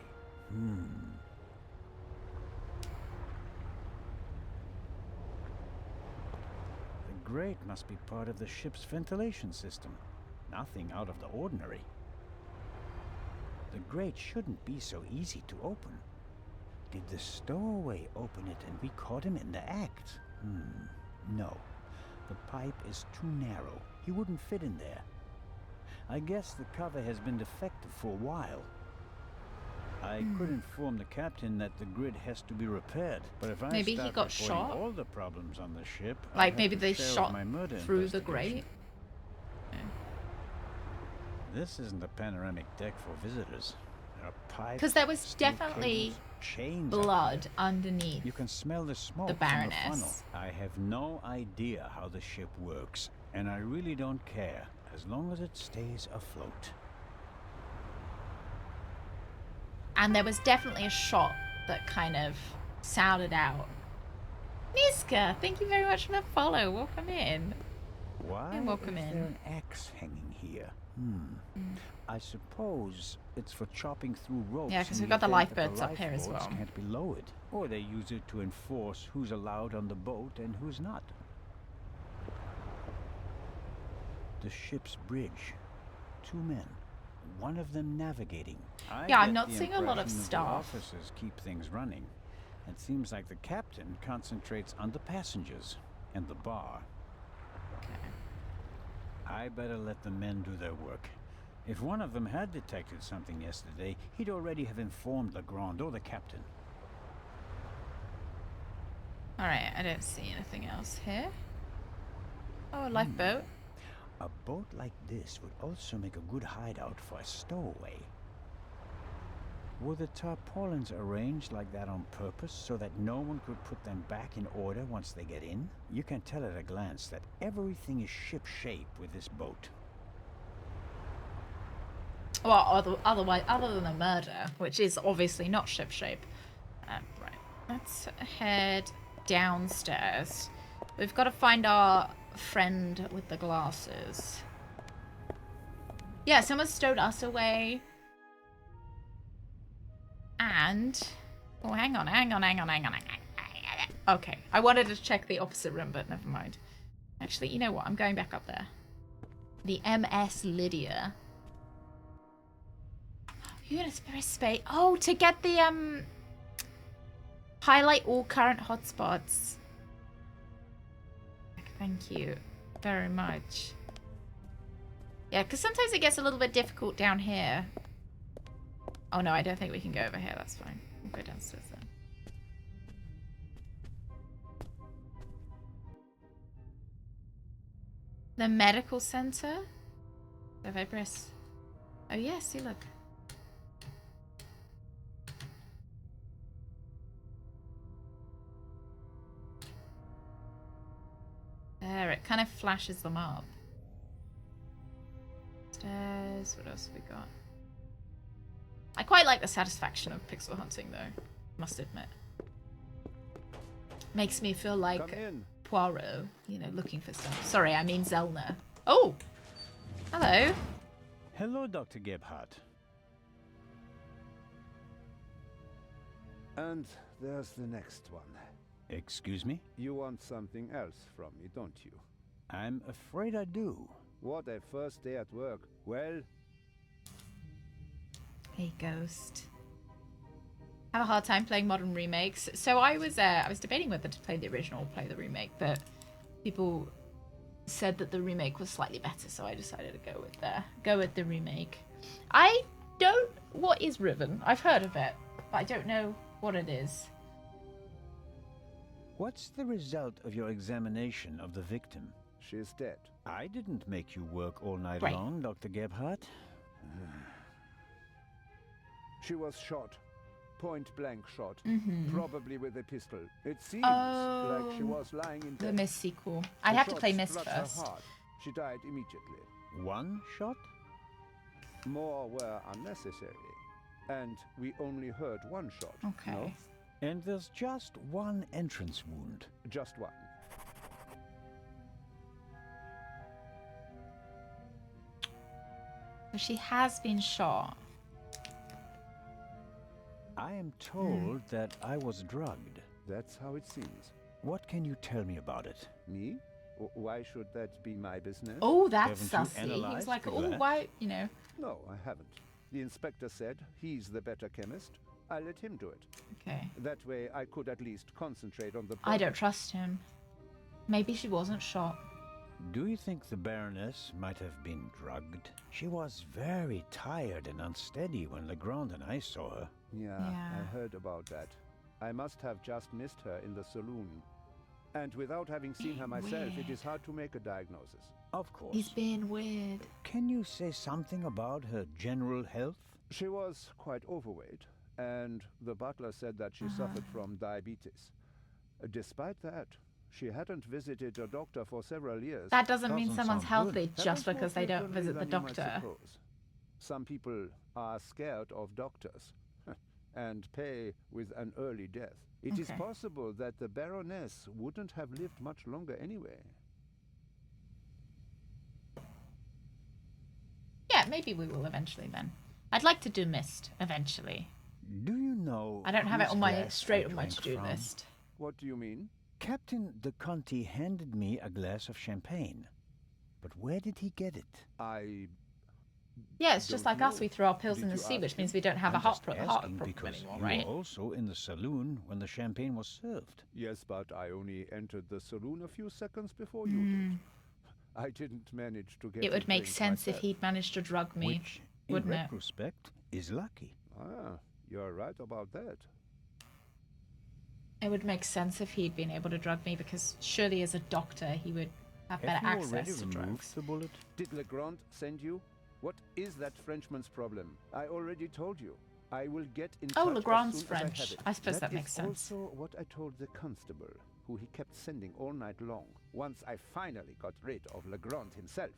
Speaker 8: The grate must be part of the ship's ventilation system. Nothing out of the ordinary. The grate shouldn't be so easy to open. Did the stowaway open it and we caught him in the act? No. The pipe is too narrow. He wouldn't fit in there. I guess the cover has been defective for a while. I could inform the captain that the grid has to be repaired, but if
Speaker 1: Maybe he
Speaker 8: start
Speaker 1: got
Speaker 8: reporting
Speaker 1: shot?
Speaker 8: all the problems on the ship,
Speaker 1: Like
Speaker 8: I'll
Speaker 1: maybe
Speaker 8: have to
Speaker 1: they
Speaker 8: share
Speaker 1: shot
Speaker 8: my murder
Speaker 1: through the
Speaker 8: investigation.
Speaker 1: grate?
Speaker 8: This isn't a panoramic deck for visitors. There are pipes,
Speaker 1: Because there was
Speaker 8: steel
Speaker 1: definitely
Speaker 8: cables, chains up
Speaker 1: blood
Speaker 8: there.
Speaker 1: underneath.
Speaker 8: You can smell the smoke
Speaker 1: the
Speaker 8: from the funnel.
Speaker 1: Baroness.
Speaker 8: I have no idea how the ship works, and I really don't care, as long as it stays afloat.
Speaker 1: And there was definitely a shot that kind of sounded out. Niska, thank you very much for the follow. Welcome in.
Speaker 8: Why
Speaker 1: And welcome
Speaker 8: is
Speaker 1: in.
Speaker 8: there an axe hanging here? I suppose it's for chopping through ropes.
Speaker 1: Yeah, 'cause
Speaker 8: in
Speaker 1: we've
Speaker 8: the
Speaker 1: got the
Speaker 8: event that
Speaker 1: lifeboats up here as
Speaker 8: lifeboats
Speaker 1: well.
Speaker 8: Can't be lowered, or they use it to enforce who's allowed on the boat and who's not. The ship's bridge. 2 men. One of them navigating.
Speaker 1: Yeah, I'm
Speaker 8: get
Speaker 1: not
Speaker 8: the
Speaker 1: seeing a lot of
Speaker 8: impression that
Speaker 1: stuff.
Speaker 8: The officers keep things running. It seems like the captain concentrates on the passengers and the bar. I better let the men do their work. If one of them had detected something yesterday, he'd already have informed Legrand or the captain.
Speaker 1: Alright, I don't see anything else here. Oh, a lifeboat.
Speaker 8: A boat like this would also make a good hideout for a stowaway. Were the tarpaulins arranged like that on purpose so that no one could put them back in order once they get in? You can tell at a glance that everything is ship-shape with this boat.
Speaker 1: Well, otherwise, other than a murder, which is obviously not shipshape. Right, let's head downstairs. We've got to find our friend with the glasses. Yeah, someone stowed us away. And... oh, hang on. Okay, I wanted to check the opposite room, but never mind. Actually, you know what? I'm going back up there. The MS Lydia. You're gonna press space. Oh, to get the highlight all current hotspots. Thank you very much. Yeah, because sometimes it gets a little bit difficult down here. Oh no, I don't think we can go over here. That's fine. We'll go downstairs then. The medical center. So if I press. Oh yeah, see, look. There, it kind of flashes them up. Stairs, what else have we got? I quite like the satisfaction of pixel hunting though, must admit. Makes me feel like Poirot, you know, looking for stuff. Sorry, I mean Zellner. Oh! Hello.
Speaker 8: Hello, Dr. Gebhardt.
Speaker 5: And there's the next one.
Speaker 8: Excuse me?
Speaker 5: You want something else from me, don't you?
Speaker 8: I'm afraid I do.
Speaker 5: What a first day at work. Well...
Speaker 1: Hey, Ghost. Have a hard time playing modern remakes. So I was debating whether to play the original or play the remake, but people said that the remake was slightly better, so I decided to go with the remake. What is Riven? I've heard of it, but I don't know what it is.
Speaker 8: What's the result of your examination of the victim?
Speaker 5: She's dead.
Speaker 8: I didn't make you work all night
Speaker 1: Right.
Speaker 8: long, Dr. Gebhardt.
Speaker 5: She was shot. point-blank shot,
Speaker 1: Mhm.
Speaker 5: probably with a pistol. It seems
Speaker 1: Oh,
Speaker 5: like she was lying in
Speaker 1: the
Speaker 5: bed.
Speaker 1: Mist sequel. I'd
Speaker 5: The
Speaker 1: have to
Speaker 5: shot
Speaker 1: play Mist
Speaker 5: struck her
Speaker 1: first.
Speaker 5: heart. She died immediately.
Speaker 8: One shot?
Speaker 5: More were unnecessary. And we only heard one shot.
Speaker 1: Okay.
Speaker 5: No?
Speaker 8: And there's just one entrance wound.
Speaker 5: Just one.
Speaker 1: So she has been shot.
Speaker 8: I am told that I was drugged.
Speaker 5: That's how it seems.
Speaker 8: What can you tell me about it?
Speaker 5: Me? Why should that be my business?
Speaker 1: Oh, that's
Speaker 8: Haven't you
Speaker 1: sussy. He was
Speaker 8: analyzed
Speaker 1: like,
Speaker 8: the
Speaker 1: oh,
Speaker 8: glass?
Speaker 1: why, you know.
Speaker 5: No, I haven't. The inspector said he's the better chemist. I let him do it.
Speaker 1: Okay.
Speaker 5: That way I could at least concentrate on the
Speaker 1: I don't
Speaker 5: problem.
Speaker 1: trust him. Maybe she wasn't shot.
Speaker 8: Do you think the Baroness might have been drugged? She was very tired and unsteady when Legrand and I saw her.
Speaker 5: Yeah, I heard about that. I must have just missed her in the saloon. And without having seen her myself, it is hard to make a diagnosis.
Speaker 8: Of course.
Speaker 1: He's being weird.
Speaker 8: Can you say something about her general health?
Speaker 5: She was quite overweight, and the butler said that she suffered from diabetes. Despite that, she hadn't visited a doctor for several years.
Speaker 1: That doesn't mean someone's
Speaker 8: sound
Speaker 1: healthy
Speaker 8: good.
Speaker 1: just
Speaker 5: Happens
Speaker 1: because
Speaker 5: more
Speaker 1: they don't
Speaker 5: frequently
Speaker 1: visit the
Speaker 5: than you might
Speaker 1: doctor.
Speaker 5: suppose. Some people are scared of doctors and pay with an early death. It is
Speaker 1: Okay.
Speaker 5: possible that the Baroness wouldn't have lived much longer anyway.
Speaker 1: Yeah, maybe we will eventually then. I'd like to do Mist eventually.
Speaker 8: Do you know?
Speaker 1: I don't have it
Speaker 8: whose
Speaker 1: on my
Speaker 8: glass
Speaker 1: straight
Speaker 8: I
Speaker 1: on my
Speaker 8: drank
Speaker 1: to-do
Speaker 8: from?
Speaker 1: list.
Speaker 5: What do you mean?
Speaker 8: Captain de Conti handed me a glass of champagne. But where did he get it?
Speaker 1: Yeah, it's just
Speaker 5: Don't
Speaker 1: like us.
Speaker 5: know.
Speaker 1: We throw our pills
Speaker 5: Did
Speaker 1: in the
Speaker 5: you
Speaker 1: sea,
Speaker 5: ask
Speaker 1: which
Speaker 5: him?
Speaker 1: means we don't have
Speaker 8: I'm
Speaker 1: a heart
Speaker 8: just
Speaker 1: problem
Speaker 8: asking
Speaker 1: anymore,
Speaker 8: because
Speaker 1: right?
Speaker 8: you were also in the saloon when the champagne was served.
Speaker 5: Yes, but I only entered the saloon a few seconds before you did. I didn't manage to get
Speaker 1: It would
Speaker 5: a
Speaker 1: make
Speaker 5: drink
Speaker 1: sense if
Speaker 5: myself.
Speaker 1: he'd managed to drug me,
Speaker 8: Which, in
Speaker 1: wouldn't it?
Speaker 8: retrospect, is lucky.
Speaker 5: Ah, you're right about that.
Speaker 1: It would make sense if he'd been able to drug me because surely as a doctor he would have better
Speaker 8: Have you already
Speaker 1: access to
Speaker 8: removed
Speaker 1: drugs.
Speaker 8: the bullet?
Speaker 5: Did Legrand send you? What is that Frenchman's problem? I already told you. I will get in
Speaker 1: Oh,
Speaker 5: touch
Speaker 1: Legrand's
Speaker 5: as soon
Speaker 1: French.
Speaker 5: as I have it.
Speaker 1: I suppose that
Speaker 5: is
Speaker 1: makes sense.
Speaker 5: Also what I told the constable, who he kept sending all night long. Once I finally got rid of Legrand himself.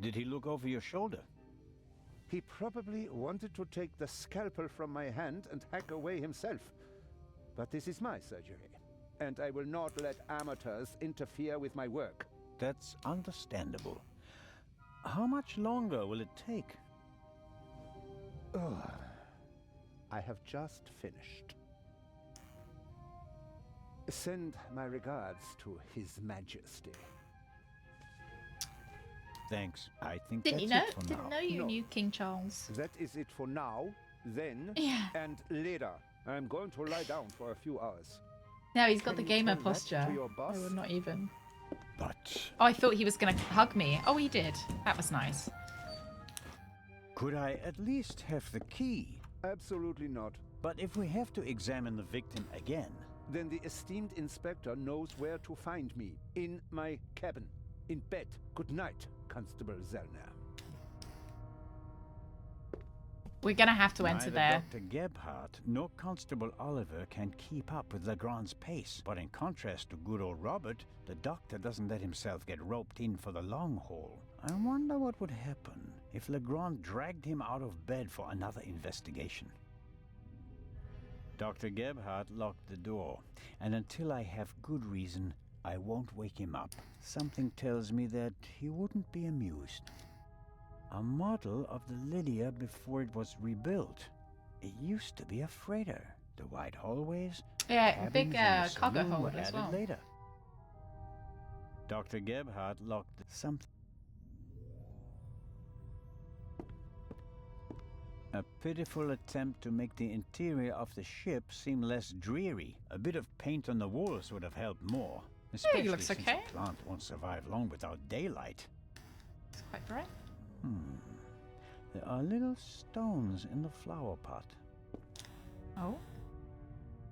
Speaker 8: Did he look over your shoulder?
Speaker 5: He probably wanted to take the scalpel from my hand and hack away himself. But this is my surgery, and I will not let amateurs interfere with my work.
Speaker 8: That's understandable. How much longer will it take?
Speaker 5: Ugh. I have just finished. Send my regards to His Majesty.
Speaker 8: Thanks. I think
Speaker 1: Didn't you
Speaker 8: that's
Speaker 1: know?
Speaker 8: it for
Speaker 1: Didn't
Speaker 8: now.
Speaker 1: know you
Speaker 5: No.
Speaker 1: knew King Charles.
Speaker 5: That is it for now, then,
Speaker 1: Yeah.
Speaker 5: and later. I'm going to lie down for a few hours.
Speaker 1: No, he's got
Speaker 5: Can
Speaker 1: the
Speaker 5: you
Speaker 1: gamer
Speaker 5: tell that
Speaker 1: posture.
Speaker 5: to your boss?
Speaker 1: I would not even.
Speaker 8: But
Speaker 1: Oh, I thought he was going to hug me. Oh, he did. That was nice.
Speaker 8: could I at least have the key?
Speaker 5: Absolutely not.
Speaker 8: But if we have to examine the victim again,
Speaker 5: Then the esteemed inspector knows where to find me. In my cabin. In bed. Good night, Constable Zellner.
Speaker 1: We're going to have to enter
Speaker 8: neither
Speaker 1: there.
Speaker 8: Dr. Gebhardt nor Constable Oliver can keep up with Legrand's pace. But in contrast to good old Robert, the doctor doesn't let himself get roped in for the long haul. I wonder what would happen if Legrand dragged him out of bed for another investigation. Dr. Gebhardt locked the door, and until I have good reason, I won't wake him up. Something tells me that he wouldn't be amused. A model of the Lydia before it was rebuilt. It used to be a freighter. The wide hallways,
Speaker 1: Yeah,
Speaker 8: cabins,
Speaker 1: big
Speaker 8: and the
Speaker 1: cargo
Speaker 8: saloon
Speaker 1: hold
Speaker 8: were
Speaker 1: as
Speaker 8: added
Speaker 1: well.
Speaker 8: later. Dr. Gebhardt locked something. A pitiful attempt to make the interior of the ship seem less dreary. A bit of paint on the walls would have helped more. Especially
Speaker 1: looks
Speaker 8: since
Speaker 1: okay.
Speaker 8: the plant won't survive long without daylight.
Speaker 1: It's quite bright.
Speaker 8: There are little stones in the flower pot.
Speaker 1: Oh.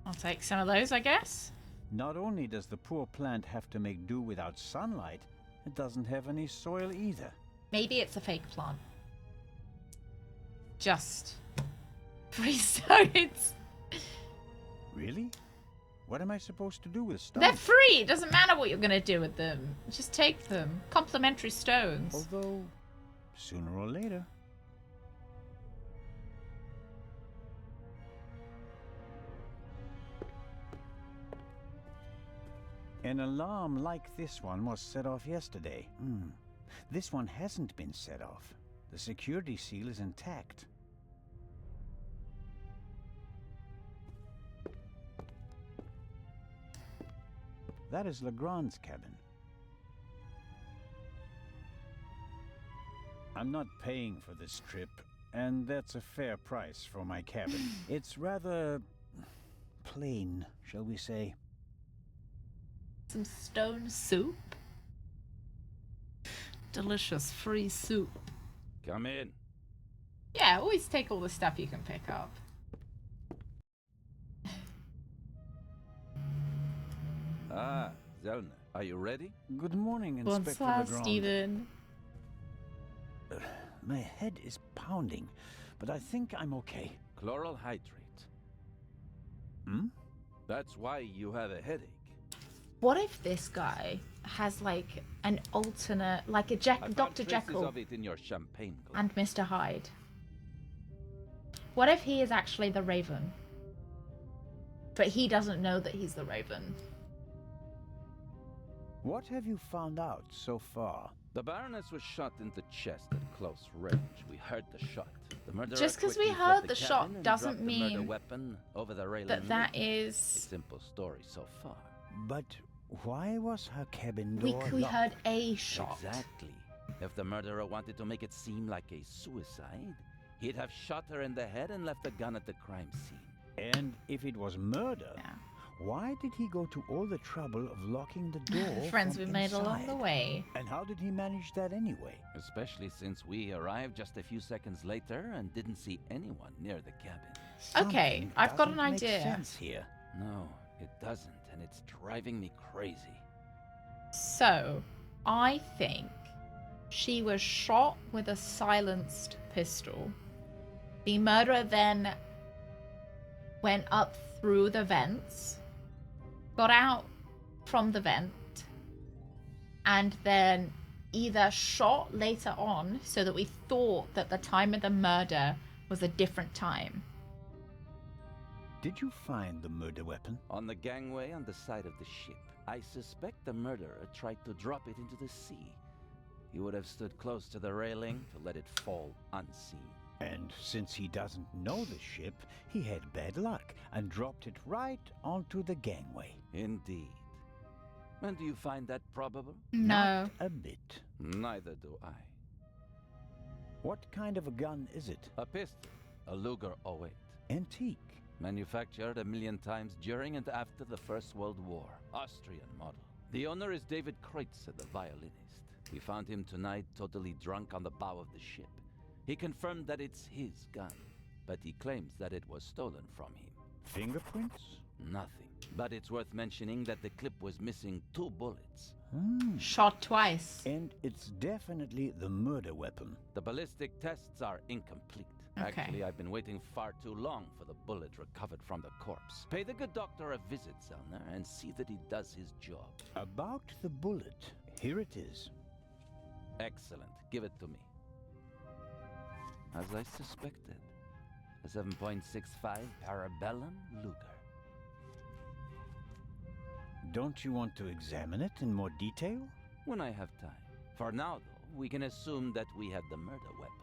Speaker 1: I'll take some of those, I guess.
Speaker 8: Not only does the poor plant have to make do without sunlight, it doesn't have any soil either.
Speaker 1: Maybe it's a fake plant. Just 3 stones.
Speaker 8: Really? What am I supposed to do with stones?
Speaker 1: They're free. It doesn't matter what you're going to do with them. Just take them. Complimentary stones.
Speaker 8: Although, sooner or later. An alarm like this one was set off yesterday. This one hasn't been set off. The security seal is intact. That is Legrand's cabin. I'm not paying for this trip, and that's a fair price for my cabin. It's rather plain, shall we say.
Speaker 1: Some stone soup. Delicious free soup.
Speaker 9: Come in.
Speaker 1: Yeah, always take all the stuff you can pick up.
Speaker 9: Ah, Zellner, are you ready?
Speaker 8: Good morning, Inspector
Speaker 1: Bonsoir,
Speaker 8: Legrand.
Speaker 1: Stephen.
Speaker 8: My head is pounding, but I think I'm okay.
Speaker 9: Chloral hydrate. That's why you have a headache.
Speaker 1: What if this guy has like an alternate, like a Dr. Jekyll
Speaker 9: of it in your champagne glass.
Speaker 1: and Mr. Hyde? What if he is actually the Raven, but he doesn't know that he's the Raven?
Speaker 8: What have you found out so far?
Speaker 9: The Baroness was shot in the chest at close range. We heard the shot. The murderer
Speaker 1: Just because we
Speaker 9: quickly
Speaker 1: heard
Speaker 9: fled
Speaker 1: the
Speaker 9: cabin
Speaker 1: shot
Speaker 9: and
Speaker 1: doesn't
Speaker 9: dropped the murder
Speaker 1: mean
Speaker 9: weapon over the railing
Speaker 1: that that
Speaker 9: lid.
Speaker 1: is.
Speaker 9: A simple story so far.
Speaker 8: But why was her cabin
Speaker 1: We
Speaker 8: door
Speaker 1: we
Speaker 8: locked?
Speaker 1: heard a shot.
Speaker 9: Exactly. If the murderer wanted to make it seem like a suicide, he'd have shot her in the head and left the gun at the crime scene.
Speaker 8: And if it was murder, why did he go to all the trouble of locking the door
Speaker 1: Friends
Speaker 8: from
Speaker 1: we made along the
Speaker 8: inside?
Speaker 1: way.
Speaker 8: And how did he manage that anyway?
Speaker 9: Especially since we arrived just a few seconds later and didn't see anyone near the cabin.
Speaker 1: Okay,
Speaker 8: Something
Speaker 1: I've got an
Speaker 8: doesn't make
Speaker 1: idea.
Speaker 8: sense here.
Speaker 9: No, it doesn't, and it's driving me crazy.
Speaker 1: So, I think she was shot with a silenced pistol. The murderer then went up through the vents, got out from the vent, and then either shot later on so that we thought that the time of the murder was a different time.
Speaker 8: Did you find the murder weapon?
Speaker 9: On the gangway on the side of the ship. I suspect the murderer tried to drop it into the sea. He would have stood close to the railing to let it fall unseen.
Speaker 8: And since he doesn't know the ship, he had bad luck and dropped it right onto the gangway.
Speaker 9: Indeed. And do you find that probable?
Speaker 1: No.
Speaker 8: Not a bit.
Speaker 9: Neither do I.
Speaker 8: What kind of a gun is it?
Speaker 9: A pistol. A Luger 08.
Speaker 8: Antique.
Speaker 9: Manufactured 1,000,000 times during and after the First World War. Austrian model. The owner is David Kreutzer, the violinist. We found him tonight totally drunk on the bow of the ship. He confirmed that it's his gun, but he claims that it was stolen from him.
Speaker 8: Fingerprints?
Speaker 9: Nothing. But it's worth mentioning that the clip was missing 2 bullets.
Speaker 1: Shot twice.
Speaker 8: And it's definitely the murder weapon.
Speaker 9: The ballistic tests are incomplete.
Speaker 1: Okay.
Speaker 9: Actually, I've been waiting far too long for the bullet recovered from the corpse. Pay the good doctor a visit, Zellner, and see that he does his job.
Speaker 8: About the bullet, here it is.
Speaker 9: Excellent. Give it to me. As I suspected, a 7.65 Parabellum Luger.
Speaker 8: Don't you want to examine it in more detail?
Speaker 9: When I have time. For now, though, we can assume that we have the murder weapon.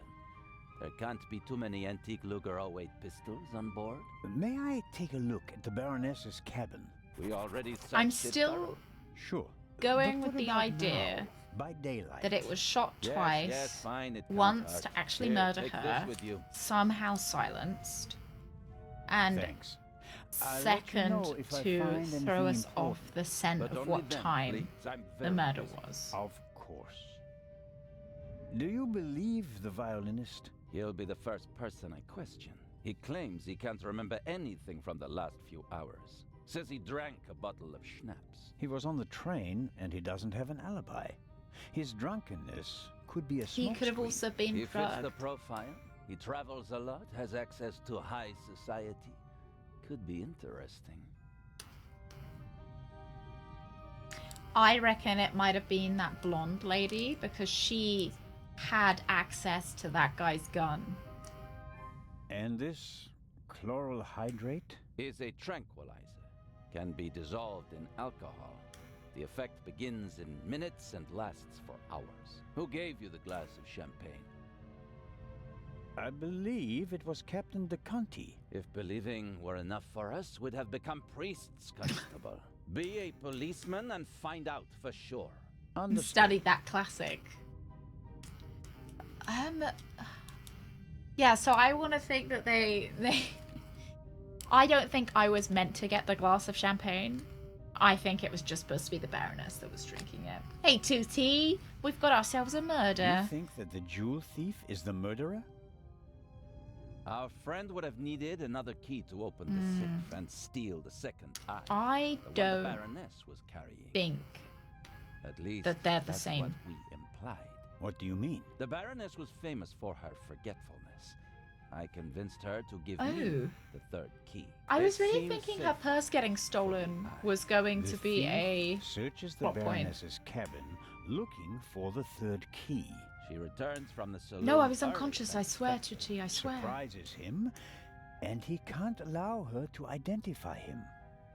Speaker 9: There can't be too many antique Luger 08 pistols on board.
Speaker 8: May I take a look at the Baroness's cabin?
Speaker 9: We already searched
Speaker 1: I'm
Speaker 9: it
Speaker 1: still
Speaker 9: thoroughly.
Speaker 8: Sure.
Speaker 1: going
Speaker 8: But
Speaker 1: with
Speaker 8: what
Speaker 1: the
Speaker 8: about
Speaker 1: idea
Speaker 8: now, by daylight?
Speaker 1: that it was shot
Speaker 9: Yes,
Speaker 1: twice,
Speaker 9: yes, fine, it can't
Speaker 1: once
Speaker 9: hurt.
Speaker 1: to actually
Speaker 9: Here,
Speaker 1: murder
Speaker 9: take this
Speaker 1: her,
Speaker 9: with you.
Speaker 1: somehow silenced, and
Speaker 8: Thanks. I'll let you
Speaker 1: second
Speaker 8: know if I
Speaker 1: to
Speaker 8: find
Speaker 1: throw
Speaker 8: anything
Speaker 1: us off
Speaker 8: important.
Speaker 1: the scent
Speaker 9: But
Speaker 1: of
Speaker 9: only
Speaker 1: what
Speaker 9: then,
Speaker 1: time
Speaker 9: please. I'm
Speaker 1: the
Speaker 9: very
Speaker 1: murder
Speaker 9: busy.
Speaker 1: was.
Speaker 8: Of course. Do you believe the violinist?
Speaker 9: He'll be the first person I question. He claims he can't remember anything from the last few hours. Says he drank a bottle of schnapps.
Speaker 8: He was on the train and he doesn't have an alibi. His drunkenness could be a
Speaker 1: He could have
Speaker 8: smokescreen.
Speaker 1: also been
Speaker 9: He fits the
Speaker 1: drugged.
Speaker 9: profile. He travels a lot, has access to high society. could be interesting.
Speaker 1: I reckon it might have been that blonde lady because she had access to that guy's gun.
Speaker 8: And this chloral hydrate?
Speaker 9: Is a tranquilizer. Can be dissolved in alcohol. The effect begins in minutes and lasts for hours. Who gave you the glass of champagne?
Speaker 8: I believe it was Captain DeConti.
Speaker 9: If believing were enough for us, we'd have become priests, Constable. Be a policeman and find out for sure.
Speaker 1: Studied that classic. Yeah, so I want to think that they I don't think I was meant to get the glass of champagne. I think it was just supposed to be the Baroness that was drinking it. Hey, Tootie, we've got ourselves a murder.
Speaker 8: You think that the jewel thief is the murderer?
Speaker 9: Our friend would have needed another key to open the safe and steal the second eye.
Speaker 1: I
Speaker 9: the
Speaker 1: don't
Speaker 9: one the Baroness was carrying.
Speaker 1: think
Speaker 9: At least
Speaker 1: that they're the
Speaker 9: that's
Speaker 1: same.
Speaker 9: what we implied.
Speaker 8: What do you mean?
Speaker 9: The Baroness was famous for her forgetfulness. I convinced her to give
Speaker 1: Oh.
Speaker 9: me the third key.
Speaker 1: I was
Speaker 9: This
Speaker 1: really
Speaker 9: seems
Speaker 1: thinking
Speaker 9: safe.
Speaker 1: her purse getting stolen was going
Speaker 8: The
Speaker 1: to be
Speaker 8: thief
Speaker 1: a
Speaker 8: searches the
Speaker 1: plot point.
Speaker 8: Baroness's cabin, looking for the third key.
Speaker 9: She returns from the saloon.
Speaker 1: No, I was
Speaker 9: early
Speaker 1: unconscious,
Speaker 9: than
Speaker 1: I swear,
Speaker 9: expected.
Speaker 1: Tootie, I swear.
Speaker 8: Surprises him, and he can't allow her to identify him.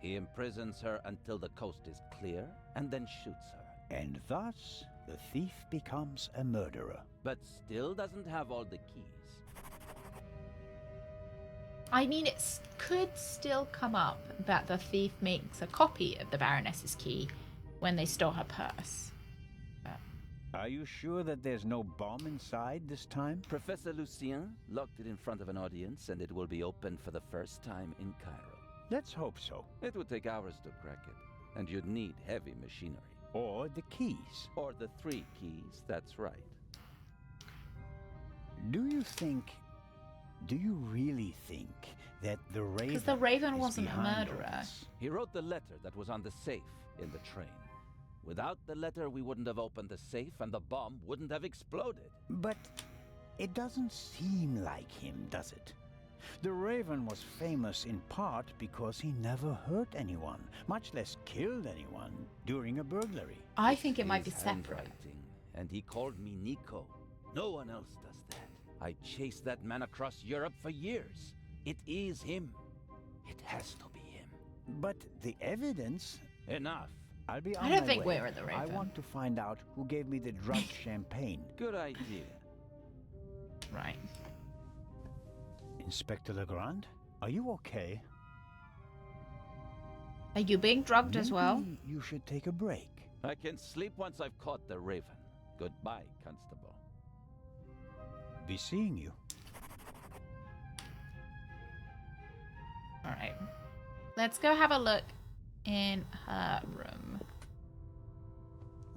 Speaker 9: He imprisons her until the coast is clear and then shoots her.
Speaker 8: And thus, the thief becomes a murderer.
Speaker 9: But still doesn't have all the keys.
Speaker 1: I mean, could still come up that the thief makes a copy of the Baroness's key when they stole her purse.
Speaker 8: Are you sure that there's no bomb inside this time?
Speaker 9: Professor Lucien locked it in front of an audience, and it will be opened for the first time in Cairo.
Speaker 8: Let's hope so.
Speaker 9: It would take hours to crack it, and you'd need heavy machinery.
Speaker 8: Or the keys.
Speaker 9: Or the 3 keys, that's right.
Speaker 8: Do you really think that the Raven...
Speaker 1: Because the Raven
Speaker 8: is
Speaker 1: wasn't a
Speaker 8: behind all
Speaker 1: murderer.
Speaker 8: this?
Speaker 9: He wrote the letter that was on the safe in the train. Without the letter, we wouldn't have opened the safe, and the bomb wouldn't have exploded.
Speaker 8: But it doesn't seem like him, does it? The Raven was famous in part because he never hurt anyone, much less killed anyone, during a burglary.
Speaker 1: I think it might be
Speaker 9: His
Speaker 1: separate.
Speaker 9: handwriting, and he called me Nico. No one else does that. I chased that man across Europe for years. It is him. It has to be him.
Speaker 8: But the evidence...
Speaker 9: Enough.
Speaker 8: I'll be on
Speaker 1: I don't
Speaker 8: my
Speaker 1: think
Speaker 8: way.
Speaker 1: we're the Raven.
Speaker 8: I want to find out who gave me the drugged champagne.
Speaker 9: Good idea.
Speaker 1: Right.
Speaker 8: Inspector Legrand, are you okay?
Speaker 1: Are you being drugged as well?
Speaker 8: Maybe you should take a break.
Speaker 9: I can sleep once I've caught the Raven. Goodbye, Constable.
Speaker 8: Be seeing you.
Speaker 1: Alright. Let's go have a look in her room.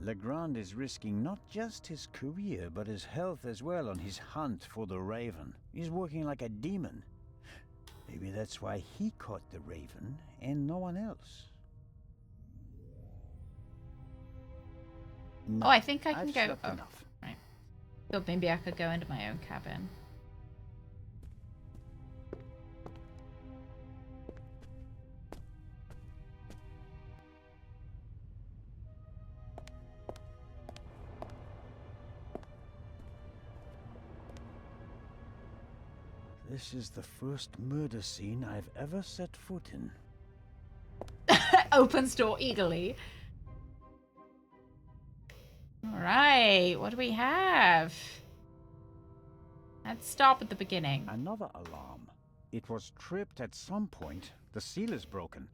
Speaker 8: Legrand is risking not just his career, but his health as well on his hunt for the Raven. He's working like a demon. Maybe that's why he caught the Raven and no one else. No,
Speaker 1: Oh, I think I can
Speaker 8: I've
Speaker 1: go.
Speaker 8: slept
Speaker 1: Oh,
Speaker 8: enough.
Speaker 1: right. Thought maybe I could go into my own cabin.
Speaker 8: This is the first murder scene I've ever set foot in.
Speaker 1: Opens door eagerly. Alright, what do we have? Let's start at the beginning.
Speaker 8: Another alarm. It was tripped at some point. The seal is broken.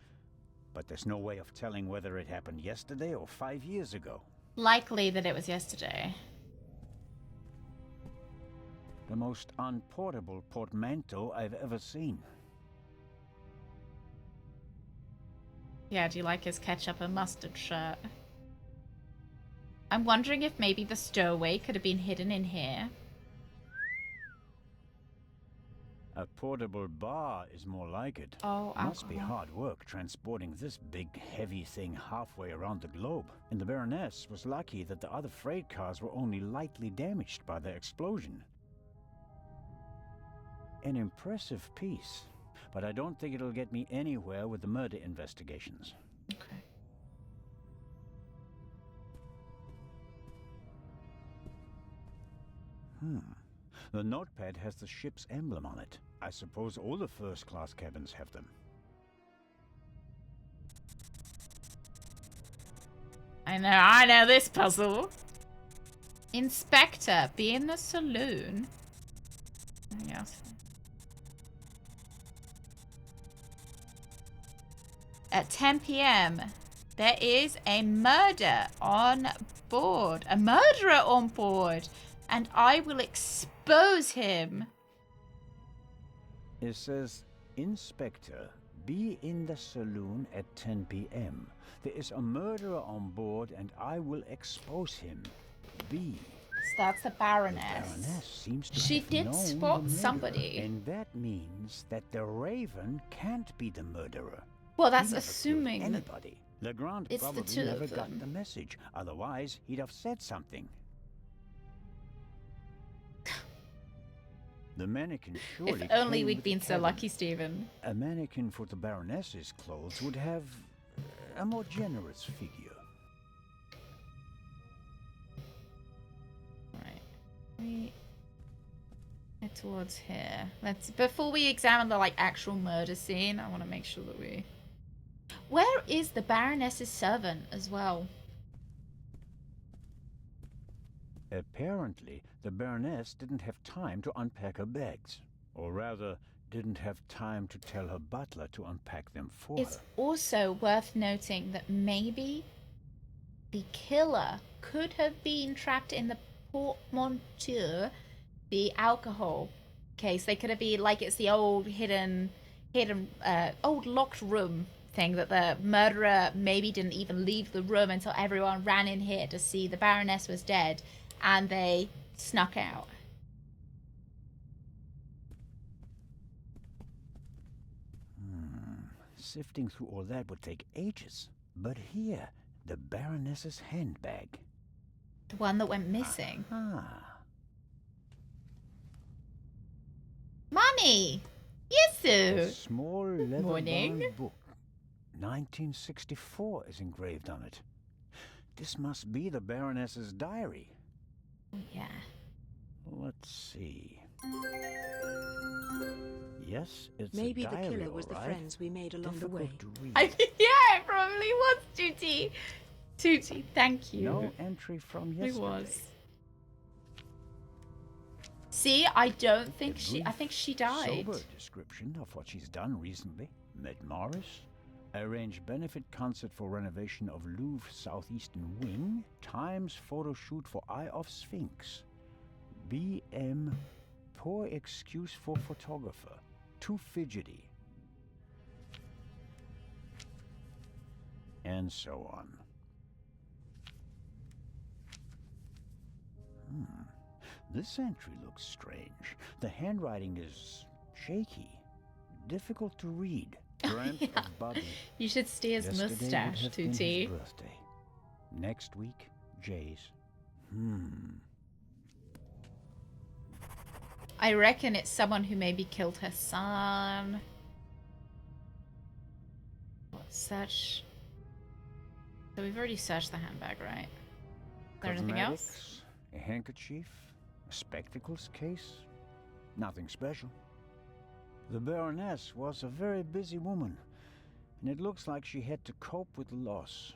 Speaker 8: But there's no way of telling whether it happened yesterday or 5 years ago.
Speaker 1: Likely that it was yesterday.
Speaker 8: The most unportable portmanteau I've ever seen.
Speaker 1: Yeah, do you like his ketchup and mustard shirt? I'm wondering if maybe the stowaway could have been hidden in here.
Speaker 8: A portable bar is more like it.
Speaker 1: Oh,
Speaker 8: Must be
Speaker 1: alcohol.
Speaker 8: hard work transporting this big, heavy thing halfway around the globe. And the Baroness was lucky that the other freight cars were only lightly damaged by the explosion. An impressive piece, but I don't think it'll get me anywhere with the murder investigations.
Speaker 1: Okay.
Speaker 8: The notepad has the ship's emblem on it. I suppose all the first-class cabins have them.
Speaker 1: I know this puzzle. Inspector, be in the saloon. Anything else? At 10 p.m., there is a murder on board. A murderer on board. And I will expose him.
Speaker 8: It says, Inspector, be in the saloon at 10 p.m. There is a murderer on board and I will expose him. B.
Speaker 1: So that's the Baroness.
Speaker 8: The Baroness seems to
Speaker 1: She
Speaker 8: have
Speaker 1: did
Speaker 8: known
Speaker 1: spot
Speaker 8: the murderer,
Speaker 1: somebody.
Speaker 8: And that means that the Raven can't be the murderer.
Speaker 1: Well,
Speaker 8: He
Speaker 1: that's
Speaker 8: never
Speaker 1: assuming
Speaker 8: killed
Speaker 1: that
Speaker 8: anybody. Legrand
Speaker 1: it's the
Speaker 8: probably
Speaker 1: two
Speaker 8: never
Speaker 1: of
Speaker 8: got
Speaker 1: them.
Speaker 8: the message. Otherwise, he'd have said something. The mannequin surely.
Speaker 1: If only
Speaker 8: came
Speaker 1: we'd
Speaker 8: with the
Speaker 1: been so
Speaker 8: cabin.
Speaker 1: lucky, Stephen.
Speaker 8: A mannequin for the Baroness's clothes would have a more generous figure.
Speaker 1: Right. We head towards here. Before we examine the actual murder scene, I want to make sure that we. Where is the Baroness's servant as well?
Speaker 8: Apparently, the Baroness didn't have time to unpack her bags. Or rather, didn't have time to tell her butler to unpack them for
Speaker 1: It's
Speaker 8: her.
Speaker 1: also worth noting that maybe the killer could have been trapped in the portmanteau, the alcohol case. They could have been it's the old old locked room thing that the murderer maybe didn't even leave the room until everyone ran in here to see the Baroness was dead, and they snuck out.
Speaker 8: Sifting through all that would take ages. But here, the Baroness's handbag.
Speaker 1: The one that went missing. Money! Yes,
Speaker 8: A
Speaker 1: sir.
Speaker 8: small leather-bound
Speaker 1: Morning.
Speaker 8: book. 1964 is engraved on it. This must be the Baroness's diary.
Speaker 1: Yeah.
Speaker 8: Let's see. Yes, it's
Speaker 2: Maybe
Speaker 8: a
Speaker 2: the
Speaker 8: diary,
Speaker 2: killer was the
Speaker 8: all right.
Speaker 2: friends we made along the way.
Speaker 8: Difficult to read.
Speaker 1: Yeah, it probably was Tootie. Tootie, thank you.
Speaker 8: No entry from
Speaker 1: It
Speaker 8: yesterday.
Speaker 1: was. See, I don't think I think she died.
Speaker 8: Sober description of what she's done recently. Met Morris. Arranged benefit concert for renovation of Louvre Southeastern Wing. Times photo shoot for Eye of Sphinx. BM. Poor excuse for photographer. Too fidgety. And so on. This entry looks strange. The handwriting is shaky. Difficult to read. Dreamt of Bobby.
Speaker 1: You should stay his
Speaker 8: Yesterday would
Speaker 1: mustache,
Speaker 8: have been his
Speaker 1: Tootie.
Speaker 8: birthday. Next week, Jay's.
Speaker 1: I reckon it's someone who maybe killed her son. Search. So we've already searched the handbag, right? Is there anything else?
Speaker 8: Cosmetics, a handkerchief, a spectacles case. Nothing special. The Baroness was a very busy woman, and it looks like she had to cope with loss.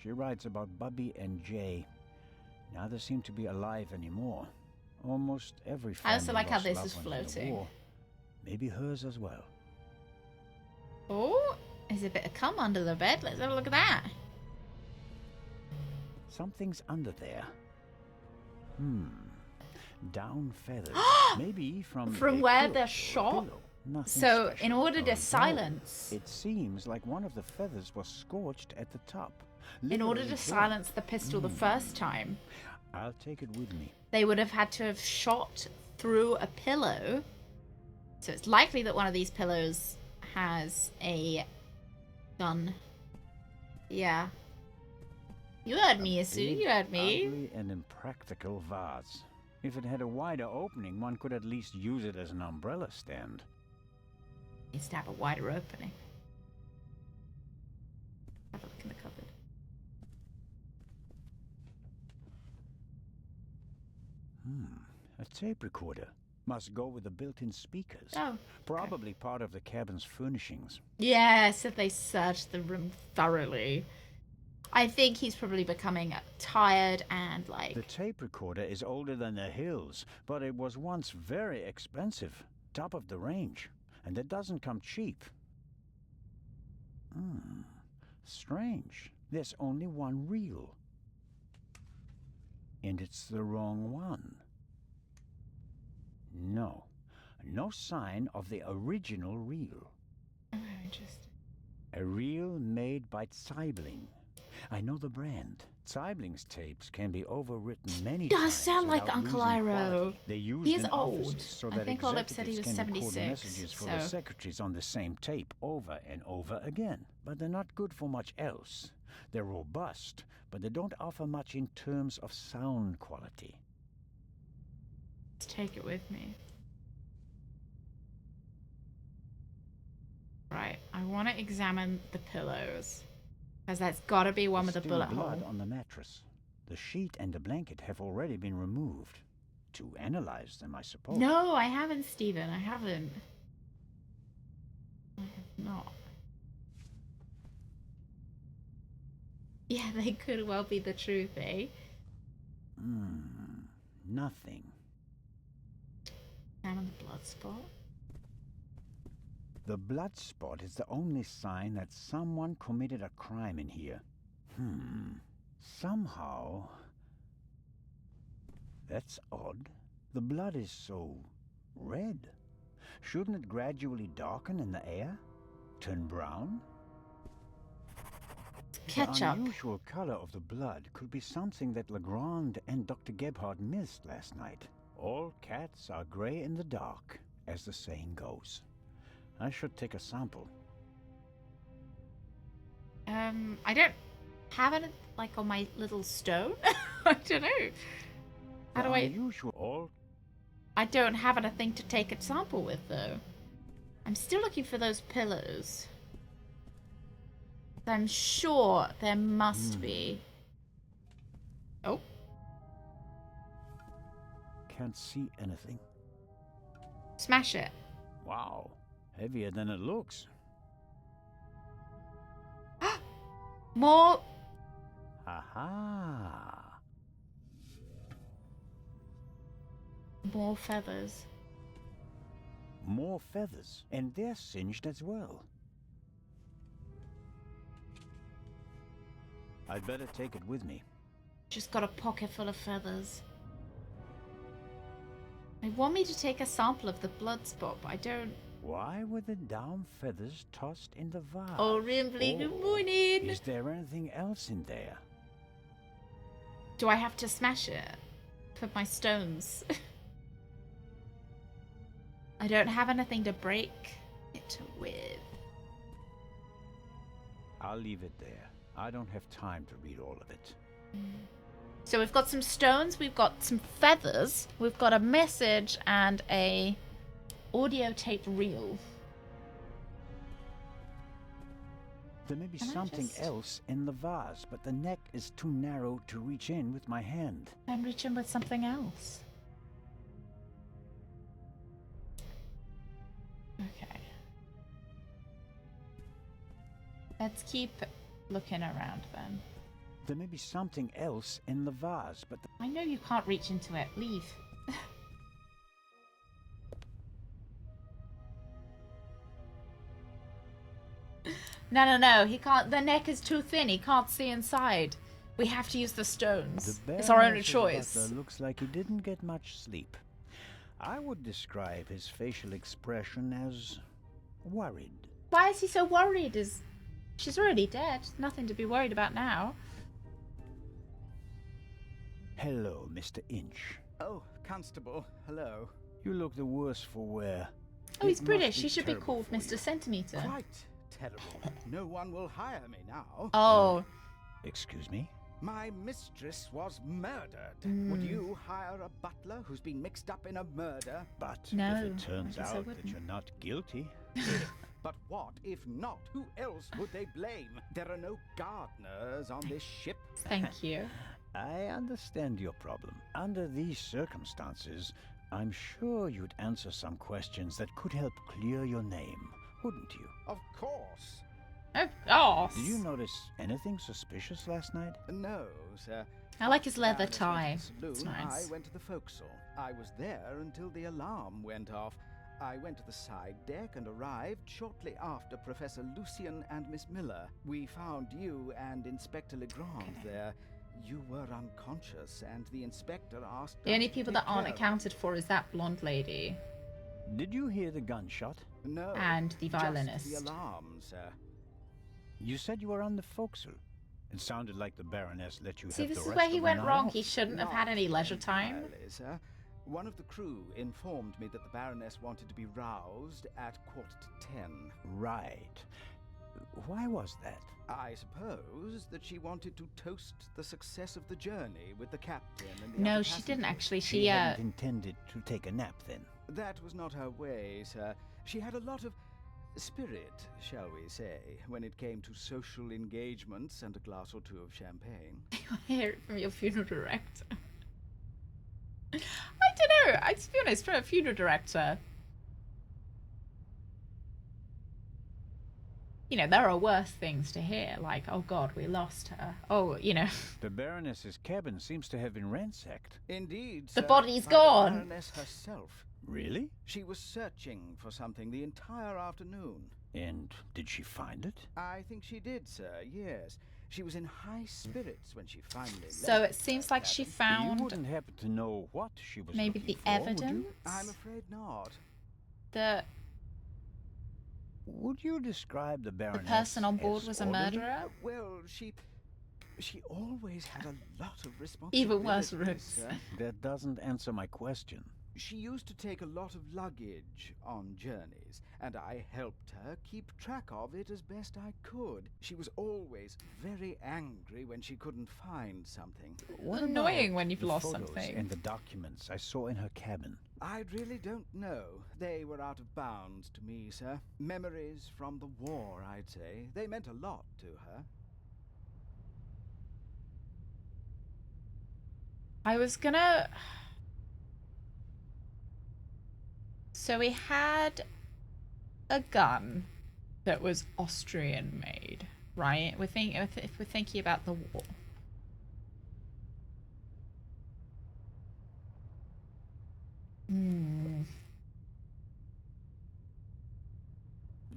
Speaker 8: She writes about Bubby and Jay. Neither seem to be alive anymore. Almost every family
Speaker 1: I also like how
Speaker 8: lost
Speaker 1: this
Speaker 8: loved
Speaker 1: is
Speaker 8: ones in the
Speaker 1: floating.
Speaker 8: war. Maybe hers as well.
Speaker 1: Oh, there's a bit of cum under the bed. Let's have a look at that.
Speaker 8: Something's under there. Down feathers. Maybe from a
Speaker 1: where
Speaker 8: pillow or
Speaker 1: they're
Speaker 8: a
Speaker 1: shot?
Speaker 8: pillow. Nothing
Speaker 1: So,
Speaker 8: special.
Speaker 1: in order to
Speaker 8: Oh, no.
Speaker 1: silence...
Speaker 8: It seems like one of the feathers was scorched at the top.
Speaker 1: In order
Speaker 8: Literally
Speaker 1: to
Speaker 8: burnt.
Speaker 1: silence the pistol the first time,
Speaker 8: I'll take it with me.
Speaker 1: they would have had to have shot through a pillow. So it's likely that one of these pillows has a gun. Yeah. You heard me, Yasu.
Speaker 8: Big,
Speaker 1: You heard me.
Speaker 8: Ugly and impractical vase. If it had a wider opening, one could at least use it as an umbrella stand.
Speaker 1: Needs to have a wider opening. Have a look in the cupboard.
Speaker 8: A tape recorder. Must go with the built-in speakers.
Speaker 1: Oh.
Speaker 8: Probably part of the cabin's furnishings.
Speaker 1: Yeah, so they searched the room thoroughly. I think he's probably becoming tired and like...
Speaker 8: The tape recorder is older than the hills, but it was once very expensive. Top of the range. And it doesn't come cheap. Strange. There's only one reel. And it's the wrong one. No. No sign of the original reel.
Speaker 1: Oh, interesting.
Speaker 8: A reel made by Zeibling. I know the brand. Zeibling's tapes can be overwritten many times.
Speaker 1: Does sound like
Speaker 8: without
Speaker 1: Uncle
Speaker 8: losing
Speaker 1: Iro.
Speaker 8: quality. They used
Speaker 1: He is
Speaker 8: in
Speaker 1: old.
Speaker 8: offices so
Speaker 1: I
Speaker 8: that
Speaker 1: think Olive said he was
Speaker 8: executives can record
Speaker 1: 76.
Speaker 8: messages for the secretaries on the same tape over and over again. But they're not good for much else. They're robust, but they don't offer much in terms of sound quality.
Speaker 1: Let's take it with me. Right, I want to examine the pillows. Because that's got to be one with a
Speaker 8: Still
Speaker 1: bullet
Speaker 8: blood
Speaker 1: hole.
Speaker 8: on the mattress. The sheet and the blanket have already been removed. To analyze them, I suppose.
Speaker 1: No, I haven't, Stephen. I haven't. I have not. Yeah, they could well be the truth, eh?
Speaker 8: Nothing.
Speaker 1: Examine the blood spot.
Speaker 8: The blood spot is the only sign that someone committed a crime in here. Somehow... That's odd. The blood is so... red. Shouldn't it gradually darken in the air? Turn brown?
Speaker 1: Ketchup.
Speaker 8: The unusual color of the blood could be something that Legrand and Dr. Gebhardt missed last night. All cats are gray in the dark, as the saying goes. I should take a sample.
Speaker 1: I don't have it, like, on my little stone. I don't know. How do I... I don't have anything to take a sample with, though. I'm still looking for those pillows. I'm sure there must be. Oh.
Speaker 8: Can't see anything.
Speaker 1: Smash it.
Speaker 8: Wow. Heavier than it looks.
Speaker 1: More.
Speaker 8: Aha.
Speaker 1: More feathers.
Speaker 8: More feathers. And they're singed as well. I'd better take it with me.
Speaker 1: Just got a pocket full of feathers. They want me to take a sample of the blood spot, but I don't...
Speaker 8: Why were the down feathers tossed in the vase?
Speaker 1: Oh, Rimbly, good morning!
Speaker 8: Is there anything else in there?
Speaker 1: Do I have to smash it? For my stones? I don't have anything to break it with.
Speaker 8: I'll leave it there. I don't have time to read all of it.
Speaker 1: So we've got some stones, we've got some feathers, we've got a message and a audio tape reel.
Speaker 8: There may be something else in the vase, but the neck is too narrow to reach in with my hand.
Speaker 1: I'm reaching with something else. Okay. Let's keep looking around then.
Speaker 8: There may be something else in the vase, but...
Speaker 1: I know you can't reach into it. Leave. No. He can't. The neck is too thin. He can't see inside. We have to use the stones. It's our only choice.
Speaker 8: Looks like he didn't get much sleep. I would describe his facial expression as worried.
Speaker 1: Why is he so worried? She's already dead. Nothing to be worried about now.
Speaker 8: Hello, Mr. Inch.
Speaker 10: Oh, Constable, hello.
Speaker 8: You look the worse for wear.
Speaker 1: Oh, he's British. He should be called Mr. Centimeter.
Speaker 10: Quite terrible. No one will hire me now.
Speaker 1: Oh.
Speaker 8: Excuse me?
Speaker 10: My mistress was murdered. Would you hire a butler who's been mixed up in a murder?
Speaker 8: But
Speaker 1: No,
Speaker 8: if it turns
Speaker 1: I guess I
Speaker 8: out that
Speaker 1: wouldn't.
Speaker 8: you're not guilty...
Speaker 10: But what if not? Who else would they blame? There are no gardeners on this ship.
Speaker 1: Thank you.
Speaker 8: I understand your problem. Under these circumstances, I'm sure you'd answer some questions that could help clear your name, wouldn't you?
Speaker 10: Of course.
Speaker 1: Of course.
Speaker 8: Did you notice anything suspicious last night?
Speaker 10: No, sir.
Speaker 1: I like his leather
Speaker 10: Baroness went
Speaker 1: tie.
Speaker 10: to the
Speaker 1: It's
Speaker 10: saloon,
Speaker 1: nice.
Speaker 10: I went to the forecastle. I was there until the alarm went off. I went to the side deck and arrived shortly after Professor Lucien and Miss Miller. We found you and Inspector Legrand there. You were unconscious, and the inspector asked.
Speaker 1: The only people that aren't accounted for is that blonde lady.
Speaker 8: Did you hear the gunshot?
Speaker 10: No.
Speaker 1: And the violinist.
Speaker 10: Just the alarm, sir.
Speaker 8: You said you were on the forecastle. It sounded like the Baroness let you
Speaker 1: See,
Speaker 8: have
Speaker 1: this
Speaker 8: the
Speaker 1: is
Speaker 8: rest
Speaker 1: where he
Speaker 8: of the
Speaker 1: went
Speaker 8: night
Speaker 1: wrong.
Speaker 8: off.
Speaker 1: He shouldn't have had any leisure time.
Speaker 10: Entirely, sir. One of the crew informed me that the Baroness wanted to be roused at 10:15.
Speaker 8: Right. Why was that?
Speaker 10: I suppose that she wanted to toast the success of the journey with the captain and the
Speaker 1: No,
Speaker 10: other
Speaker 1: she didn't
Speaker 10: passengers.
Speaker 1: actually.
Speaker 8: She hadn't intended to take a nap then.
Speaker 10: That was not her way, sir. She had a lot of spirit, shall we say, when it came to social engagements and a glass or two of champagne.
Speaker 1: I hear it from your funeral director. I don't know. To be honest, from a funeral director, you know, there are worse things to hear, like, oh God, we lost her. Oh, you know.
Speaker 8: The Baroness's cabin seems to have been ransacked.
Speaker 10: Indeed,
Speaker 1: The
Speaker 10: sir,
Speaker 1: body's
Speaker 10: by
Speaker 1: gone.
Speaker 10: The Baroness herself.
Speaker 8: Really?
Speaker 10: She was searching for something the entire afternoon.
Speaker 8: And did she find it?
Speaker 10: I think she did, sir, yes. She was in high spirits when she finally
Speaker 1: So
Speaker 10: left
Speaker 1: it seems like she
Speaker 8: You
Speaker 1: found
Speaker 8: wouldn't happen to know what she was
Speaker 1: maybe
Speaker 8: looking
Speaker 1: the
Speaker 8: for, would you?
Speaker 1: evidence.
Speaker 10: I'm afraid not.
Speaker 1: The
Speaker 8: Would you describe the Baroness
Speaker 1: person on board
Speaker 8: as
Speaker 1: was a
Speaker 8: orderly?
Speaker 1: murderer.
Speaker 10: Well, she always had a lot of responsibility.
Speaker 1: Even worse, Roots.
Speaker 10: sir.
Speaker 8: That doesn't answer my question.
Speaker 10: She used to take a lot of luggage on journeys, and I helped her keep track of it as best I could. She was always very angry when she couldn't find something.
Speaker 8: What
Speaker 1: Annoying
Speaker 8: about
Speaker 1: when you've
Speaker 8: the
Speaker 1: lost
Speaker 8: photos
Speaker 1: something.
Speaker 8: and the documents I saw in her cabin?
Speaker 10: I really don't know. They were out of bounds to me, sir. Memories from the war, I'd say. They meant a lot to her.
Speaker 1: I was gonna. So we had a gun that was Austrian made, right? If we're thinking about the war.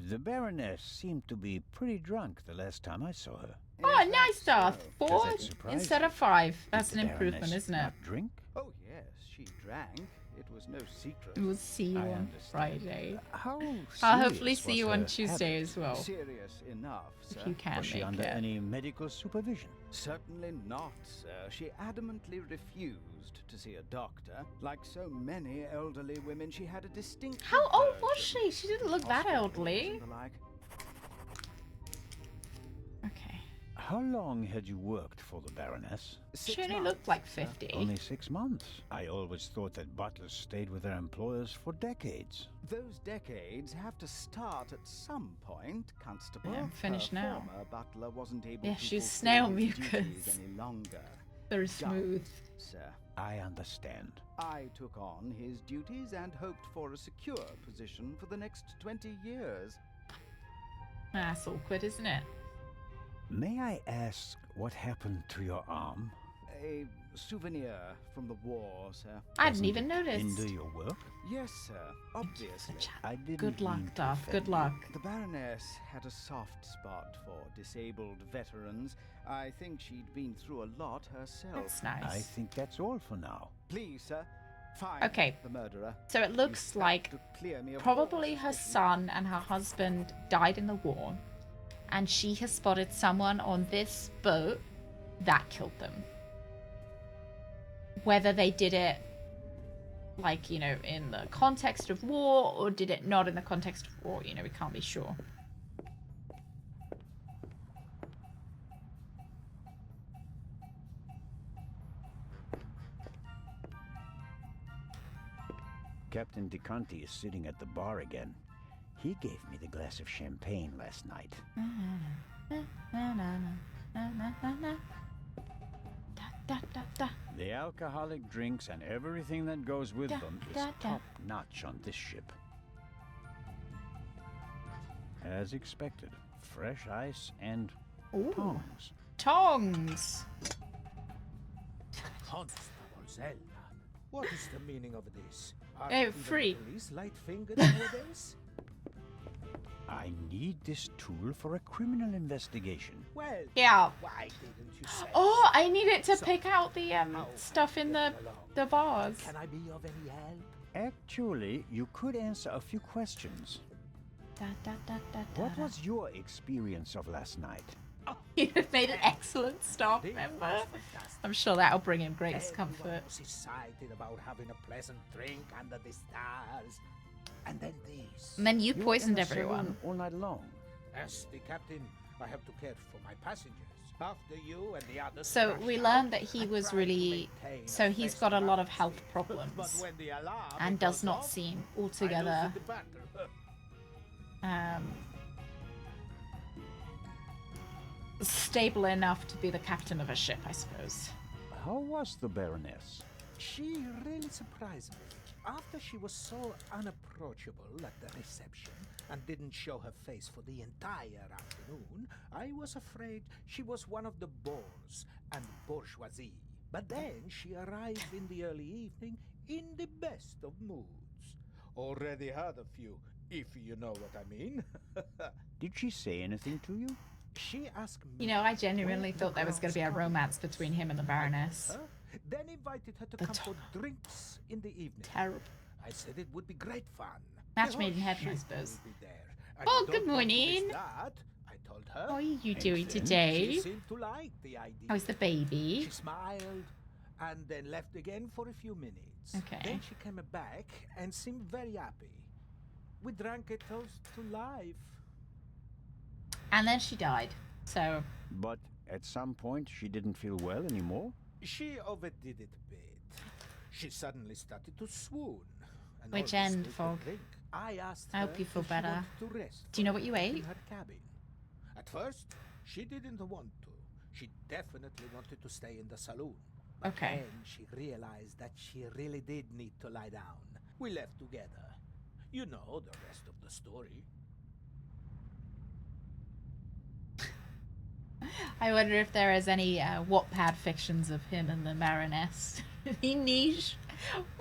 Speaker 8: The Baroness seemed to be pretty drunk the last time I saw her.
Speaker 1: Oh, nice stuff.
Speaker 8: Does
Speaker 1: 4
Speaker 8: that surprise
Speaker 1: instead
Speaker 8: you?
Speaker 1: of 5.
Speaker 8: Did
Speaker 1: That's
Speaker 8: the
Speaker 1: an improvement,
Speaker 8: Baroness
Speaker 1: isn't it?
Speaker 8: not drink?
Speaker 10: Oh, yes, she drank. It was no secret.
Speaker 1: We'll see you
Speaker 8: I
Speaker 1: on
Speaker 8: understand.
Speaker 1: Friday.
Speaker 8: How
Speaker 1: I'll hopefully
Speaker 8: serious
Speaker 1: see
Speaker 8: was
Speaker 1: you on
Speaker 8: her
Speaker 1: Tuesday
Speaker 8: habit?
Speaker 1: as well.
Speaker 10: Serious enough, sir.
Speaker 1: If you can
Speaker 8: Was she
Speaker 1: make
Speaker 8: under
Speaker 1: it.
Speaker 8: any medical supervision?
Speaker 10: Certainly not, sir. She adamantly refused to see a doctor. Like so many elderly women, she had a distinct.
Speaker 1: How old was she? She didn't look that elderly. Okay.
Speaker 8: How long had you worked for the Baroness?
Speaker 1: She only looked like 50.
Speaker 8: Only 6 months. I always thought that butlers stayed with their employers for decades.
Speaker 10: Those decades have to start at some point, Constable.
Speaker 1: Yeah, finish
Speaker 10: Her
Speaker 1: now.
Speaker 10: former butler wasn't able
Speaker 1: Yeah,
Speaker 10: to
Speaker 1: she's
Speaker 10: fulfill
Speaker 1: snail
Speaker 10: his
Speaker 1: mucus.
Speaker 10: duties any longer.
Speaker 1: Very
Speaker 10: Dump,
Speaker 1: smooth.
Speaker 10: Sir.
Speaker 8: I understand.
Speaker 10: I took on his duties and hoped for a secure position for the next 20 years.
Speaker 1: That's awkward, isn't it?
Speaker 8: May I ask what happened to your arm?
Speaker 10: A souvenir from the war, sir.
Speaker 1: I didn't even notice.
Speaker 8: Hinder your work?
Speaker 10: Yes, sir. Obviously.
Speaker 8: I didn't
Speaker 1: Good luck,
Speaker 8: mean to
Speaker 1: Duff.
Speaker 8: offend
Speaker 1: Good
Speaker 8: you.
Speaker 1: luck.
Speaker 10: The Baroness had a soft spot for disabled veterans. I think she'd been through a lot herself.
Speaker 1: That's nice.
Speaker 8: I think that's all for now.
Speaker 10: Please, sir. Find
Speaker 1: Okay.
Speaker 10: the murderer.
Speaker 1: So it looks
Speaker 10: You have
Speaker 1: like
Speaker 10: to clear me of
Speaker 1: probably
Speaker 10: all
Speaker 1: her
Speaker 10: suspicion.
Speaker 1: son and her husband died in the war, and she has spotted someone on this boat that killed them. Whether they did it, like, you know, in the context of war, or did it not in the context of war, you know, we can't be sure.
Speaker 8: Captain DeConti is sitting at the bar again. He gave me the glass of champagne last night. The alcoholic drinks and everything that goes with them is top-notch on this ship. As expected, fresh ice and tongs.
Speaker 1: Tongs!
Speaker 17: Constable Zelda, what is the meaning of this? Are
Speaker 1: Oh,
Speaker 17: even
Speaker 1: free.
Speaker 17: the police light-fingered nowadays?
Speaker 8: I need this tool for a criminal investigation.
Speaker 17: Well,
Speaker 1: Yeah.
Speaker 17: why didn't you say
Speaker 1: Oh, I need it to pick out the stuff in the vase.
Speaker 17: Can I be of any help?
Speaker 8: Actually, you could answer a few questions. What was your experience of last night?
Speaker 1: You have made an excellent staff member. I'm sure that'll bring him great
Speaker 17: Everyone
Speaker 1: comfort.
Speaker 17: was excited about having a pleasant drink under the stars. And then this.
Speaker 1: And then you
Speaker 8: were
Speaker 1: poisoned
Speaker 8: in a saloon
Speaker 1: everyone.
Speaker 8: all night long.
Speaker 17: As the captain, I have to care for my passengers. After you and the others.
Speaker 1: So
Speaker 17: crashed
Speaker 1: we
Speaker 17: out,
Speaker 1: learned that he
Speaker 17: I
Speaker 1: was
Speaker 17: tried to
Speaker 1: really...
Speaker 17: maintain a
Speaker 1: So he's
Speaker 17: festive
Speaker 1: got a lot of
Speaker 17: atmosphere.
Speaker 1: health problems.
Speaker 17: But when the alarm
Speaker 1: And
Speaker 17: goes
Speaker 1: does not
Speaker 17: off,
Speaker 1: seem
Speaker 17: I lose
Speaker 1: altogether...
Speaker 17: the battle.
Speaker 1: Stable enough to be the captain of a ship, I suppose.
Speaker 8: How was the Baroness?
Speaker 17: She really surprised me. After she was so unapproachable at the reception and didn't show her face for the entire afternoon, I was afraid she was one of the bores and bourgeoisie. But then she arrived in the early evening in the best of moods. Already had a few, if you know what I mean.
Speaker 8: Did she say anything to you?
Speaker 17: She asked me.
Speaker 1: You know, I genuinely thought there was going to be a romance between him and the Baroness.
Speaker 17: Then invited her to come for drinks in the evening.
Speaker 1: Terrible.
Speaker 17: I said it would be great fun.
Speaker 1: Match
Speaker 17: The
Speaker 1: made in
Speaker 17: whole
Speaker 1: heaven, I
Speaker 17: ship
Speaker 1: suppose.
Speaker 17: will be there. And
Speaker 1: Oh,
Speaker 17: you
Speaker 1: good
Speaker 17: don't want to miss
Speaker 1: morning.
Speaker 17: that, I told her.
Speaker 1: How are you doing
Speaker 17: And then
Speaker 1: today?
Speaker 17: She seemed to like the idea.
Speaker 1: How's the baby?
Speaker 17: She smiled and then left again for a few minutes.
Speaker 1: Okay.
Speaker 17: Then she came back and seemed very happy. We drank a toast to life.
Speaker 1: And then she died. So...
Speaker 8: But at some point she didn't feel well anymore?
Speaker 17: She overdid it a bit. She suddenly started to swoon. And
Speaker 1: Which
Speaker 17: almost
Speaker 1: end,
Speaker 17: took a
Speaker 1: Fog?
Speaker 17: drink. I asked
Speaker 1: I hope
Speaker 17: her
Speaker 1: you feel
Speaker 17: if she
Speaker 1: better.
Speaker 17: wanted to rest
Speaker 1: Do you know
Speaker 17: for
Speaker 1: what you
Speaker 17: a bit
Speaker 1: ate?
Speaker 17: in her cabin. At first, she didn't want to. She definitely wanted to stay in the saloon. But
Speaker 1: Okay.
Speaker 17: then she realized that she really did need to lie down. We left together. You know the rest of the story.
Speaker 1: I wonder if there is any Wattpad fictions of him and the Baroness. Any niche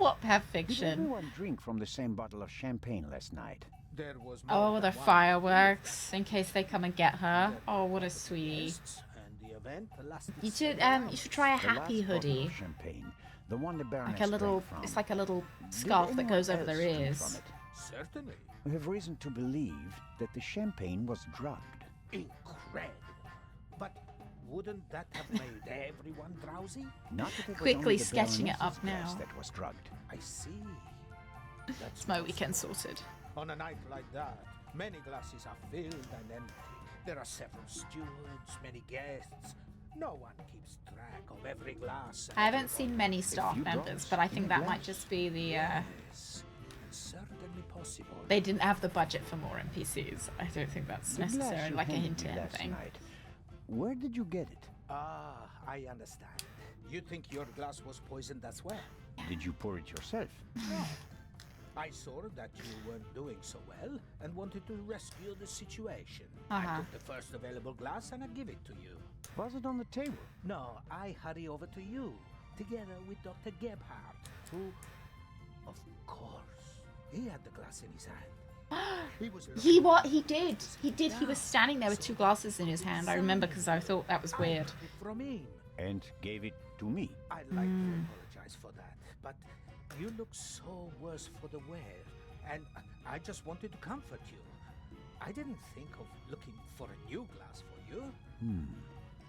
Speaker 1: Wattpad
Speaker 8: Did
Speaker 1: fiction.
Speaker 8: everyone drink from the same bottle of champagne last night?
Speaker 17: There was
Speaker 1: Oh,
Speaker 17: more
Speaker 1: the
Speaker 17: than one
Speaker 1: fireworks in case they come and get her. Oh, what a sweetie.
Speaker 17: guests, and the event lasted
Speaker 1: You should
Speaker 17: several
Speaker 1: you should try a
Speaker 8: The
Speaker 1: happy
Speaker 8: last bottle
Speaker 1: hoodie.
Speaker 8: of champagne, the one the Baroness
Speaker 1: Like a little
Speaker 8: drank from.
Speaker 1: it's like a little
Speaker 8: Did
Speaker 1: scarf that
Speaker 8: anyone
Speaker 1: goes over
Speaker 8: else
Speaker 1: their
Speaker 8: drink
Speaker 1: ears.
Speaker 8: from it?
Speaker 17: Certainly.
Speaker 8: I have reason to believe that the champagne was drugged.
Speaker 17: Incredible. But wouldn't that have made everyone drowsy?
Speaker 8: Not that it was
Speaker 1: Quickly
Speaker 8: only the
Speaker 1: sketching it
Speaker 8: Baroness's
Speaker 1: up
Speaker 8: glass
Speaker 1: now.
Speaker 8: that was drugged.
Speaker 17: I see. That's
Speaker 1: It's my weekend sorted.
Speaker 17: On a night like that, many glasses are filled and empty. There are several stewards, many guests. No one keeps track of every glass.
Speaker 1: I haven't seen many
Speaker 8: If
Speaker 1: staff
Speaker 8: you
Speaker 1: members,
Speaker 8: drops
Speaker 1: but I
Speaker 8: in
Speaker 1: think
Speaker 8: a
Speaker 1: that
Speaker 8: glass.
Speaker 1: might just be the
Speaker 17: Yes, certainly possible.
Speaker 1: they didn't have the budget for more NPCs. I don't think that's
Speaker 8: The glass
Speaker 1: necessarily
Speaker 8: you
Speaker 1: like a
Speaker 8: handed
Speaker 1: hint
Speaker 8: me
Speaker 1: to
Speaker 8: last
Speaker 1: anything.
Speaker 8: night. Where did you get it?
Speaker 17: Ah, I understand. You think your glass was poisoned as well?
Speaker 8: Did you pour it yourself?
Speaker 17: No. I saw that you weren't doing so well and wanted to rescue the situation. I took the first available glass and I give it to you.
Speaker 8: Was it on the table?
Speaker 17: No, I hurry over to you, together with Dr. Gebhardt, who, of course, he had the glass in his hand. He was
Speaker 1: He what? He did. He did. He was standing there with two glasses in his hand. I remember because I thought that was weird.
Speaker 17: from him.
Speaker 8: And gave it to me.
Speaker 17: I'd like to apologize for that, but you look so worse for the wear, and I just wanted to comfort you. I didn't think of looking for a new glass for you.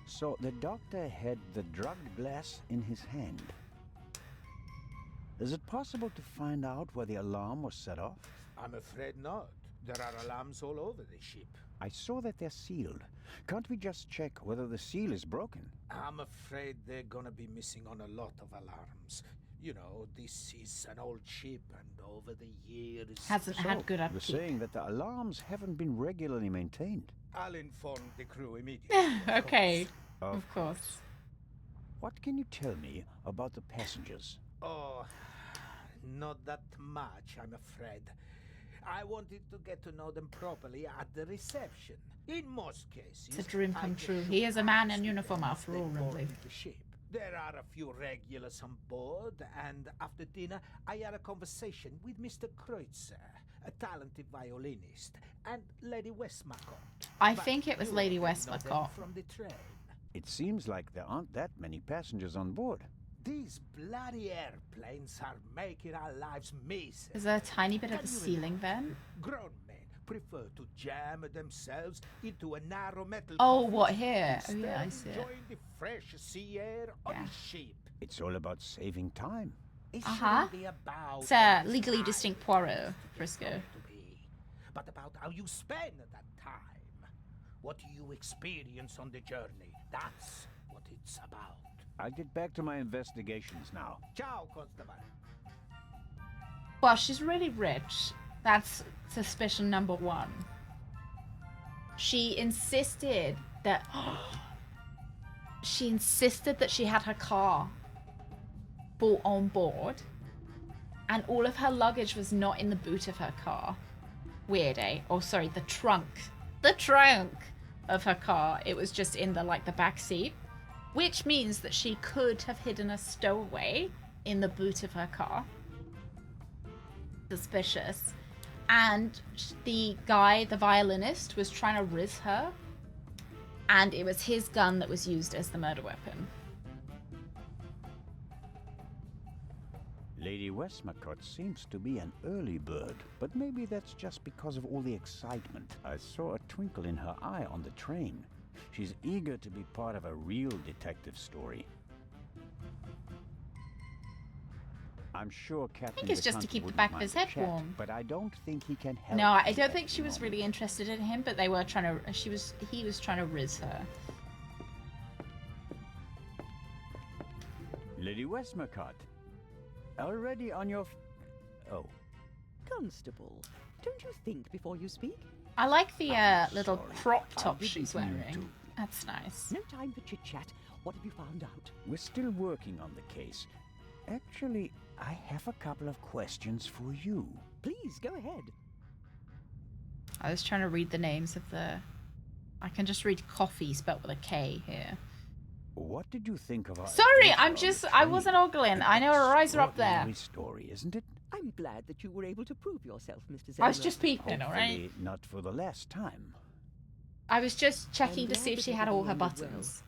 Speaker 8: So the doctor had the drugged glass in his hand. Is it possible to find out where the alarm was set off?
Speaker 17: I'm afraid not. There are alarms all over the ship.
Speaker 8: I saw that they're sealed. Can't we just check whether the seal is broken?
Speaker 17: I'm afraid they're gonna be missing on a lot of alarms. You know, this is an old ship, and over the years...
Speaker 1: Hasn't had good
Speaker 8: You're
Speaker 1: upkeep.
Speaker 8: saying that the alarms haven't been regularly maintained?
Speaker 17: I'll inform the crew immediately.
Speaker 1: Okay,
Speaker 8: Of
Speaker 1: of course.
Speaker 8: What can you tell me about the passengers?
Speaker 17: Oh, not that much, I'm afraid. I wanted to get to know them properly at the reception. In most cases,
Speaker 1: It's a dream
Speaker 17: I
Speaker 1: come
Speaker 17: just
Speaker 1: true.
Speaker 17: shook
Speaker 1: He is a man in
Speaker 17: hands with
Speaker 1: uniform
Speaker 17: them
Speaker 1: after
Speaker 17: as they
Speaker 1: all,
Speaker 17: boarded
Speaker 1: really.
Speaker 17: the ship. There are a few regulars on board, and after dinner, I had a conversation with Mr. Kreutzer, a talented violinist, and Lady Westmacott.
Speaker 1: I
Speaker 17: But
Speaker 1: think it was
Speaker 17: you
Speaker 1: Lady
Speaker 17: already know them
Speaker 1: Westmacott.
Speaker 17: from the train.
Speaker 8: It seems like there aren't that many passengers on board.
Speaker 17: These bloody airplanes are making our lives miserable.
Speaker 1: Is there a tiny bit of
Speaker 17: Can
Speaker 1: a
Speaker 17: you
Speaker 1: ceiling vent?
Speaker 17: Grown men prefer to jam themselves into a narrow metal
Speaker 1: Oh,
Speaker 17: coffin
Speaker 1: what here? Oh
Speaker 17: instead
Speaker 1: yeah, I
Speaker 17: of
Speaker 1: see it.
Speaker 17: enjoying the fresh sea air on a ship.
Speaker 8: It's all about saving time.
Speaker 17: It
Speaker 1: Uh-huh.
Speaker 17: shouldn't be about
Speaker 1: It's a
Speaker 17: how much
Speaker 1: legally
Speaker 17: time
Speaker 1: distinct Poirot, Frisco.
Speaker 17: to be, but about how you spend that time. What you experience on the journey. That's what it's about.
Speaker 8: I'll get back to my investigations now.
Speaker 17: Ciao, Constable.
Speaker 1: Well, she's really rich. That's suspicion number one. She insisted that she had her car brought on board, and all of her luggage was not in the boot of her car. Weird, eh? Oh, sorry, the trunk of her car. It was just in the back seat, which means that she could have hidden a stowaway in the boot of her car. Suspicious. And the guy, the violinist, was trying to riz her, and it was his gun that was used as the murder weapon.
Speaker 8: Lady Westmacott seems to be an early bird, but maybe that's just because of all the excitement. I saw a twinkle in her eye on the train. She's eager to be part of a real detective story. I'm sure Captain
Speaker 1: I think it's just to
Speaker 8: DeCunt
Speaker 1: keep the
Speaker 8: wouldn't
Speaker 1: back of
Speaker 8: mind
Speaker 1: his
Speaker 8: a
Speaker 1: head
Speaker 8: chat,
Speaker 1: warm.
Speaker 8: but I don't think he can help.
Speaker 1: No, I
Speaker 8: you
Speaker 1: don't
Speaker 8: at
Speaker 1: think
Speaker 8: the
Speaker 1: she was
Speaker 8: moment.
Speaker 1: really interested in him, but they were trying to. He was trying to riz her.
Speaker 8: Lady Westmacott, already on your... Oh.
Speaker 13: Constable, don't you think before you speak?
Speaker 1: I like the little
Speaker 8: sorry.
Speaker 1: crop
Speaker 8: I
Speaker 1: top
Speaker 8: didn't
Speaker 1: she's
Speaker 8: mean
Speaker 1: wearing.
Speaker 8: to.
Speaker 1: That's nice.
Speaker 13: No time for chit-chat. What have you found out?
Speaker 8: We're still working on the case. Actually, I have a couple of questions for you.
Speaker 13: Please, go ahead.
Speaker 1: I was trying to read the names of the... I can just read coffee spelled with a K here.
Speaker 8: What did you think of our...
Speaker 1: Sorry,
Speaker 8: adventure
Speaker 1: I'm
Speaker 8: on the
Speaker 1: just... I
Speaker 8: train?
Speaker 1: wasn't ogling. I know a riser up there.
Speaker 8: Extraordinary story, isn't it?
Speaker 13: I'm glad that you were able to prove yourself, Mr. Zellner.
Speaker 1: I was just peeping, alright?
Speaker 8: Hopefully not for the last time.
Speaker 1: I was just checking
Speaker 13: I'm
Speaker 1: to see
Speaker 13: glad
Speaker 1: if
Speaker 13: that
Speaker 1: she
Speaker 13: you
Speaker 1: had
Speaker 13: got
Speaker 1: all her
Speaker 13: along well.
Speaker 1: buttons.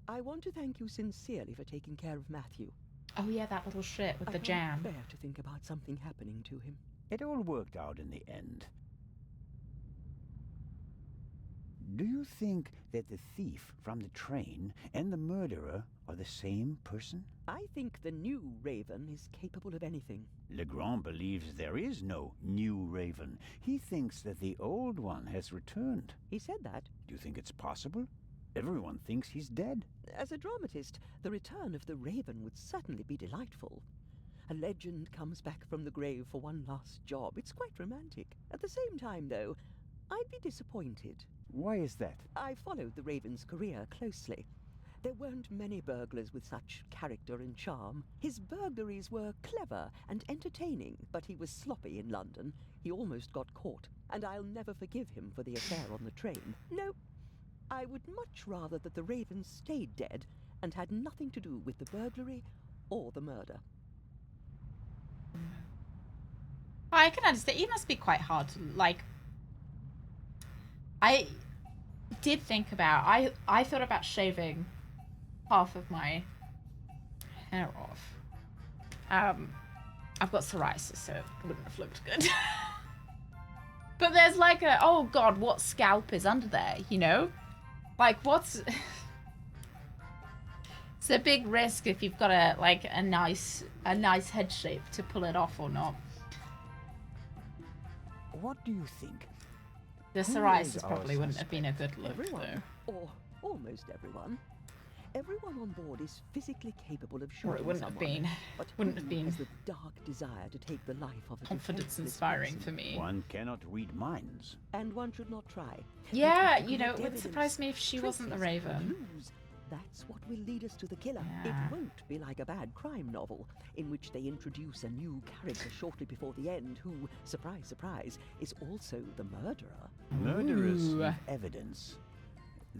Speaker 13: I want to thank you sincerely for taking care of Matthew.
Speaker 1: Oh yeah, that little shit with
Speaker 13: I
Speaker 1: the
Speaker 13: can't
Speaker 1: jam.
Speaker 13: bear to think about something happening to him.
Speaker 8: It all worked out in the end. Do you think that the thief from the train and the murderer are the same person?
Speaker 13: I think the new Raven is capable of anything.
Speaker 8: Legrand believes there is no new Raven. He thinks that the old one has returned.
Speaker 13: He said that.
Speaker 8: Do you think it's possible? Everyone thinks he's dead.
Speaker 13: As a dramatist, the return of the Raven would certainly be delightful. A legend comes back from the grave for one last job. It's quite romantic. At the same time, though, I'd be disappointed.
Speaker 8: Why is that?
Speaker 13: I followed the Raven's career closely. There weren't many burglars with such character and charm. His burglaries were clever and entertaining, but he was sloppy in London. He almost got caught, and I'll never forgive him for the affair on the train. No, I would much rather that the Raven stayed dead and had nothing to do with the burglary or the murder.
Speaker 1: I can understand. It must be quite hard to, like... I did think about... I thought about shaving half of my hair off. I've got psoriasis, so it wouldn't have looked good. But there's like a... Oh, God, what scalp is under there, you know? Like, what's... It's a big risk if you've got a nice head shape to pull it off or not.
Speaker 8: What do you think?
Speaker 1: The
Speaker 8: Who
Speaker 1: psoriasis
Speaker 8: is our
Speaker 1: probably wouldn't have been a
Speaker 8: suspect?
Speaker 1: good look,
Speaker 13: Everyone,
Speaker 1: though.
Speaker 13: or almost everyone. Everyone on board is physically capable of shooting
Speaker 1: Or it wouldn't have
Speaker 13: someone,
Speaker 1: been.
Speaker 13: But
Speaker 1: Wouldn't
Speaker 13: who
Speaker 1: have been
Speaker 13: has the dark desire to take the life of a
Speaker 1: confidence
Speaker 13: defenseless
Speaker 1: inspiring
Speaker 13: person?
Speaker 1: for me.
Speaker 8: One cannot read minds.
Speaker 13: And one should not try.
Speaker 1: Yeah,
Speaker 13: Because
Speaker 1: you know, it
Speaker 13: correct
Speaker 1: wouldn't surprise
Speaker 13: evidence,
Speaker 1: me if she wasn't the
Speaker 13: traces, or
Speaker 1: Raven.
Speaker 13: clues, that's what will lead us to the killer.
Speaker 1: Yeah.
Speaker 13: It won't be like a bad crime novel, in which they introduce a new character shortly before the end who, surprise, surprise, is also the murderer.
Speaker 8: Murderers
Speaker 13: Ooh.
Speaker 8: leave evidence.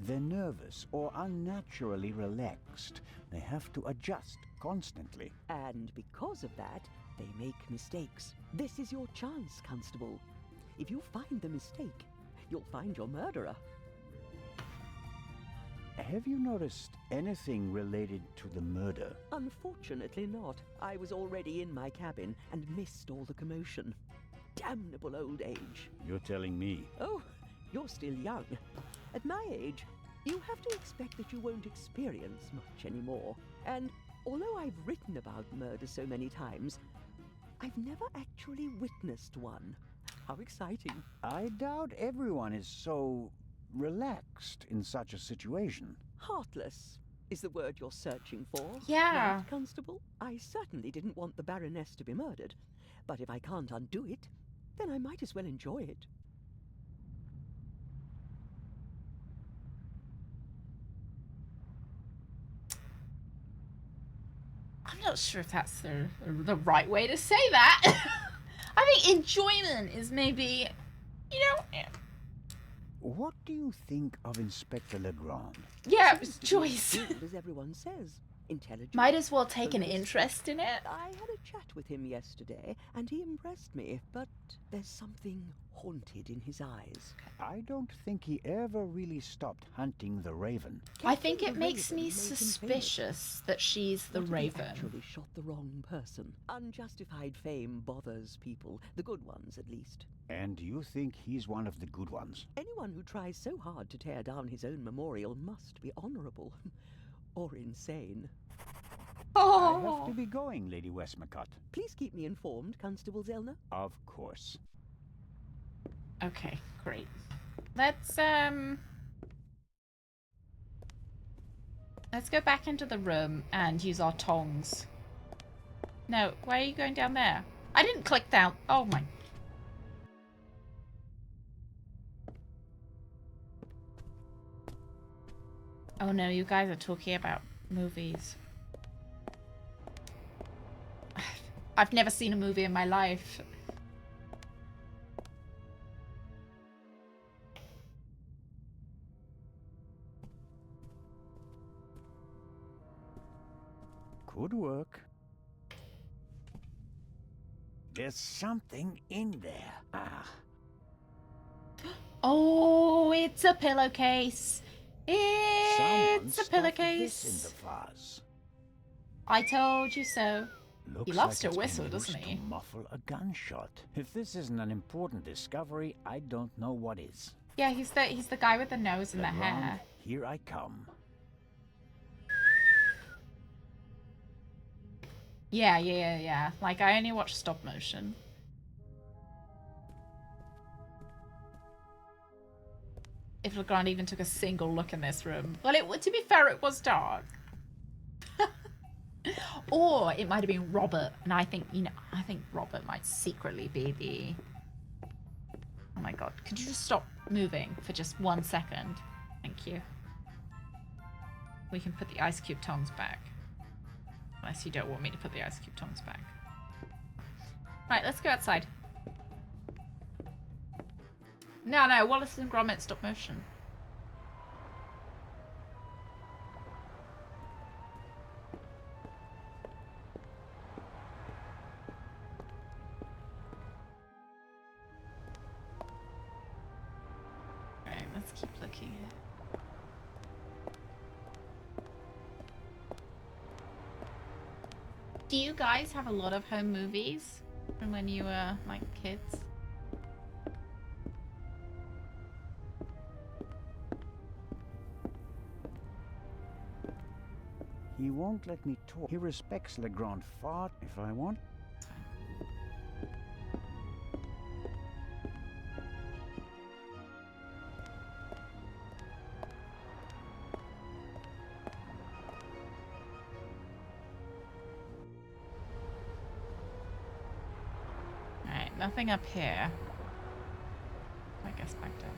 Speaker 8: They're nervous or unnaturally relaxed. They have to adjust constantly.
Speaker 13: And because of that, they make mistakes. This is your chance, Constable. If you find the mistake, you'll find your murderer.
Speaker 8: Have you noticed anything related to the murder?
Speaker 13: Unfortunately not. I was already in my cabin and missed all the commotion. Damnable old age.
Speaker 8: You're telling me.
Speaker 13: Oh, you're still young. At my age, you have to expect that you won't experience much anymore. And although I've written about murder so many times, I've never actually witnessed one. How exciting.
Speaker 8: I doubt everyone is so relaxed in such a situation.
Speaker 13: Heartless is the word you're searching for.
Speaker 1: Yeah.
Speaker 13: Right, Constable? I certainly didn't want the Baroness to be murdered. But if I can't undo it, then I might as well enjoy it.
Speaker 1: I'm not sure if that's the right way to say that. I think enjoyment is maybe, you know...
Speaker 8: What do you think of Inspector Legrand?
Speaker 1: Yeah,
Speaker 13: Seems to be
Speaker 1: Joyce.
Speaker 13: as good as everyone says. Intelligent.
Speaker 1: Might as well take an
Speaker 13: focused.
Speaker 1: interest in it.
Speaker 13: I had a chat with him yesterday, and he impressed me, but there's something haunted in his eyes.
Speaker 8: I don't think he ever really stopped hunting the Raven.
Speaker 1: I think it
Speaker 13: the
Speaker 1: makes
Speaker 13: Raven
Speaker 1: me
Speaker 13: made him famous.
Speaker 1: suspicious that she's the
Speaker 13: What if he
Speaker 1: Raven.
Speaker 13: actually shot the wrong person? Unjustified fame bothers people, the good ones at least.
Speaker 8: And you think he's one of the good ones?
Speaker 13: Anyone who tries so hard to tear down his own memorial must be honorable. Or insane.
Speaker 8: I have to be going, Lady Westmacott.
Speaker 13: Please keep me informed, Constable Zellner.
Speaker 8: Of course.
Speaker 1: Okay, great. Let's go back into the room and use our tongs. No, why are you going down there? I didn't click down. Oh my. Oh no, you guys are talking about movies. I've never seen a movie in my life.
Speaker 8: Could work. There's something in there. Ah.
Speaker 1: Oh, it's a pillowcase.
Speaker 8: Someone
Speaker 1: It's a
Speaker 8: stuffed this in
Speaker 1: pillowcase.
Speaker 8: the vase.
Speaker 1: I told you so.
Speaker 8: Looks
Speaker 1: He loves
Speaker 8: like
Speaker 1: to
Speaker 8: it's been
Speaker 1: whistle, doesn't
Speaker 8: used
Speaker 1: he?
Speaker 8: to muffle a gunshot. If this isn't an important discovery, I don't know what is.
Speaker 1: Yeah, he's the guy with the nose and the
Speaker 8: Legrand,
Speaker 1: hair.
Speaker 8: here I come.
Speaker 1: Yeah. Like, I only watch stop motion. If Legrand even took a single look in this room. Well, to be fair, it was dark. Or it might have been Robert, and I think Robert might secretly be the... Oh my god, could you just stop moving for just 1 second? Thank you. We can put the ice cube tongs back. Unless you don't want me to put the ice cube tongs back. Right, let's go outside. No, Wallace and Gromit stop motion. Alright, let's keep looking. Do you guys have a lot of home movies from when you were, like, kids?
Speaker 8: He won't let me talk. He respects Legrand far if I want.
Speaker 1: Nothing up here. I guess back down.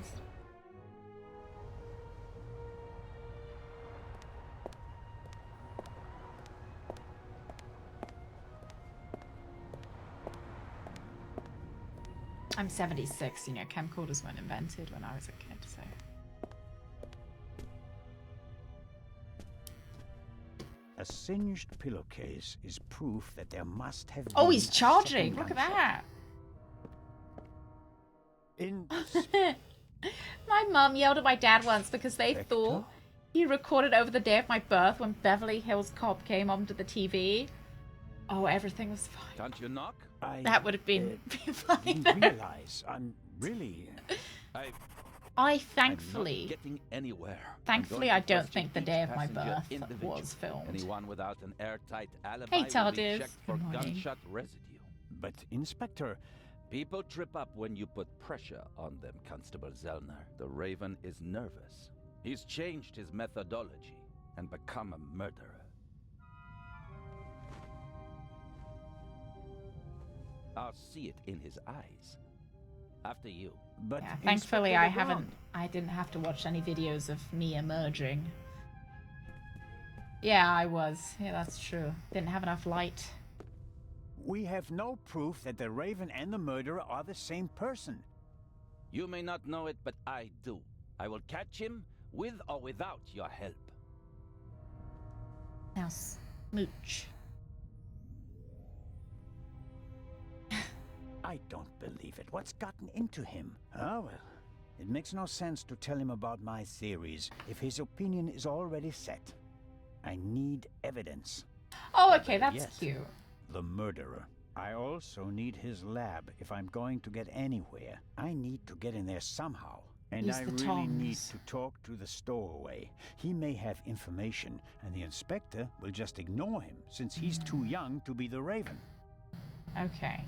Speaker 1: I'm 76, you know, camcorders weren't invented when I was a kid, so.
Speaker 8: A singed pillowcase is proof that there must have been.
Speaker 1: Oh, he's
Speaker 8: a
Speaker 1: charging!
Speaker 8: second
Speaker 1: Look at
Speaker 8: gunshot.
Speaker 1: that!
Speaker 8: In
Speaker 1: My mum yelled at my dad once because they thought he recorded over the day of my birth when Beverly Hills Cop came onto the TV. Oh, everything was fine.
Speaker 9: Can't you knock?
Speaker 1: That would have been funny.
Speaker 8: didn't realize. I'm really.
Speaker 1: I thankfully,
Speaker 9: I'm not getting anywhere.
Speaker 1: thankfully,
Speaker 9: I'm
Speaker 1: I
Speaker 9: going to
Speaker 1: don't
Speaker 9: question
Speaker 1: think the
Speaker 9: each
Speaker 1: day of my
Speaker 9: passenger
Speaker 1: birth
Speaker 9: individually.
Speaker 1: was filmed.
Speaker 9: Anyone without an airtight alibi
Speaker 1: Hey,
Speaker 9: will be
Speaker 1: Tardive.
Speaker 9: checked for
Speaker 1: Good morning.
Speaker 9: gunshot residue.
Speaker 8: But Inspector,
Speaker 9: people trip up when you put pressure on them, Constable Zellner. The Raven is nervous. He's changed his methodology and become a murderer. I'll see it in his eyes. After you.
Speaker 8: But
Speaker 1: Yeah, thankfully, I didn't have to watch any videos of me emerging. Yeah, I was. Yeah, that's true. Didn't have enough light.
Speaker 8: we have no proof that the Raven and the murderer are the same person.
Speaker 9: You may not know it, but I do. I will catch him with or without your help.
Speaker 1: Now, smooch.
Speaker 8: I don't believe it. What's gotten into him? Ah, well. It makes no sense to tell him about my theories if his opinion is already set. I need evidence.
Speaker 1: Oh, okay, that's cute.
Speaker 8: The murderer. I also need his lab if I'm going to get anywhere. I need to get in there somehow. And
Speaker 1: Use
Speaker 8: I
Speaker 1: the
Speaker 8: really need
Speaker 1: tongs.
Speaker 8: to talk to the stowaway. He may have information, and the inspector will just ignore him, since he's too young to be the Raven.
Speaker 1: Okay.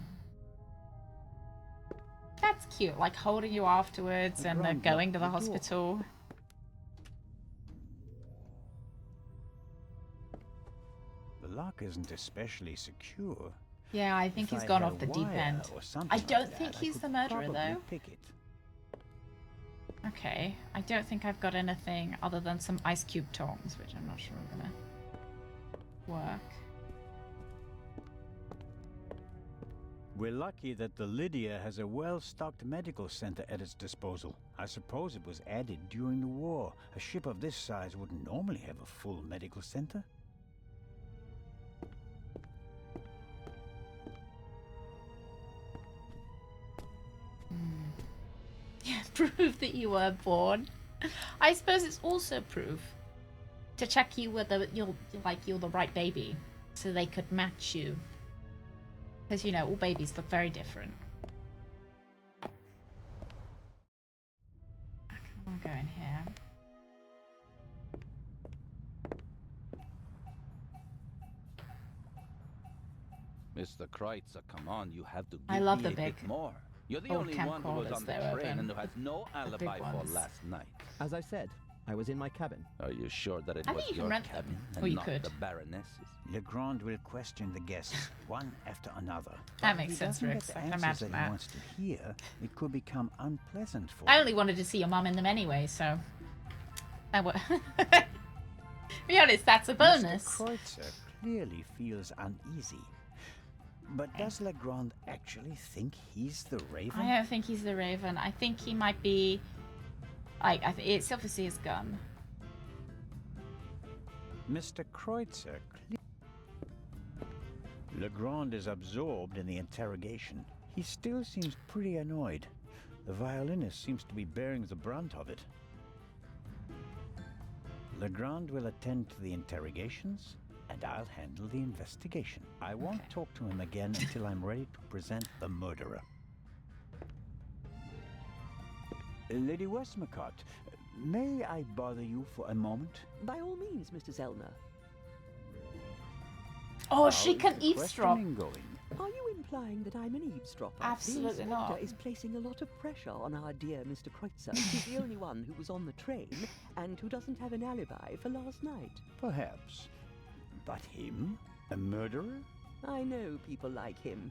Speaker 1: That's cute, like holding you afterwards and they're going to the hospital.
Speaker 8: The lock isn't especially secure.
Speaker 1: Yeah, I think
Speaker 8: If
Speaker 1: he's
Speaker 8: I
Speaker 1: gone
Speaker 8: had
Speaker 1: off
Speaker 8: a
Speaker 1: the deep
Speaker 8: wire
Speaker 1: end.
Speaker 8: or something
Speaker 1: I
Speaker 8: like
Speaker 1: don't
Speaker 8: that,
Speaker 1: think
Speaker 8: I
Speaker 1: he's
Speaker 8: could
Speaker 1: the murderer,
Speaker 8: probably
Speaker 1: though.
Speaker 8: pick it.
Speaker 1: Okay, I don't think I've got anything other than some ice cube tongs, which I'm not sure are gonna work.
Speaker 8: We're lucky that the Lydia has a well-stocked medical center at its disposal. I suppose it was added during the war. A ship of this size wouldn't normally have a full medical center.
Speaker 1: Yeah, proof that you were born. I suppose it's also proof to check you whether you're the right baby, so they could match you. Because you know, all babies look very different. I'll go in here.
Speaker 9: Mr. Kreutzer, come on, you have to give
Speaker 1: I love
Speaker 9: me
Speaker 1: the
Speaker 9: a
Speaker 1: big
Speaker 9: bit more. You're the
Speaker 1: old
Speaker 9: only one who was
Speaker 1: camcorders
Speaker 9: on the
Speaker 1: there,
Speaker 9: train
Speaker 1: Urban.
Speaker 9: and who has no alibi for
Speaker 1: ones.
Speaker 9: last night.
Speaker 4: As I said, I was in my cabin.
Speaker 9: Are you sure that it
Speaker 1: I
Speaker 9: was
Speaker 1: think you can
Speaker 9: your
Speaker 1: rent them.
Speaker 9: cabin
Speaker 1: Or
Speaker 9: and
Speaker 1: you
Speaker 9: not
Speaker 1: could.
Speaker 9: the Baroness's?
Speaker 8: Legrand will question the guests, one after another.
Speaker 1: That
Speaker 8: But
Speaker 1: makes
Speaker 8: if he
Speaker 1: sense,
Speaker 8: doesn't
Speaker 1: Rix.
Speaker 8: get
Speaker 1: I
Speaker 8: the
Speaker 1: can
Speaker 8: answers
Speaker 1: imagine
Speaker 8: that he
Speaker 1: that.
Speaker 8: wants to hear, it could become unpleasant for
Speaker 1: I
Speaker 8: him.
Speaker 1: only wanted to see your mum in them anyway, so I would. Be honest, that's a bonus.
Speaker 8: Mr. Kreutzer clearly feels uneasy. But does Legrand actually think he's the Raven?
Speaker 1: I don't think he's the Raven. I think he might be. Like, it's obviously his gun.
Speaker 8: Mr. Kreutzer. Legrand is absorbed in the interrogation. He still seems pretty annoyed. The violinist seems to be bearing the brunt of it. Legrand will attend to the interrogations, and I'll handle the investigation. I won't talk to him again until I'm ready to present the murderer. Lady Westmacott, may I bother you for a moment?
Speaker 13: By all means, Mr. Zellner.
Speaker 1: Oh, she
Speaker 8: How's
Speaker 1: can
Speaker 8: the
Speaker 1: eavesdrop.
Speaker 8: questioning going?
Speaker 13: Are you implying that I'm an eavesdropper?
Speaker 1: Absolutely
Speaker 13: the
Speaker 1: not.
Speaker 13: inspector is placing a lot of pressure on our dear Mr. Kreutzer. He's the only one who was on the train and who doesn't have an alibi for last night.
Speaker 8: Perhaps. But him? A murderer?
Speaker 13: I know people like him.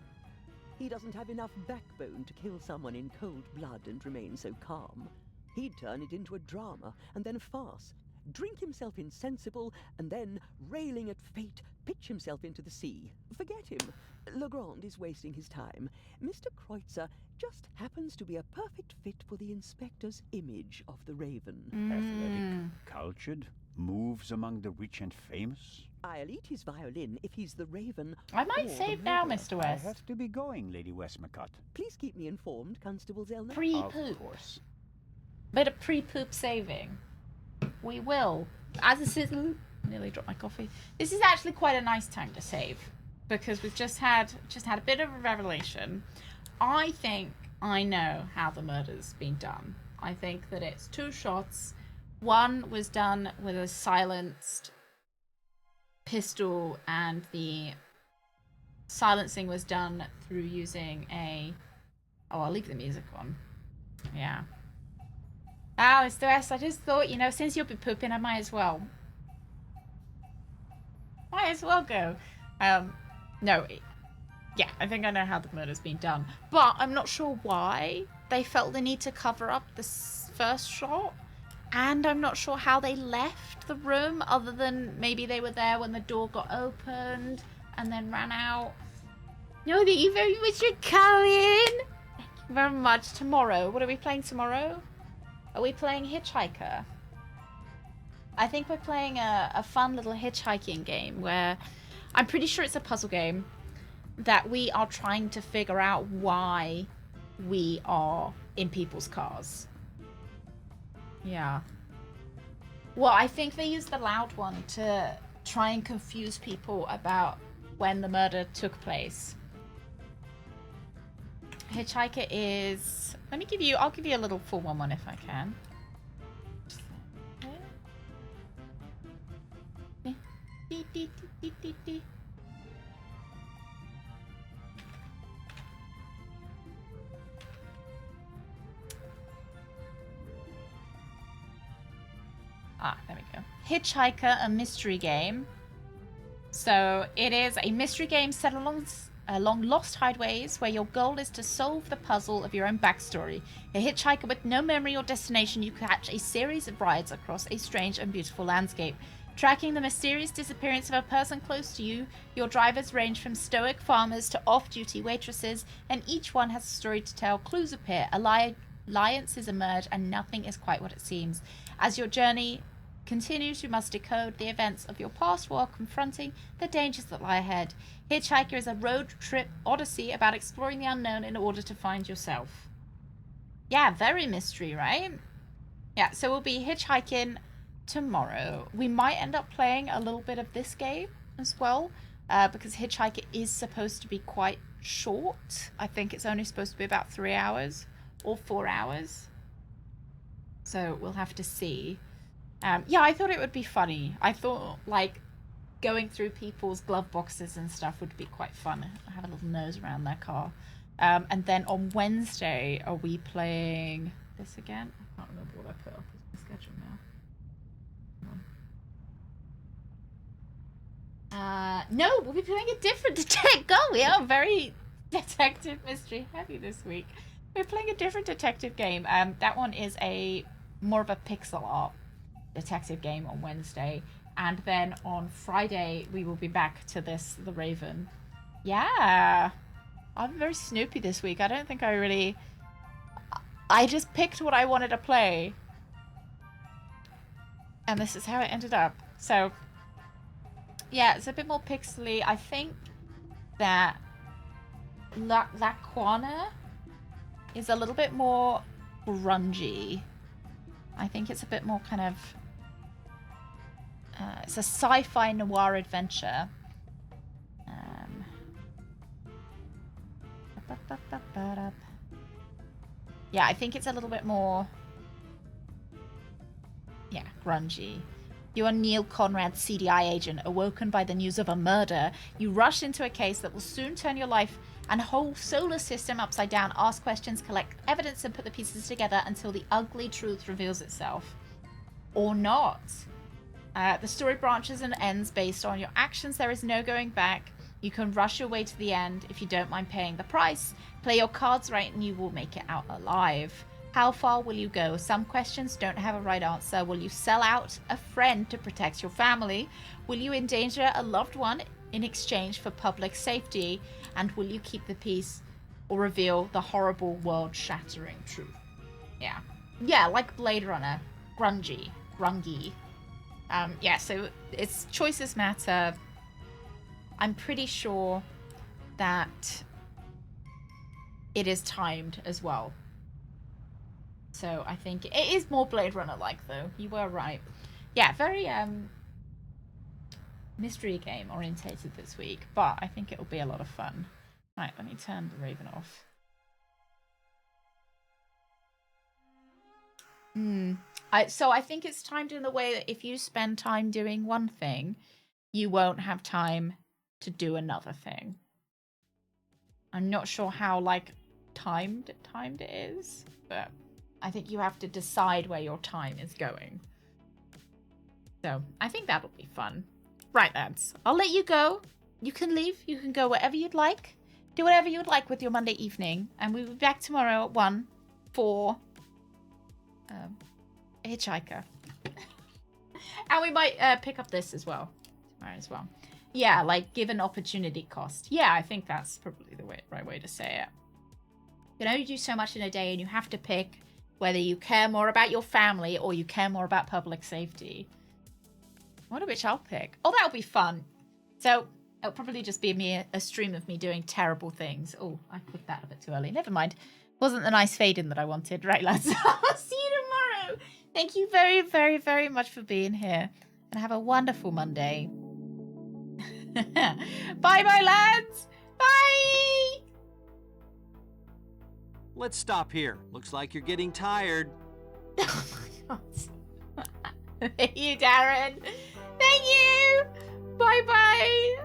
Speaker 13: He doesn't have enough backbone to kill someone in cold blood and remain so calm. He'd turn it into a drama and then a farce, drink himself insensible, and then, railing at fate, pitch himself into the sea. Forget him. Legrand is wasting his time. Mr. Kreutzer just happens to be a perfect fit for the inspector's image of the Raven.
Speaker 8: Athletic, cultured, moves among the rich and famous.
Speaker 13: I'll eat his violin if he's the Raven.
Speaker 1: I might
Speaker 13: or the
Speaker 1: save now,
Speaker 13: murderer.
Speaker 1: Mr. West.
Speaker 8: I have to be going, Lady Westmacott.
Speaker 13: Please keep me informed, Constable Zellner.
Speaker 1: Pre-poop.
Speaker 8: Of course.
Speaker 1: Bit of pre-poop saving. We will. As a citizen, nearly dropped my coffee. This is actually quite a nice time to save because we've just had a bit of a revelation. I think I know how the murder's been done. I think that it's 2 shots. One was done with a silenced pistol, and the silencing was done through using a... Oh, I'll leave the music on. Yeah. Oh, Mr. S, I just thought, you know, since you'll be pooping, I might as well. Might as well go. No. Yeah, I think I know how the murder's been done. But I'm not sure why they felt the need to cover up this first shot. And I'm not sure how they left the room, other than maybe they were there when the door got opened and then ran out. No, thank you very much for coming. Thank you very much. Tomorrow, what are we playing tomorrow? Are we playing Hitchhiker? I think we're playing a fun little hitchhiking game where I'm pretty sure it's a puzzle game that we are trying to figure out why we are in people's cars. Yeah. Well, I think they used the loud one to try and confuse people about when the murder took place. Hitchhiker is... I'll give you a little full one if I can. Ah, there we go. Hitchhiker, a mystery game. So it is a mystery game set along lost highways where your goal is to solve the puzzle of your own backstory. A hitchhiker with no memory or destination, you catch a series of rides across a strange and beautiful landscape. Tracking the mysterious disappearance of a person close to you, your drivers range from stoic farmers to off-duty waitresses, and each one has a story to tell. Clues appear, alliances emerge, and nothing is quite what it seems. As your journey continues, you must decode the events of your past while confronting the dangers that lie ahead. Hitchhiker is a road trip odyssey about exploring the unknown in order to find yourself. Yeah, very mystery, right? Yeah, so we'll be hitchhiking tomorrow. We might end up playing a little bit of this game as well, because Hitchhiker is supposed to be quite short. I think it's only supposed to be about 3 hours or 4 hours. So we'll have to see. Yeah, I thought it would be funny. I thought, like, going through people's glove boxes and stuff would be quite fun. Have a little nose around their car. And then on Wednesday, are we playing this again? I can't remember what I put up as my schedule now. No, we'll be playing a different detective. God, we are very detective mystery heavy this week. We're playing a different detective game. That one is more of a pixel art detective game on Wednesday, and then on Friday we will be back to The Raven. Yeah, I'm very snoopy this week. I don't think I just picked what I wanted to play, and this is how it ended up. So yeah, it's a bit more pixely. I think that Laquana is a little bit more grungy. I think it's a bit more kind of... it's a sci-fi noir adventure. Yeah, I think it's a little bit more... yeah, grungy. You are Neil Conrad's CDI agent, awoken by the news of a murder. You rush into a case that will soon turn your life and whole solar system upside down. Ask questions, collect evidence, and put the pieces together until the ugly truth reveals itself. Or not. The story branches and ends based on your actions. There is no going back. You can rush your way to the end if you don't mind paying the price. Play your cards right and you will make it out alive. How far will you go? Some questions don't have a right answer. Will you sell out a friend to protect your family? Will you endanger a loved one in exchange for public safety? And will you keep the peace or reveal the horrible world-shattering truth? Yeah. Yeah, like Blade Runner. Grungy. Yeah, so it's choices matter. I'm pretty sure that it is timed as well. So I think it is more Blade Runner-like, though. You were right. Yeah, very mystery game orientated this week, but I think it'll be a lot of fun. Right, let me turn the Raven off. So I think it's timed in the way that if you spend time doing one thing, you won't have time to do another thing. I'm not sure how like timed it is, but I think you have to decide where your time is going. So I think that'll be fun. Right, lads, I'll let you go. You can leave. You can go wherever you'd like. Do whatever you'd like with your Monday evening, and we'll be back tomorrow at 1 for Hitchhiker. And we might pick up this as well tomorrow as well. Yeah, like give an opportunity cost. Yeah, I think that's probably the right way to say it. You can only do so much in a day, and you have to pick whether you care more about your family or you care more about public safety. I wonder which I'll pick. Oh, that'll be fun. So it'll probably just be a stream of me doing terrible things. Oh, I clicked that a bit too early. Never mind. Wasn't the nice fade-in that I wanted. Right, lads. I'll see you tomorrow. Thank you very, very, very much for being here. And have a wonderful Monday. Bye-bye, lads. Bye.
Speaker 19: Let's stop here. Looks like you're getting tired.
Speaker 1: Oh my god. Thank you, Darren. Thank you. Bye-bye.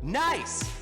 Speaker 19: Nice!